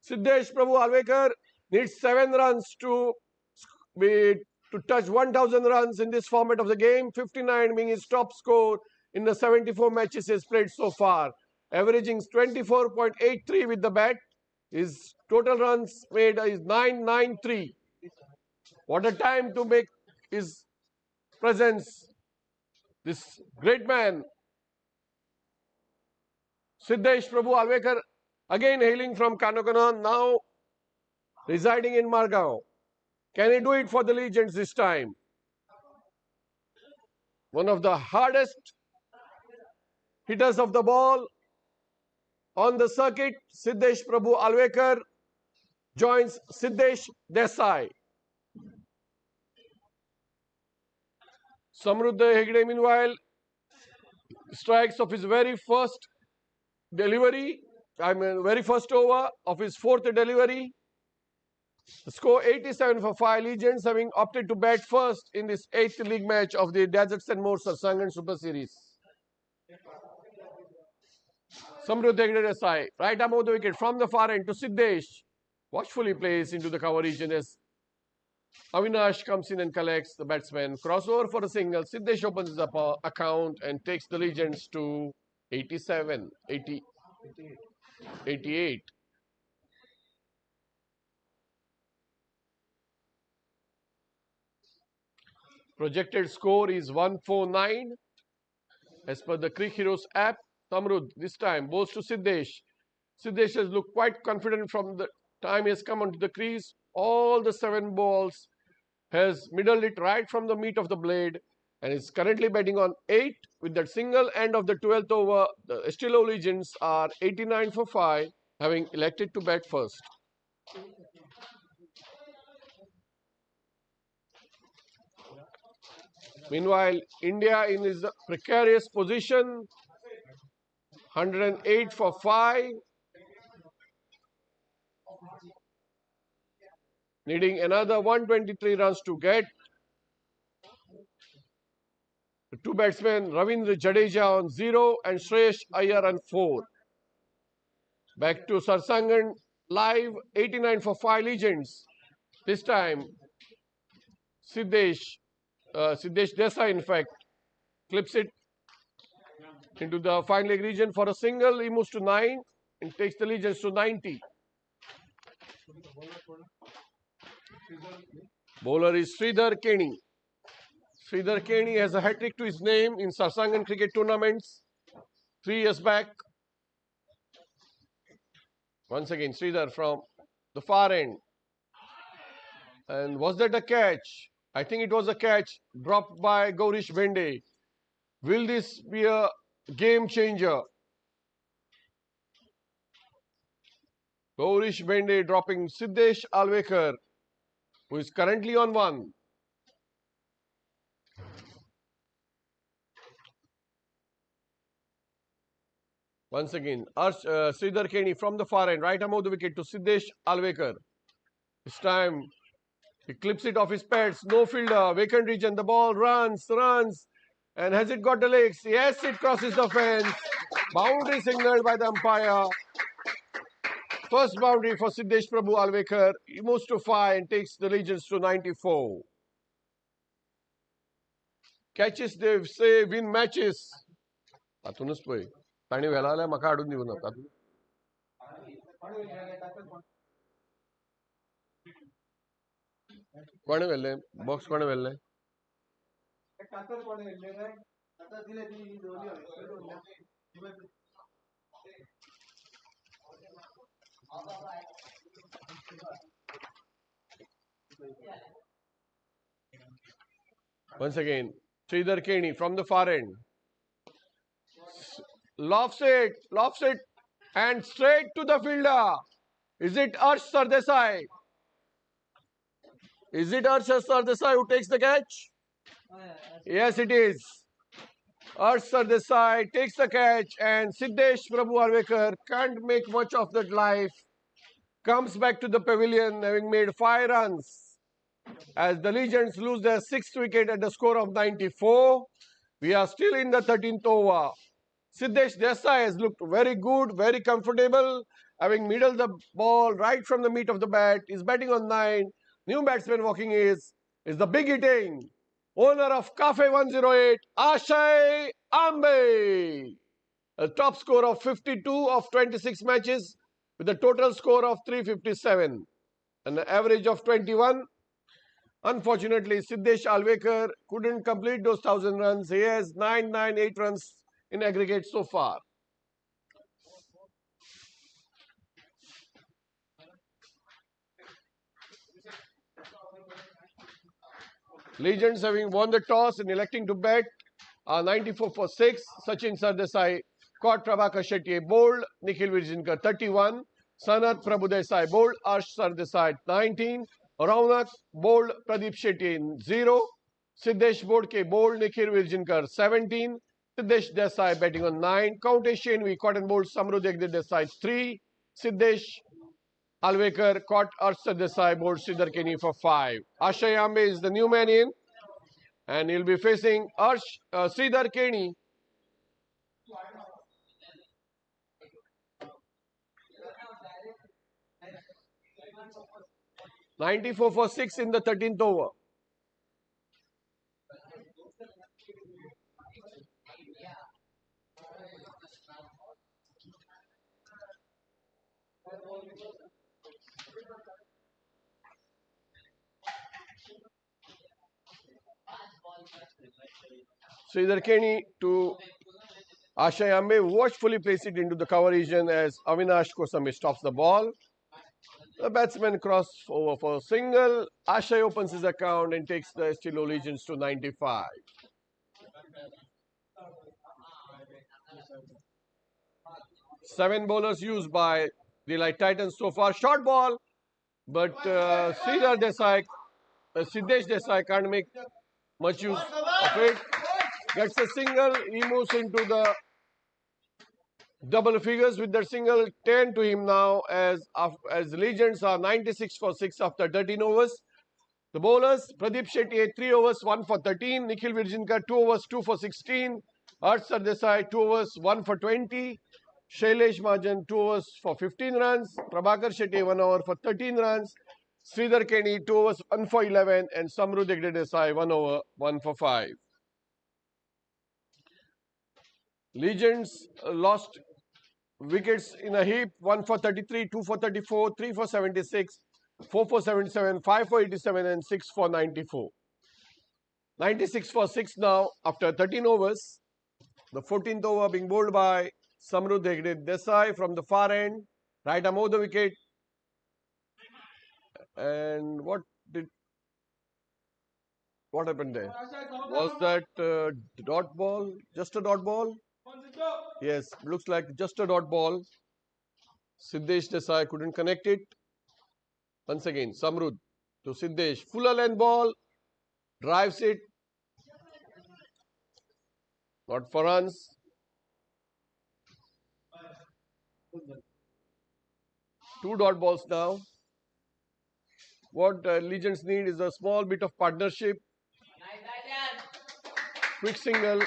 Siddesh Prabhu Alvekar needs 7 runs to touch 1,000 runs in this format of the game, 59 being his top score in the 74 matches he has played so far, averaging 24.83 with the bat. His total runs made is 993. What a time to make his presence. This great man, Siddesh Prabhu Alvekar, again hailing from Kanokanon, now residing in Margao. Can he do it for the Legends this time? One of the hardest hitters of the ball on the circuit, Siddesh Prabhu Alvekar joins Siddesh Desai. Samrudh Hegde meanwhile strikes of his very first delivery, very first over of his 4th delivery. The score 87 for 5 Legends, having opted to bat first in this 8th league match of the Deserts and More Sarsangan Super Series. Samrudh Hegde Desai, right arm of the wicket from the far end to Siddesh. Watchfully plays into the cover region as Avinash comes in and collects the batsman. Crossover for a single. Siddesh opens his account and takes the Legends to 87, 88. Projected score is 149. As per the Creek Heroes app, Samrudh this time bowls to Siddesh. Siddesh has looked quite confident from the time he has come onto the crease. All the 7 balls has middled it right from the meat of the blade and is currently batting on 8 with that single end of the 12th over. The Estilo Legends are 89 for 5, having elected to bat first. Meanwhile, India in his precarious position, 108 for 5, needing another 123 runs to get. The 2 batsmen, Ravindra Jadeja on 0 and Shreyash Iyer on 4. Back to Sarsangan live, 89 for 5 Legends. This time, Siddesh Desai, in fact, clips it into the fine leg region for a single. He moves to 9 and takes the legions to 90. Bowler is Sridhar Keni. Sridhar Keni has a hat-trick to his name in Sarsangan cricket tournaments 3 years back. Once again, Sridhar from the far end. And was that a catch? I think it was a catch dropped by Gaurish Bende. Will this be a game changer? Gaurish Bende dropping Siddesh Alvekar, who is currently on 1. Once again, Sridhar Keni from the far end, right arm of the wicket to Siddesh Alvekar. This time, he clips it off his pads. No fielder, vacant region. The ball runs. And has it got the legs? Yes, it crosses the fence. Boundary signaled by the umpire. First boundary for Siddesh Prabhu Alvekar. He moves to 5 and takes the legions to 94. Catches, they say, win matches. तातूनच पळय ताणी व्हेला जाल्यार म्हाका हाडून दिवं ना तातून कोणे व्हेल्ले box कोणे व्हेल्ले Once again, Sridhar Keni from the far end. Lofts it, and straight to the fielder. Is it Arsh Sardesai? Is it Arsh Sardesai who takes the catch? Yes, it is. Arsh Sardesai takes the catch, and Siddesh Prabhu Alvekar can't make much of that life. Comes back to the pavilion having made 5 runs. As the Legends lose their 6th wicket at a score of 94. We are still in the 13th over. Siddesh Desai has looked very good, very comfortable, having middled the ball right from the meat of the bat. He's batting on 9. New batsman walking is the big hitting owner of Cafe 108, Ashay Ambe. A top score of 52 of 26 matches with a total score of 357. An average of 21. Unfortunately, Siddesh Alvekar couldn't complete those 1,000 runs. He has 998 runs in aggregate so far. Legends having won the toss and electing to bat are 94 for 6. Sachin Sardesai caught Prabhakar Shetty bowled. Nikhil Virjinkar 31. Sanat Prabhu Desai bowled. Arsh Sardesai 19. Raunak bowled Pradeep Shetty in 0. Siddesh Bodke bowled Nikhil Virjinkar 17. Siddesh Desai batting on 9. Countess Shenvi caught and bowled Samruddh Desai 3. Siddesh Alvekar caught Arsh Desai bowled Sridhar Keni for 5. Ashay Ambe is the new man in, and he'll be facing Sridhar Keni. (94 for 6 in the 13th over). Sridhar Keni to Ashay Ambe watchfully place it into the cover region as Avinash Kosame stops the ball. The batsman cross over for a single. Ashay opens his account and takes the Estilo Legends to 95. Seven bowlers used by the Light Titans so far. Short ball, but Siddesh Desai can't make much use of it. Gets a single. He moves into the double figures with that single. 10 to him now as Legends are 96 for 6 after 13 overs. The bowlers, Pradeep Shetty 3 overs 1 for 13. Nikhil Virjinkar 2 overs 2 for 16. Arsh Sardesai 2 overs 1 for 20. Shailesh Mahajan 2 overs for 15 runs. Prabhakar Shetty 1 over for 13 runs. Sridhar Kenny 2 overs 1 for 11 and Samru Degde Desai 1 over 1 for 5. Legends lost wickets in a heap, 1 for 33, 2 for 34, 3 for 76, 4 for 77, 5 for 87 and 6 for 94. 96 for 6 now after 13 overs. The 14th over being bowled by Samru Degde Desai from the far end. Right arm over the wicket. And what happened there? Was that dot ball? Just a dot ball? Yes, looks like just a dot ball. Siddesh Desai couldn't connect it. Once again, Samrud to Siddesh. Fuller length ball. Drives it. Not for runs. Two dot balls now. What Legends need is a small bit of partnership. Quick single.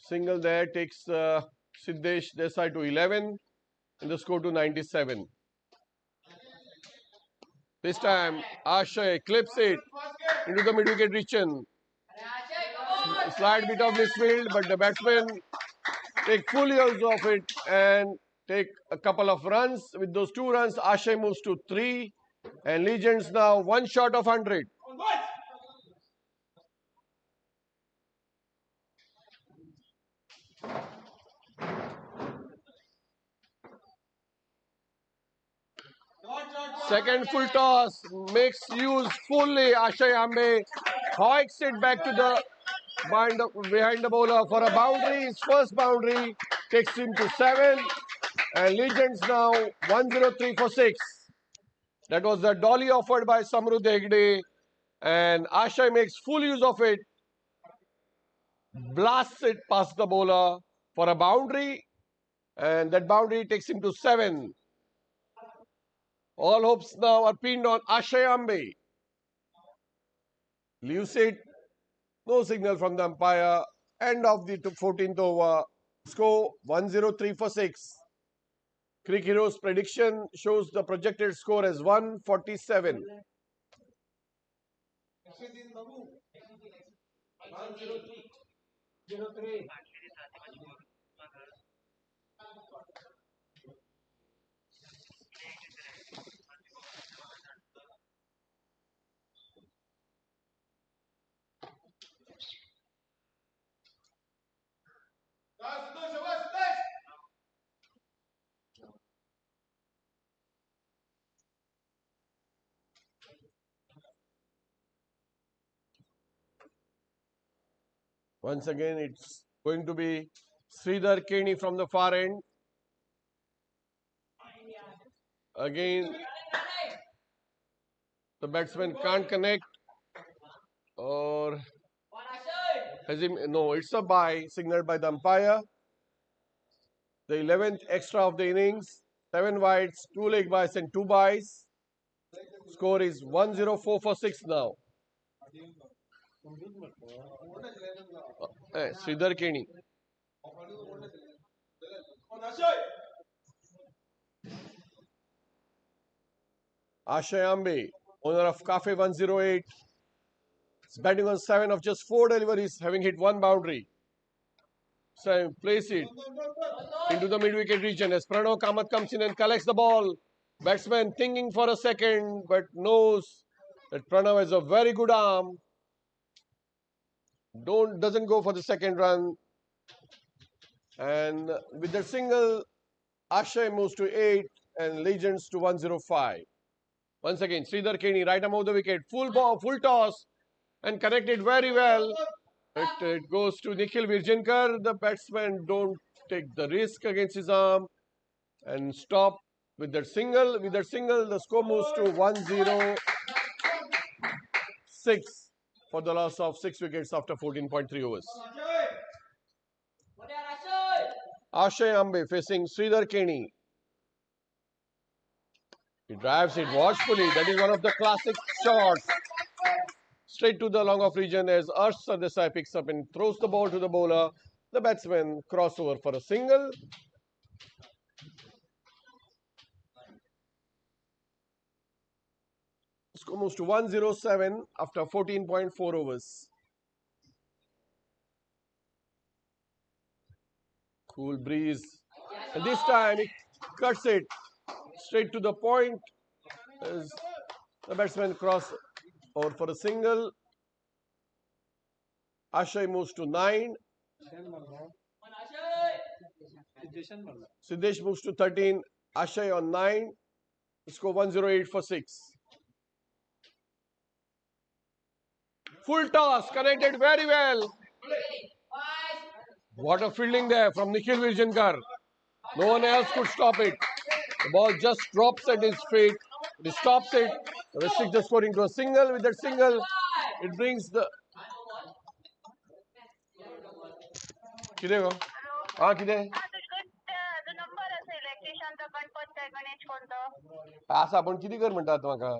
Single there takes Siddesh Desai to 11 and the score to 97. This time Ashay clips it into the mid-wicket region. Slight bit of misfield, but the batsmen take full use of it and take a couple of runs. With those 2 runs, Ashay moves to 3 and Legends now 1 short of 100. Second full toss makes use fully. Ashay Ambe hoiks it back to the behind the bowler for a boundary. His first boundary takes him to 7. And Legends now 103 for 6. That was the dolly offered by Samru Degde. And Ashay makes full use of it. Blasts it past the bowler for a boundary. And that boundary takes him to 7. All hopes now are pinned on Ashay Ambe. Leaves it. No signal from the umpire. End of the 14th over. Score 103 for 6. Cricket Heroes prediction shows the projected score as 147. Once again, it's going to be Sridhar Kenny from the far end. Again, the batsman can't connect. Or has him? No, it's a bye signaled by the umpire. The 11th extra of the innings. 7 wides, 2 leg byes and 2 byes. Score is 104 for 6 now. Sridhar Kenny. Ashay Ambe, owner of Cafe 108, is batting on 7 of just 4 deliveries, having hit 1 boundary. So place it into the mid-wicket region as Pranav Kamath comes in and collects the ball. Batsman thinking for a second, but knows that Pranav has a very good arm. Doesn't go for the second run. And with the single, Ashay moves to 8 and Legends to 105. Once again, Sridhar Kenny, right arm over the wicket, full ball, full toss, and connected very well. It goes to Nikhil Virjankar. The batsman don't take the risk against his arm and stop with that single. With that single, the score moves to 106 for the loss of 6 wickets after 14.3 overs. Ashay Ambe facing Sridhar Kenny. He drives it watchfully. That is one of the classic shots. straight to the long off region as Sarsangan picks up and throws the ball to the bowler. The batsman crossover for a single. Score moves to 107 after 14.4 overs. Cool breeze. And this time it cuts it straight to the point as the batsman cross over for a single. Ashay moves to 9. Siddesh moves to 13. Ashay on 9. Score 108 for 6. Full toss, connected very well. What a fielding there from Nikhil Virjankar. No one else could stop it. The ball just drops at his feet. He stops it. Restricts the scoring to a single. With that single, it brings the. किती गो? हाँ किती? असं आपण किती कर म्हणतात म्हाका?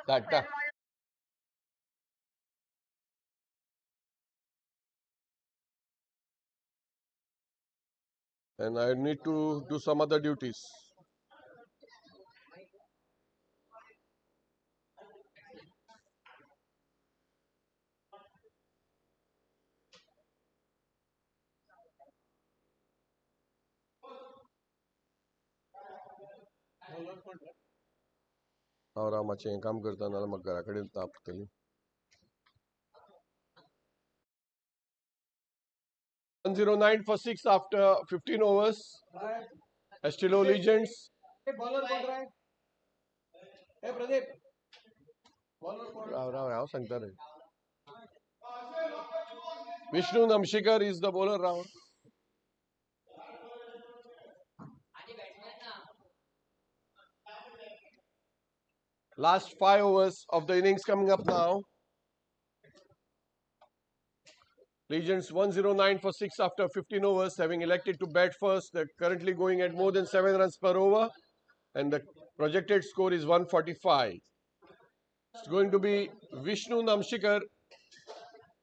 धाडटा. And I need to do some other duties. हांव रामाचें हें काम करता नाल्यार म्हाका घरा कडेन तापतली. 109 for 6 after 15 overs. Estilo Legends. Rao सांगता रे. Vishnu Namshikar is the bowler round. Last 5 overs of the innings coming up now. Legends 109 for 6 after 15 overs, having elected to bat first. They're currently going at more than 7 runs per over, and the projected score is 145. It's going to be Vishnu Namshikar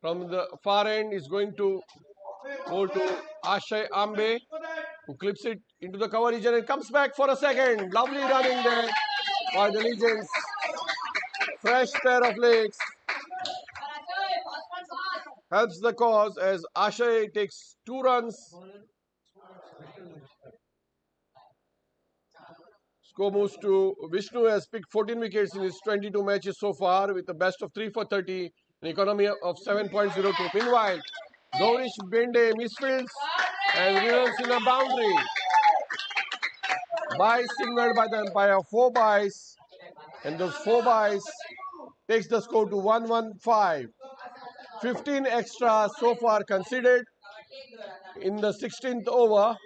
from the far end is going to go to Ashay Ambe, who clips it into the cover region and comes back for a second. Lovely running there by the Legends. Fresh pair of legs. Helps the cause as Ashay takes 2 runs. Score moves to Vishnu has picked 14 wickets in his 22 matches so far with a best of 3 for 30, an economy of 7.02. Meanwhile, Gaurish Bende misfields and results in a boundary. Byes signaled by the umpire, 4 byes, and those 4 byes takes the score to 115. 15 extras so far considered in the 16th over.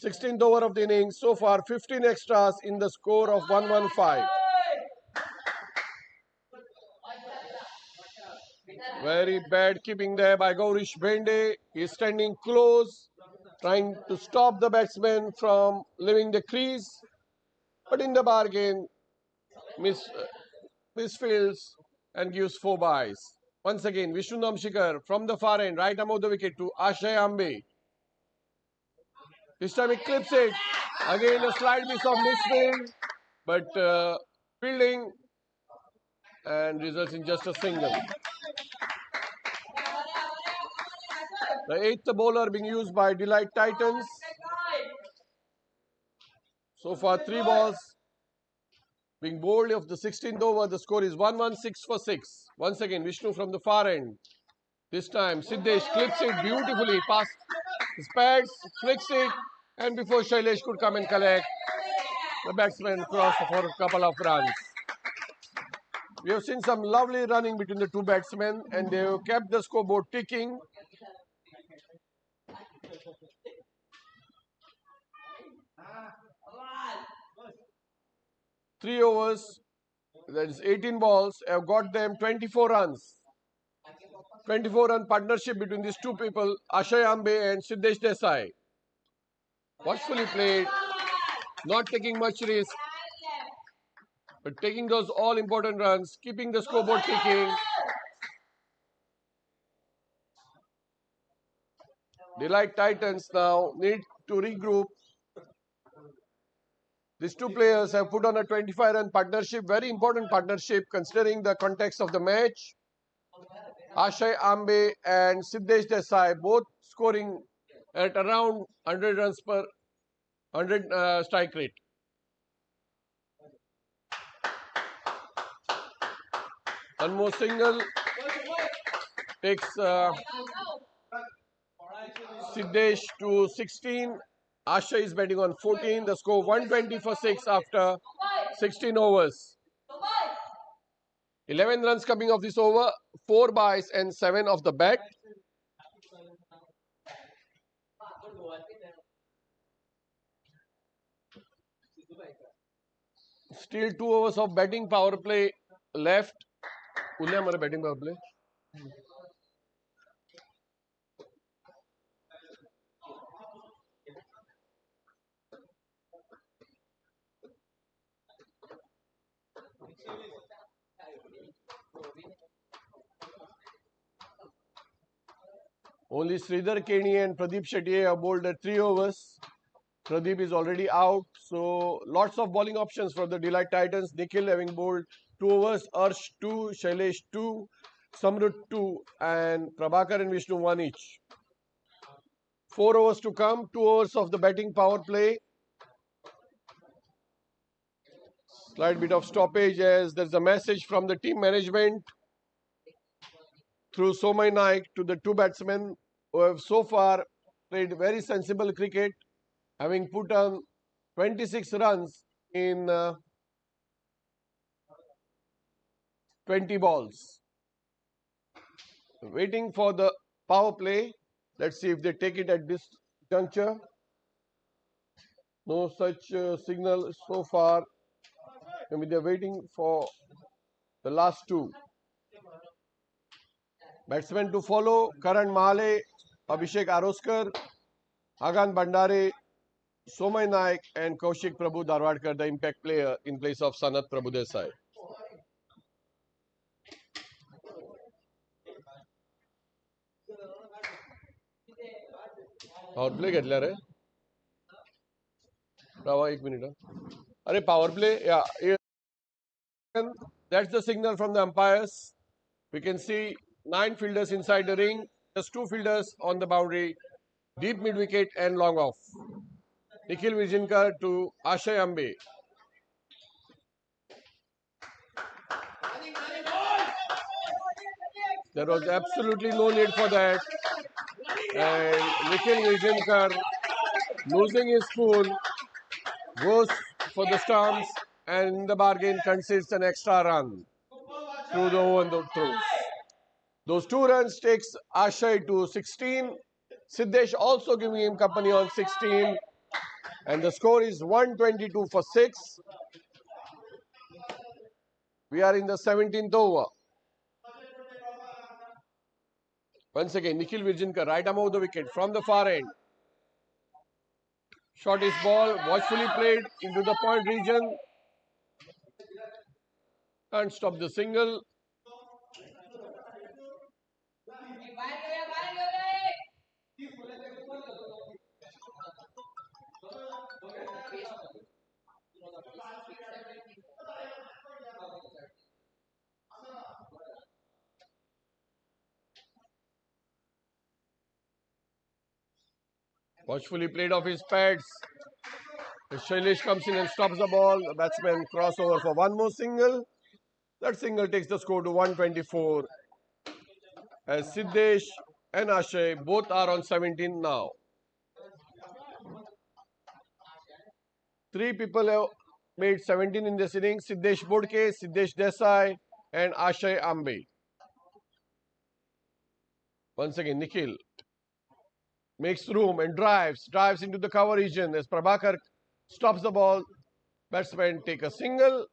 16th over of the innings. So far 15 extras in the score of 115. Very bad keeping there by Gaurish Bende. He is standing close, trying to stop the batsman from leaving the crease. But in the bargain, misfields and gives 4 byes. Once again, Vishnu Namshikar from the far end, right arm of the wicket to Ashay Ambe. This time he clips it. Again a slight miss of misfield, but fielding and results in just a single. The 8th bowler being used by Delight Titans. So far 3 balls being bowled of the 16th over. The score is 116 for 6. Once again, Vishnu from the far end. This time, Siddesh clips it beautifully past his pads, flicks it, and before Shailesh could come and collect, the batsman crossed for a couple of runs. We have seen some lovely running between the 2 batsmen, and they have kept the scoreboard ticking. Three overs, that is 18 balls, have got them 24 runs. 24-run partnership between these 2 people, Ashay Ambe and Siddesh Desai. Watchfully played, not taking much risk, but taking those all important runs, keeping the scoreboard ticking. Delight Titans now need to regroup. These two players have put on a 25-run partnership, very important partnership considering the context of the match. Ashay Ambe and Siddesh Desai both scoring at around 100 runs per 100 strike rate. One more single takes Siddesh to 16. Ashay is batting on 14. The score 120 for 6 after 16 overs. 11 runs coming off this over, 4 byes and 7 off the bat. Still 2 overs of batting power play left. उन्हें हमारा batting power play. Only Sridhar Keni and Pradeep Shetty have bowled at 3 overs. Pradeep is already out, so lots of bowling options for the Delight Titans. Nikhil having bowled 2 overs, Arsh 2, Shailesh 2, Samrut 2 and Prabhakar and Vishnu 1 each. 4 overs to come, 2 overs of the batting power play. Slight bit of stoppage as there's a message from the team management through Somay Naik to the 2 batsmen who have so far played very sensible cricket, having put on 26 runs in 20 balls. Waiting for the power play. Let's see if they take it at this juncture. No such signal so far. Maybe they're waiting for the last 2. Batsmen to follow: Karan Mahale, Abhishek Aroskar, Agan Bandare, Somay Naik and Kaushik Prabhu Darwadkar, the impact player in place of Sanat Prabhu Desai. Power play घेतल्या रे. Prava 1 minute. Are power play? Yeah. That's the signal from the umpires. We can see 9 fielders inside the ring. Just 2 fielders on the boundary. Deep mid wicket and long off. Nikhil Vijayankar to Ashay Ambe. There was absolutely no need for that. And Nikhil Vijayankar, losing his cool, goes for the stumps and in the bargain concedes an extra run through the over the throws. Those 2 runs takes Ashay to 16. Siddesh also giving him company on 16. And the score is 122 for 6. We are in the 17th over. Once again, Nikhil Vijayankar, right arm over the wicket from the far end. Shot is ball, watchfully played into the point region. Can't stop the single. Watchfully played off his pads. Shailesh comes in and stops the ball. The batsman crossover for one more single. That single takes the score to 124. As Siddesh and Ashay both are on 17 now. 3 people have made 17 in this inning. Siddesh Bodke, Siddesh Desai and Ashay Ambe. Once again, Nikhil makes room and drives into the cover region as Prabhakar stops the ball. Batsmen take a single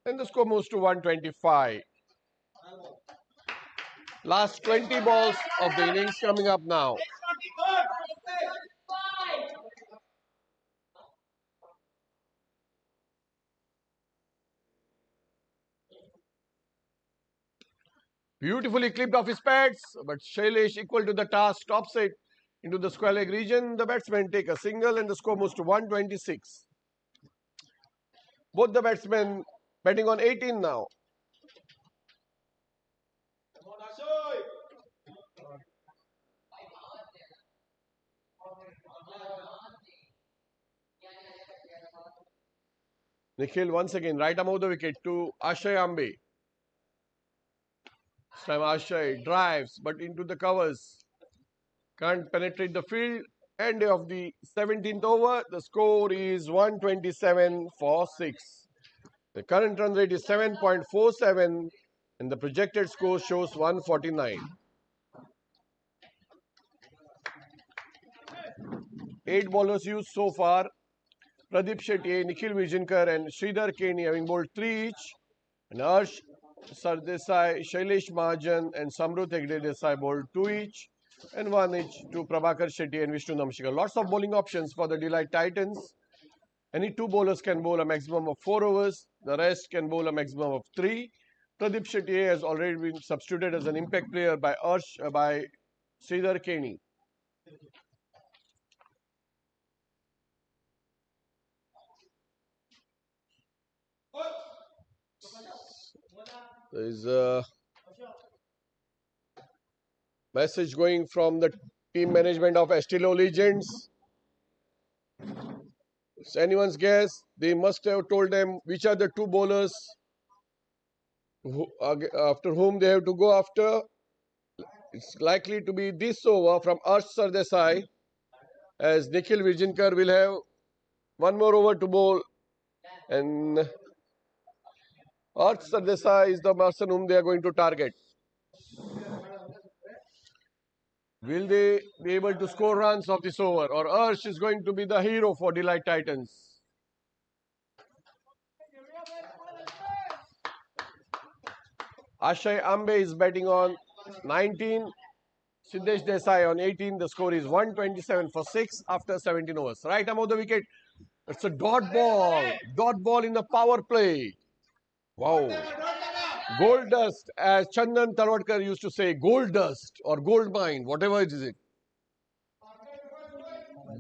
and the score moves to 125. Last 20 balls of the innings coming up now. Beautifully clipped off his pads, but Shailesh equal to the task, stops it into the square leg region. The batsmen take a single and the score moves to 126. Both the batsmen batting on 18 now. Nikhil once again right arm of the wicket to Ashay Ambe. This time Ashay drives but into the covers. Can't penetrate the field. End of the 17th over. The score is 127 for 6. The current run rate is 7.47 and the projected score shows 149. 8 bowlers used so far. Pradeep Shetty, Nikhil Vijayankar and Sridhar Keni having bowled 3 each. And Harsh Sardesai, Shailesh Mahajan and Samruth Hegde Desai bowled 2 each. And 1 each to Prabhakar Shetty and Vishnu Namshikar. Lots of bowling options for the Delight Titans. Any 2 bowlers can bowl a maximum of 4 overs. The rest can bowl a maximum of 3. Pradeep Shetty has already been substituted as an impact player by Sridhar Keni. There is a message going from the team management of Estilo Legends. It's anyone's guess. They must have told them which are the 2 bowlers after whom they have to go after. It's likely to be this over from Harsh Sardesai, as Nikhil Vijayankar will have 1 more over to bowl, and Harsh Sardesai is the person whom they are going to target. Will they be able to score runs of this over, or Harsh is going to be the hero for Delight Titans? Ashay Ambe is batting on 19. Siddesh Desai on 18. The score is 127 for 6 after 17 overs. Right arm of the wicket. It's a dot ball. Dot ball in the power play. Wow. Gold dust, as Chandan Talwalkar used to say, gold dust or gold mine, whatever it is.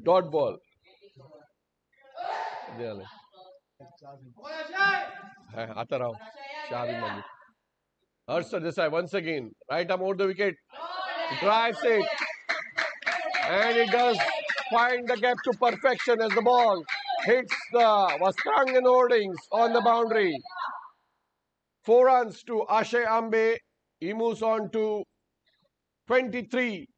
Dot ball. आता रहो शाह भी मौजूद. Harsh Desai once again, right arm over the wicket, drives it, and it does find the gap to perfection as the ball hits the Sarsangan hoardings on the boundary. 4 runs to Ashay Ambe. He moves on to 23.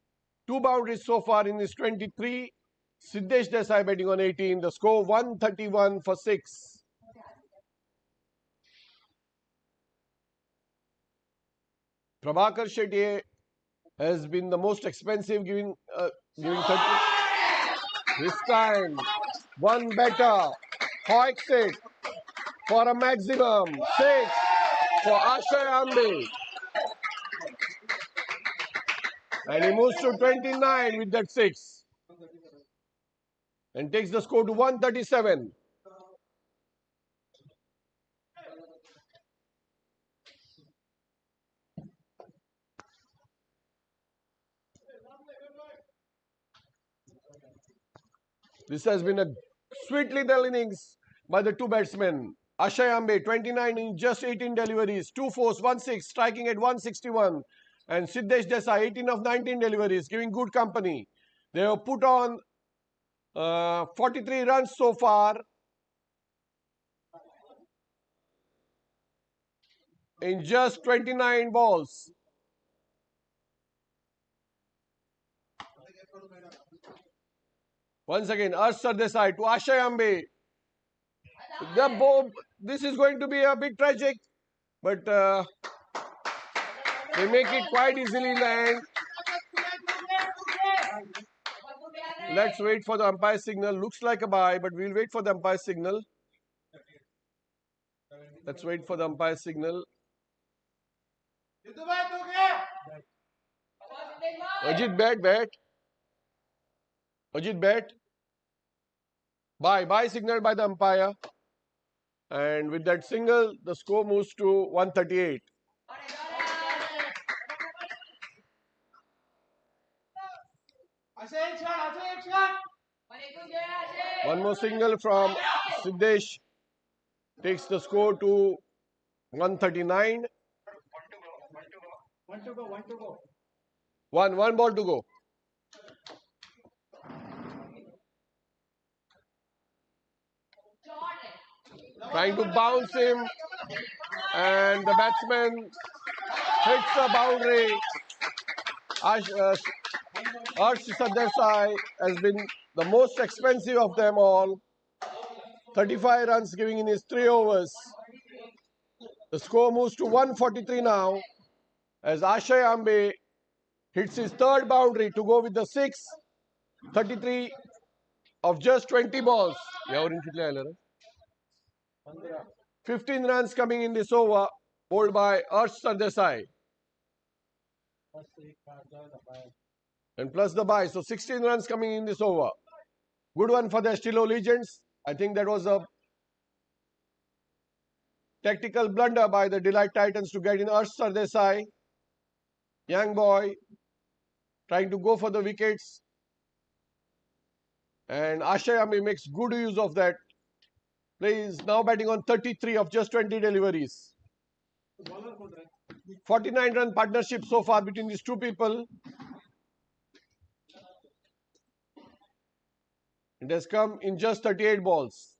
2 boundaries so far in this 23. Siddesh Desai batting on 18. The score 131 for 6. Prabhakar Shetty has been the most expensive, giving 30. This time, 1 better. Hoiks it for a maximum 6 for Ashay Ambe. And he moves to 29 with that 6. And takes the score to 137. This has been a sweet little innings by the 2 batsmen. Ashay Ambe, 29 in just 18 deliveries, 2 fours, 1 6, striking at 161. And Siddesh Desai, 18 of 19 deliveries, giving good company. They have put on 43 runs so far in just 29 balls. Once again, Harsh Sardesai to Ashay Ambe. This is going to be a bit tragic, but they make it quite easily in the end. Let's wait for the umpire signal. Looks like a bye, but we'll wait for the umpire signal. Let's wait for the umpire signal. Ajit, bat. Ajit, bat. Bye signaled by the umpire. And with that single, the score moves to 138. One more single from Siddesh takes the score to 139. One to go. One ball to go. Trying to bounce him, and the batsman hits the boundary. Arsh Sardesai has been the most expensive of them all. 35 runs giving in his 3 overs. The score moves to 143 now as Ashay Ambe hits his 3rd boundary to go with the 6. 33 of just 20 balls. 15 runs coming in this over, bowled by Arsh Sardesai. And plus the bye. So 16 runs coming in this over. Good one for the Estilo Legends. I think that was a tactical blunder by the Delight Titans to get in Arsh Sardesai. Young boy trying to go for the wickets. And Ashay Ambe makes good use of that. Play is now batting on 33 of just 20 deliveries. 49 run partnership so far between these two people. It has come in just 38 balls.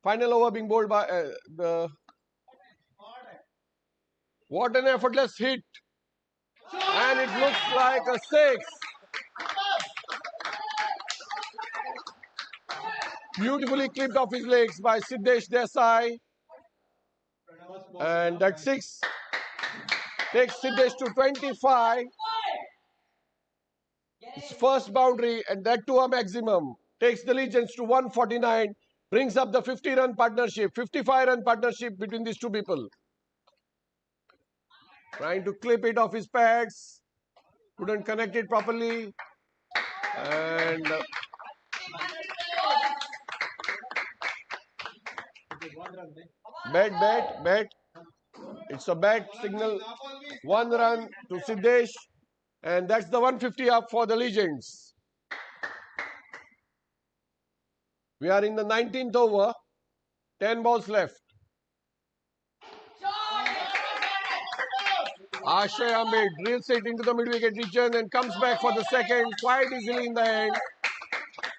Final over being bowled by what an effortless hit. And it looks like a 6. Beautifully clipped off his legs by Siddesh Desai. And that 6 takes Siddesh to 25. His first boundary, and that to a maximum, takes the Legends to 149, brings up the 50-run partnership, 55-run partnership between these two people. Trying to clip it off his pads, couldn't connect it properly, and bet. It's a bet signal. 1 run to Siddesh. And that's the 150 up for the Legends. We are in the 19th over. 10 balls left. Ashay Ambe drills it into the mid-wicket region and comes back for the second quite easily in the end.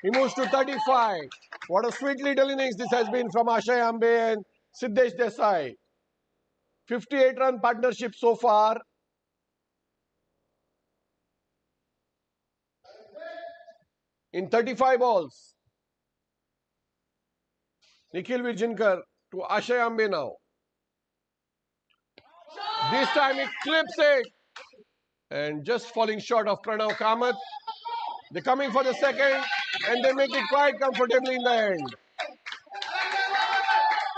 He moves to 35. What a sweet little innings this has been from Ashay Ambe and Siddesh Desai. 58-run partnership so far. In 35 balls. Nikhil Vijayankar to Ashay Ambe now. This time he clips it. And just falling short of Pranav Kamath. They're coming for the second and they make it quite comfortably in the end.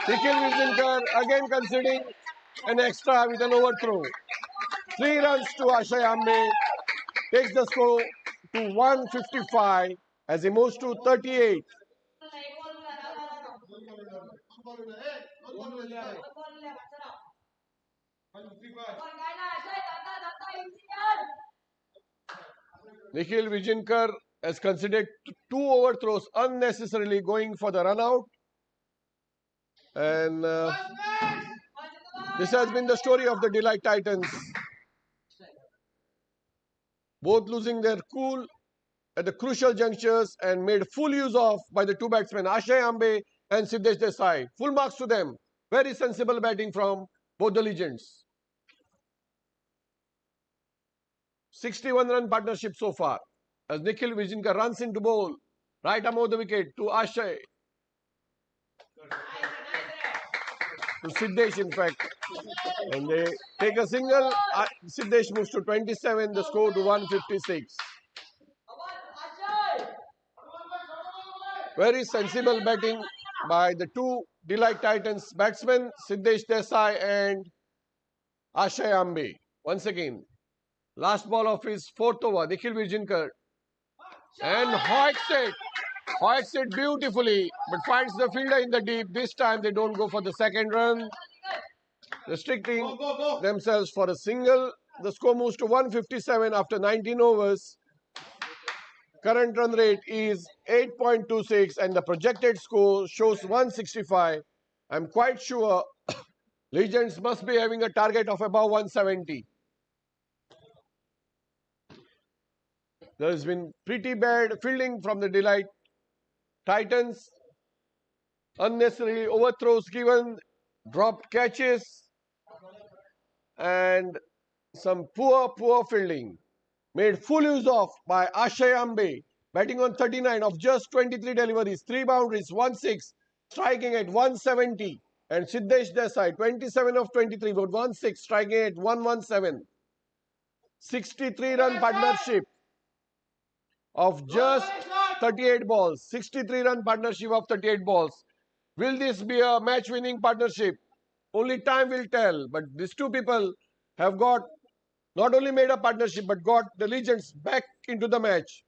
Nikhil Vijayankar again conceding an extra with an overthrow. 3 runs to Ashay Ambe. Takes the score to 155 as he moves to 38. Nikhil Vijayankar has considered 2 overthrows unnecessarily going for the run out. And this has been the story of the Delight Titans. Both losing their cool at the crucial junctures and made full use of by the 2 batsmen, Ashay Ambe and Siddesh Desai. Full marks to them. Very sensible batting from both the Legends. 61-run partnership so far as Nikhil Vijayankar runs into bowl. Right arm over the wicket to Ashay. To Siddesh in fact. And they take a single. Siddesh moves to 27. The score to 156. Very sensible batting by the 2 Delight Titans batsmen, Siddesh Desai and Ashay Ambe. Once again, last ball of his 4th over, Nikhil Vijayankar. And hoiks it beautifully, but finds the fielder in the deep. This time they don't go for the second run, restricting themselves for a single. The score moves to 157 after 19 overs. current run rate is 8.26 and the projected score shows 165. I'm quite sure Legends must be having a target of above 170. There has been pretty bad fielding from the Delight Titans. Unnecessary overthrows given, dropped catches, and some poor fielding. Made full use of by Ashay Ambe, batting on 39 of just 23 deliveries, 3 boundaries, 1-6, striking at 170. And Siddesh Desai, 27 of 23, with 1-6, striking at 117. 63-run partnership of just 38 balls. 63-run partnership of 38 balls. Will this be a match-winning partnership? Only time will tell. But these two people have got not only made a partnership but got the Legends back into the match.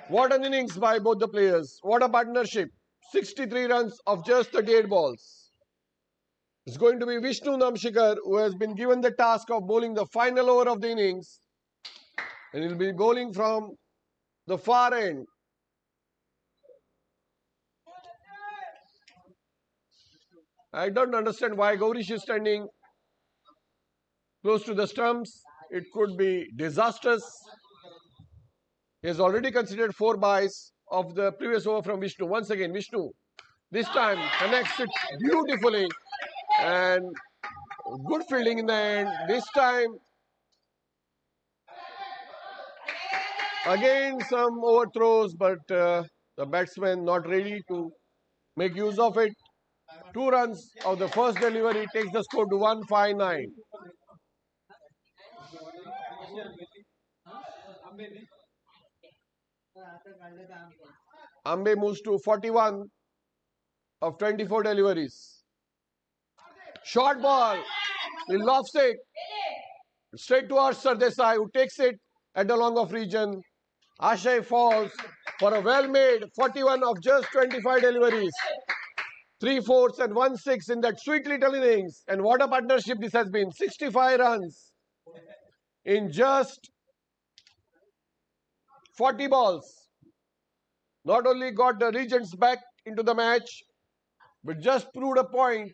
What an innings by both the players. What a partnership. 63 runs of just 38 balls. It's going to be Vishnu Namshikar who has been given the task of bowling the final over of the innings. And he'll be bowling from the far end. I don't understand why Gaurish is standing close to the stumps. It could be disastrous. He has already considered 4 byes of the previous over from Vishnu. Once again, Vishnu this time connects it beautifully and good fielding in the end. This time again some overthrows, but the batsman not ready to make use of it. 2 runs of the first delivery takes the score to 159. Ambe moves to 41 of 24 deliveries. Short ball. He lofts it straight towards Sardesai, who takes it at the long off region. Ashay falls for a well-made 41 of just 25 deliveries. 3/4 and 1/6 in that sweet little innings. And what a partnership this has been. 65 runs in just 40 balls. Not only got the Regents back into the match, but just proved a point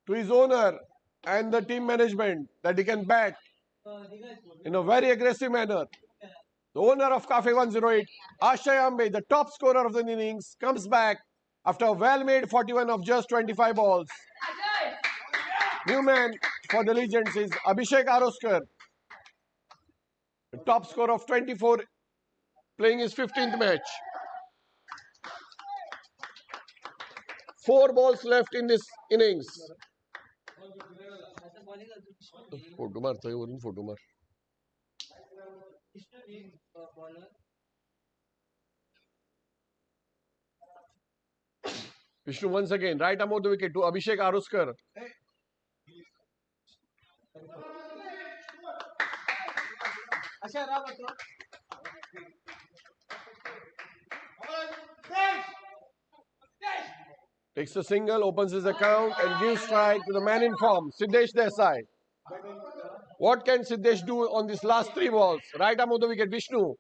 to his owner and the team management that he can bat in a very aggressive manner. The owner of Cafe 108, Ashay Ambe, the top scorer of the innings, comes back after a well-made 41 of just 25 balls. New man for the Legends is Abhishek Aroskar, the top scorer of 24, playing his 15th match. 4 balls left in this innings. Photo मारता है वरून photo मार. Vishnu once again, right arm of the wicket to Abhishek Aroskar. Takes a single, opens his account and gives strike to the man in form, Siddesh Desai. What can Siddesh do on these last 3 balls? Right arm of the wicket, Vishnu.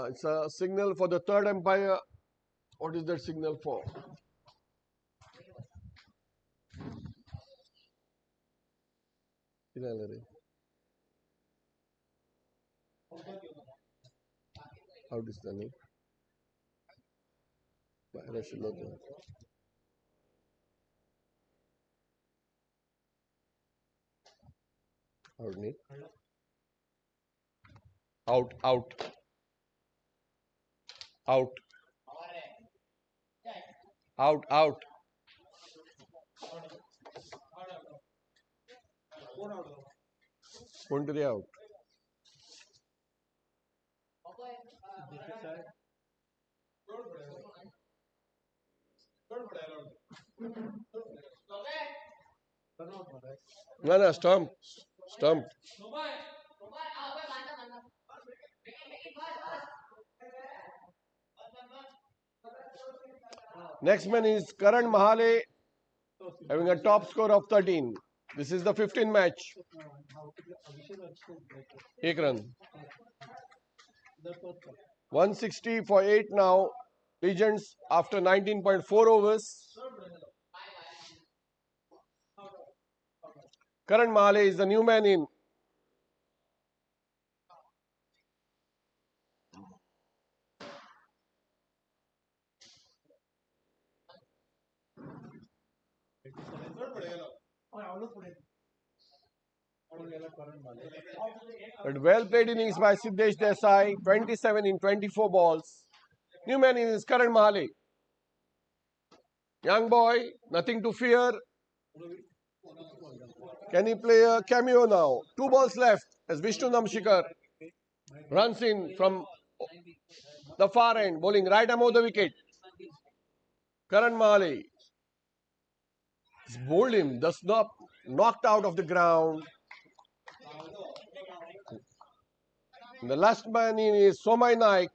It's a signal for the third umpire. What is that signal for? How is the name? Out, out. Out. Out, out. Going to the out. No, stump. Stump. Next man is Karan Mahale, having a top score of 13. This is the 15th match. 1 run. 160 for 8 now. Legends after 19.4 overs. Karan Mahale is the new man in. But well played innings by Siddesh Desai, 27 in 24 balls. New man in is Karan Mahale. Young boy, nothing to fear. Can he play a cameo now? 2 balls left as Vishnu Namshikar runs in from the far end, bowling right above the wicket. Karan Mahale has bowled him, thus knocked out of the ground. The last man in is Somay Naik.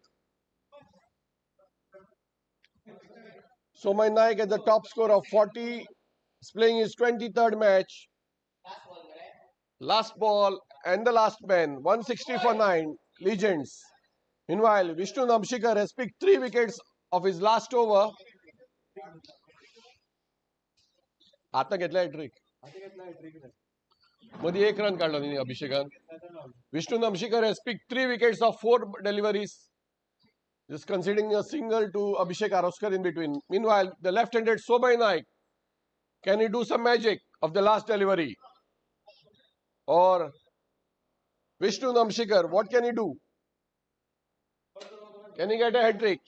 Somay Naik at the top score of 40. He's playing his 23rd match. Last ball and the last man, 160 for 9, Legends. Meanwhile, Vishnu Namshikar has picked 3 wickets of his last over. आता घेतला trick मध्ये 1 run काढला त्यांनी अभिषेकान. Vishnu Namshikar has picked 3 wickets of 4 deliveries, just conceding a single to Abhishek Aroskar in between. Meanwhile, the left-handed Somay Naik, can he do some magic of the last delivery? Or Vishnu Namshikar, what can he do? Can he get a hat-trick?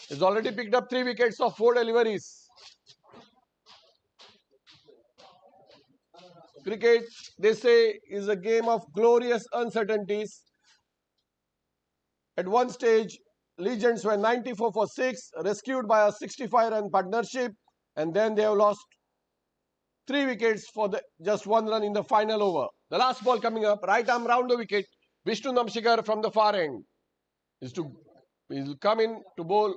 He's already picked up 3 wickets of 4 deliveries. Cricket, they say, is a game of glorious uncertainties. At one stage, Legends were 94 for 6, rescued by a 65-run partnership, and then they have lost 3 wickets for just 1 run in the final over. The last ball coming up, right arm round the wicket. Vishnu Namshikar from the far end will come in to bowl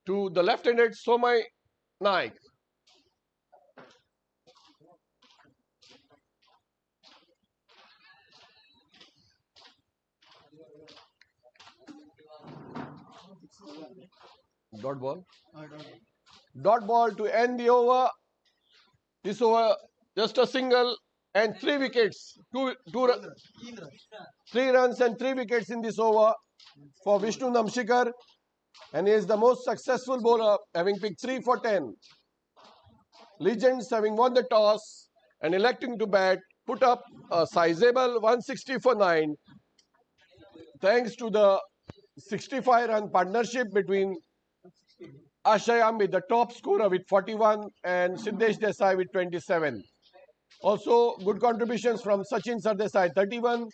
to the left-handed Somay Naik. Dot ball. Dot ball to end the over. This over, just a single and 3 wickets. 3 runs and 3 wickets in this over for Vishnu Namshikar. And he is the most successful bowler, having picked 3 for 10. Legends, having won the toss and electing to bat, put up a sizable 160 for 9. Thanks to the 65-run partnership between Ashayam with the top scorer with 41 and Siddesh Desai with 27. Also, good contributions from Sachin Sardesai 31,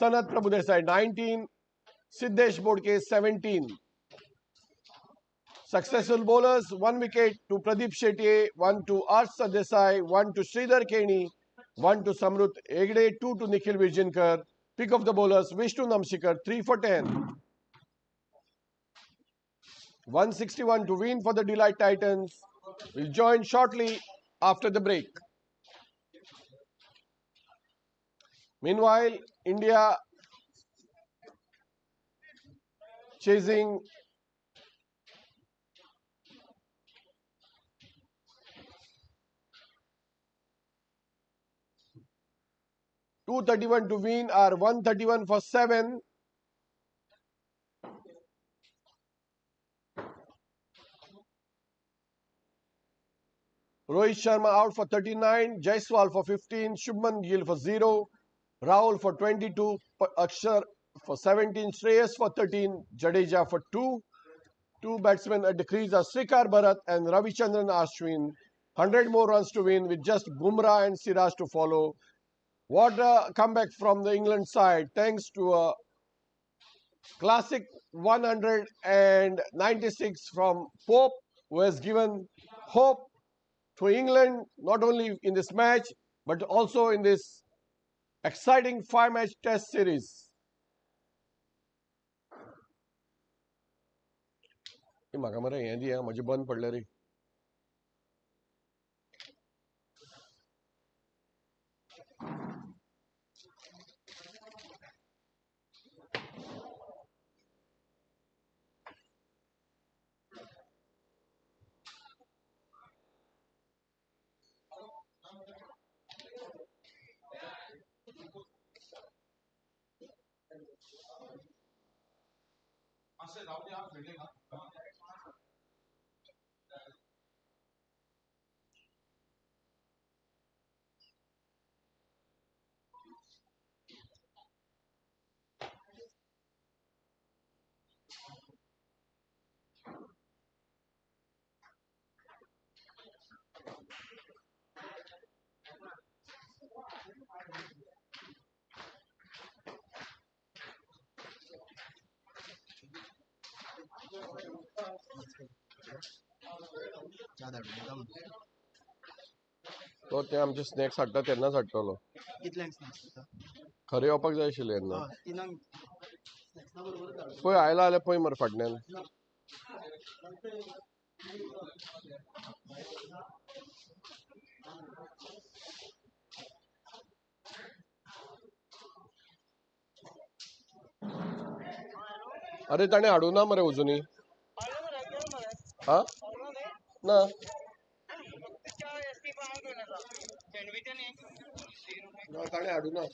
Sanat Prabhudesai 19, Siddesh Bodke 17. Successful bowlers, 1 wicket to Pradeep Shetty, 1 to Arsh Sardesai, 1 to Sridhar Keni, 1 to Samrut Egde, 2 to Nikhil Virjinkar. Pick of the bowlers, Vishnu Namshikar 3 for 10. 161 to win for the Delight Titans. Will join shortly after the break. Meanwhile, India chasing .231 to win are 131 for 7. Rohit Sharma out for 39, Jaiswal for 15, Shubman Gill for 0, Rahul for 22, Akshar for 17, Shreyas for 13, Jadeja for 2. 2 batsmen at the crease are Srikhar Bharat and Ravichandran Ashwin. 100 more runs to win with just Bumrah and Siraj to follow. What a comeback from the England side, thanks to a classic 196 from Pope, who has given hope to England, not only in this match, but also in this exciting 5-match test series. म्हाका मरे हें दिया म्हजें बंद पडलें रे तो ते आमचे स्नॅक्स हाडटा तेन्नाच हाडटलो. कितल्यांक स्नॅक्स करता? खरें येवपाक जाय आशिल्लें येन्ना. तिनांक स्नॅक्सा बरोबर धाड. पळय आयला जाल्यार पळय मरे फाटल्यान. अरे ताणें हाडूं ना मरे अजुनी. हा ना ताणें हाडूं ना.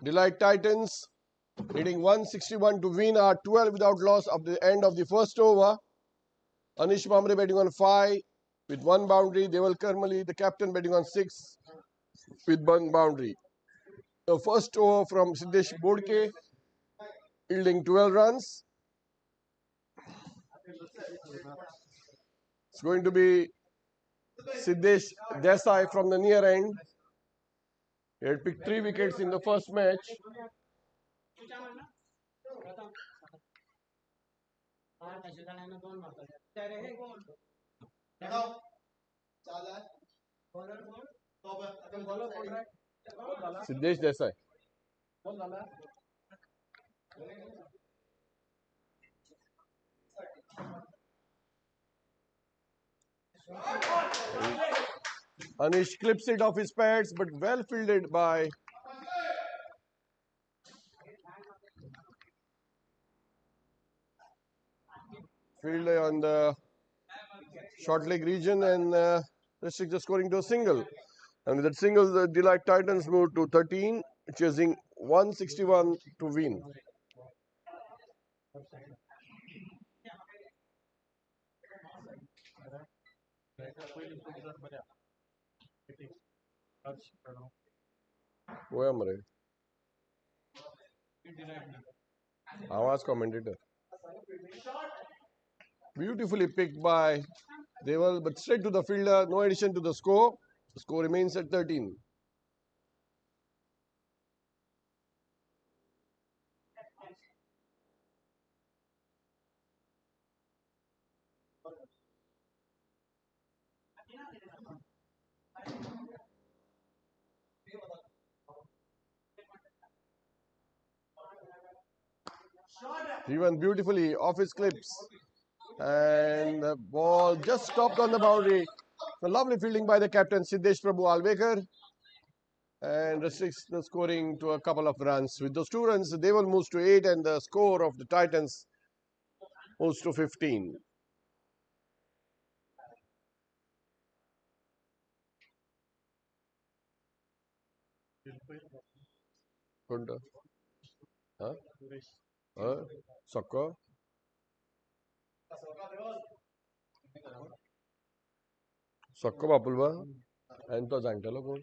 Delight Titans needing 161 to win are 12 without loss at the end of the first over. Anish Mamre betting on 5 with 1 boundary. Deval Karmali, the captain, betting on 6 with 1 boundary. The first over from Siddesh Bodke, yielding 12 runs. It's going to be Siddesh Desai from the near end. He had picked 3 wickets in the first match. Siddesh Desai. Anish clips it off his pads, but well fielded by fielder on the short leg region and restrict the scoring to a single. And with that single, the Delight Titans moved to 13, chasing 161 to win. Where am I? Awas commentator. Beautifully picked by Deval, but straight to the fielder, no addition to the score. The score remains at 13. He went beautifully off his clips. And the ball just stopped on the boundary. A lovely fielding by the captain Siddesh Prabhu Alvekar. And restricts the scoring to a couple of runs. With those 2 runs, Deval moves to 8 and the score of the Titans moves to 15. Good. Huh? Soccer. Soccer Bapulba. And to Zantalo goal.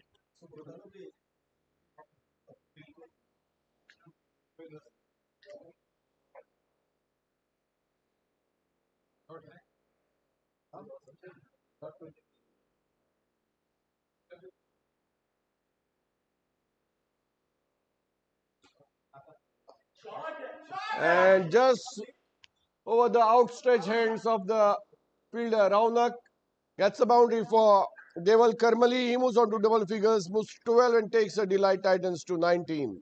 And just over the outstretched hands of the fielder, Raunak gets a boundary for Deval Karmali. He moves on to double figures, moves 12 and takes the Delight Titans to 19.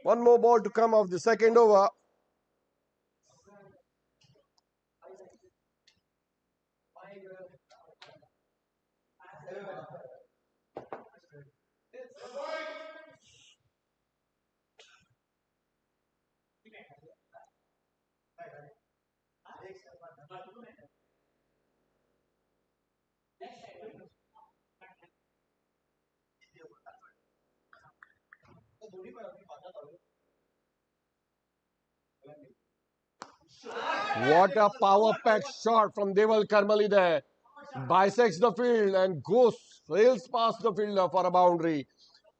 1 more ball to come of the second over. What a power-packed shot from Deval Karmali there. Bisects the field and sails past the fielder for a boundary.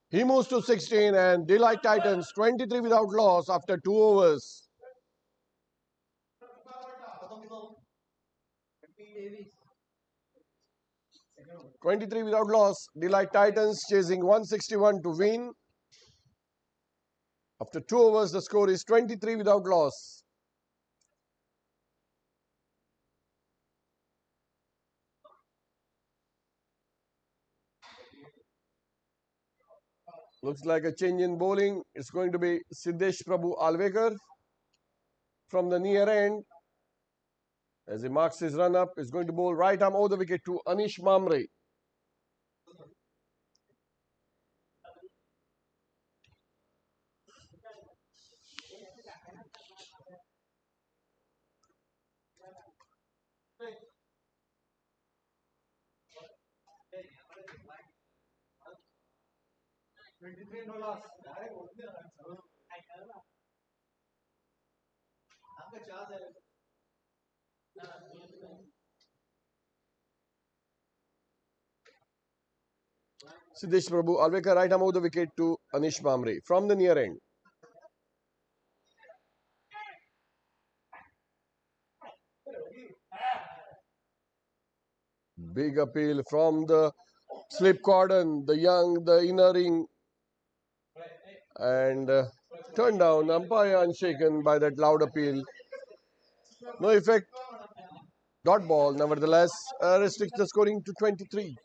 He moves to 16 and Delight Titans 23 without loss after 2 overs. 23 without loss. Delight Titans chasing 161 to win. After 2 overs, the score is 23 without loss. Looks like a change in bowling. It's going to be Siddesh Prabhu Alvekar from the near end. As he marks his run up, is going to bowl right arm over the wicket to Anish Mamre. Siddesh Prabhu, Alvekar right arm over the wicket to Anish Mamre from the near end. Big appeal from the slip cordon, the young, the inner ring, and turned down. Umpire unshaken by that loud appeal. No effect. Dot ball, nevertheless, restricts the scoring to 23.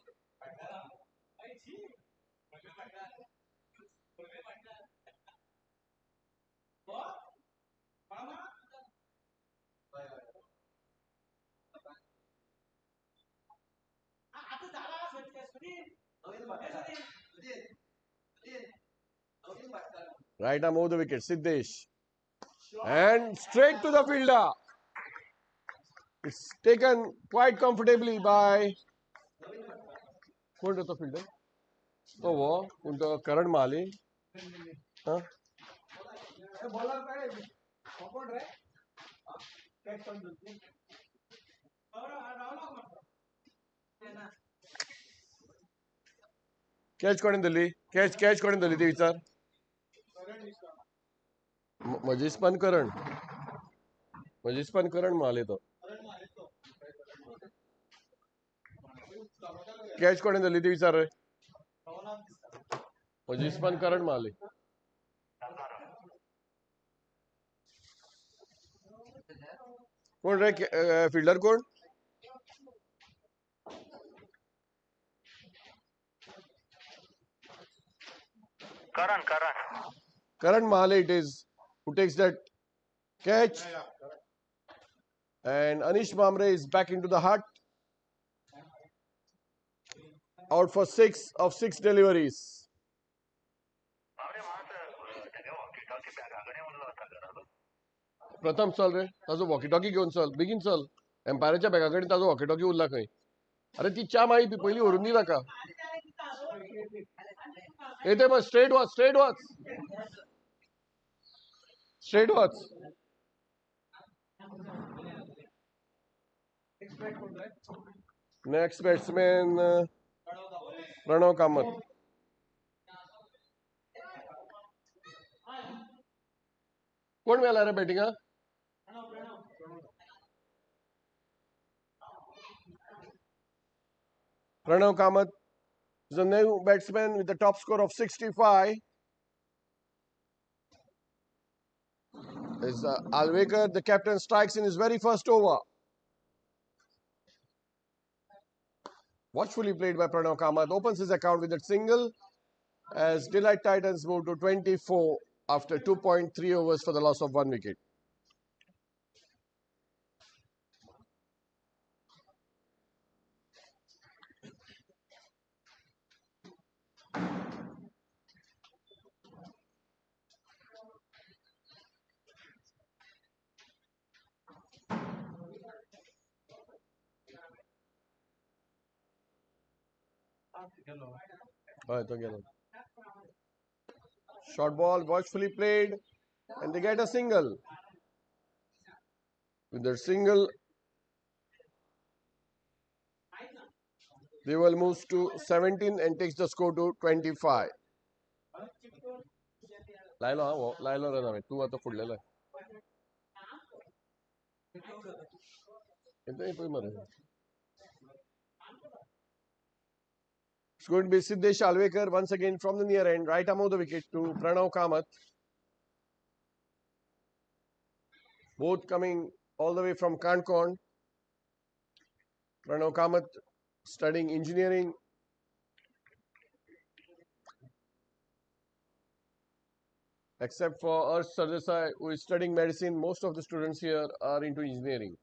Right arm over the wicket, Siddesh. And straight to the fielder. It's taken quite comfortably by. कौन रहता fielder? तो वो उनका करण माली. हाँ? Catch कोणें catch कोणें दिली ती विचार. मजिस्पन करण माले तो. कॅच कोणें दिली ती विचार रे. मजिस्पन करण माले. कोण रे फिल्डर कोण. Karan Mahale it is who takes that catch, and Anish Mamre is back into the hut, out for 6 of 6 deliveries. प्रथम चल रे ताजो वॉकी टॉकी घेऊन चल बेगीन चल. एम्पायरच्या बॅगा कडेन ताजो वॉकी टॉकी उरला खंय. अरे ती च्या माई पयली व्हरून दी ताका. येते मग straight watch next batsman Pranav Kamat. कोण मेला रे बॅटिंगा. Pranav Kamath is a new batsman with a top score of 65. As Alvekar, the captain, strikes in his very first over. Watchfully played by Pranav Kamath, opens his account with a single as Delight Titans move to 24 after 2.3 overs for the loss of 1 wicket. Short ball, watchfully played, and they get a single. With their single, they will move to 17 and takes the score to 25. लायलो रे नवे तू आता फुडलेला. It's going to be Siddesh Alvekar once again from the near end, right arm of the wicket to Pranav Kamath. Both coming all the way from Kankorn. Pranav Kamath studying engineering. Except for Arsh Sardesai, who is studying medicine, most of the students here are into engineering.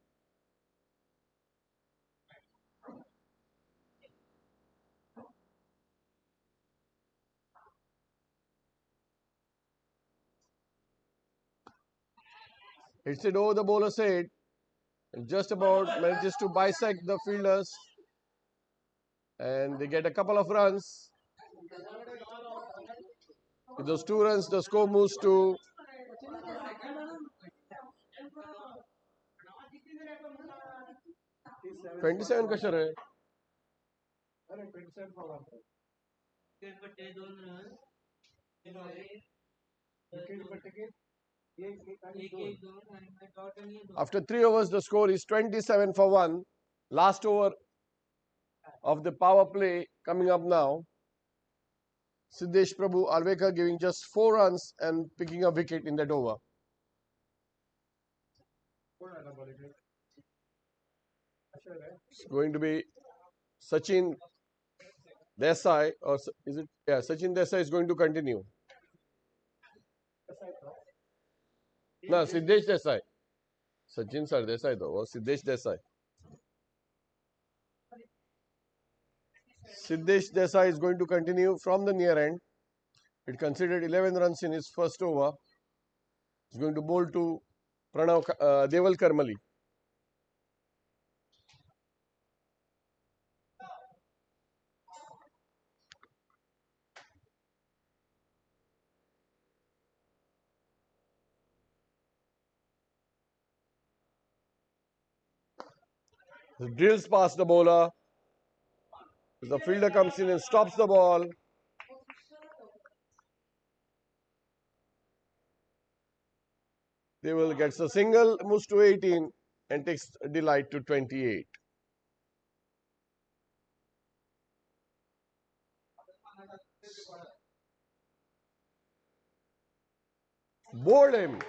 Hits it over the bowler's head and just about manages to bisect the fielders. And they get a couple of runs. With those 2 runs, the score moves to 27 कशा रहे? अरे 27 for 1. After 3 overs, the score is 27 for 1. Last over of the power play coming up now. Siddesh Prabhu Alvekar giving just 4 runs and picking a wicket in that over. It's going to be Sachin Desai, or is it? Yeah, Sachin Desai is going to continue. No, Siddesh Desai. Sachin Sir Desai though, or Siddesh Desai. Siddesh Desai is going to continue from the near end. It considered 11 runs in his first over. He's going to bowl to Deval Karmali. He drills past the bowler. The fielder comes in and stops the ball. Deval gets a single, moves to 18 and takes Delight to 28. Bored him.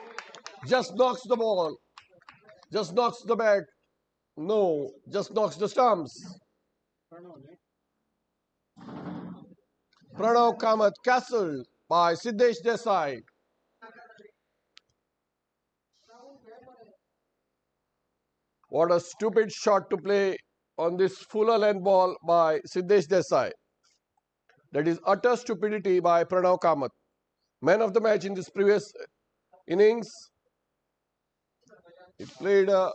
Just knocks the ball. Just knocks the bat. No, just knocks the stumps. Pranav Kamath castled by Siddesh Desai. What a stupid shot to play on this fuller length ball by Siddesh Desai. That is utter stupidity by Pranav Kamath. Man of the match in this previous innings. He played a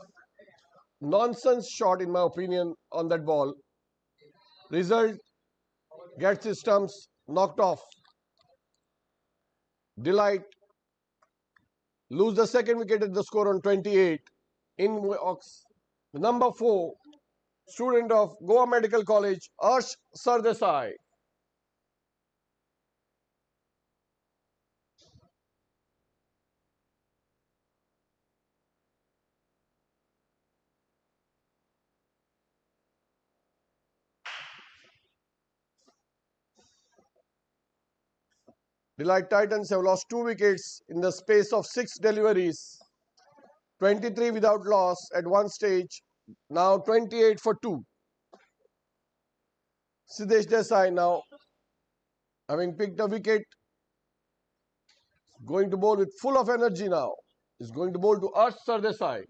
nonsense shot in my opinion on that ball. Result, gets his stumps knocked off. Delight lose the second wicket at the score on 28. In walks the number 4 student of Goa Medical College, Arsh Sardesai. Delight Titans have lost 2 wickets in the space of 6 deliveries. 23 without loss at one stage. Now 28 for 2. Siddesh Desai now having picked a wicket. Going to bowl with full of energy now. Is going to bowl to Arsh Sardesai.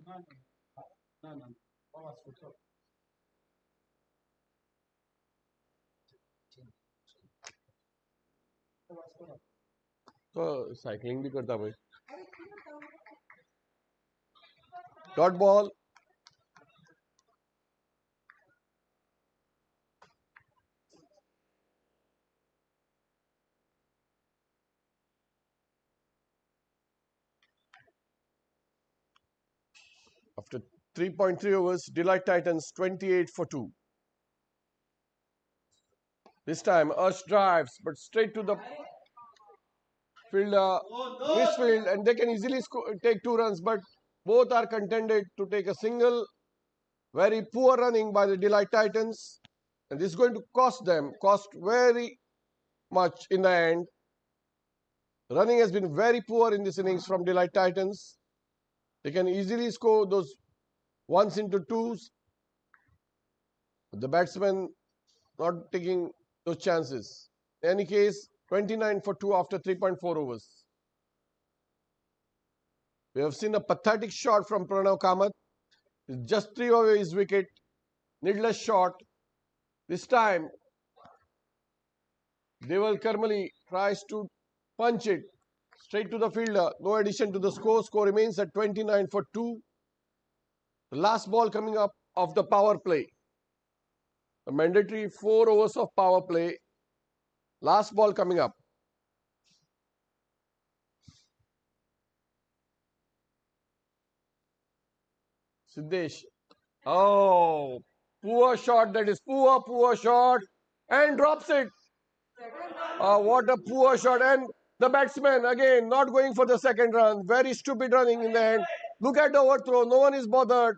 तो cycling भी करता भाई. Dot ball. After 3.3 overs, Delight Titans 28 for 2. This time Arsh drives but straight to the fielder, misfield, and they can easily take 2 runs, but both are contended to take a single. Very poor running by the Delight Titans, and this is going to cost very much in the end. Running has been very poor in this innings from Delight Titans. They can easily score those 1s into 2s. The batsmen not taking those chances. In any case, 29 for 2 after 3.4 overs. We have seen a pathetic shot from Pranav Kamath. It's just 3 away his wicket. Needless shot. This time, Deval Karmali tries to punch it. Straight to the fielder. No addition to the score. Score remains at 29 for 2. The last ball coming up of the power play. The mandatory 4 overs of power play. Last ball coming up. Siddesh. Oh, poor shot. That is poor shot. And drops it. What a poor shot. And the batsman again not going for the second run. Very stupid running in the end. Look at the overthrow. No one is bothered.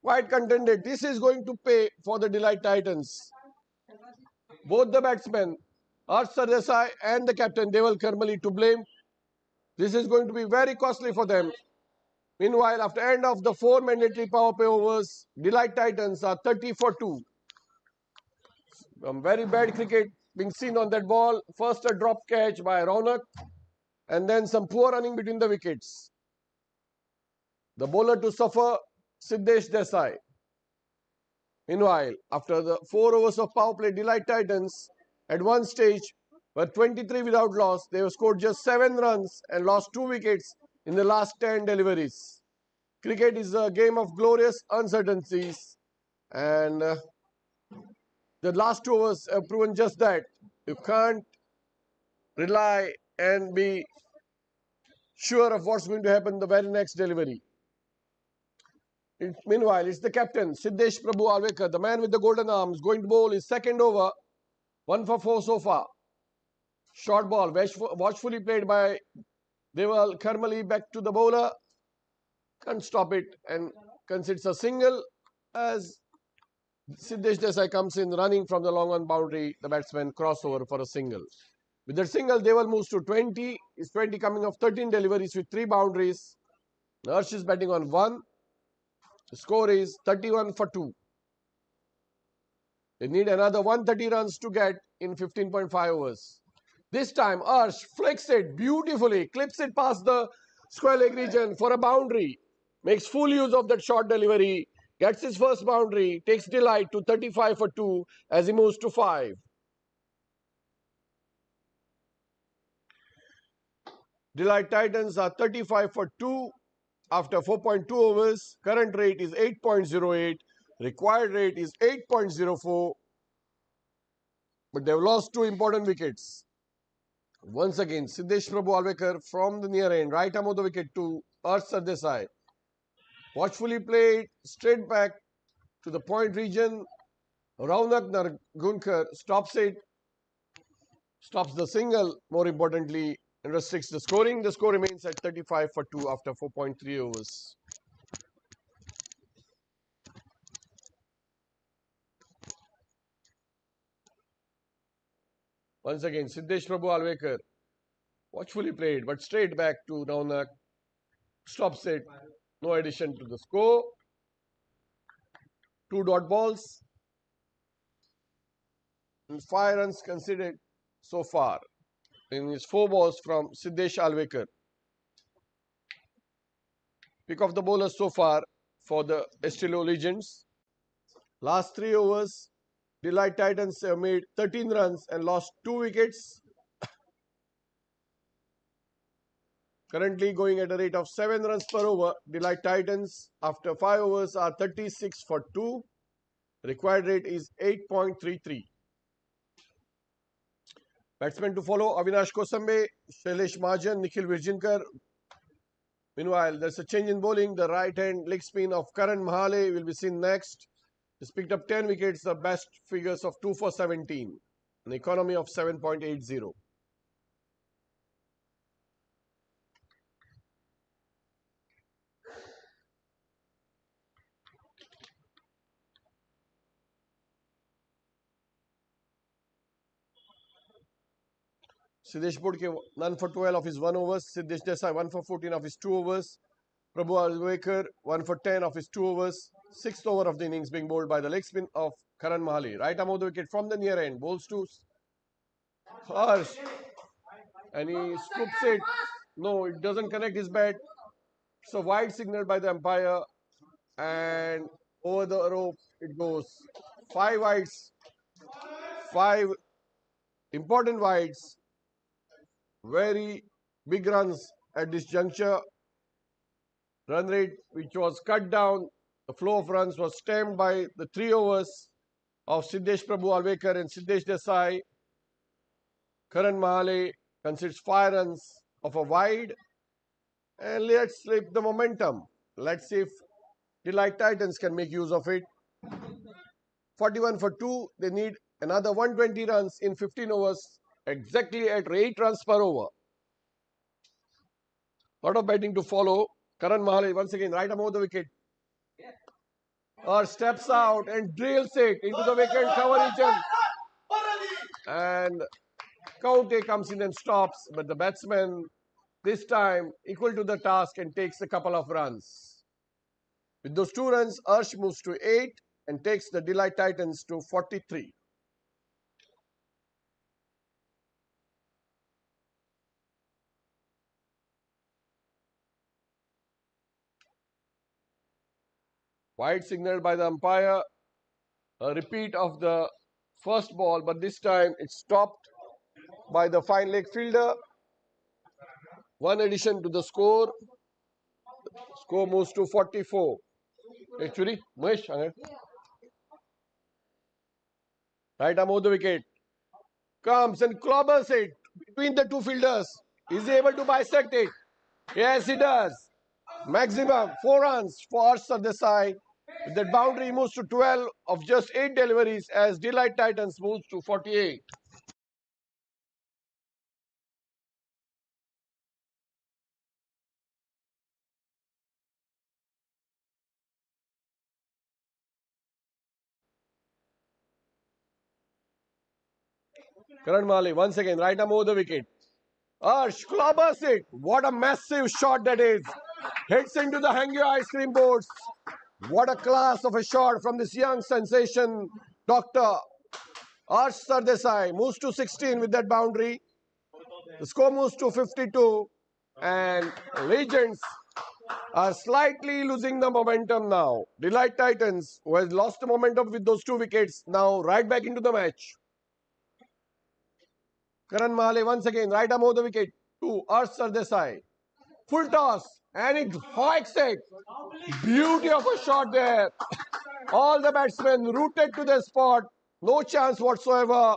Quite contented. This is going to pay for the Delight Titans. Both the batsmen, Harsh Sardesai and the captain Deval Karmali, to blame. This is going to be very costly for them. Meanwhile, after end of the 4 mandatory power play overs, Delight Titans are 30 for 2. Some very bad cricket being seen on that ball. First a drop catch by Raunak and then some poor running between the wickets. The bowler to suffer, Siddesh Desai. Meanwhile, after the 4 overs of power play, Delight Titans at one stage were 23 without loss. They have scored just 7 runs and lost 2 wickets in the last 10 deliveries. Cricket is a game of glorious uncertainties, and the last 2 overs have proven just that. You can't rely and be sure of what's going to happen the very next delivery. Meanwhile, it's the captain, Siddesh Prabhu Alvekar, the man with the golden arms, going to bowl his second over. 1 for 4 so far. Short ball, watchfully played by Deval Karmali, back to the bowler. Can't stop it and concedes a single as Siddesh Desai comes in running from the long on boundary. The batsman crossover for a single. With that single, Deval moves to 20. Is 20 coming off 13 deliveries with 3 boundaries. Harsh is batting on 1. The score is 31 for 2. They need another 130 runs to get in 15.5 overs. This time, Harsh flicks it beautifully, clips it past the square leg region for a boundary. Makes full use of that short delivery. Gets his first boundary. Takes Delight to 35 for 2 as he moves to 5. Delight Titans are 35 for 2 after 4.2 overs. Current rate is 8.08. Required rate is 8.04. But they've lost 2 important wickets. Once again, Siddesh Prabhu Alvekar from the near end, right arm of the wicket to Harsh Sardesai. Watchfully played, straight back to the point region. Raunak Nargunkar stops it, stops the single, more importantly, and restricts the scoring. The score remains at 35 for 2 after 4.3 overs. Once again, Siddesh Prabhu Alvekar, watchfully played, but straight back to Raunak, stops it. No addition to the score. 2 dot balls. And 5 runs conceded so far in his 4 balls from Siddesh Alvekar. Pick of the bowlers so far for the Estilo Legends. Last 3 overs, Delight Titans have made 13 runs and lost 2 wickets. Currently going at a rate of 7 runs per over. Delight Titans after 5 overs are 36 for 2. Required rate is 8.33. Batsmen to follow: Avinash Kosambe, Shailesh Mahajan, Nikhil Virjinkar. Meanwhile, there's a change in bowling. The right hand leg spin of Karan Mahale will be seen next. He's picked up 10 wickets, the best figures of 2 for 17. An economy of 7.80. Siddesh Bodke none for 12 of his 1 overs. Siddesh Desai 1 for 14 of his 2 overs. Prabhu Alvekar 1 for 10 of his 2 overs. 6th over of the innings being bowled by the leg spin of Karan Mahale. Right arm of the wicket from the near end. Bowls to Harsh. And he scoops it. No, it doesn't connect his bat. It's a wide signal by the umpire. And over the rope it goes. 5 wides. 5 important wides. Very big runs at this juncture. Run rate which was cut down, the flow of runs was stemmed by the 3 overs of Siddesh Prabhu Alvekar and Siddesh Desai. Karan Mahale concedes 5 runs of a wide, and let's flip the momentum. Let's see if Delight Titans can make use of it. 41 for 2, they need another 120 runs in 15 overs, exactly at 8 runs per over. Lot of batting to follow. Karan Mahale once again right above the wicket. Or steps out and drills it into the wicket cover region. And Kaute comes in and stops, but the batsman this time equal to the task and takes a couple of runs. With those 2 runs, Arsh moves to 8 and takes the Delight Titans to 43. Wide signaled by the umpire. A repeat of the first ball, but this time it's stopped by the fine leg fielder. 1 addition to the score. Score moves to 44. Actually, Mahesh, right arm of the wicket. Comes and clobbers it between the 2 fielders. Is he able to bisect it? Yes, he does. Maximum 4 runs for Arsh Sardesai. With that boundary moves to 12 of just 8 deliveries as Delight Titans moves to 48. Karan Mahale once again right arm over the wicket. Arsh clobbers it. What a massive shot that is. Hits into the Hangyo ice cream boards. What a class of a shot from this young sensation, Dr. Arsh Sardesai. Moves to 16 with that boundary. The score moves to 52. And Legends are slightly losing the momentum now. Delight Titans, who has lost the momentum with those 2 wickets, now right back into the match. Karan Mahale once again right arm over the wicket to Arsh Sardesai. Full toss and it hikes it. Beauty of a shot there. All the batsmen rooted to the spot. No chance whatsoever.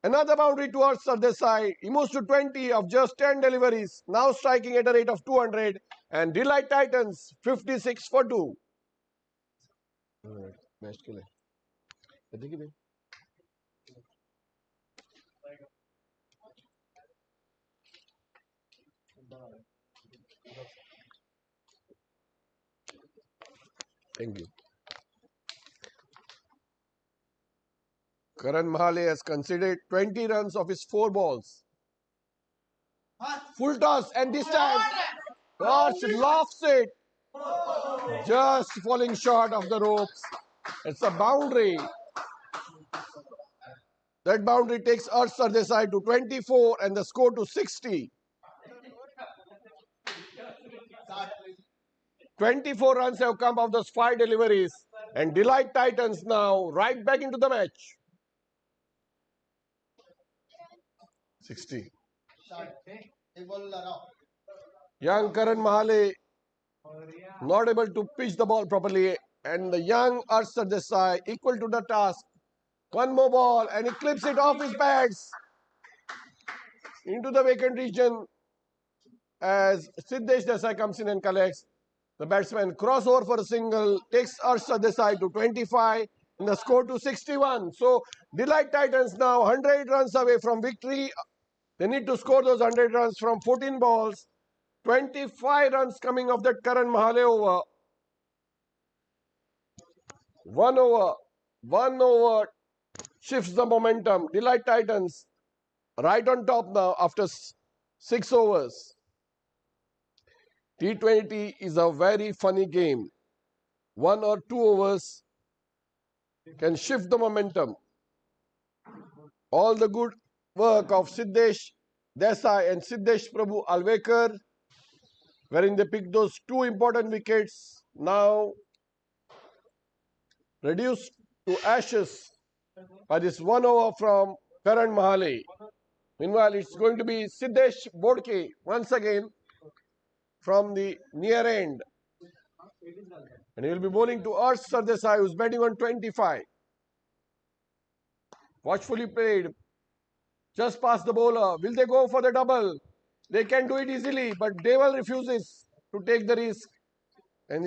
Another boundary towards Sardesai. He moves to 20 of just 10 deliveries. Now striking at a rate of 200. And Delight Titans 56 for 2. Thank you. Karan Mahale has conceded 20 runs of his 4 balls. Full toss and this time Arsh lofts it. Just falling short of the ropes. It's a boundary. That boundary takes Arsh Sardesai to 24 and the score to 60. 24 runs have come of those 5 deliveries. And Delight Titans now right back into the match. 60. Young Karan Mahale not able to pitch the ball properly. And the young Arsh Sardesai equal to the task. 1 more ball and he clips it off his pads into the vacant region as Siddesh Desai comes in and collects. The batsman crossover for a single takes Arsh Sardesai to 25 and the score to 61. So Delight Titans now 100 runs away from victory. They need to score those 100 runs from 14 balls. 25 runs coming off that Karan Mahale over. 1 over. 1 over shifts the momentum. Delight Titans right on top now after 6 overs. T20 is a very funny game. 1 or 2 overs can shift the momentum. All the good work of Siddesh Desai and Siddesh Prabhu Alvekar, wherein they picked those 2 important wickets, now reduced to ashes by this 1 over from Karan Mahale. Meanwhile, it's going to be Siddesh Bodke once again from the near end. And he will be bowling to Arsh Sardesai, who's betting on 25. Watchfully played. Just past the bowler. Will they go for the double? They can do it easily, but Deval refuses to take the risk. And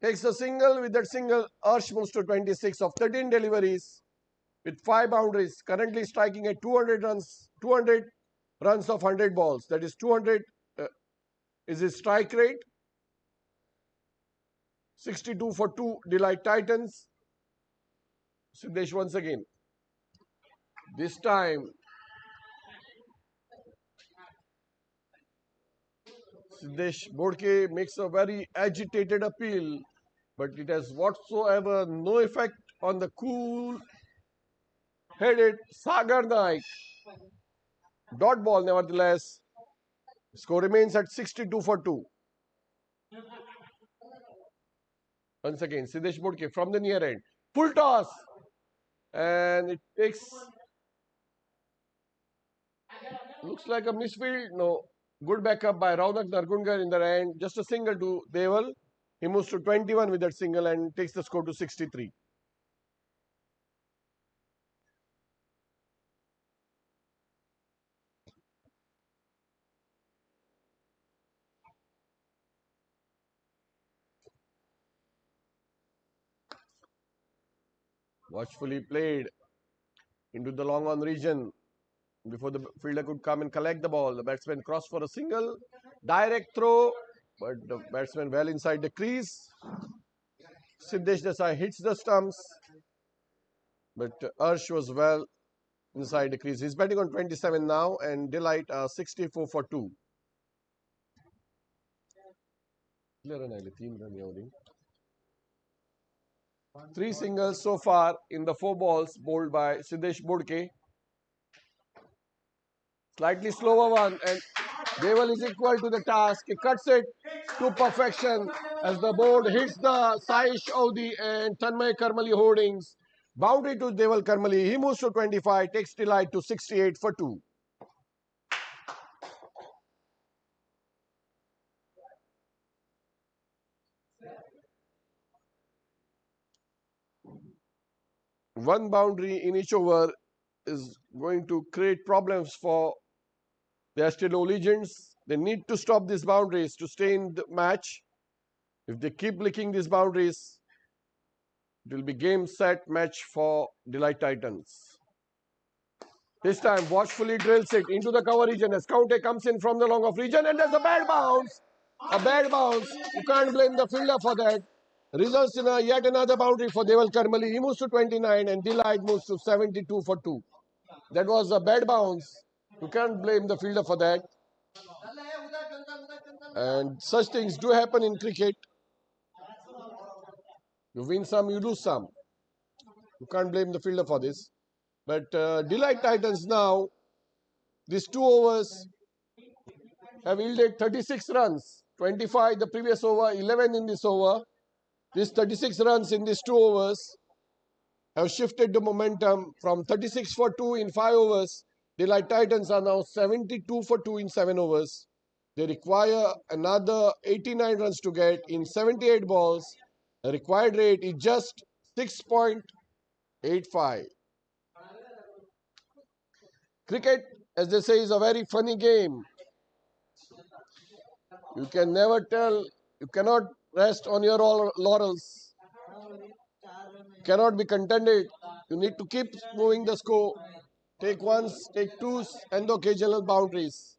takes a single. With that single, Arsh moves to 26 of 13 deliveries with 5 boundaries. Currently striking at 200 runs. 200 runs of 100 balls. That is 200 is his strike rate. 62 for 2 Delight Titans. Siddesh once again. This time, Siddesh Bodke makes a very agitated appeal, but it has whatsoever no effect on the cool-headed Sagar Naik. Dot ball, nevertheless. Score remains at 62 for 2. Once again, Siddesh Bodke from the near end. Full toss. And it takes... Looks like a misfield. No. Good backup by Raunak Nargungar in the end. Just a single to Deval. He moves to 21 with that single and takes the score to 63. Watchfully played into the long on region. Before the fielder could come and collect the ball, the batsman crossed for a single. Direct throw, but the batsman well inside the crease. Siddesh Desai hits the stumps, but Arsh was well inside the crease. He's batting on 27 now, and Delight 64 for 2. 3 singles so far in the 4 balls bowled by Siddesh Bodke. Slightly slower one, and Deval is equal to the task. He cuts it to perfection as the board hits the Saish Audi and Tanmay Karmali holdings. Boundary to Deval Karmali. He moves to 25, takes Delight to 68 for 2. One boundary in each over is going to create problems for the Australian Legends. They need to stop these boundaries to stay in the match. If they keep licking these boundaries, it will be game, set, match for Delight Titans. This time, watchfully drills it into the cover region as County comes in from the long off region, and there's a bad bounce. A bad bounce. You can't blame the fielder for that. Results in yet another boundary for Deval Karmali. He moves to 29 and Delight moves to 72 for 2. That was a bad bounce. You can't blame the fielder for that. And such things do happen in cricket. You win some, you lose some. You can't blame the fielder for this. But Delight Titans now, these 2 overs have yielded 36 runs. 25 the previous over, 11 in this over. These 36 runs in these 2 overs have shifted the momentum from 36 for 2 in 5 overs. Delight Titans are now 72 for 2 in 7 overs. They require another 89 runs to get in 78 balls. The required rate is just 6.85. Cricket, as they say, is a very funny game. You can never tell, you cannot rest on your laurels. You cannot be contented. You need to keep moving the score. Take ones, take twos, and the occasional boundaries.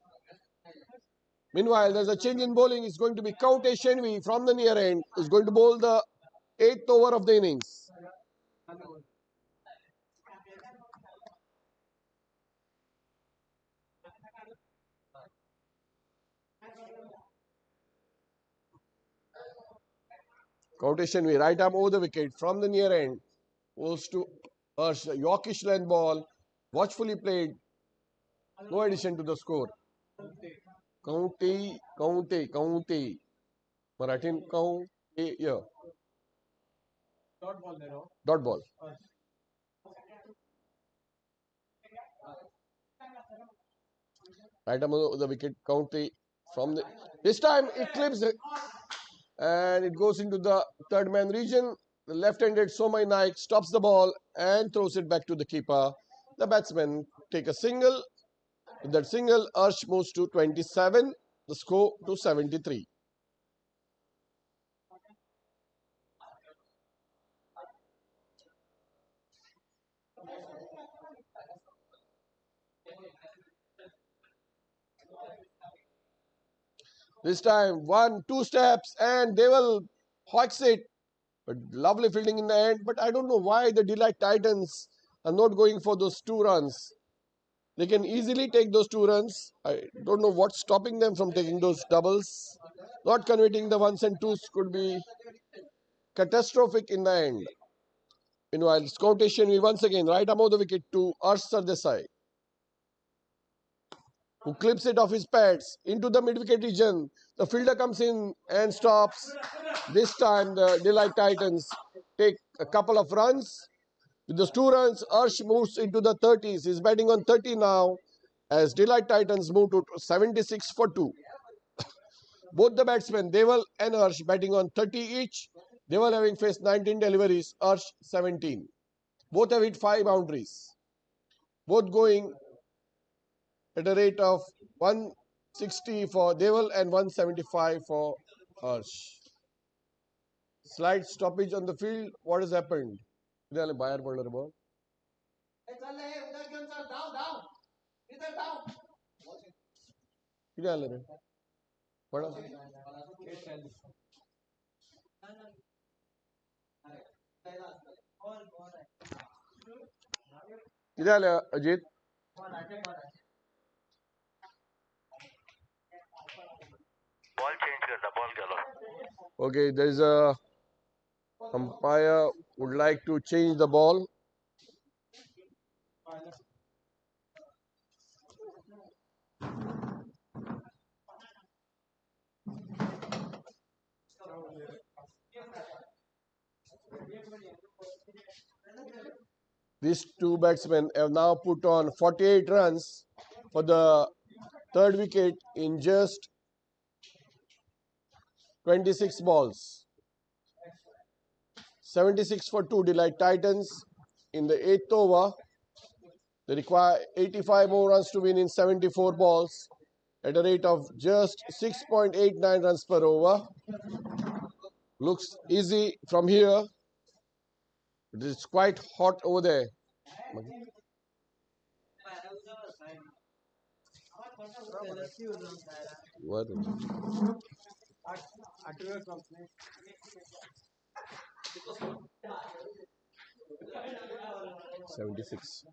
Meanwhile, there's a change in bowling. It's going to be County Shenvi from the near end. Is going to bowl the 8th over of the innings. County Shenvi, right arm over the wicket from the near end. Goes to a Yorkish length ball. Watchfully played. No addition to the score. County. Marathi County, yeah. Dot ball there. Dot ball. Right among the wicket, County from the. This time it clips it and it goes into the third man region. The left-handed Somai Naik stops the ball and throws it back to the keeper. The batsmen take a single. With that single, Arsh moves to 27. The score to 73. This time, 1-2 steps and they will hoiks it. But lovely fielding in the end. But I don't know why the Delight Titans are not going for those 2 runs. They can easily take those 2 runs. I don't know what's stopping them from taking those doubles. Not converting the 1s and 2s could be catastrophic in the end. Meanwhile, Scoutation we once again right above the wicket to Arsh Sardesai, who clips it off his pads into the mid-wicket region. The fielder comes in and stops. This time the Delight Titans take a couple of runs. With those 2 runs, Arsh moves into the 30s. He's batting on 30 now as Delight Titans move to 76 for 2. Both the batsmen, Deval and Arsh, batting on 30 each. Deval having faced 19 deliveries, Arsh 17. Both have hit 5 boundaries. Both going at a rate of 160 for Deval and 175 for Arsh. Slight stoppage on the field. What has happened? Buyer ball. Ajit. Okay, there is a umpire would like to change the ball. These 2 batsmen have now put on 48 runs for the 3rd wicket in just 26 balls. 76 for 2 Delight Titans in the 8th over. They require 85 more runs to win in 74 balls at a rate of just 6.89 runs per over. Looks easy from here. It is quite hot over there. What? 76.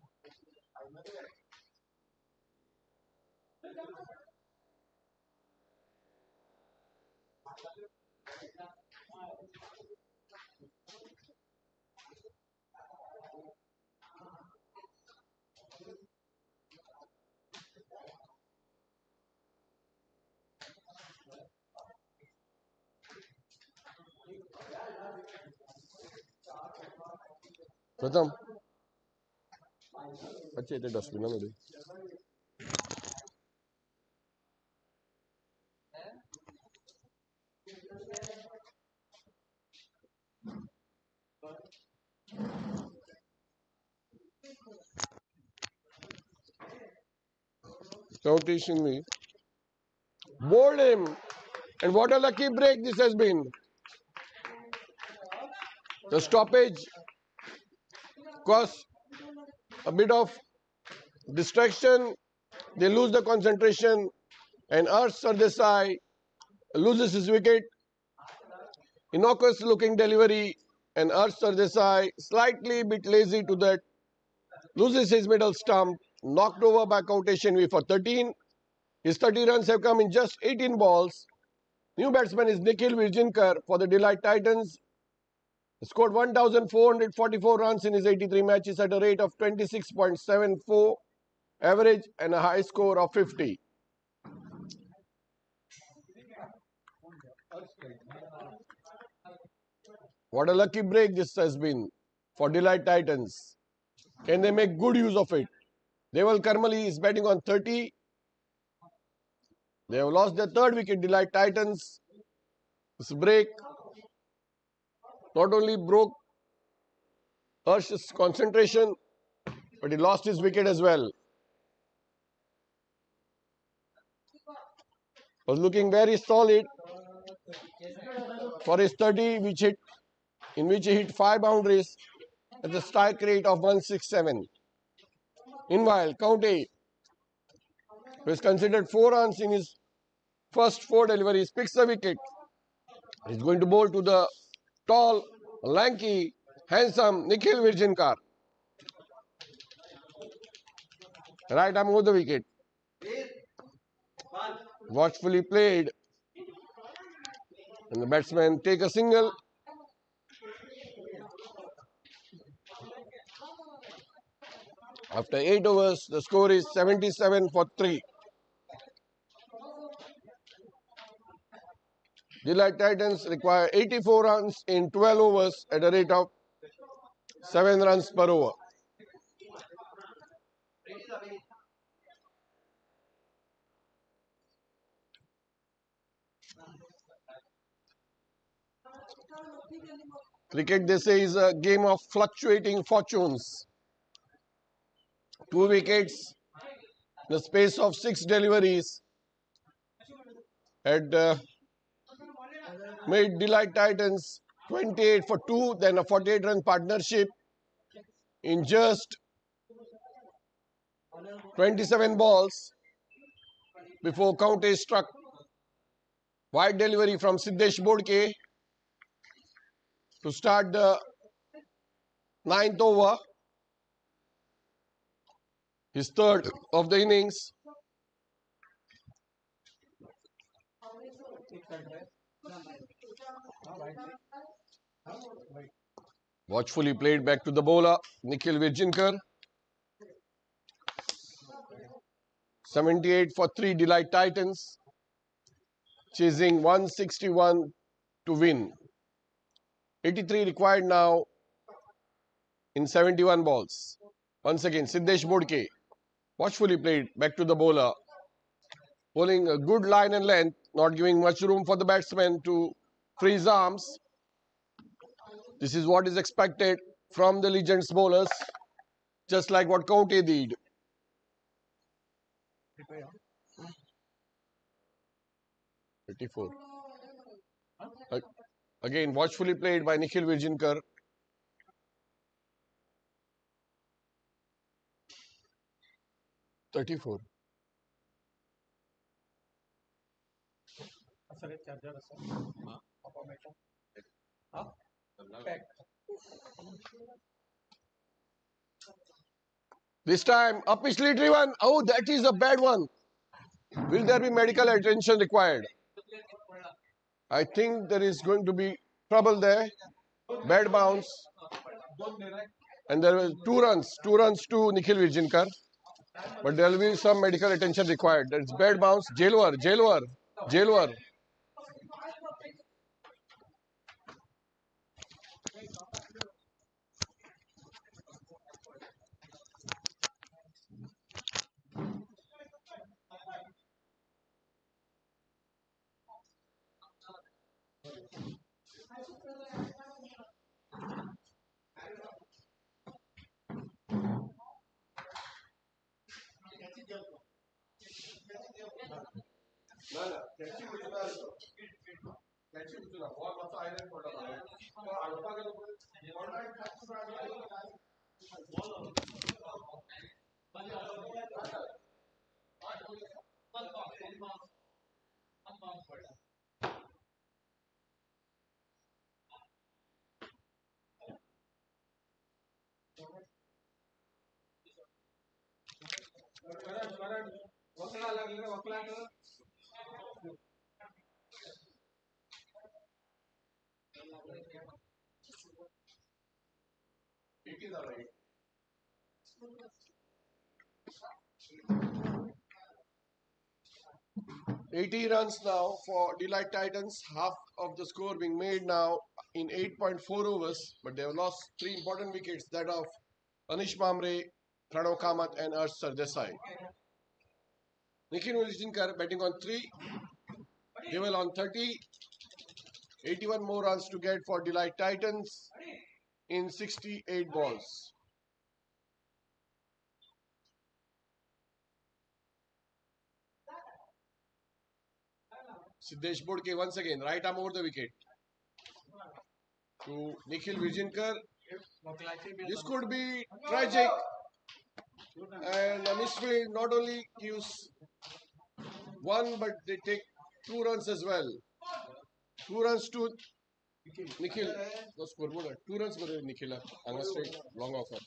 प्रथम अच्छे इतने dustbin है मेरे Rotation me. Bowled him. And what a lucky break this has been. The stoppage caused a bit of distraction. They lose the concentration. And Arsh Sardesai loses his wicket. Innocuous looking delivery. And Arsh Sardesai slightly bit lazy to that. Loses his middle stump. Knocked over by Kautesh for 13. His 30 runs have come in just 18 balls. New batsman is Nikhil Virjinkar for the Delight Titans. He scored 1,444 runs in his 83 matches at a rate of 26.74 average and a high score of 50. What a lucky break this has been for Delight Titans. Can they make good use of it? Deval Karmali is batting on 30. They have lost their third wicket. Delight Titans. This break not only broke Harsh's concentration, but he lost his wicket as well. Was looking very solid for his 30, in which he hit 5 boundaries at the strike rate of 167. Meanwhile, County, who is considered 4 runs in his first 4 deliveries, picks the wicket. He's going to bowl to the tall, lanky, handsome Nikhil Virjinkar. Right arm over the wicket. Watchfully played. And the batsmen take a single. After 8 overs, the score is 77 for 3. Delight Titans require 84 runs in 12 overs at a rate of 7 runs per over. Cricket, they say, is a game of fluctuating fortunes. 2 wickets in the space of 6 deliveries had made Delight Titans 28 for 2, then a 48-run partnership in just 27 balls before County struck. Wide delivery from Siddesh Bodke to start the 9th over, his third of the innings. Watchfully played back to the bowler, Nikhil Virjinkar. 78 for 3 Delight Titans, chasing 161 to win. 83 required now in 71 balls. Once again, Siddesh Bodke, watchfully played back to the bowler, bowling a good line and length, not giving much room for the batsman to free his arms. This is what is expected from the Legends bowlers, just like what County did. Again, watchfully played by Nikhil Virjinkar. This time, upishly driven. Oh, that is a bad one. Will there be medical attention required? I think there is going to be trouble there. Bad bounce. And there were 2 runs to Nikhil Virjinkar. But there will be some medical attention required. That's bad bounce. Jailwar. $80 runs now for Delight Titans, half of the score being made now in 8.4 overs, but they have lost 3 important wickets, that of Anish Mamre, Pranav Kamath and Harsh Sardesai. Nikhil Vijinker batting on 3. Deval on 30. 81 more runs to get for Delight Titans in 68 balls. Siddesh Bodke once again, right arm over the wicket. To Nikhil Vijinker. This could be tragic. And a misfield not only gives 1, but they take 2 runs as well. 2 runs to Nikhil. No scoreboard. 2 runs for Nikhil. And a straight long offer.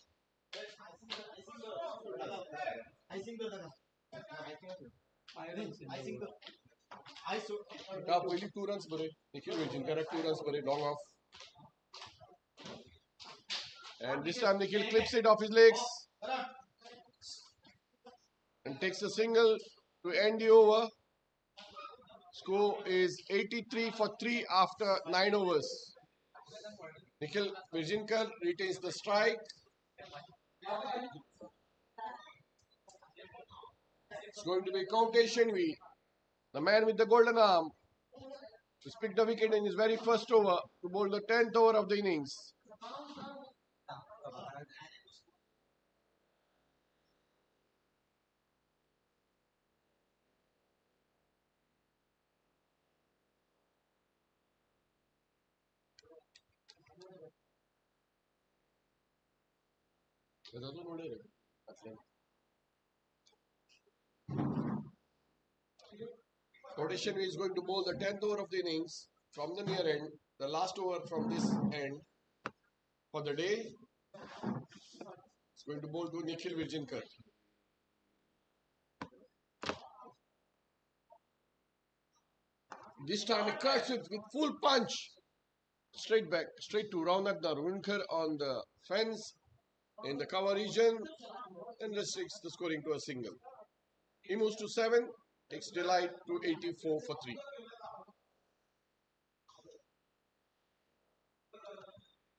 Only 2 runs for Nikhil Vijinker. 2 runs for long off. And this time Nikhil clips it off his legs. And takes a single to end the over. Score is 83 for 3 after 9 overs. Nikhil Vijinker retains the strike. It's going to be Counte Shenvi, the man with the golden arm, who's picked the wicket in his very first over to bowl the 10th over of the innings. Rotation is going to bowl the 10th over of the innings from the near end, the last over from this end for the day. It's going to bowl to Nikhil Vijinker. This time he cuts it with full punch. Straight back, straight to Raunak Narwinkar on the fence in the cover region and restricts the scoring to a single. He moves to 7, takes Delight to 84 for 3.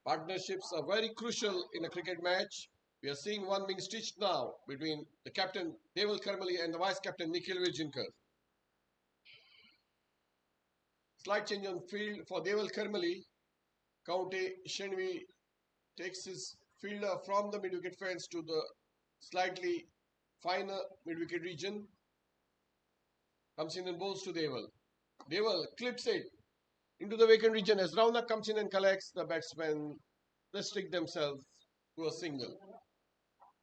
Partnerships are very crucial in a cricket match. We are seeing one being stitched now between the captain Deval Karmali and the vice captain Nikhil Vijinker. Slight change on field for Deval Karmali. Counte Shenvi takes his fielder from the mid-wicket fence to the slightly finer mid-wicket region. Comes in and bowls to Deval. Deval clips it into the vacant region as Raunak comes in and collects. The batsmen restrict themselves to a single.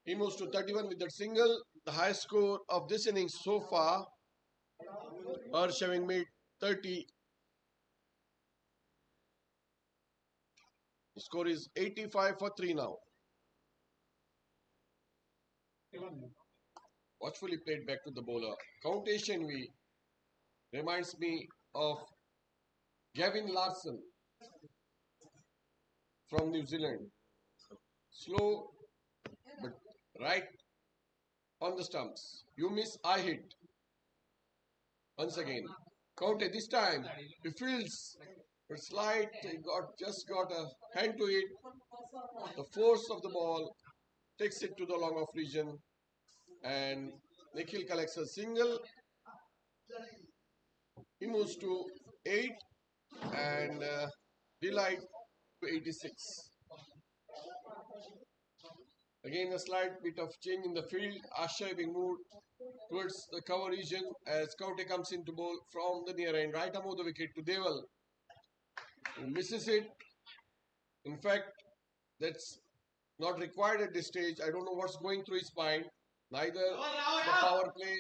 He moves to 31 with that single. The highest score of this innings so far. Harsh having made 30. The score is 85 for 3 now. Watchfully played back to the bowler. Counte Shenvi reminds me of Gavin Larson from New Zealand. Slow but right on the stumps. You miss, I hit. Once again. Counte this time. He fields. But slight, he just got a hand to it. The force of the ball takes it to the long off region. And Nikhil collects a single. He moves to 8 and Delight to 86. Again a slight bit of change in the field. Asha being moved towards the cover region as Counte comes into bowl from the near end. Right arm of the wicket to Deval. He misses it. In fact, that's not required at this stage. I don't know what's going through his mind. Neither the power play.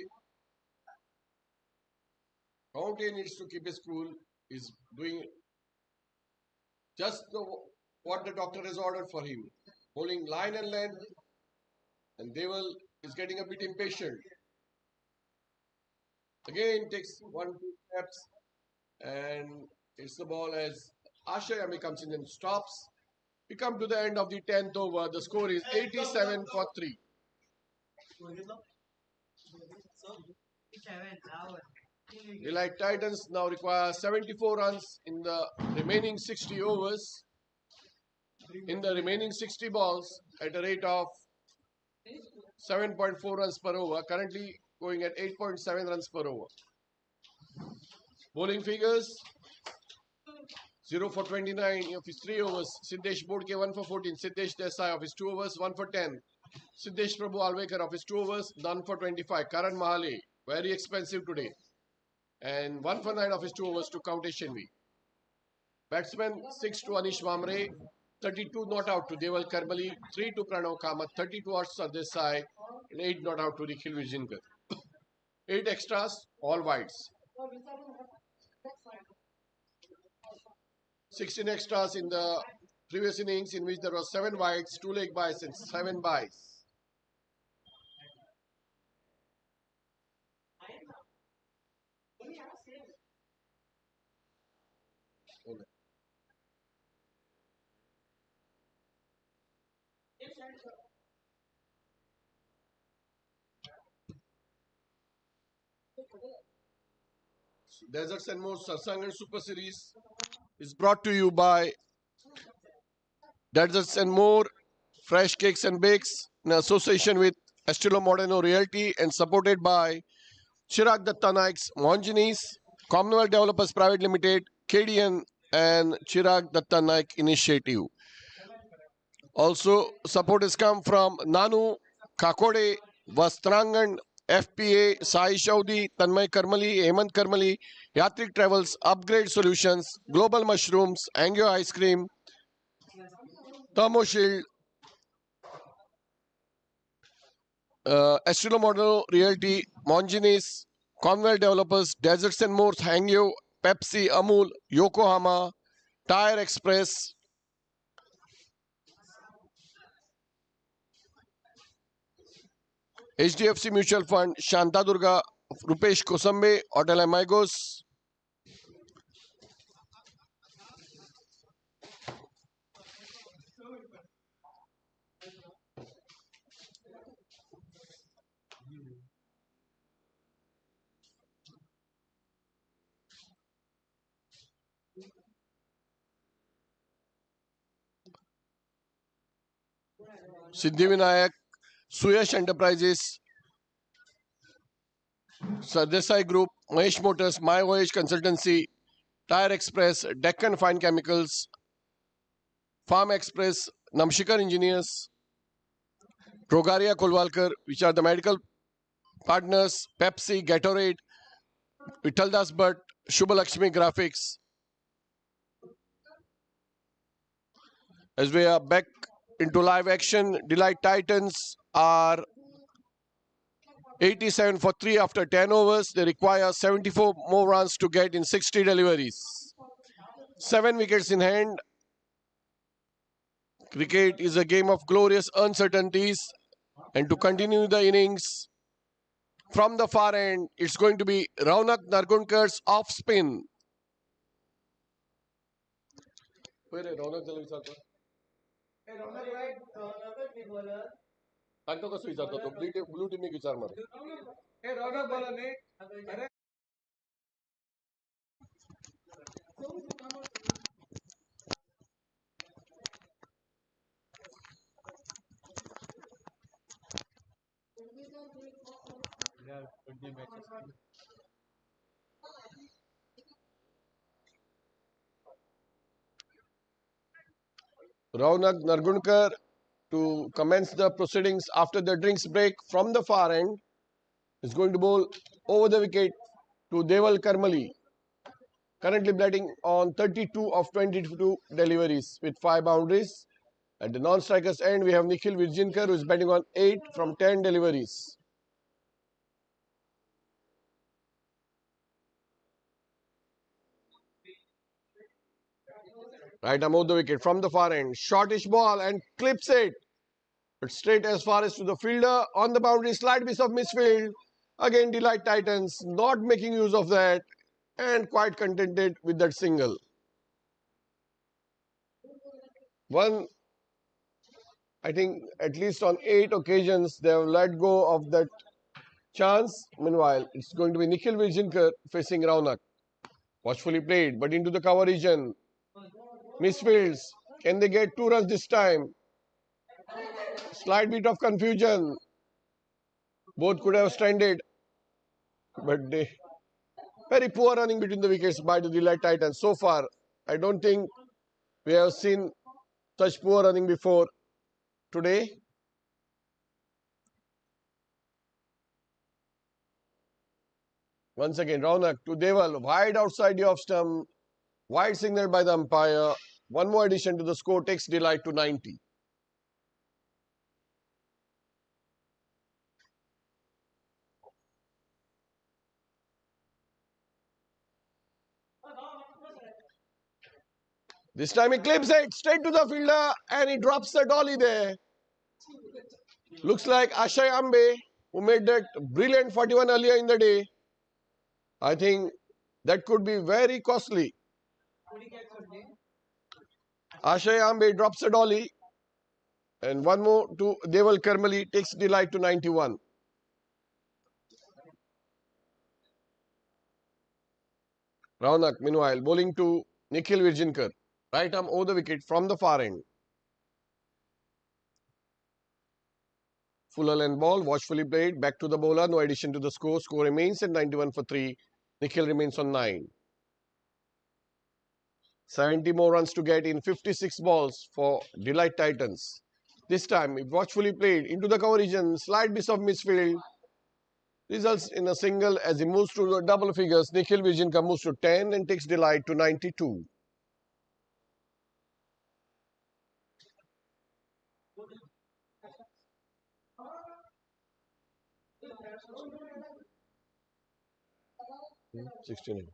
Counte needs to keep his cool. He's doing just what the doctor has ordered for him. Holding line and length. And Deval is getting a bit impatient. Again takes 1-2 steps. And it's the ball as Ashayami comes in and stops. We come to the end of the 10th over. The score is 87 for 3. Delight Titans now require 74 runs in the remaining 60 overs. In the remaining 60 balls at a rate of 7.4 runs per over, currently going at 8.7 runs per over. Bowling figures: 0 for 29 of his 3 overs. Siddesh Bodke 1 for 14. Siddesh Desai of his 2 overs 1 for 10. Siddesh Prabhu Alvekar of his 2 overs none for 25. Karan Mahale, very expensive today, and 1 for 9 of his 2 overs to Count Shenvi. Batsman 6 to Anish Mamre, 32 not out to Deval Karmali, 3 to Pranav Kamath, 32 outs to Desai, and 8 not out to Nikhil Vijingar. 8 extras, all wides. 16 extras in the previous innings, in which there were 7 wides, 2 leg byes and 7 byes. Deserts and More Sarsangan Super Series is brought to you by Deserts and More Fresh Cakes and Bakes in association with Estilo Modeno Realty and supported by Chirag Datta Naik's Monginis, Commonwealth Developers Private Limited, KDN and Chirag Datta Naik Initiative. Also, support has come from Nanu, Kakode, Vastrangan, FPA, Sai Shaudi, Tanmay Karmali, Hemant Karmali, Yatrik Travels, Upgrade Solutions, Global Mushrooms, Angio Ice Cream, Thermo Shield, Estilo Model Realty, Monginis, Commonwealth Developers, Deserts and More, Hangyo, Pepsi, Amul, Yokohama, Tire Express, HDFC Mutual Fund, Shanta Durga, Rupesh Kosambe, Hotel Amigos. Siddhivinayak, Suyash Enterprises, Sardesai Group, Mahesh Motors, My Voyage Consultancy, Tire Express, Deccan Fine Chemicals, Farm Express, Namshikar Engineers, Rogaria Kolwalkar, which are the medical partners, Pepsi, Gatorade, Vitaldas Bhatt, Shubha Lakshmi Graphics. As we are back into live action, Delight Titans are 87 for 3 after 10 overs. They require 74 more runs to get in 60 deliveries. 7 wickets in hand. Cricket is a game of glorious uncertainties. And to continue the innings, from the far end, it's going to be Raunak Nargunkar's off spin. Where is Raunak Nargunkar's? सांगतो कसं विचारतो तो blue team विचार मध्ये Raunak Nargunkar to commence the proceedings after the drinks break from the far end is going to bowl over the wicket to Deval Karmali, currently batting on 32 of 22 deliveries with 5 boundaries. At the non-strikers end, we have Nikhil Virjinkar, who is batting on 8 from 10 deliveries. Right arm over the wicket from the far end. Shortish ball and clips it. But straight as far as to the fielder on the boundary. Slight piece of misfield. Again, Delight Titans not making use of that and quite contented with that single. I think at least on 8 occasions they have let go of that chance. Meanwhile, it's going to be Nikhil Virjinkar facing Raunak. Watchfully played, but into the cover region. Misfields. Can they get 2 runs this time? Slight bit of confusion. Both could have stranded, but they very poor running between the wickets by the Delight Titans. So far, I don't think we have seen such poor running before today. Once again, Raunak to Deval, wide outside the off stump, wide signal by the umpire. One more addition to the score takes Delight to 90. This time he clips it straight to the fielder and he drops the dolly there. Looks like Ashay Ambe, who made that brilliant 41 earlier in the day. I think that could be very costly. Ashay Ambe drops a dolly. And one more to Deval Karmali takes Delight to 91. Raunak, meanwhile, bowling to Nikhil Virjinkar. Right arm over the wicket from the far end. Fuller length ball, watchfully played, back to the bowler, no addition to the score. Score remains at 91 for 3. Nikhil remains on 9. 70 more runs to get in 56 balls for Delight Titans. This time, if watchfully played into the cover region, slight bit of misfield, results in a single as he moves to the double figures. Nikhil Virjinkar moves to 10 and takes Delight to 92. Hmm, 69.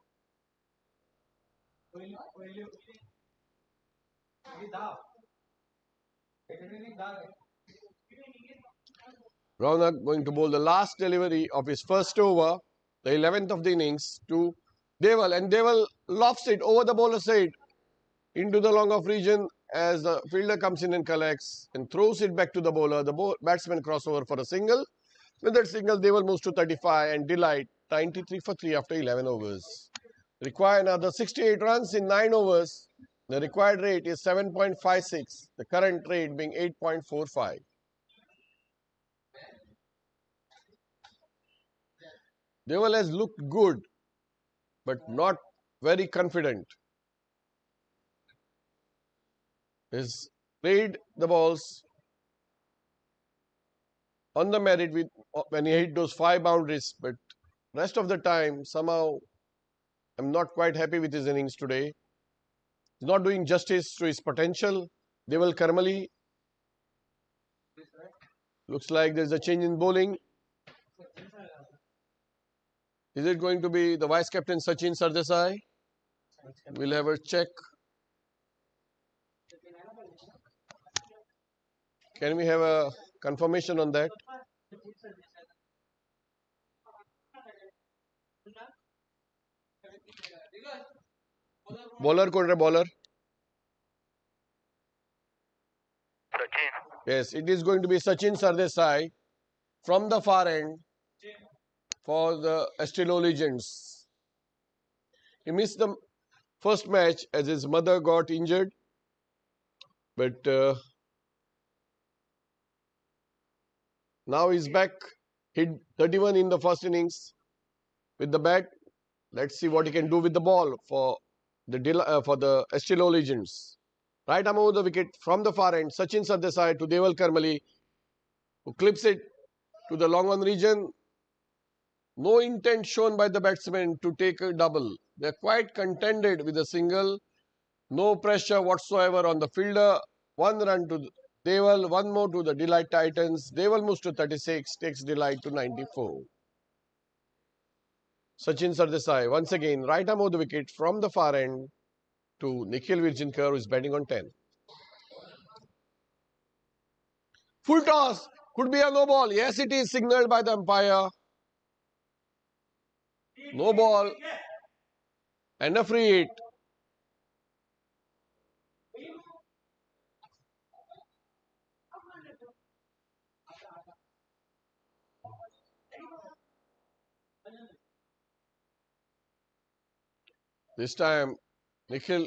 Raunak going to bowl the last delivery of his first over, the 11th of the innings, to Deval. And Deval lofts it over the bowler's head into the long off region as the fielder comes in and collects and throws it back to the bowler. The batsman crossover for a single. With that single, Deval moves to 35 and Delight 93 for 3 after 11 overs. Require another 68 runs in 9 overs. The required rate is 7.56. The current rate being 8.45. Deval has looked good, but not very confident. He's played the balls on the merit with when he hit those 5 boundaries, but rest of the time somehow I'm not quite happy with his innings today. He's not doing justice to his potential. Deval Karmali. Looks like there's a change in bowling. Is it going to be the vice captain Sachin Sardesai? We'll have a check. Can we have a confirmation on that? Bowler, कौन bowler? Yes, it is going to be Sachin Sardesai from the far end for the Estilo Legends. He missed the first match as his mother got injured, but now he's back. Hit 31 in the first innings with the bat. Let's see what he can do with the ball for the Estilo Legends. Right arm over the wicket from the far end. Sachin Sardesai to Deval Karmali, who clips it to the long on region. No intent shown by the batsman to take a double. They're quite contented with a single. No pressure whatsoever on the fielder. 1 run to Deval, 1 more to the Delight Titans. Deval moves to 36, takes Delight to 94. Sachin Sardesai once again right arm over the wicket from the far end to Nikhil Virjinkar, who is batting on 10. Full toss, could be a no ball. Yes, it is signalled by the umpire. No ball and a free hit. This time Nikhil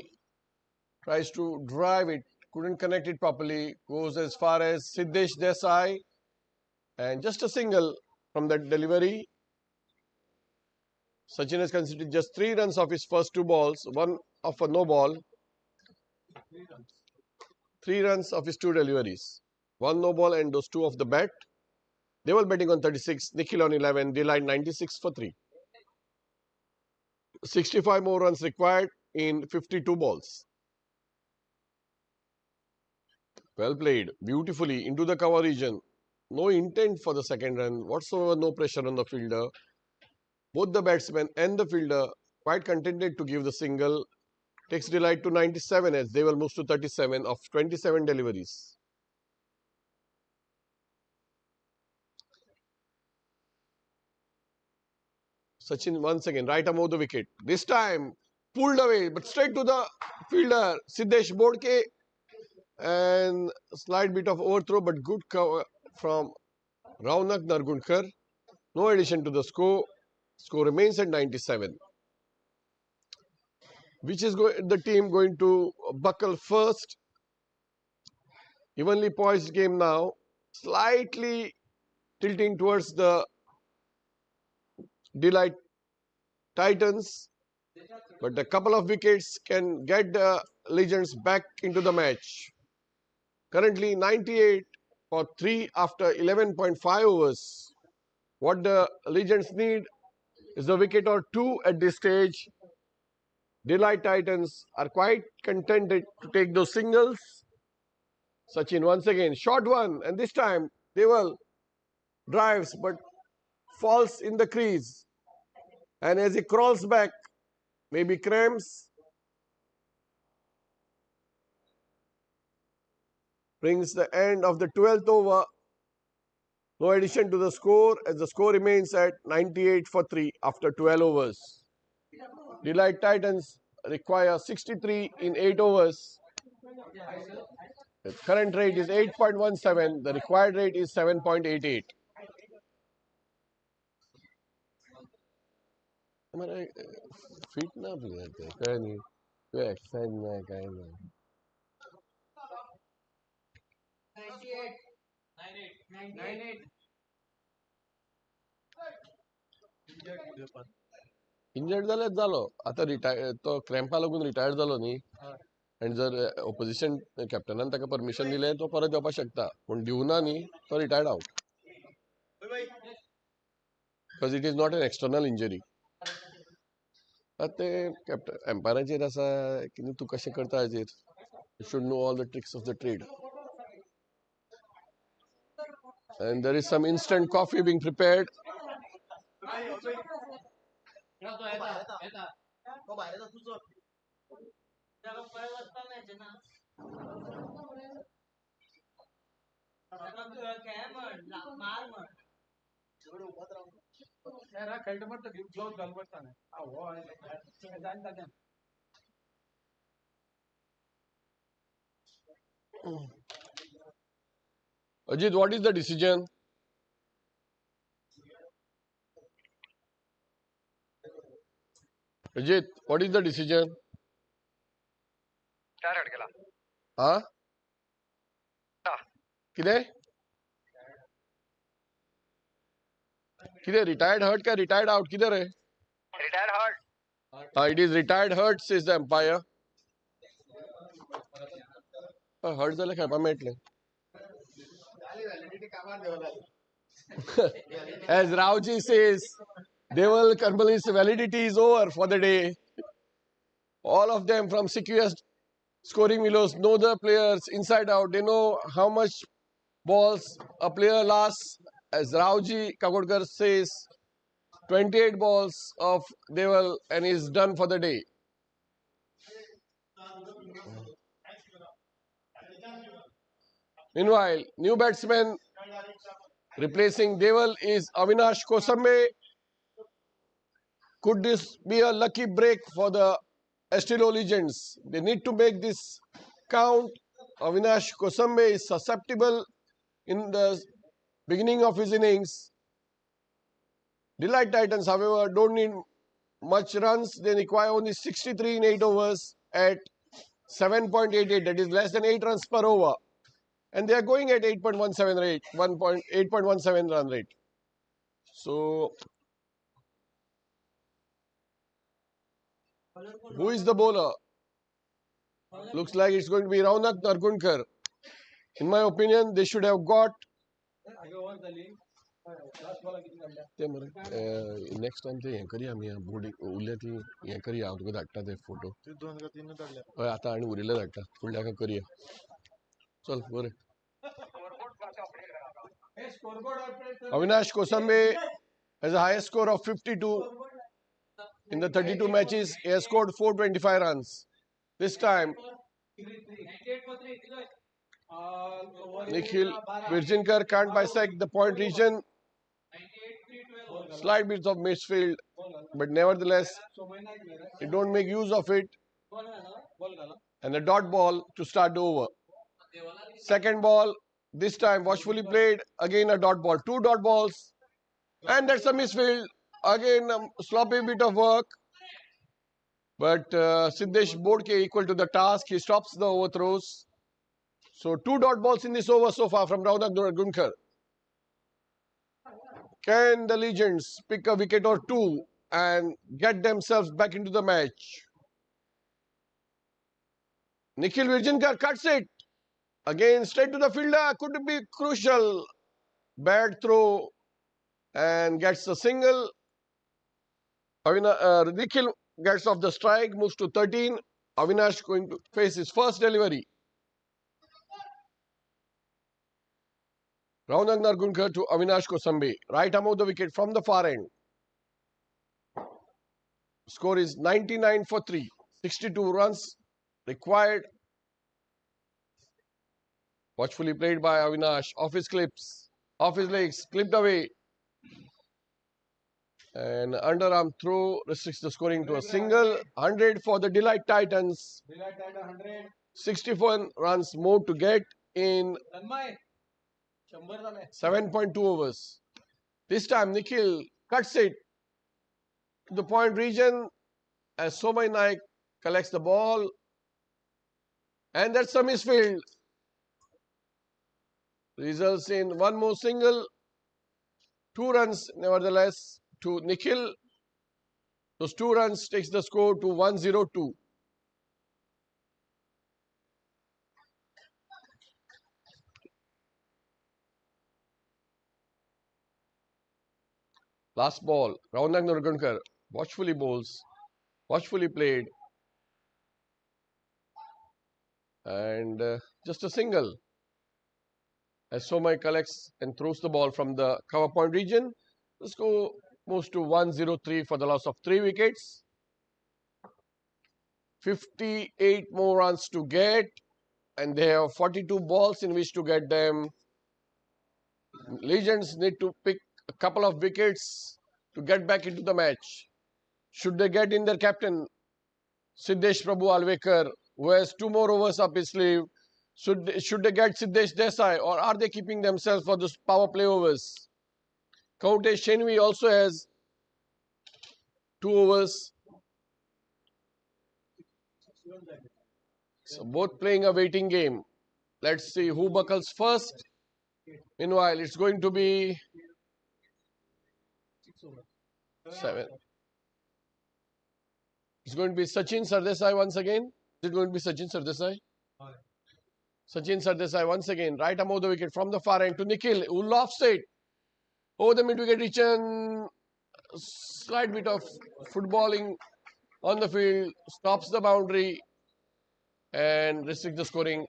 tries to drive it, couldn't connect it properly, goes as far as Siddesh Desai, and just a single from that delivery. Sachin has conceded just 3 runs of his first 2 balls, 1 of a no ball. 3 runs of his 2 deliveries. 1 no ball and those 2 of the bat. They were betting on 36, Nikhil on 11, Delight 96 for 3. 65 more runs required in 52 balls. Well played, beautifully into the cover region. No intent for the second run, whatsoever, no pressure on the fielder. Both the batsman and the fielder quite contented to give the single. Takes Delight to 97 as they will move to 37 of 27 deliveries. Sachin once again, right above the wicket. This time, pulled away, but straight to the fielder, Siddesh Bodke. And slight bit of overthrow, but good cover from Raunak Nargunkar. No addition to the score. Score remains at 97. Which is the team going to buckle first? Evenly poised game now. Slightly tilting towards the Delight Titans. But a couple of wickets can get the Legends back into the match. Currently 98 for 3 after 11.5 overs. What the Legends need is a wicket or 2 at this stage. Delight Titans are quite contented to take those singles. Sachin once again, short one, and this time they will drives but falls in the crease. And as he crawls back, maybe cramps, brings the end of the 12th over. No addition to the score as the score remains at 98 for 3 after 12 overs. Delight Titans require 63 in 8 overs. The current rate is 8.17. The required rate is 7.88. Fit ना player थे कहीं नहीं कोई exercise ना कहीं ना 98. Injured जाल्यार जालो आता रिटायर तो क्रॅम्पा लागून रिटायर जालो न्ही आनी जर ऑपोजिशन कॅप्टनान ताका परमिशन दिलें तो परत येवपाक शकता पूण दिवना न्ही तो retired out because it is not an external injury ते कॅप्टन एम्पायराचेर आसा की तूं कशें करता हाजेर you should know all the tricks of the trade and there is some instant coffee being prepared. Ajit, what is the decision? Ajit, what is the decision? Huh? किधे किधे retired hurt क्या retired out किधर है? Retired hurt. It is retired hurt says the umpire. Hurt झालं खेळपा मेळटलें. As Rauji says, Deval Karmali's validity is over for the day. All of them from CQS scoring willows know the players inside out. They know how much balls a player lasts. As Rauji Kakodkar says, 28 balls of Deval and he's done for the day. Meanwhile, new batsman replacing Deval is Avinash Kosambe. Could this be a lucky break for the Estilo Legends? They need to make this count. Avinash Kosambe is susceptible in the beginning of his innings. Delight Titans, however, don't need much runs. They require only 63 in 8 overs at 7.88. That is less than 8 runs per over. And they are going at 8.17 rate, 8.17 run rate. So, who is the bowler? Looks like it's going to be Raunak Nargunkar. In my opinion, they should have got. Next time ते हें करया आमी boarding उरले ती हें करया हांव तुका धाडटा ते फोटो हय आतां आनी उरिल्ले धाडटा फुडल्या करया चल बरें Avinash Kosambe has a highest score of 52 in the 32 matches. He has scored 425 runs. This time, Nikhil Virjinkar can't bisect the point region. Slight bits of midfield, but nevertheless, he don't make use of it. And a dot ball to start the over. Second ball, this time watchfully played, again a dot ball. 2 dot balls, and that's a misfield. Again, a sloppy bit of work. But Siddesh Bodke equal to the task. He stops the overthrows. So 2 dot balls in this over so far from Raunak Nargunkar. Can the Legends pick a wicket or two and get themselves back into the match? Nikhil Virjinkar cuts it. Again, straight to the fielder. Could be crucial. Bad throw and gets a single. Nikhil gets off the strike, moves to 13. Avinash going to face his first delivery. Raunak Nargunkar to Avinash Kosambe. Right arm of the wicket from the far end. Score is 99 for 3. 62 runs required. Watchfully played by Avinash. Off his clips. Off his legs. Clipped away. And underarm throw restricts the scoring to a single. 100 for the Delight Titans. 61 runs more to get in 7.2 overs. This time Nikhil cuts it to the point region as Somai Naik collects the ball. And that's a misfield. Results in one more single. 2 runs nevertheless to Nikhil. Those 2 runs takes the score to 102. Last ball, Raunak Nargunkar watchfully bowls, watchfully played, and just a single as Somai collects and throws the ball from the cover point region. The score moves to 103 for the loss of 3 wickets. 58 more runs to get, and they have 42 balls in which to get them. Legends need to pick a couple of wickets to get back into the match. Should they get in their captain, Siddesh Prabhu Alvekar, who has 2 more overs up his sleeve? Should they get Siddesh Desai, or are they keeping themselves for the power play overs? Kautesh Shenvi also has 2 overs. So both playing a waiting game. Let's see who buckles first. Meanwhile, it's going to be 7. It's going to be Sachin Sardesai once again. Is it going to be Sachin Sardesai? Sachin Sardesai once again. Right arm of the wicket from the far end to Nikhil, who lofts it over the mid-wicket region. Slight bit of footballing on the field. Stops the boundary and restricts the scoring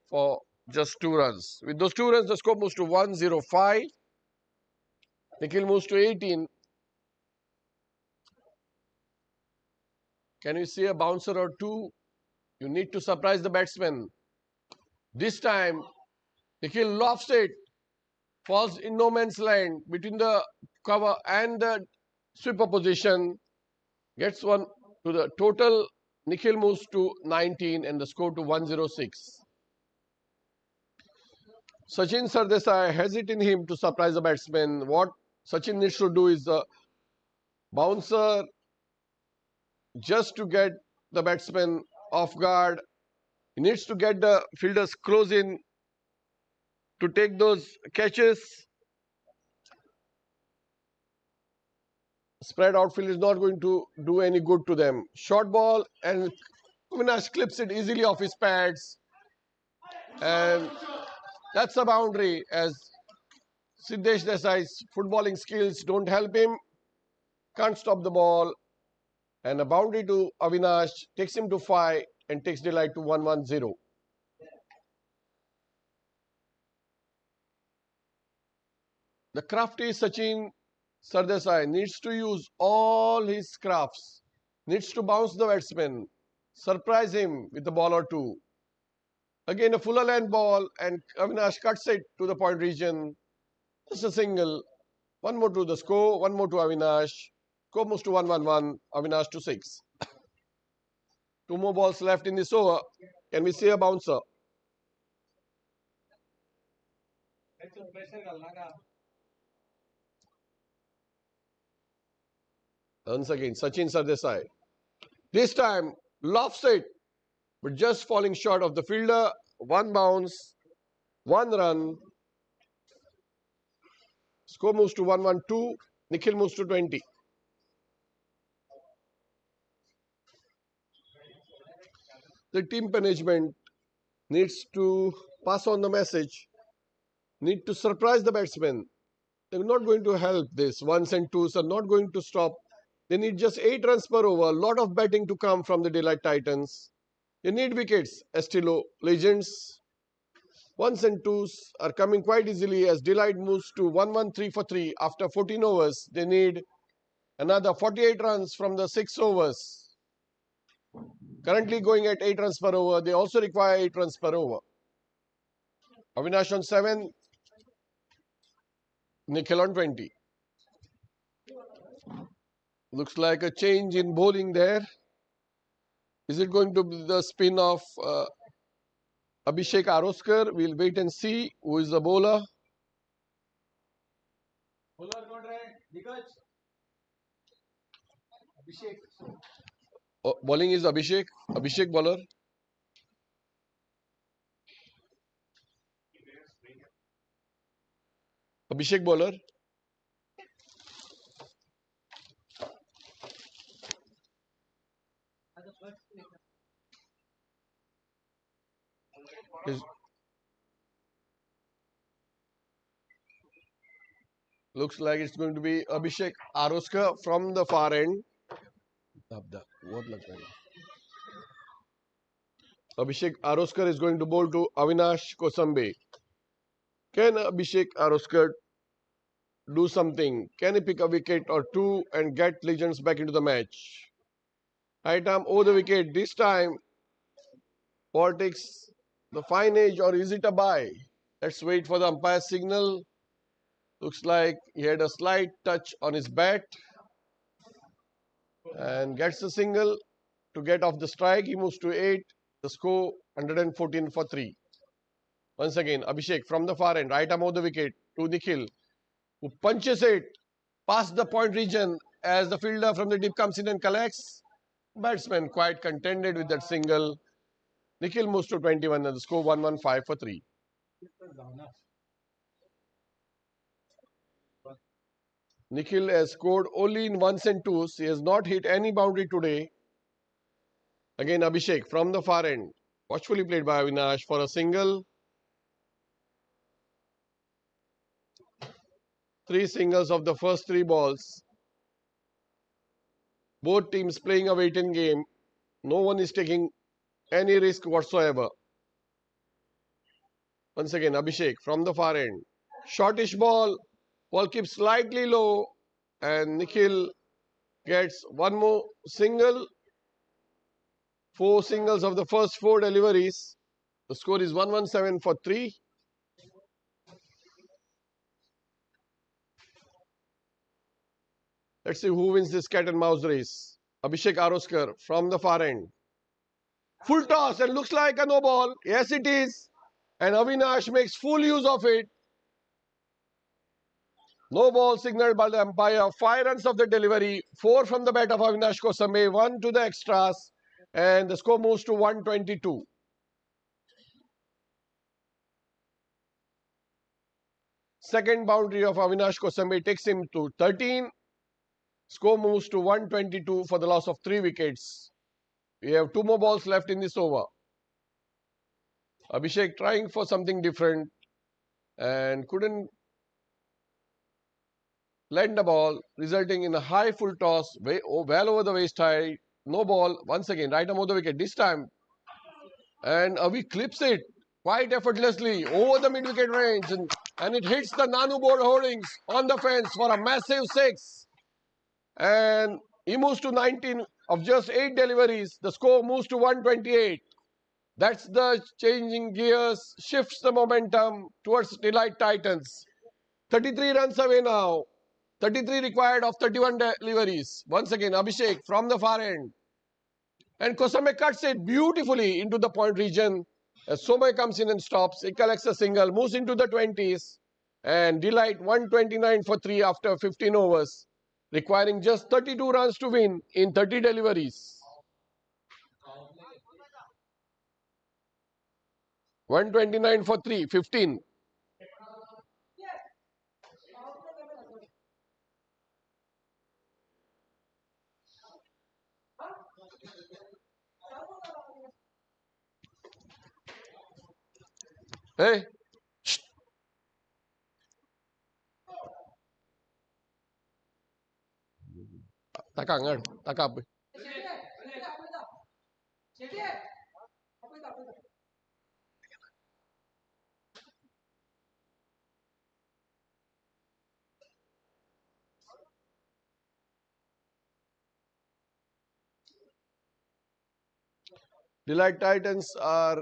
for just 2 runs. With those 2 runs, the score moves to 105. Nikhil moves to 18. Can you see a bouncer or 2? You need to surprise the batsman. This time, Nikhil lofts it. Falls in no man's land between the cover and the sweeper position. Gets one to the total. Nikhil moves to 19 and the score to 106. Sachin Sardesai has it in him to surprise the batsman. What Sachin needs to do is the bouncer just to get the batsman off guard. He needs to get the fielders close in to take those catches. Spread outfield is not going to do any good to them. Short ball and Avinash clips it easily off his pads. And that's a boundary as Siddesh Desai's footballing skills don't help him. Can't stop the ball. And a boundary to Avinash takes him to 5 and takes Delight to 1-1-0. The crafty Sachin Sardesai needs to use all his crafts, needs to bounce the batsman, surprise him with a ball or two. Again a fuller length ball and Avinash cuts it to the point region. Just a single. One more to the score, one more to Avinash. Score moves to 1-1-1, Avinash to 6. Two more balls left in this over. Can we see a bouncer? Once again, Sachin Sardesai. This time, lofts it, but just falling short of the fielder. One bounce, one run. Score moves to 1-1-2. Nikhil moves to 20. The team management needs to pass on the message, need to surprise the batsmen. They're not going to help this. Ones and twos are not going to stop. They need just 8 runs per over. A lot of batting to come from the Delight Titans. They need wickets. Estilo Legends. Ones and twos are coming quite easily as Delight moves to 1-1-3 for 3 after 14 overs. They need another 48 runs from the 6 overs. Currently going at 8 runs per over. They also require 8 runs per over. Avinash on 7. Nikhil on 20. Looks like a change in bowling there. Is it going to be the spin of Abhishek Aroskar? We'll wait and see who is the bowler. Oh, bowling is Abhishek. Abhishek bowler. Abhishek bowler. Looks like it's going to be Abhishek Aroskar from the far end. Abhishek Aroskar is going to bowl to Avinash Kosambe. Can Abhishek Aroskar do something? Can he pick a wicket or two and get Legends back into the match? Right arm over the wicket. This time, ball takes the fine edge, or is it a bye? Let's wait for the umpire's signal. Looks like he had a slight touch on his bat and gets the single to get off the strike. He moves to 8. The score 114 for 3. Once again, Abhishek from the far end, right arm over the wicket to Nikhil, who punches it past the point region as the fielder from the deep comes in and collects. Batsman quite contented with that single. Nikhil moves to 21 and the score 115 for 3. Nikhil has scored only in ones and twos. He has not hit any boundary today. Again, Abhishek from the far end. Watchfully played by Avinash for a single. 3 singles of the first 3 balls. Both teams playing a wait-and game. No one is taking any risk whatsoever. Once again, Abhishek from the far end. Shortish ball. Ball keeps slightly low. And Nikhil gets one more single. 4 singles of the first 4 deliveries. The score is 117 for 3. Let's see who wins this cat and mouse race. Abhishek Aroskar from the far end. Full toss and looks like a no ball. Yes, it is. And Avinash makes full use of it. No ball signaled by the umpire. 5 runs of the delivery. 4 from the bat of Avinash Kosambe. 1 to the extras. And the score moves to 122. Second boundary of Avinash Kosambe takes him to 13. Score moves to 122 for the loss of 3 wickets. We have 2 more balls left in this over. Abhishek trying for something different and couldn't land the ball, resulting in a high full toss, well over the waist high. No ball. Once again, right arm of the wicket. This time, and Avi clips it quite effortlessly over the mid-wicket range, and it hits the Nanu board holdings on the fence for a massive 6. And he moves to 19 of just 8 deliveries. The score moves to 128. That's the changing gears, shifts the momentum towards Delight Titans. 33 runs away now. 33 required of 31 deliveries. Once again, Abhishek from the far end. And Kosame cuts it beautifully into the point region. As Somay comes in and stops, he collects a single, moves into the 20s. And Delight 129 for 3 after 15 overs, requiring just 32 runs to win in 30 deliveries. 129 for 3, 15. Hey. Shh. Taka angad, taka. Delight Titans are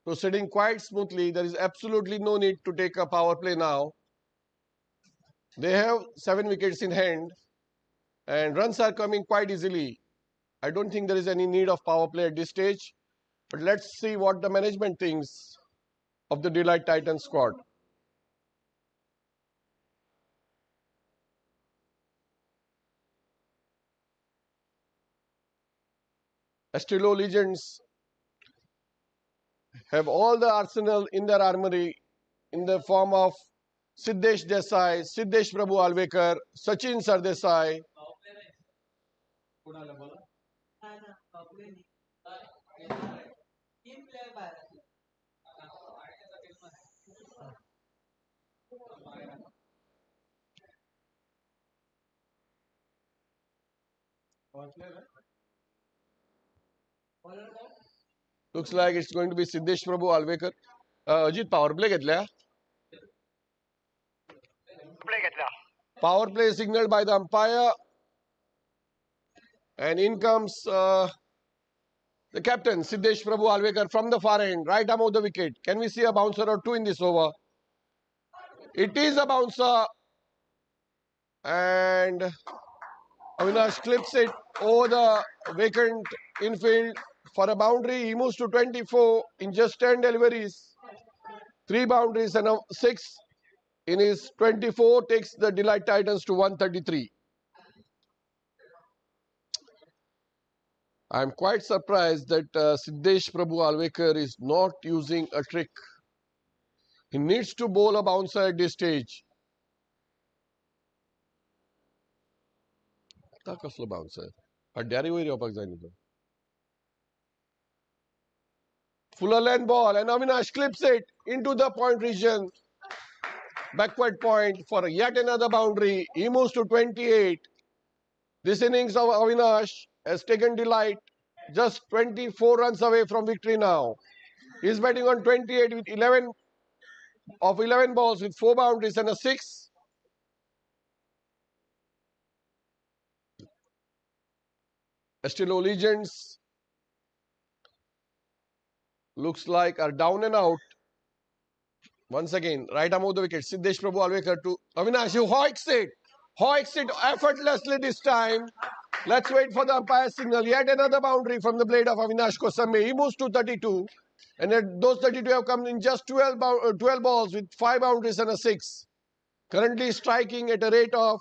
proceeding quite smoothly. There is absolutely no need to take a power play now. They have 7 wickets in hand and runs are coming quite easily. I don't think there is any need of power play at this stage. But let's see what the management thinks of the Delight Titans squad. Estilo Legends have all the arsenal in their armory in the form of Siddesh Desai, Siddesh Prabhu Alvekar, Sachin Sardesai. Looks like it's going to be Siddesh Prabhu Alvekar. Ajit, power play घेतल्या. Power play signaled by the umpire. And in comes the captain, Siddesh Prabhu Alvekar from the far end, right arm of the wicket. Can we see a bouncer or two in this over? It is a bouncer. And Avinash clips it over the vacant infield for a boundary. He moves to 24 in just 10 deliveries. 3 boundaries and a 6 in his 24 takes the Delight Titans to 133. I am quite surprised that Siddesh Prabhu Alvekar is not using a trick. He needs to bowl a bouncer at this stage. कसलो bouncer? Adyari वयर येवपाक जाय न्ही तो. Fuller length ball and Avinash clips it into the point region. Backward point for yet another boundary. He moves to 28. This innings of Avinash has taken Delight just 24 runs away from victory now. He's batting on 28 with 11 balls with 4 boundaries and a 6. Estilo Legends looks like are down and out. Once again, right arm of the wicket. Siddesh Prabhu Alvekar to Avinash. He hoiks it. Hoiks it effortlessly this time. Let's wait for the umpire signal. Yet another boundary from the blade of Avinash Kosame. He moves to 32. And those 32 have come in just 12 balls with 5 boundaries and a 6. Currently striking at a rate of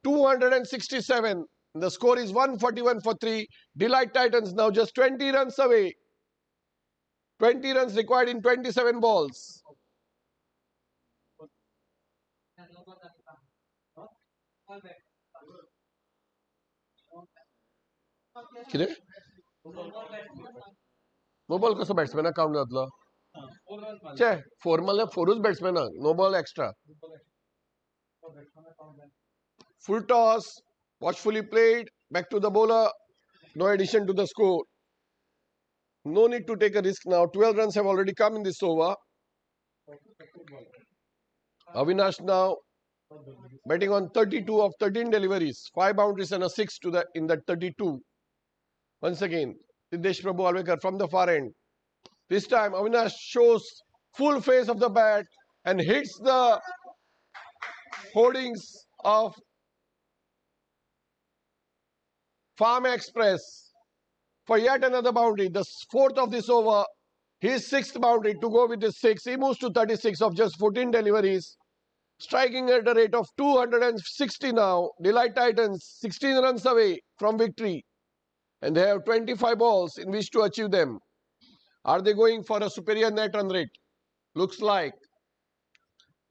267. The score is 141 for 3. Delight Titans now just 20 runs away. 20 runs required in 27 balls. कितें no ball कसो बॅट्समॅनाक कावंट जातलो चे 4 म्हणल्यार 4च बॅट्समॅनाक no ball extra full toss watchfully played back to the bowler no addition to the score no need to take a risk now 12 runs have already come in this over Avinash now batting on 32 of 13 deliveries 5 boundaries and a 6 to the in that 32 once again Siddesh Prabhu Alvekar from the far end this time Avinash shows full face of the bat and hits the hoardings of Farm Express for yet another boundary. The fourth of this over, his sixth boundary to go with his 6. He moves to 36 of just 14 deliveries, striking at a rate of 260 now. Delight Titans 16 runs away from victory and they have 25 balls in which to achieve them. Are they going for a superior net run rate? Looks like.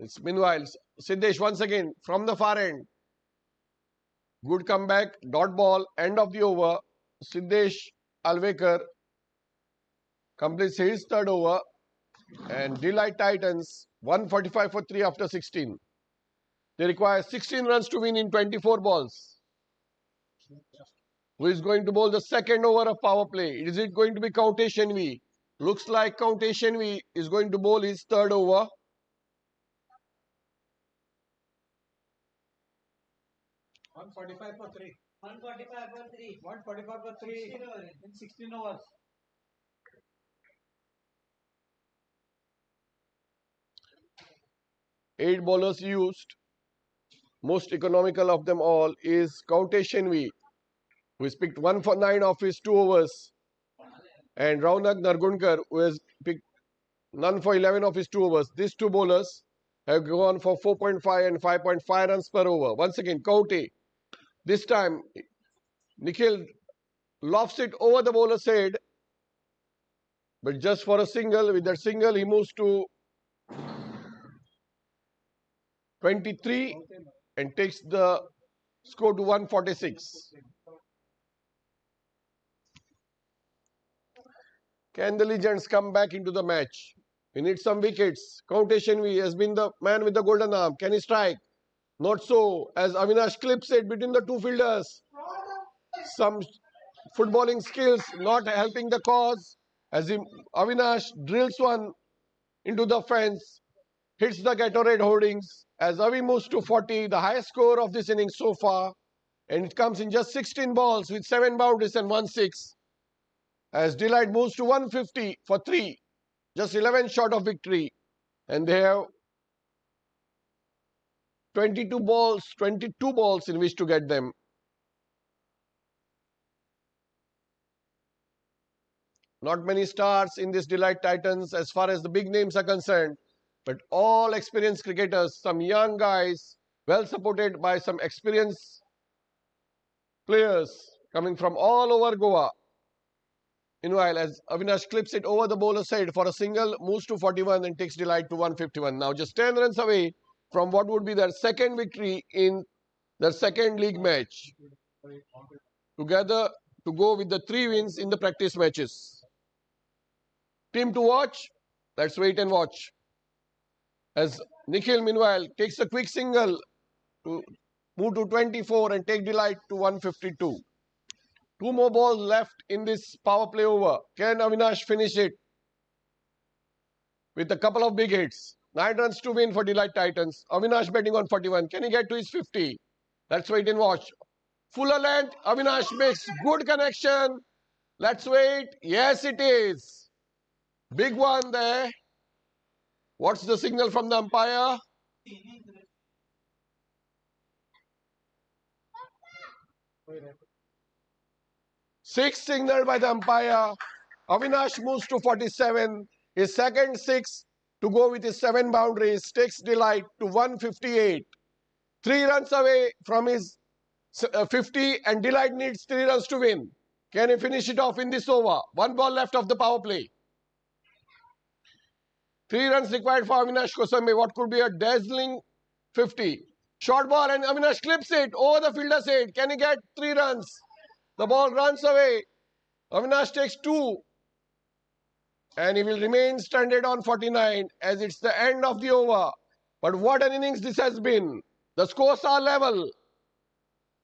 It's meanwhile Siddesh once again from the far end. Good comeback, dot ball, end of the over. Siddesh Alvekar completes his third over and Delight Titans 145 for 3 after 16. They require 16 runs to win in 24 balls. Who is going to bowl the second over of power play? Is it going to be Counte Shenvi? Looks like Counte Shenvi is going to bowl his third over. 145 for 3. 145 for 3. 145 for 3 in 16 overs. Eight bowlers used. Most economical of them all is Counte Shenvi, who has picked 1 for 9 of his 2 overs. And Raunak Nargunkar, who has picked none for 11 of his 2 overs. These 2 bowlers have gone for 4.5 and 5.5 runs per over. Once again, Counte. This time, Nikhil lofts it over the bowler's head. But just for a single, with that single, he moves to 23 and takes the score to 146. Can the legends come back into the match? We need some wickets. Counte Shenvi has been the man with the golden arm. Can he strike? Not so, as Avinash clips it between the two fielders. Some footballing skills not helping the cause, as Avinash drills one into the fence, hits the Gatorade hoardings, as Avi moves to 40, the highest score of this innings so far, and it comes in just 16 balls with 7 boundaries and 1 6. As Delight moves to 150 for 3, just 11 short of victory, and they have 22 balls in which to get them. Not many stars in this Delight Titans as far as the big names are concerned, but all experienced cricketers, some young guys, well supported by some experienced players coming from all over Goa. Meanwhile, as Avinash clips it over the bowler's side for a single, moves to 41 and takes Delight to 151. Now just 10 runs away from what would be their second victory in their second league match. Together to go with the 3 wins in the practice matches. Team to watch? Let's wait and watch. As Nikhil meanwhile takes a quick single to move to 24 and take Delight to 152. 2 more balls left in this power play over. Can Avinash finish it with a couple of big hits? 9 runs to win for Delight Titans. Avinash betting on 41. Can he get to his 50? Let's wait and watch. Fuller length. Avinash makes good connection. Let's wait. Yes, it is. Big one there. What's the signal from the umpire? Six signaled by the umpire. Avinash moves to 47. His second 6 to go with his 7 boundaries takes Delight to 158. 3 runs away from his 50 and Delight needs 3 runs to win. Can he finish it off in this over? 1 ball left of the power play. 3 runs required for Avinash Kosambi. What could be a dazzling 50. Short ball and Avinash clips it over the fielder's head. Can he get 3 runs? The ball runs away. Avinash takes 2. And he will remain stranded on 49 as it's the end of the over. But what an innings this has been. The scores are level.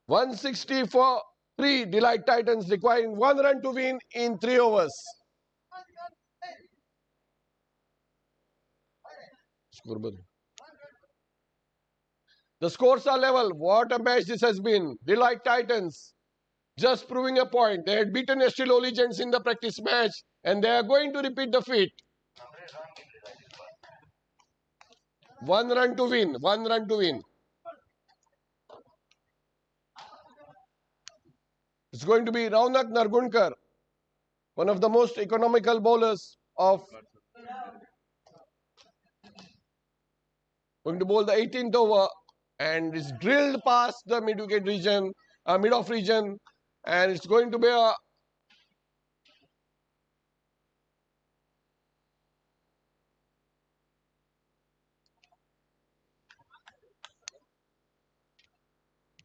160 for 3 Delight Titans requiring 1 run to win in 3 overs. The scores are level. What a match this has been. Delight Titans just proving a point. They had beaten Estilo Legends in the practice match and they are going to repeat the feat. 1 run to win. 1 run to win. It's going to be Raunak Nargunkar, one of the most economical bowlers of going to bowl the 18th over and it's drilled past the mid-wicket region, mid-off region, and it's going to be a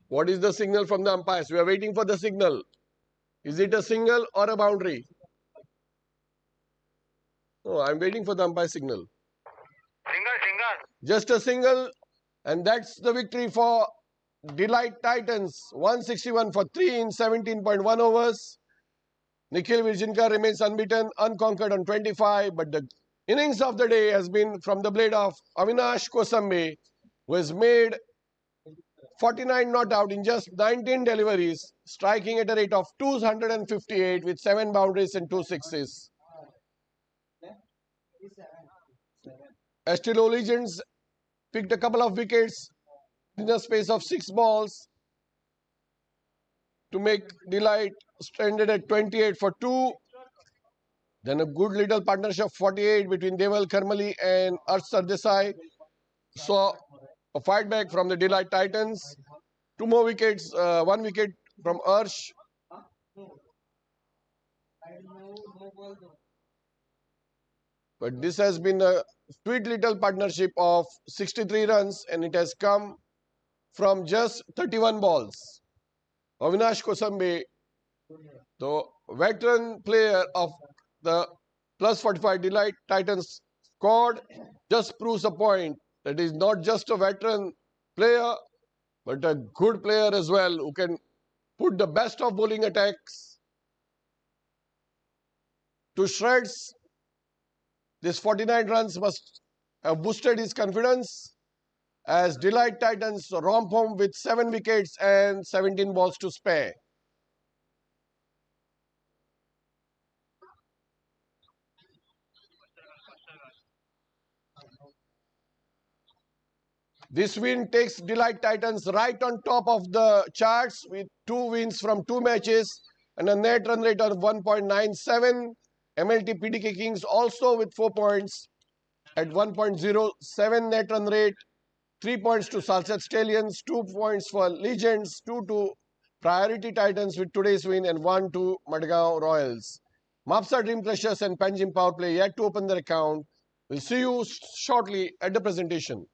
what is the signal from the umpires? We are waiting for the signal. Is it a single or a boundary? No, I'm waiting for the umpire signal. Single. Just a single, and that's the victory for Delight Titans. 161 for 3 in 17.1 overs. Nikhil Virjinkar remains unbeaten, unconquered on 25, but the innings of the day has been from the blade of Avinash Kosambe, who has made 49 not out in just 19 deliveries, striking at a rate of 258 with 7 boundaries and 2 sixes. Estilo Legends picked a couple of wickets in a space of 6 balls to make Delight stranded at 28 for 2. Then a good little partnership 48 between Deval Karmali and Arsh Sardesai. Saw a fight back from the Delight Titans. 2 more wickets, 1 wicket from Arsh. But this has been a sweet little partnership of 63 runs and it has come from just 31 balls. Avinash Kosambe, the veteran player of the plus 45 Delight Titans squad, just proves a point that is not just a veteran player but a good player as well who can put the best of bowling attacks to shreds. This 49 runs must have boosted his confidence as Delight Titans romp home with 7 wickets and 17 balls to spare. This win takes Delight Titans right on top of the charts with 2 wins from 2 matches and a net run rate of 1.97. MLT PDK Kings also with 4 points at 1.07 net run rate. 3 points to Salsette Stallions, 2 points for Legends, 2 to Priority Titans with today's win and 1 to Madgaon Royals. Mapsa Dream Crushers and Panjim Power Play yet to open their account. We'll see you shortly at the presentation.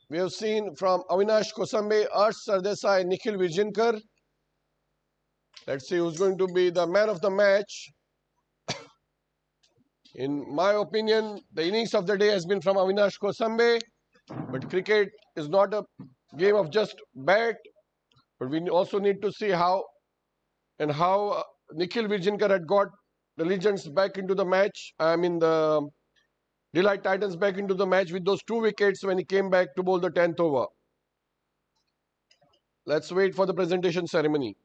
We have seen from Avinash Kosambe, Arsh Sardesai, Nikhil Virjinkar. Let's see who's going to be the man of the match. In my opinion, the innings of the day has been from Avinash Kosambe. But cricket is not a game of just bat. But we also need to see how Nikhil Virjinkar had got the Legends back into the match. I mean the Delight Titans back into the match with those 2 wickets when he came back to bowl the 10th over. Let's wait for the presentation ceremony.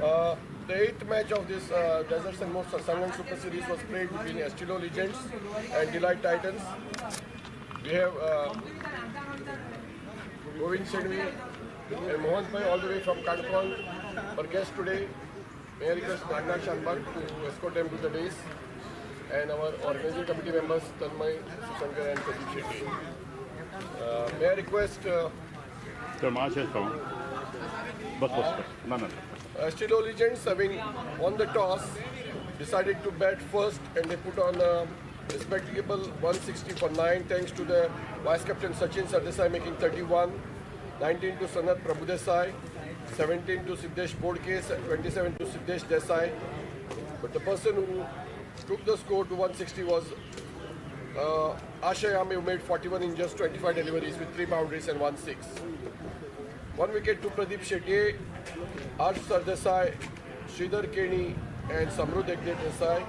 The eighth match of this Deserts and Most Sarsangan Super Series was played between Estilo Legends and Delight Titans. We have Govind Sedvi and Mohan Bhai all the way from Kadpal for guests today. May I request Nagna Shanbag to escort them to the base, and our organizing committee members Tanmay, Shankar and Pradeep Shetty. May I request The match has come. No. Estilo Legends, having won the toss, decided to bat first, and they put on a respectable 160 for 9 thanks to the vice captain Sachin Sardesai making 31, 19 to Sanat Prabhudesai, 17 to Siddesh Bodkes, 27 to Siddesh Desai. But the person who took the score to 160 was Ashay Ame, who made 41 in just 25 deliveries with 3 boundaries and 1 6. 1 wicket to Pradeep Shetty, Arsh Sardesai, Sridhar Keni and Samrudh Egde Desai.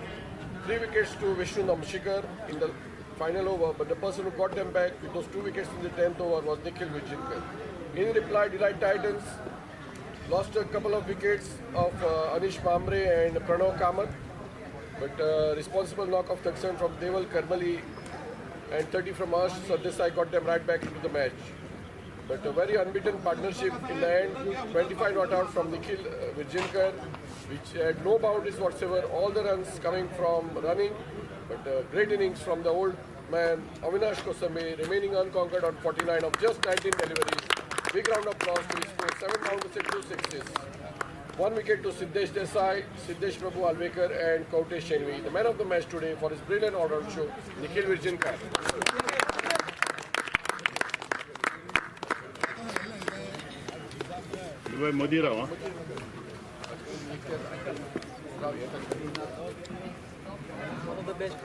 3 wickets to Vishnu Namshikar in the final over, but the person who got them back with those 2 wickets in the 10th over was Nikhil Vijaynkar. In reply, Delight Titans lost a couple of wickets of Anish Mamre and Pranav Kamath, but responsible knock-off touchdown from Deval Karmali and 30 from Arsh Sardesai got them right back into the match. But a very unbeaten partnership in the end, 25 not out from Nikhil Vijaynkar, which had no boundaries whatsoever, all the runs coming from running, but great innings from the old man Avinash Kosambi, remaining unconquered on 49 of just 19 deliveries. Big round of applause to his score, 7 boundaries and 2 sixes. 1 wicket to Siddesh Desai, Siddesh Prabhu Alvekar and Kautesh Shenvi. The man of the match today for his brilliant all-round show, Nikhil Vijaynkar. Modira, One of the best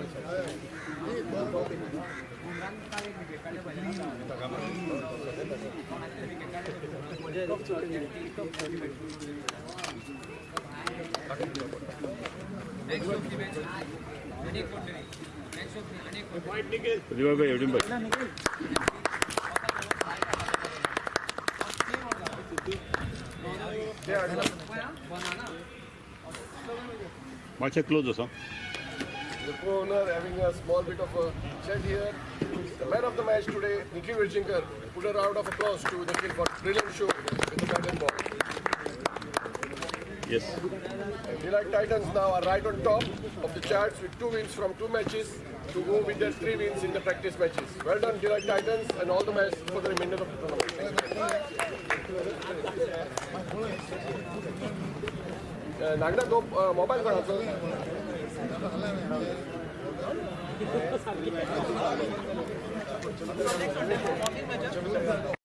match close, huh? The co-owner having a small bit of a chat here. The man of the match today, Nikhil Vijaynkar. Put a round of applause to Nikhil for brilliant show with the bat and ball. Yes. And Delight Titans now are right on top of the charts with 2 wins from 2 matches to go with their 3 wins in the practice matches. Well done, Delight Titans, and all the best for the remainder of the tournament. Nagna, go mobile for